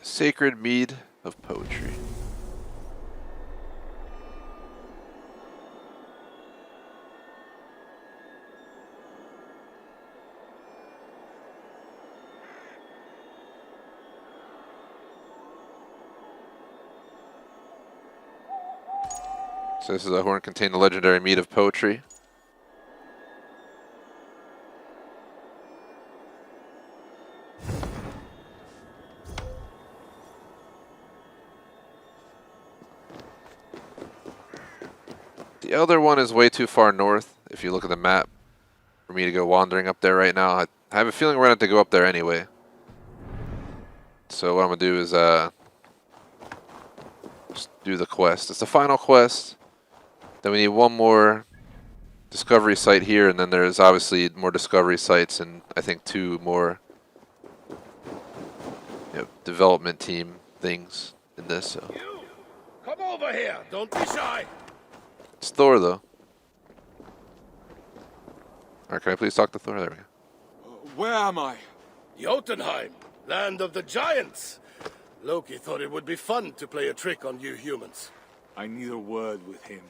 Sacred mead of poetry. So this is a horn containing the legendary mead of poetry. The other one is way too far north, if you look at the map, for me to go wandering up there right now. I have a feeling we're going to have to go up there anyway. So what I'm going to do is just do the quest. It's the final quest. Then we need one more discovery site here, and then there's obviously more discovery sites and I think 2 more development team things in this. So. Come over here, don't be shy. It's Thor, though. Alright, can I please talk to Thor? There we go. Where am I? Jotunheim, land of the giants. Loki thought it would be fun to play a trick on you humans. I need a word with him.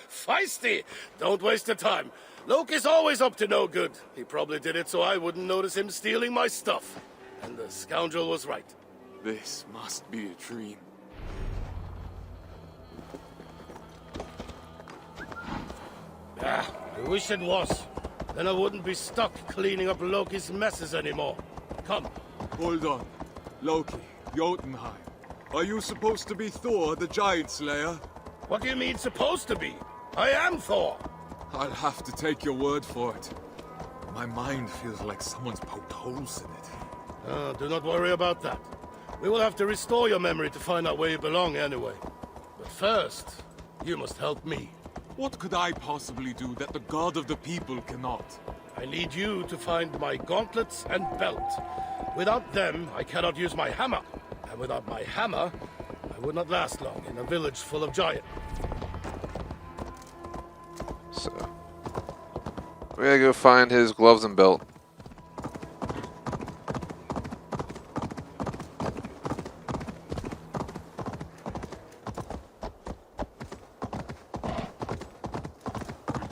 Feisty! Don't waste your time. Loki's always up to no good. He probably did it so I wouldn't notice him stealing my stuff. And the scoundrel was right. This must be a dream. I wish it was. Then I wouldn't be stuck cleaning up Loki's messes anymore. Come. Hold on. Loki, Jotunheim. Are you supposed to be Thor, the Giant Slayer? What do you mean supposed to be? I am Thor. I'll have to take your word for it. My mind feels like someone's poked holes in it. Do not worry about that. We will have to restore your memory to find out where you belong anyway. But first, you must help me. What could I possibly do that the god of the people cannot? I need you to find my gauntlets and belt. Without them, I cannot use my hammer. And without my hammer, I would not last long in a village full of giants. So, we gotta go find his gloves and belt.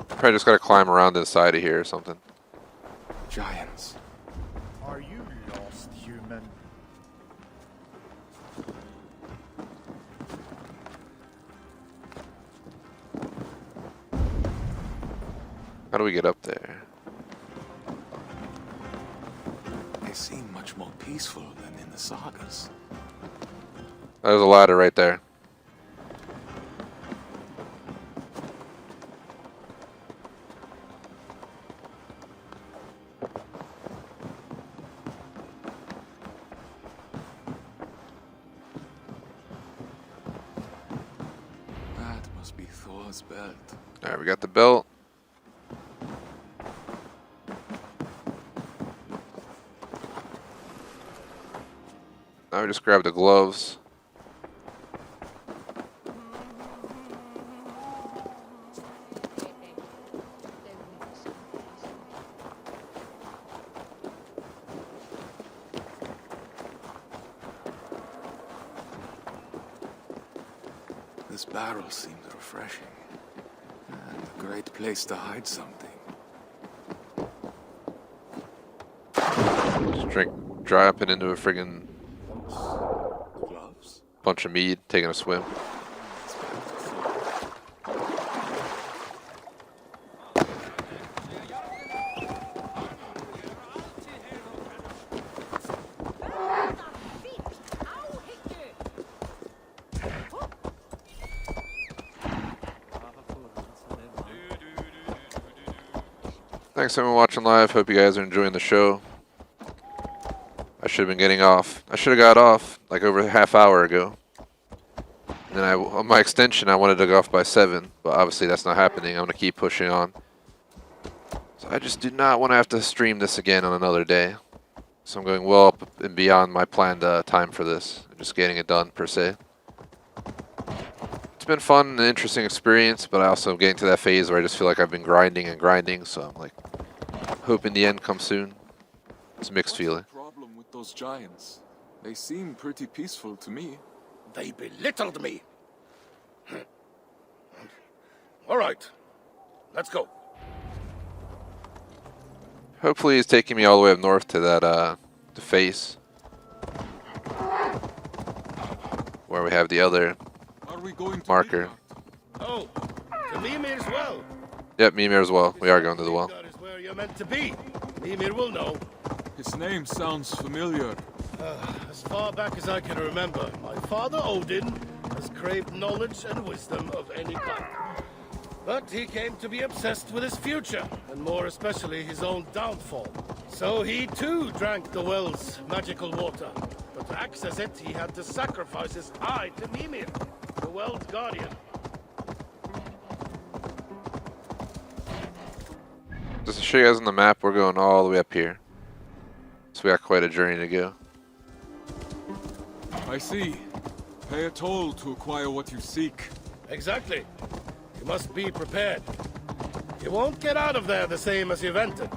Probably just gotta climb around inside of here or something. Giants. Are you lost, human? How do we get up there? They seem much more peaceful than in the sagas. There's a ladder right there. That must be Thor's belt. Alright, we got the belt. Now we just grab the gloves. This barrel seems refreshing. And a great place to hide something. Just drop it into a friggin' gloves. Bunch of mead, taking a swim. Thanks everyone watching live. Hope you guys are enjoying the show. I should have been getting off. I should have got off like over a half hour ago. And then on my extension, I wanted to go off by 7, but obviously that's not happening. I'm going to keep pushing on. So I just do not want to have to stream this again on another day. So I'm going well up and beyond my planned time for this. I'm just getting it done, per se. It's been fun and an interesting experience, but I also am getting to that phase where I just feel like I've been grinding and grinding, so I'm like, hoping the end comes soon. It's a mixed feeling. What's the problem with those giants? They seem pretty peaceful to me. They belittled me. All right, let's go. Hopefully he's taking me all the way up north to that, the face. Where we have the other marker. Oh, to Mimir's well. Yep, Mimir as well. We are going to the well. That is where you're meant to be. Mimir will know. His name sounds familiar. As far back as I can remember, my father Odin has craved knowledge and wisdom of any kind. But he came to be obsessed with his future, and more especially his own downfall. So he too drank the well's magical water. But to access it, he had to sacrifice his eye to Mimir, the well's guardian. Just to show you guys on the map, we're going all the way up here. So we got quite a journey to go. I see. Pay a toll to acquire what you seek. Exactly. You must be prepared. You won't get out of there the same as you've entered.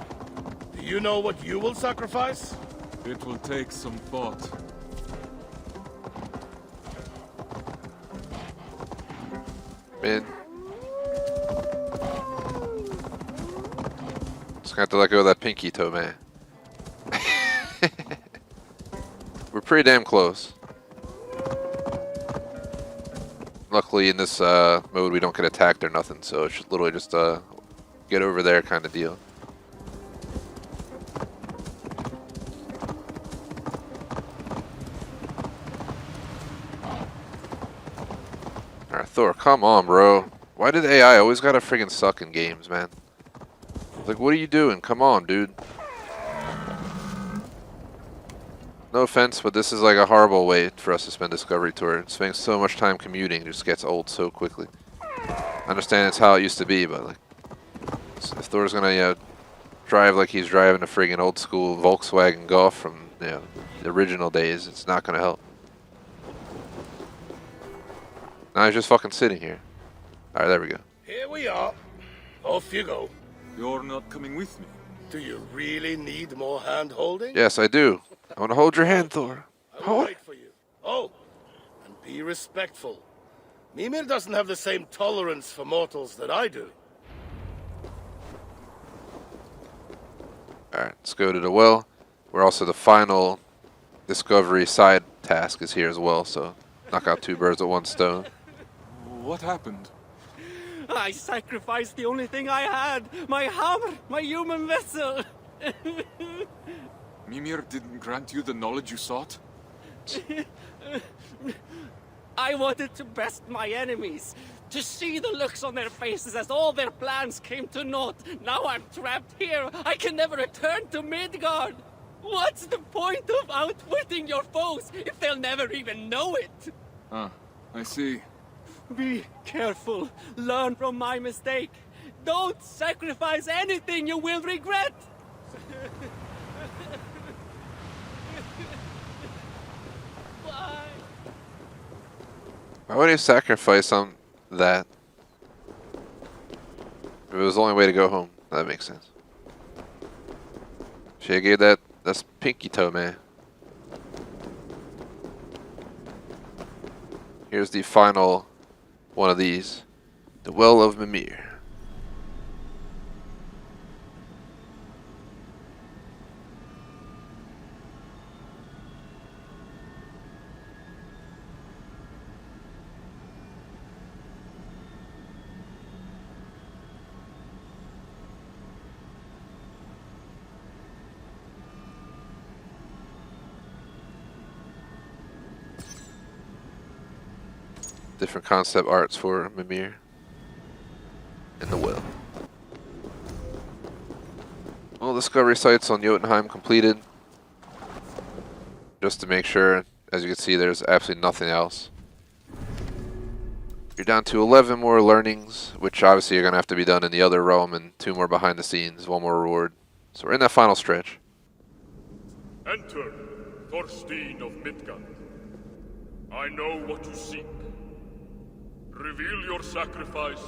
Do you know what you will sacrifice? It will take some thought. Man. Just gonna have to let go of that pinky toe, man. We're pretty damn close. Luckily in this mode we don't get attacked or nothing, so it's literally just get over there kind of deal. Alright, Thor, come on, bro. Why did AI always gotta friggin' suck in games, man? Like, what are you doing? Come on, dude. No offense, but this is like a horrible way for us to spend Discovery Tour. Spending so much time commuting just gets old so quickly. I understand it's how it used to be, but like, if Thor's gonna, you know, drive like he's driving a friggin' old school Volkswagen Golf from, you know, the original days, it's not gonna help. Now he's just fucking sitting here. Alright, there we go. Here we are. Off you go. You're not coming with me. Do you really need more hand-holding? Yes, I do. I want to hold your hand, Thor. I will wait for you. Oh, and be respectful. Mimir doesn't have the same tolerance for mortals that I do. Alright, let's go to the well. We're also the final Discovery side task is here as well, so knock out 2 birds with 1 stone. What happened? I sacrificed the only thing I had! My hammer! My human vessel! Mimir didn't grant you the knowledge you sought? I wanted to best my enemies, to see the looks on their faces as all their plans came to naught. Now I'm trapped here. I can never return to Midgard. What's the point of outwitting your foes if they'll never even know it? Ah, I see. Be careful. Learn from my mistake. Don't sacrifice anything you will regret. Why would he sacrifice on that? If it was the only way to go home, that makes sense. Should've gave that's pinky toe, man. Here's the final one of these. The Well of Mimir. Different concept arts for Mimir and the well. final discovery sites on Jotunheim completed. Just to make sure, as you can see, there's absolutely nothing else. You're down to 11 more learnings, which obviously are going to have to be done in the other realm, and 2 more behind the scenes, 1 more reward. So we're in that final stretch. Enter, Thorstein of Midgard. I know what you seek. Reveal your sacrifice,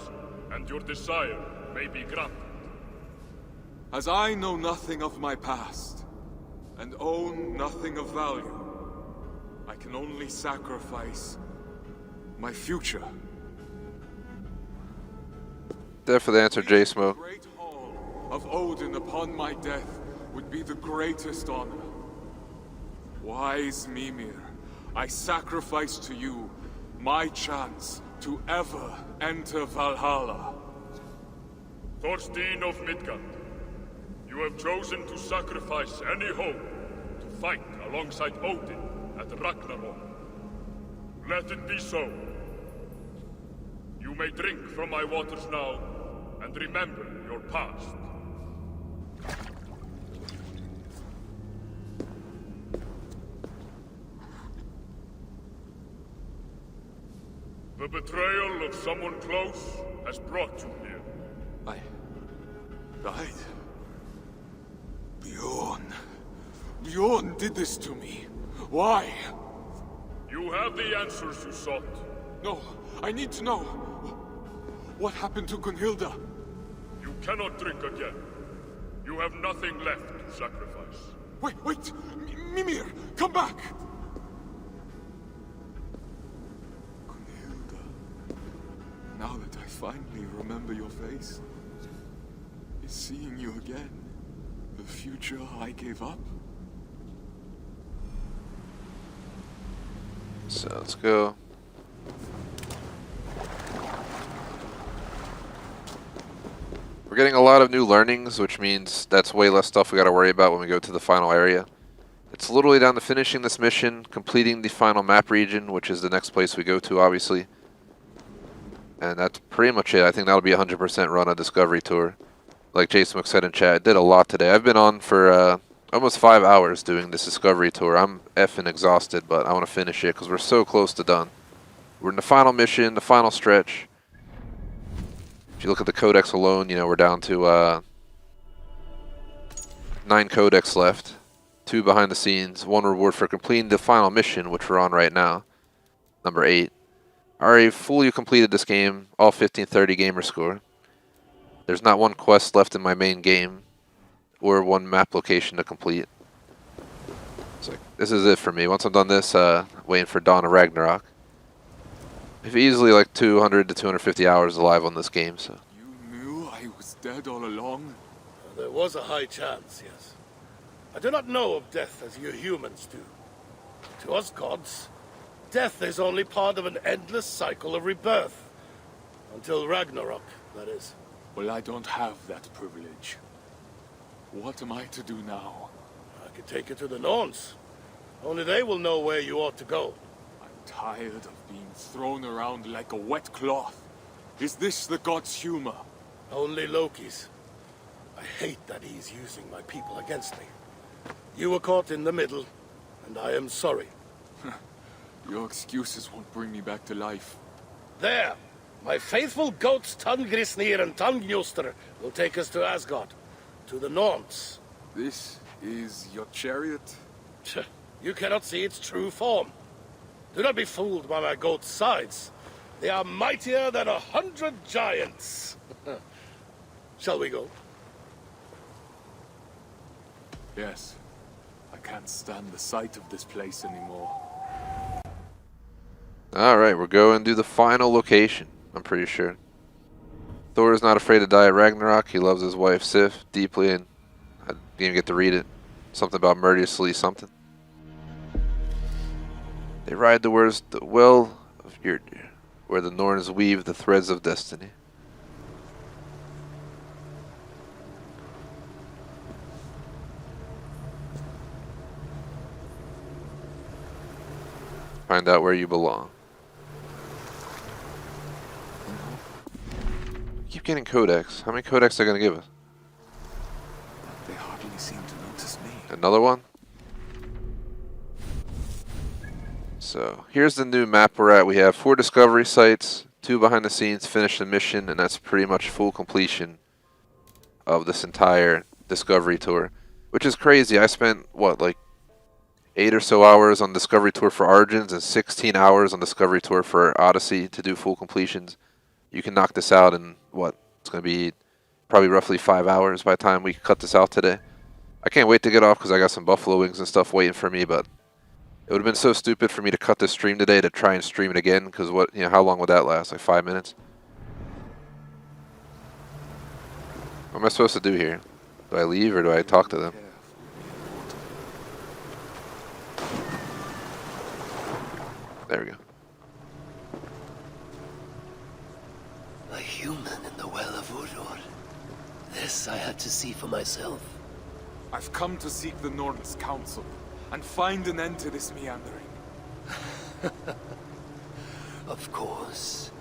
and your desire may be granted. As I know nothing of my past, and own nothing of value, I can only sacrifice my future. Definitely answer J Smoke. Great hall of Odin upon my death would be the greatest honor. Wise Mimir, I sacrifice to you my chance to ever enter Valhalla. Thorstein of Midgard, you have chosen to sacrifice any hope to fight alongside Odin at Ragnarok. Let it be so. You may drink from my waters now, and remember your past. The betrayal of someone close has brought you here. I died. Bjorn did this to me. Why? You have the answers you sought. No, I need to know. What happened to Gunhilda? You cannot drink again. You have nothing left to sacrifice. Wait! Mimir, come back! Gunhilda, now that I finally remember your face, is seeing you again the future I gave up? So let's go. We're getting a lot of new learnings, which means that's way less stuff we got to worry about when we go to the final area. It's literally down to finishing this mission, completing the final map region, which is the next place we go to, obviously. And that's pretty much it. I think that'll be 100% run a Discovery Tour. Like Jason said in chat, I did a lot today. I've been on for almost 5 hours doing this Discovery Tour. I'm effing exhausted, but I want to finish it because we're so close to done. We're in the final mission, the final stretch. If you look at the codex alone, you know, we're down to 9 codex left. 2 behind the scenes, 1 reward for completing the final mission, which we're on right now. Number 8. I already fully completed this game, all 1530 gamer score. There's not 1 quest left in my main game, or 1 map location to complete. So this is it for me. Once I'm done this, waiting for Dawn of Ragnarok. I've easily like 200 to 250 hours alive on this game, so. You knew I was dead all along? There was a high chance, yes. I do not know of death as you humans do. To us gods, death is only part of an endless cycle of rebirth. Until Ragnarok, that is. Well, I don't have that privilege. What am I to do now? I could take you to the Norns. Only they will know where you ought to go. I'm tired of being thrown around like a wet cloth. Is this the god's humor? Only Loki's. I hate that he's using my people against me. You were caught in the middle, and I am sorry. Your excuses won't bring me back to life. There! My faithful goats Tangrisnir and Tangnjoster will take us to Asgard. To the Norns. This is your chariot? You cannot see its true form. Do not be fooled by my goat's sides. They are mightier than 100 giants. Shall we go? Yes. I can't stand the sight of this place anymore. Alright, we're going to the final location, I'm pretty sure. Thor is not afraid to die at Ragnarok. He loves his wife Sif deeply, and I didn't even get to read it. Something about murderously something. They ride towards the well of Yrdir, where the Norns weave the threads of destiny. Find out where you belong. Keep getting codex. How many codex are they going to give us? They hardly Another one? So here's the new map we're at. We have 4 discovery sites, 2 behind the scenes, finish the mission, and that's pretty much full completion of this entire discovery tour. Which is crazy. I spent, what, like 8 or so hours on discovery tour for Origins and 16 hours on discovery tour for Odyssey to do full completions. You can knock this out in, what, it's going to be probably roughly 5 hours by the time we cut this out today. I can't wait to get off because I got some buffalo wings and stuff waiting for me, but it would have been so stupid for me to cut this stream today to try and stream it again, because what, how long would that last? Like 5 minutes? What am I supposed to do here? Do I leave or do I talk to them? There we go. A human in the Well of Urur. This I had to see for myself. I've come to seek the Norn's counsel and find an end to this meandering. Of course.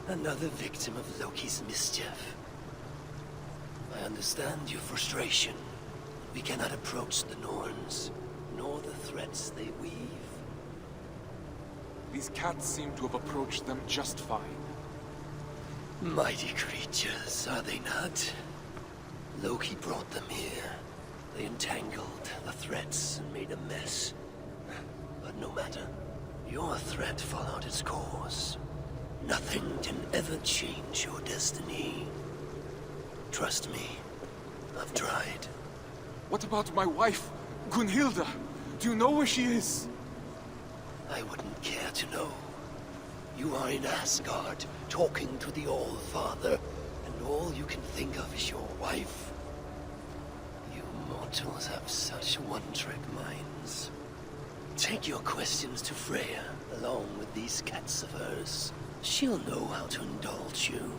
Another victim of Loki's mischief. I understand your frustration. We cannot approach the Norns, nor the threats they weave. These cats seem to have approached them just fine. Mighty creatures, are they not? Loki brought them here. They entangled the threats and made a mess. But no matter. Your threat followed its course. Nothing can ever change your destiny. Trust me, I've tried. What about my wife, Gunhilda? Do you know where she is? I wouldn't care to know. You are in Asgard, talking to the All-Father, and all you can think of is your wife. You mortals have such one-trick minds. Take your questions to Freya, along with these cats of hers. She'll know how to indulge you.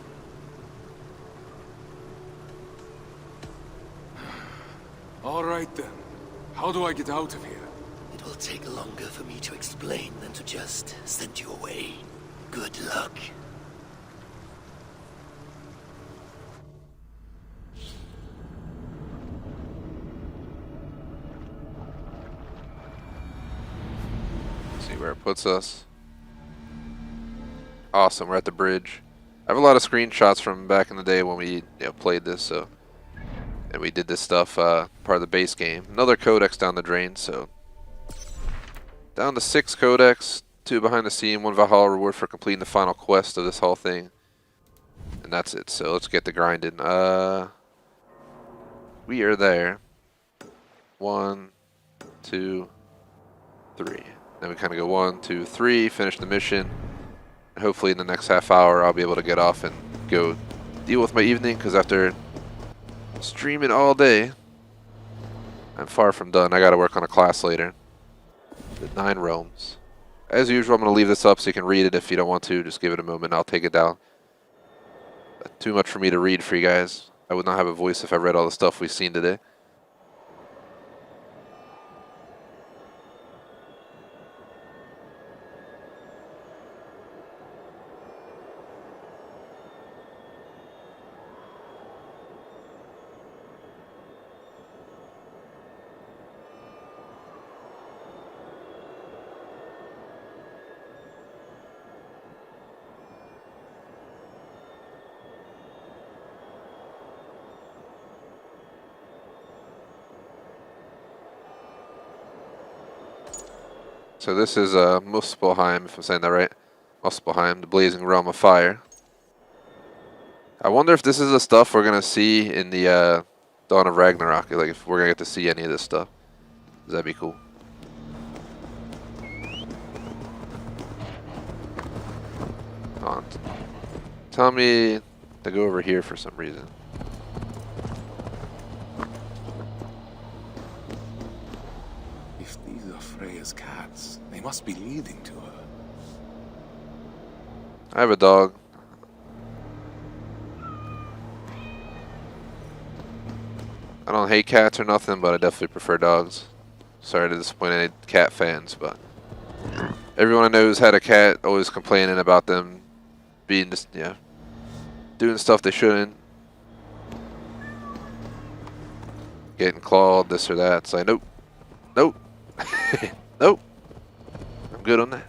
All right then. How do I get out of here? It will take longer for me to explain than to just send you away. Good luck. See where it puts us. Awesome, we're at the bridge. I have a lot of screenshots from back in the day when we played this, so and we did this stuff part of the base game. Another codex down the drain, so down to 6 codex, 2 behind the scene, 1 Valhalla reward for completing the final quest of this whole thing, and that's it. So let's get the grinding. We are there. 1, 2, 3. Then we kind of go 1, 2, 3, finish the mission. And hopefully in the next half hour I'll be able to get off and go deal with my evening, because after streaming all day, I'm far from done. I gotta work on a class later. The 9 realms. As usual, I'm gonna leave this up so you can read it. If you don't want to, just give it a moment, I'll take it down. But too much for me to read for you guys. I would not have a voice if I read all the stuff we've seen today. So this is Muspelheim, if I'm saying that right. Muspelheim, the blazing realm of fire. I wonder if this is the stuff we're gonna see in the Dawn of Ragnarok. Like if we're gonna get to see any of this stuff. That'd be cool. Come on. Tell me to go over here for some reason. If these are Freya's cats, they must be leading to her. I have a dog. I don't hate cats or nothing, but I definitely prefer dogs. Sorry to disappoint any cat fans, but everyone I know who's had a cat always complaining about them being just, doing stuff they shouldn't. Getting clawed, this or that. It's like, nope, Nope. Nope. I'm good on that.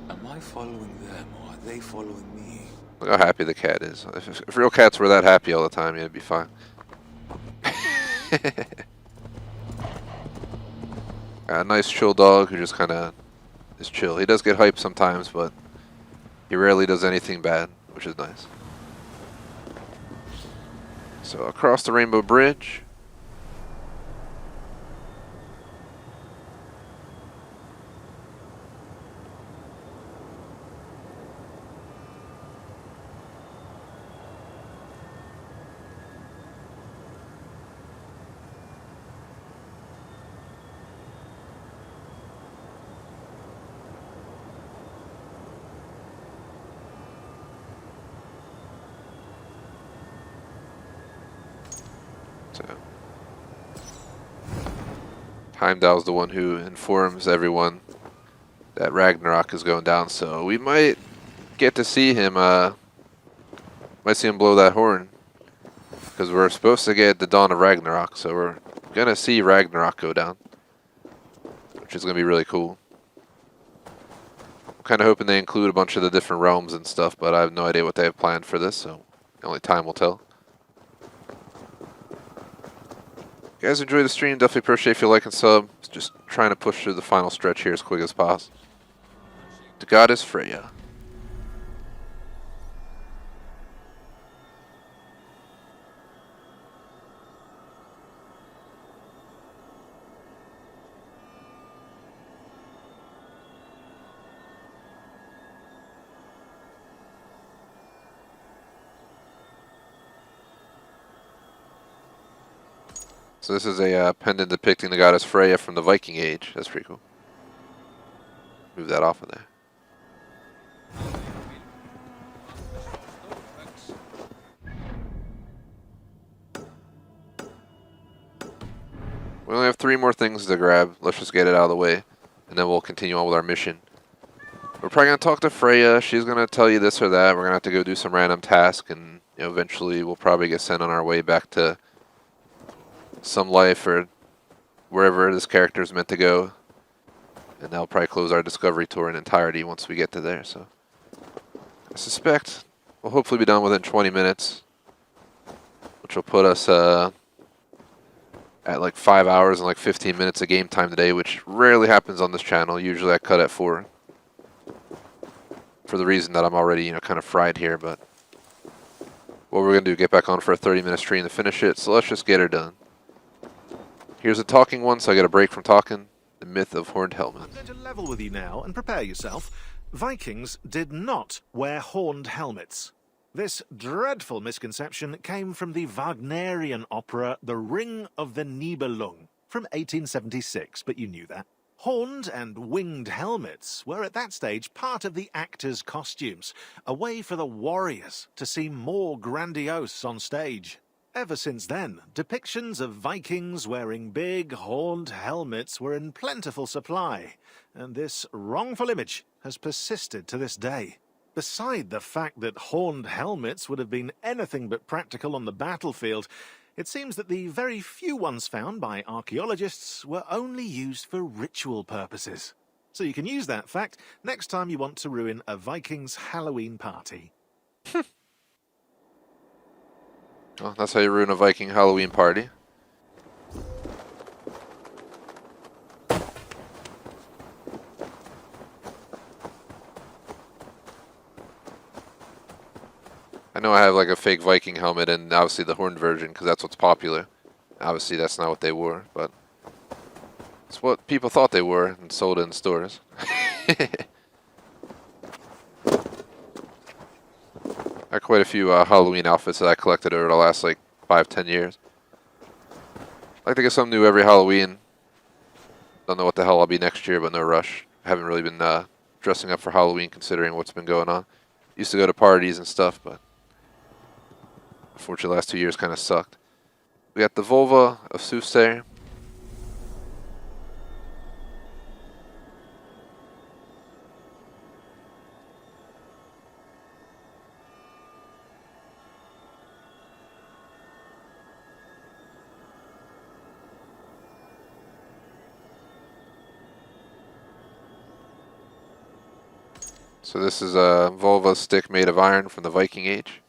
Am I following them or are they following me? Look how happy the cat is. If real cats were that happy all the time, yeah, it'd be fine. A nice chill dog who just kind of is chill. He does get hyped sometimes, but he rarely does anything bad, which is nice. So across the Rainbow Bridge. Heimdall's the one who informs everyone that Ragnarok is going down, so we might get to see him, might see him blow that horn. Because we're supposed to get the dawn of Ragnarok, so we're gonna see Ragnarok go down. Which is gonna be really cool. I'm kinda hoping they include a bunch of the different realms and stuff, but I have no idea what they have planned for this, so only time will tell. If you guys enjoy the stream, definitely appreciate if you like and sub. Just trying to push through the final stretch here as quick as possible. The goddess Freya. So this is a pendant depicting the goddess Freya from the Viking Age. That's pretty cool. Move that off of there. We only have 3 more things to grab. Let's just get it out of the way, and then we'll continue on with our mission. We're probably going to talk to Freya. She's going to tell you this or that. We're going to have to go do some random task, and eventually we'll probably get sent on our way back to some life or wherever this character is meant to go. And that'll probably close our discovery tour in entirety once we get to there. So I suspect we'll hopefully be done within 20 minutes, which will put us at like 5 hours and like 15 minutes of game time today, which rarely happens on this channel. Usually I cut at 4 for the reason that I'm already kind of fried here. But what we're going to do, get back on for a 30-minute stream to finish it. So let's just get her done. Here's a talking one, so I get a break from talking. The myth of horned helmet. I'm going to level with you now and prepare yourself. Vikings did not wear horned helmets. This dreadful misconception came from the Wagnerian opera The Ring of the Nibelung from 1876, but you knew that. Horned and winged helmets were at that stage part of the actors' costumes, a way for the warriors to seem more grandiose on stage. Ever since then, depictions of Vikings wearing big, horned helmets were in plentiful supply, and this wrongful image has persisted to this day. Beside the fact that horned helmets would have been anything but practical on the battlefield, it seems that the very few ones found by archaeologists were only used for ritual purposes. So you can use that fact next time you want to ruin a Viking's Halloween party. Well, that's how you ruin a Viking Halloween party. I know I have like a fake Viking helmet and obviously the horned version because that's what's popular. Obviously that's not what they wore, but it's what people thought they were and sold in stores. I have quite a few Halloween outfits that I collected over the last like 5-10 years. I like to get something new every Halloween. Don't know what the hell I'll be next year, but no rush. I haven't really been dressing up for Halloween considering what's been going on. Used to go to parties and stuff, but unfortunately the last 2 years kind of sucked. We got the Volva of Soothsayer. So this is a Volva stick made of iron from the Viking Age.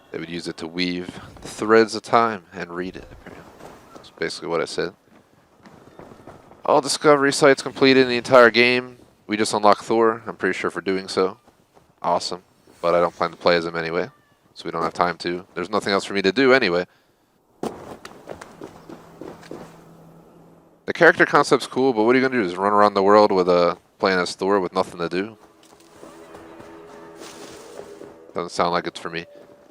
They would use it to weave threads of time and read it. That's basically what I said. All discovery sites completed in the entire game. We just unlocked Thor, I'm pretty sure, for doing so. Awesome. But I don't plan to play as him anyway, so we don't have time to. There's nothing else for me to do anyway. The character concept's cool, but what are you going to do? Just run around the world with playing as Thor with nothing to do? Doesn't sound like it's for me.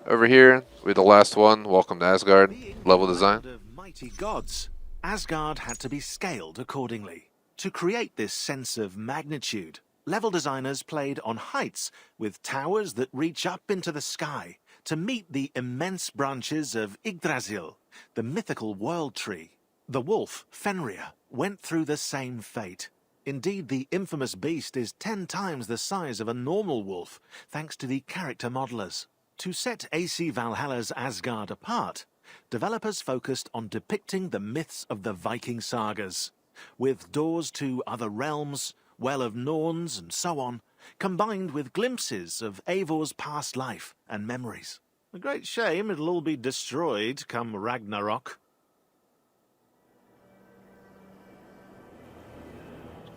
Over here, we have the last one. Welcome to Asgard. Level design. Of mighty gods, Asgard had to be scaled accordingly. To create this sense of magnitude, level designers played on heights with towers that reach up into the sky to meet the immense branches of Yggdrasil, the mythical world tree. The wolf, Fenrir, went through the same fate. Indeed, the infamous beast is 10 times the size of a normal wolf, thanks to the character modelers. To set AC Valhalla's Asgard apart, developers focused on depicting the myths of the Viking sagas, with doors to other realms, Well of Norns, and so on, combined with glimpses of Eivor's past life and memories. A great shame it'll all be destroyed come Ragnarok.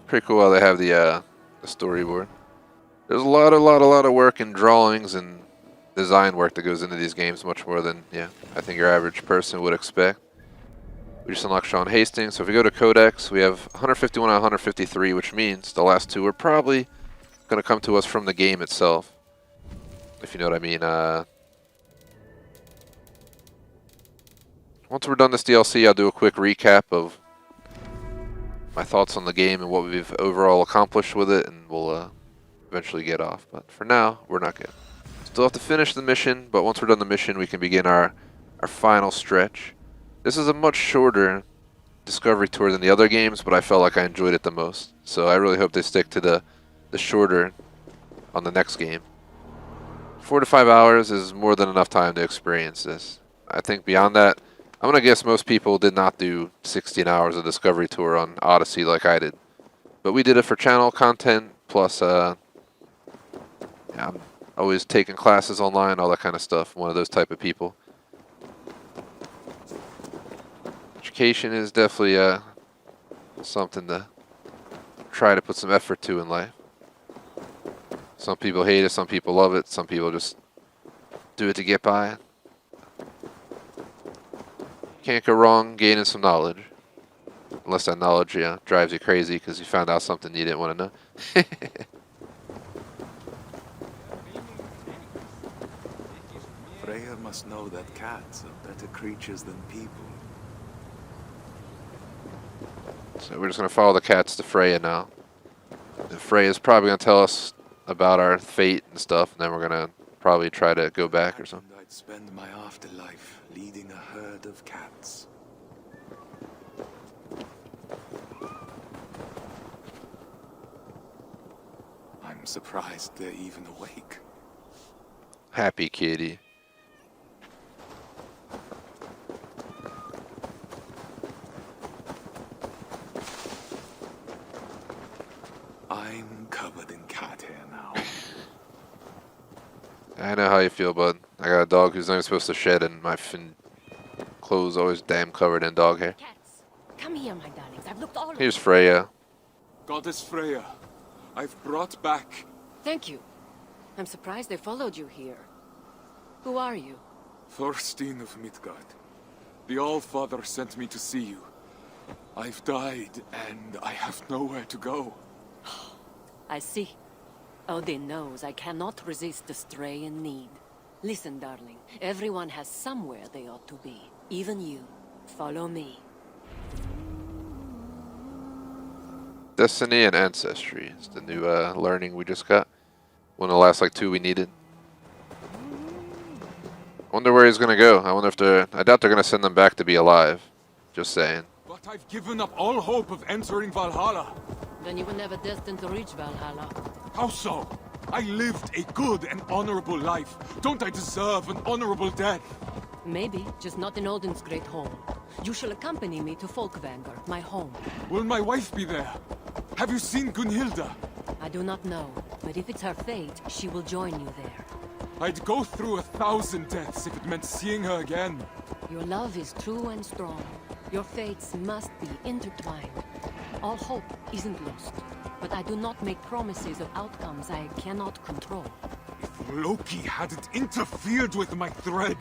Pretty cool how they have the storyboard. There's a lot of work in drawings and design work that goes into these games, much more than, yeah, I think your average person would expect. We just unlocked Sean Hastings, so if we go to Codex, we have 151 and 153, which means the last two are probably going to come to us from the game itself, if you know what I mean. Once we're done this DLC, I'll do a quick recap of my thoughts on the game and what we've overall accomplished with it, and we'll eventually get off. But for now, we're not good. Still have to finish the mission, but once we're done the mission, we can begin our final stretch. This is a much shorter discovery tour than the other games, but I felt like I enjoyed it the most. So I really hope they stick to the shorter on the next game. 4 to 5 hours is more than enough time to experience this. I think beyond that, I'm going to guess most people did not do 16 hours of discovery tour on Odyssey like I did. But we did it for channel content, plus yeah, I'm always taking classes online, all that kind of stuff. One of those type of people. Education is definitely something to try to put some effort to in life. Some people hate it, some people love it, some people just do it to get by. Can't go wrong gaining some knowledge. Unless that knowledge, yeah, drives you crazy because you found out something you didn't want to know. Freya must know that cats are better creatures than people. So we're just going to follow the cats to Freya now. And Freya's probably going to tell us about our fate and stuff, and then we're going to probably try to go back or something. I'd spend my afterlife leading a herd of cats. I'm surprised they're even awake. Happy kitty. I'm covered in cat hair now. I know how you feel, bud. I got a dog who's not even supposed to shed, and my clothes always damn covered in dog hair. Cats, come here, my darlings. I've looked all Here's Freya. Goddess Freya, I've brought back... Thank you. I'm surprised they followed you here. Who are you? Thorstein of Midgard. The All-Father sent me to see you. I've died, and I have nowhere to go. I see. Odin knows I cannot resist a stray in need. Listen, darling. Everyone has somewhere they ought to be. Even you. Follow me. Destiny and Ancestry is the new learning we just got. One of the last like 2 we needed. I wonder where he's gonna go. I wonder if I doubt they're gonna send them back to be alive. Just saying. But I've given up all hope of entering Valhalla. Then you were never destined to reach Valhalla. How so? I lived a good and honorable life. Don't I deserve an honorable death? Maybe, just not in Odin's great home. You shall accompany me to Folkvanger, my home. Will my wife be there? Have you seen Gunhilda? I do not know, but if it's her fate, she will join you there. I'd go through 1,000 deaths if it meant seeing her again. Your love is true and strong. Your fates must be intertwined. All hope isn't lost, but I do not make promises of outcomes I cannot control. If Loki hadn't interfered with my thread...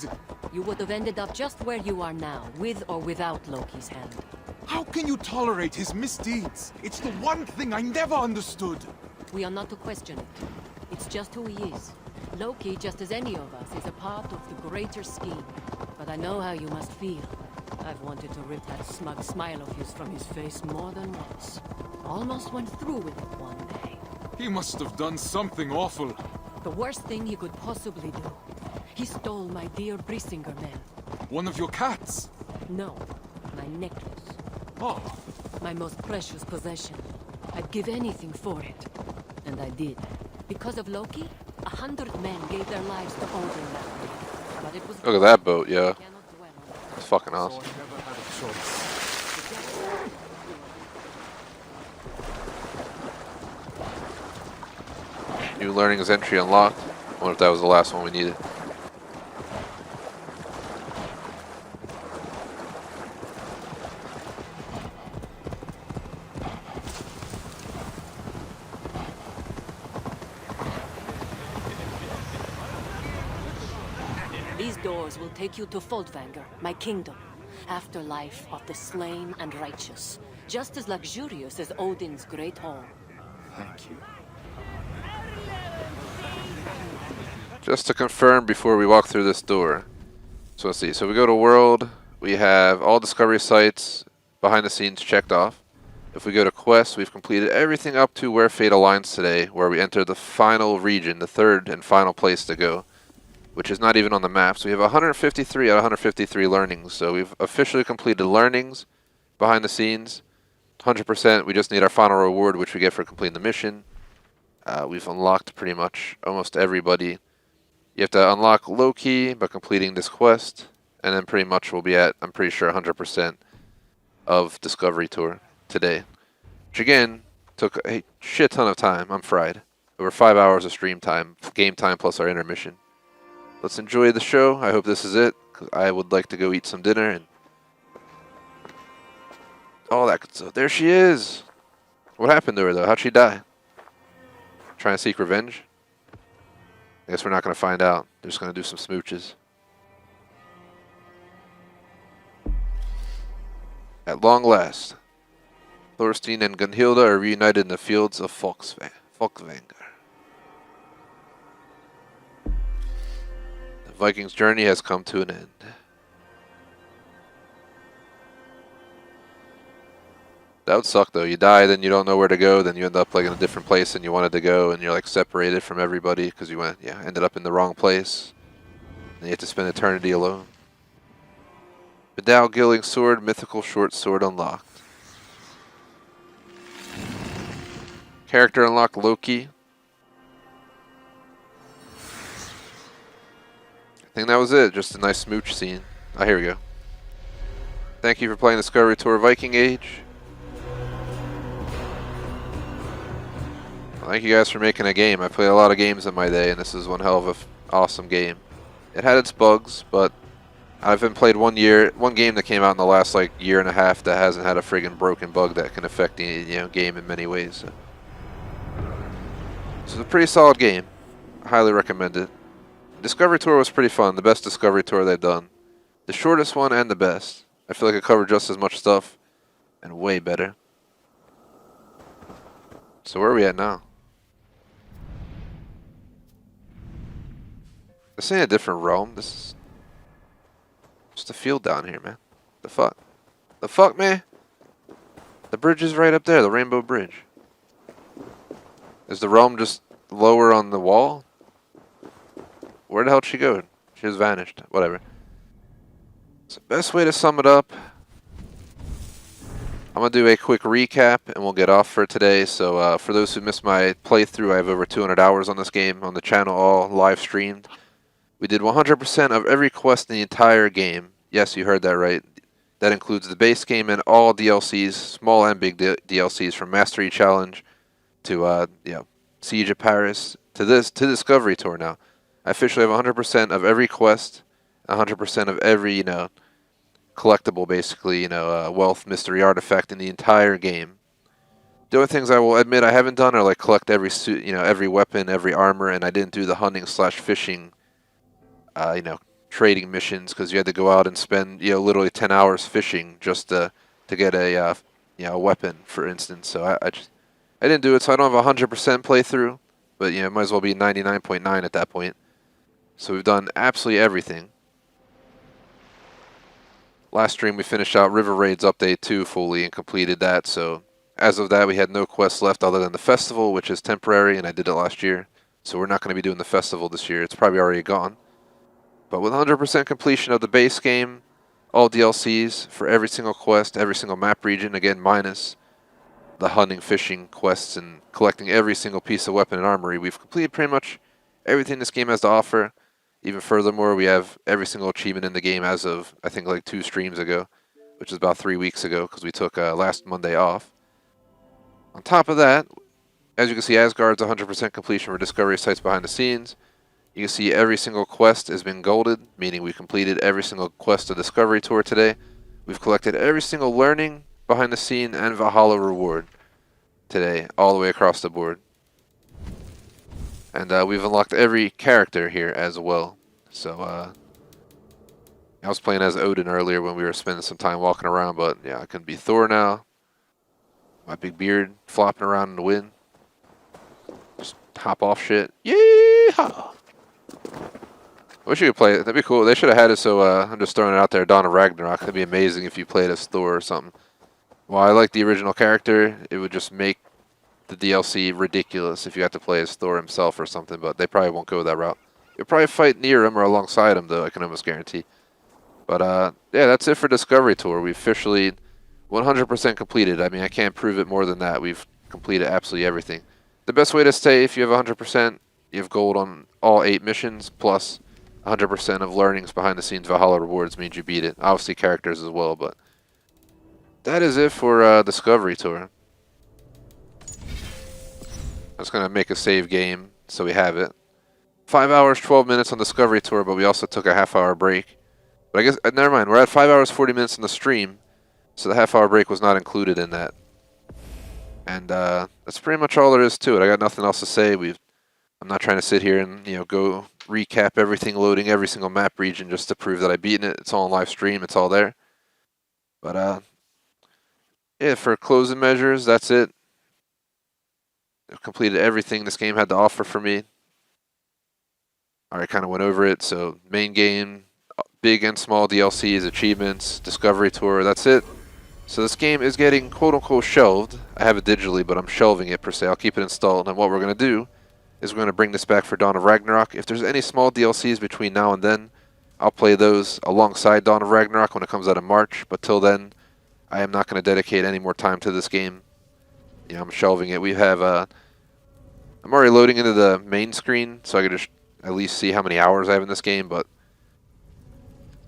You would have ended up just where you are now, with or without Loki's hand. How can you tolerate his misdeeds? It's the one thing I never understood. We are not to question it. It's just who he is. Loki, just as any of us, is a part of the greater scheme. But I know how you must feel. I've wanted to rip that smug smile of his from his face more than once. Almost went through with it one day. He must have done something awful. The worst thing he could possibly do. He stole my dear Brisinger men. One of your cats? No, my necklace. Oh. My most precious possession. I'd give anything for it. And I did. Because of Loki, 100 men gave their lives to Odin that day. But it was... Look at that boat, yeah. It's fucking awesome. New learnings entry unlocked. I wonder if that was the last one we needed. These doors will take you to Foldvanger, my kingdom. Afterlife of the slain and righteous. Just as luxurious as Odin's great hall. Thank you. Just to confirm before we walk through this door. So let's see. So we go to world. We have all discovery sites behind the scenes checked off. If we go to quests, we've completed everything up to where fate aligns today, where we enter the final region, the third and final place to go, which is not even on the map. So we have 153 out of 153 learnings. So we've officially completed learnings behind the scenes. 100%. We just need our final reward, which we get for completing the mission. We've unlocked pretty much almost everybody. You have to unlock Loki by completing this quest, and then pretty much we'll be at, I'm pretty sure, 100% of Discovery Tour today. Which again, took a shit ton of time. I'm fried. Over 5 hours of stream time, game time plus our intermission. Let's enjoy the show. I hope this is it, because I would like to go eat some dinner and all that good stuff. There she is. What happened to her, though? How'd she die? Trying to seek revenge? I guess we're not going to find out. They're just going to do some smooches. At long last, Thorstein and Gunhilda are reunited in the fields of Folkvanger. The Vikings' journey has come to an end. That would suck though. You die, then you don't know where to go, then you end up like in a different place than you wanted to go, and you're like separated from everybody because you ended up in the wrong place. And you have to spend eternity alone. Vidal Gilling Sword, mythical short sword unlocked. Character unlocked Loki. I think that was it. Just a nice smooch scene. Oh, here we go. Thank you for playing Discovery Tour Viking Age. Thank you guys for making a game. I played a lot of games in my day, and this is one hell of an awesome game. It had its bugs, but I've been played one game that came out in the last like year and a half that hasn't had a friggin' broken bug that can affect the game in many ways. So it's a pretty solid game. I highly recommend it. Discovery Tour was pretty fun. The best Discovery Tour they've done. The shortest one and the best. I feel like it covered just as much stuff and way better. So where are we at now? This ain't a different realm. This is just a field down here, man. The fuck? The fuck, man? The bridge is right up there, the Rainbow Bridge. Is the realm just lower on the wall? Where the hell did she go? She just vanished. Whatever. So the best way to sum it up, I'm going to do a quick recap and we'll get off for today. So for those who missed my playthrough, I have over 200 hours on this game on the channel, all live streamed. We did 100% of every quest in the entire game. Yes, you heard that right. That includes the base game and all DLCs, small and big DLCs, from Mastery Challenge to Siege of Paris to Discovery Tour now. I officially have 100% of every quest, 100% of every, collectible, basically, wealth, mystery, artifact in the entire game. The only things I will admit I haven't done are like collect every suit, every weapon, every armor, and I didn't do the hunting / fishing, trading missions because you had to go out and spend, literally 10 hours fishing just to get a, a weapon, for instance. So I didn't do it, so I don't have a 100% playthrough, but it might as well be 99.9 at that point. So we've done absolutely everything. Last stream we finished out River Raids Update 2 fully and completed that, so as of that we had no quests left other than the festival, which is temporary, and I did it last year. So we're not going to be doing the festival this year, it's probably already gone. But with 100% completion of the base game, all DLCs for every single quest, every single map region, again minus the hunting, fishing quests, and collecting every single piece of weapon and armory, we've completed pretty much everything this game has to offer. Even furthermore, we have every single achievement in the game as of, I think, like 2 streams ago, which is about 3 weeks ago, because we took last Monday off. On top of that, as you can see, Asgard's 100% completion for Discovery Sites behind the scenes. You can see every single quest has been golded, meaning we completed every single quest of Discovery Tour today. We've collected every single learning, behind the scene, and Valhalla reward today, all the way across the board. And we've unlocked every character here as well. So I was playing as Odin earlier when we were spending some time walking around, but yeah, I can be Thor now. My big beard flopping around in the wind. Just hop off shit. Yeehaw! I wish you could play it. That'd be cool. They should have had it, so I'm just throwing it out there. Dawn of Ragnarok. That'd be amazing if you played as Thor or something. While I like the original character, it would just make the DLC ridiculous if you had to play as Thor himself or something, but they probably won't go that route. You'll probably fight near him or alongside him, though, I can almost guarantee. But yeah, that's it for Discovery Tour. We officially 100% completed. I mean, I can't prove it more than that. We've completed absolutely everything. The best way to stay, if you have 100%, you have gold on all 8 missions, plus 100% of learnings behind the scenes. Valhalla rewards means you beat it. Obviously characters as well, but that is it for Discovery Tour. I'm just going to make a save game so we have it. 5 hours, 12 minutes on Discovery Tour, but we also took a half-hour break. But I guess, never mind, we're at 5 hours, 40 minutes on the stream, so the half-hour break was not included in that. And that's pretty much all there is to it. I got nothing else to say. I'm not trying to sit here and go recap everything, loading every single map region just to prove that I've beaten it. It's all on live stream. It's all there. But yeah, for closing measures, that's it. I've completed everything this game had to offer for me. Alright, kind of went over it. So main game, big and small DLCs, achievements, Discovery Tour. That's it. So this game is getting quote-unquote shelved. I have it digitally, but I'm shelving it per se. I'll keep it installed. And what we're going to do is we're going to bring this back for Dawn of Ragnarok. If there's any small DLCs between now and then, I'll play those alongside Dawn of Ragnarok when it comes out in March. But till then, I am not going to dedicate any more time to this game. I'm shelving it. We have, I'm already loading into the main screen, so I can just at least see how many hours I have in this game, but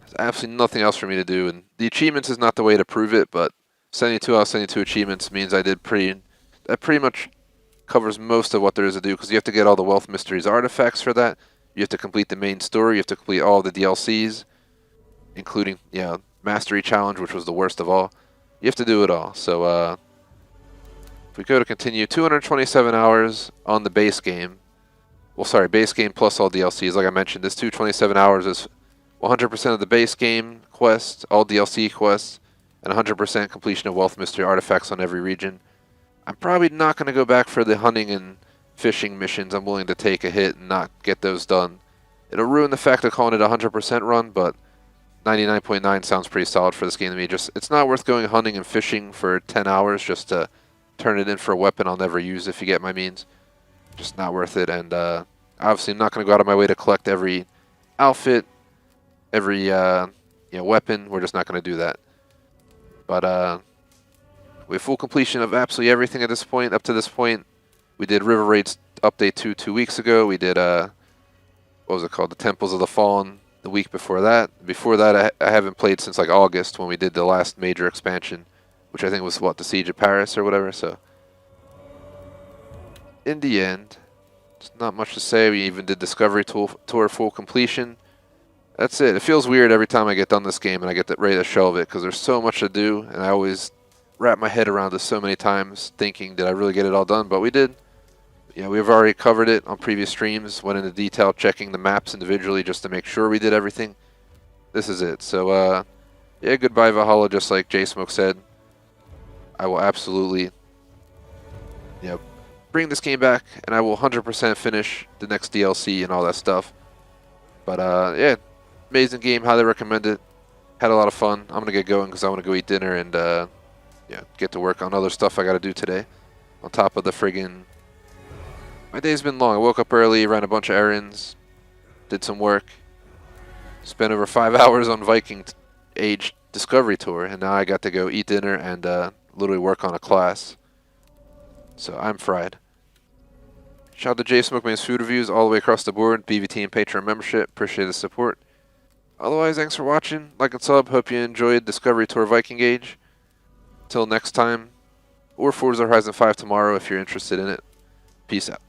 there's absolutely nothing else for me to do. And the achievements is not the way to prove it, but 72 out of 72 achievements means I did that pretty much covers most of what there is to do, because you have to get all the wealth, mysteries, artifacts for that. You have to complete the main story. You have to complete all the DLCs, including, Mastery Challenge, which was the worst of all. You have to do it all. So, if we go to continue, 227 hours on the base game. Well, sorry, base game plus all DLCs. Like I mentioned, this 227 hours is 100% of the base game quests, all DLC quests, and 100% completion of wealth, mystery, artifacts on every region. I'm probably not going to go back for the hunting and fishing missions. I'm willing to take a hit and not get those done. It'll ruin the fact of calling it a 100% run, but 99.9 sounds pretty solid for this game to me. It's not worth going hunting and fishing for 10 hours just to turn it in for a weapon I'll never use, if you get my means. Just not worth it. And obviously I'm not going to go out of my way to collect every outfit, every weapon. We're just not going to do that. But we have full completion of absolutely everything at this point. Up to this point, we did River Raids Update 2 weeks ago. We did, what was it called? The Temples of the Fallen the week before that. Before that, I haven't played since like August when we did the last major expansion, which I think was, what, the Siege of Paris or whatever. So in the end, There's not much to say. We even did Discovery Tour full completion. That's it. It feels weird every time I get done this game and I get ready to shelve it because there's so much to do, and I always wrap my head around this so many times thinking, did I really get it all done? But we did. Yeah, we've already covered it on previous streams, went into detail checking the maps individually just to make sure we did everything. This is it. So, yeah, goodbye Valhalla, just like J-Smoke said. I will absolutely, bring this game back, and I will 100% finish the next DLC and all that stuff. But, yeah, amazing game, highly recommend it. Had a lot of fun. I'm going to get going because I want to go eat dinner and, get to work on other stuff I got to do today. On top of the friggin'... My day's been long. I woke up early, ran a bunch of errands, did some work, spent over 5 hours on Viking Age Discovery Tour, and now I got to go eat dinner and literally work on a class. So I'm fried. Shout out to J Smoke Man's food reviews all the way across the board, BVT and Patreon membership. Appreciate the support. Otherwise, thanks for watching. Like and sub. Hope you enjoyed Discovery Tour Viking Age. Till next time, or Forza Horizon 5 tomorrow if you're interested in it. Peace out.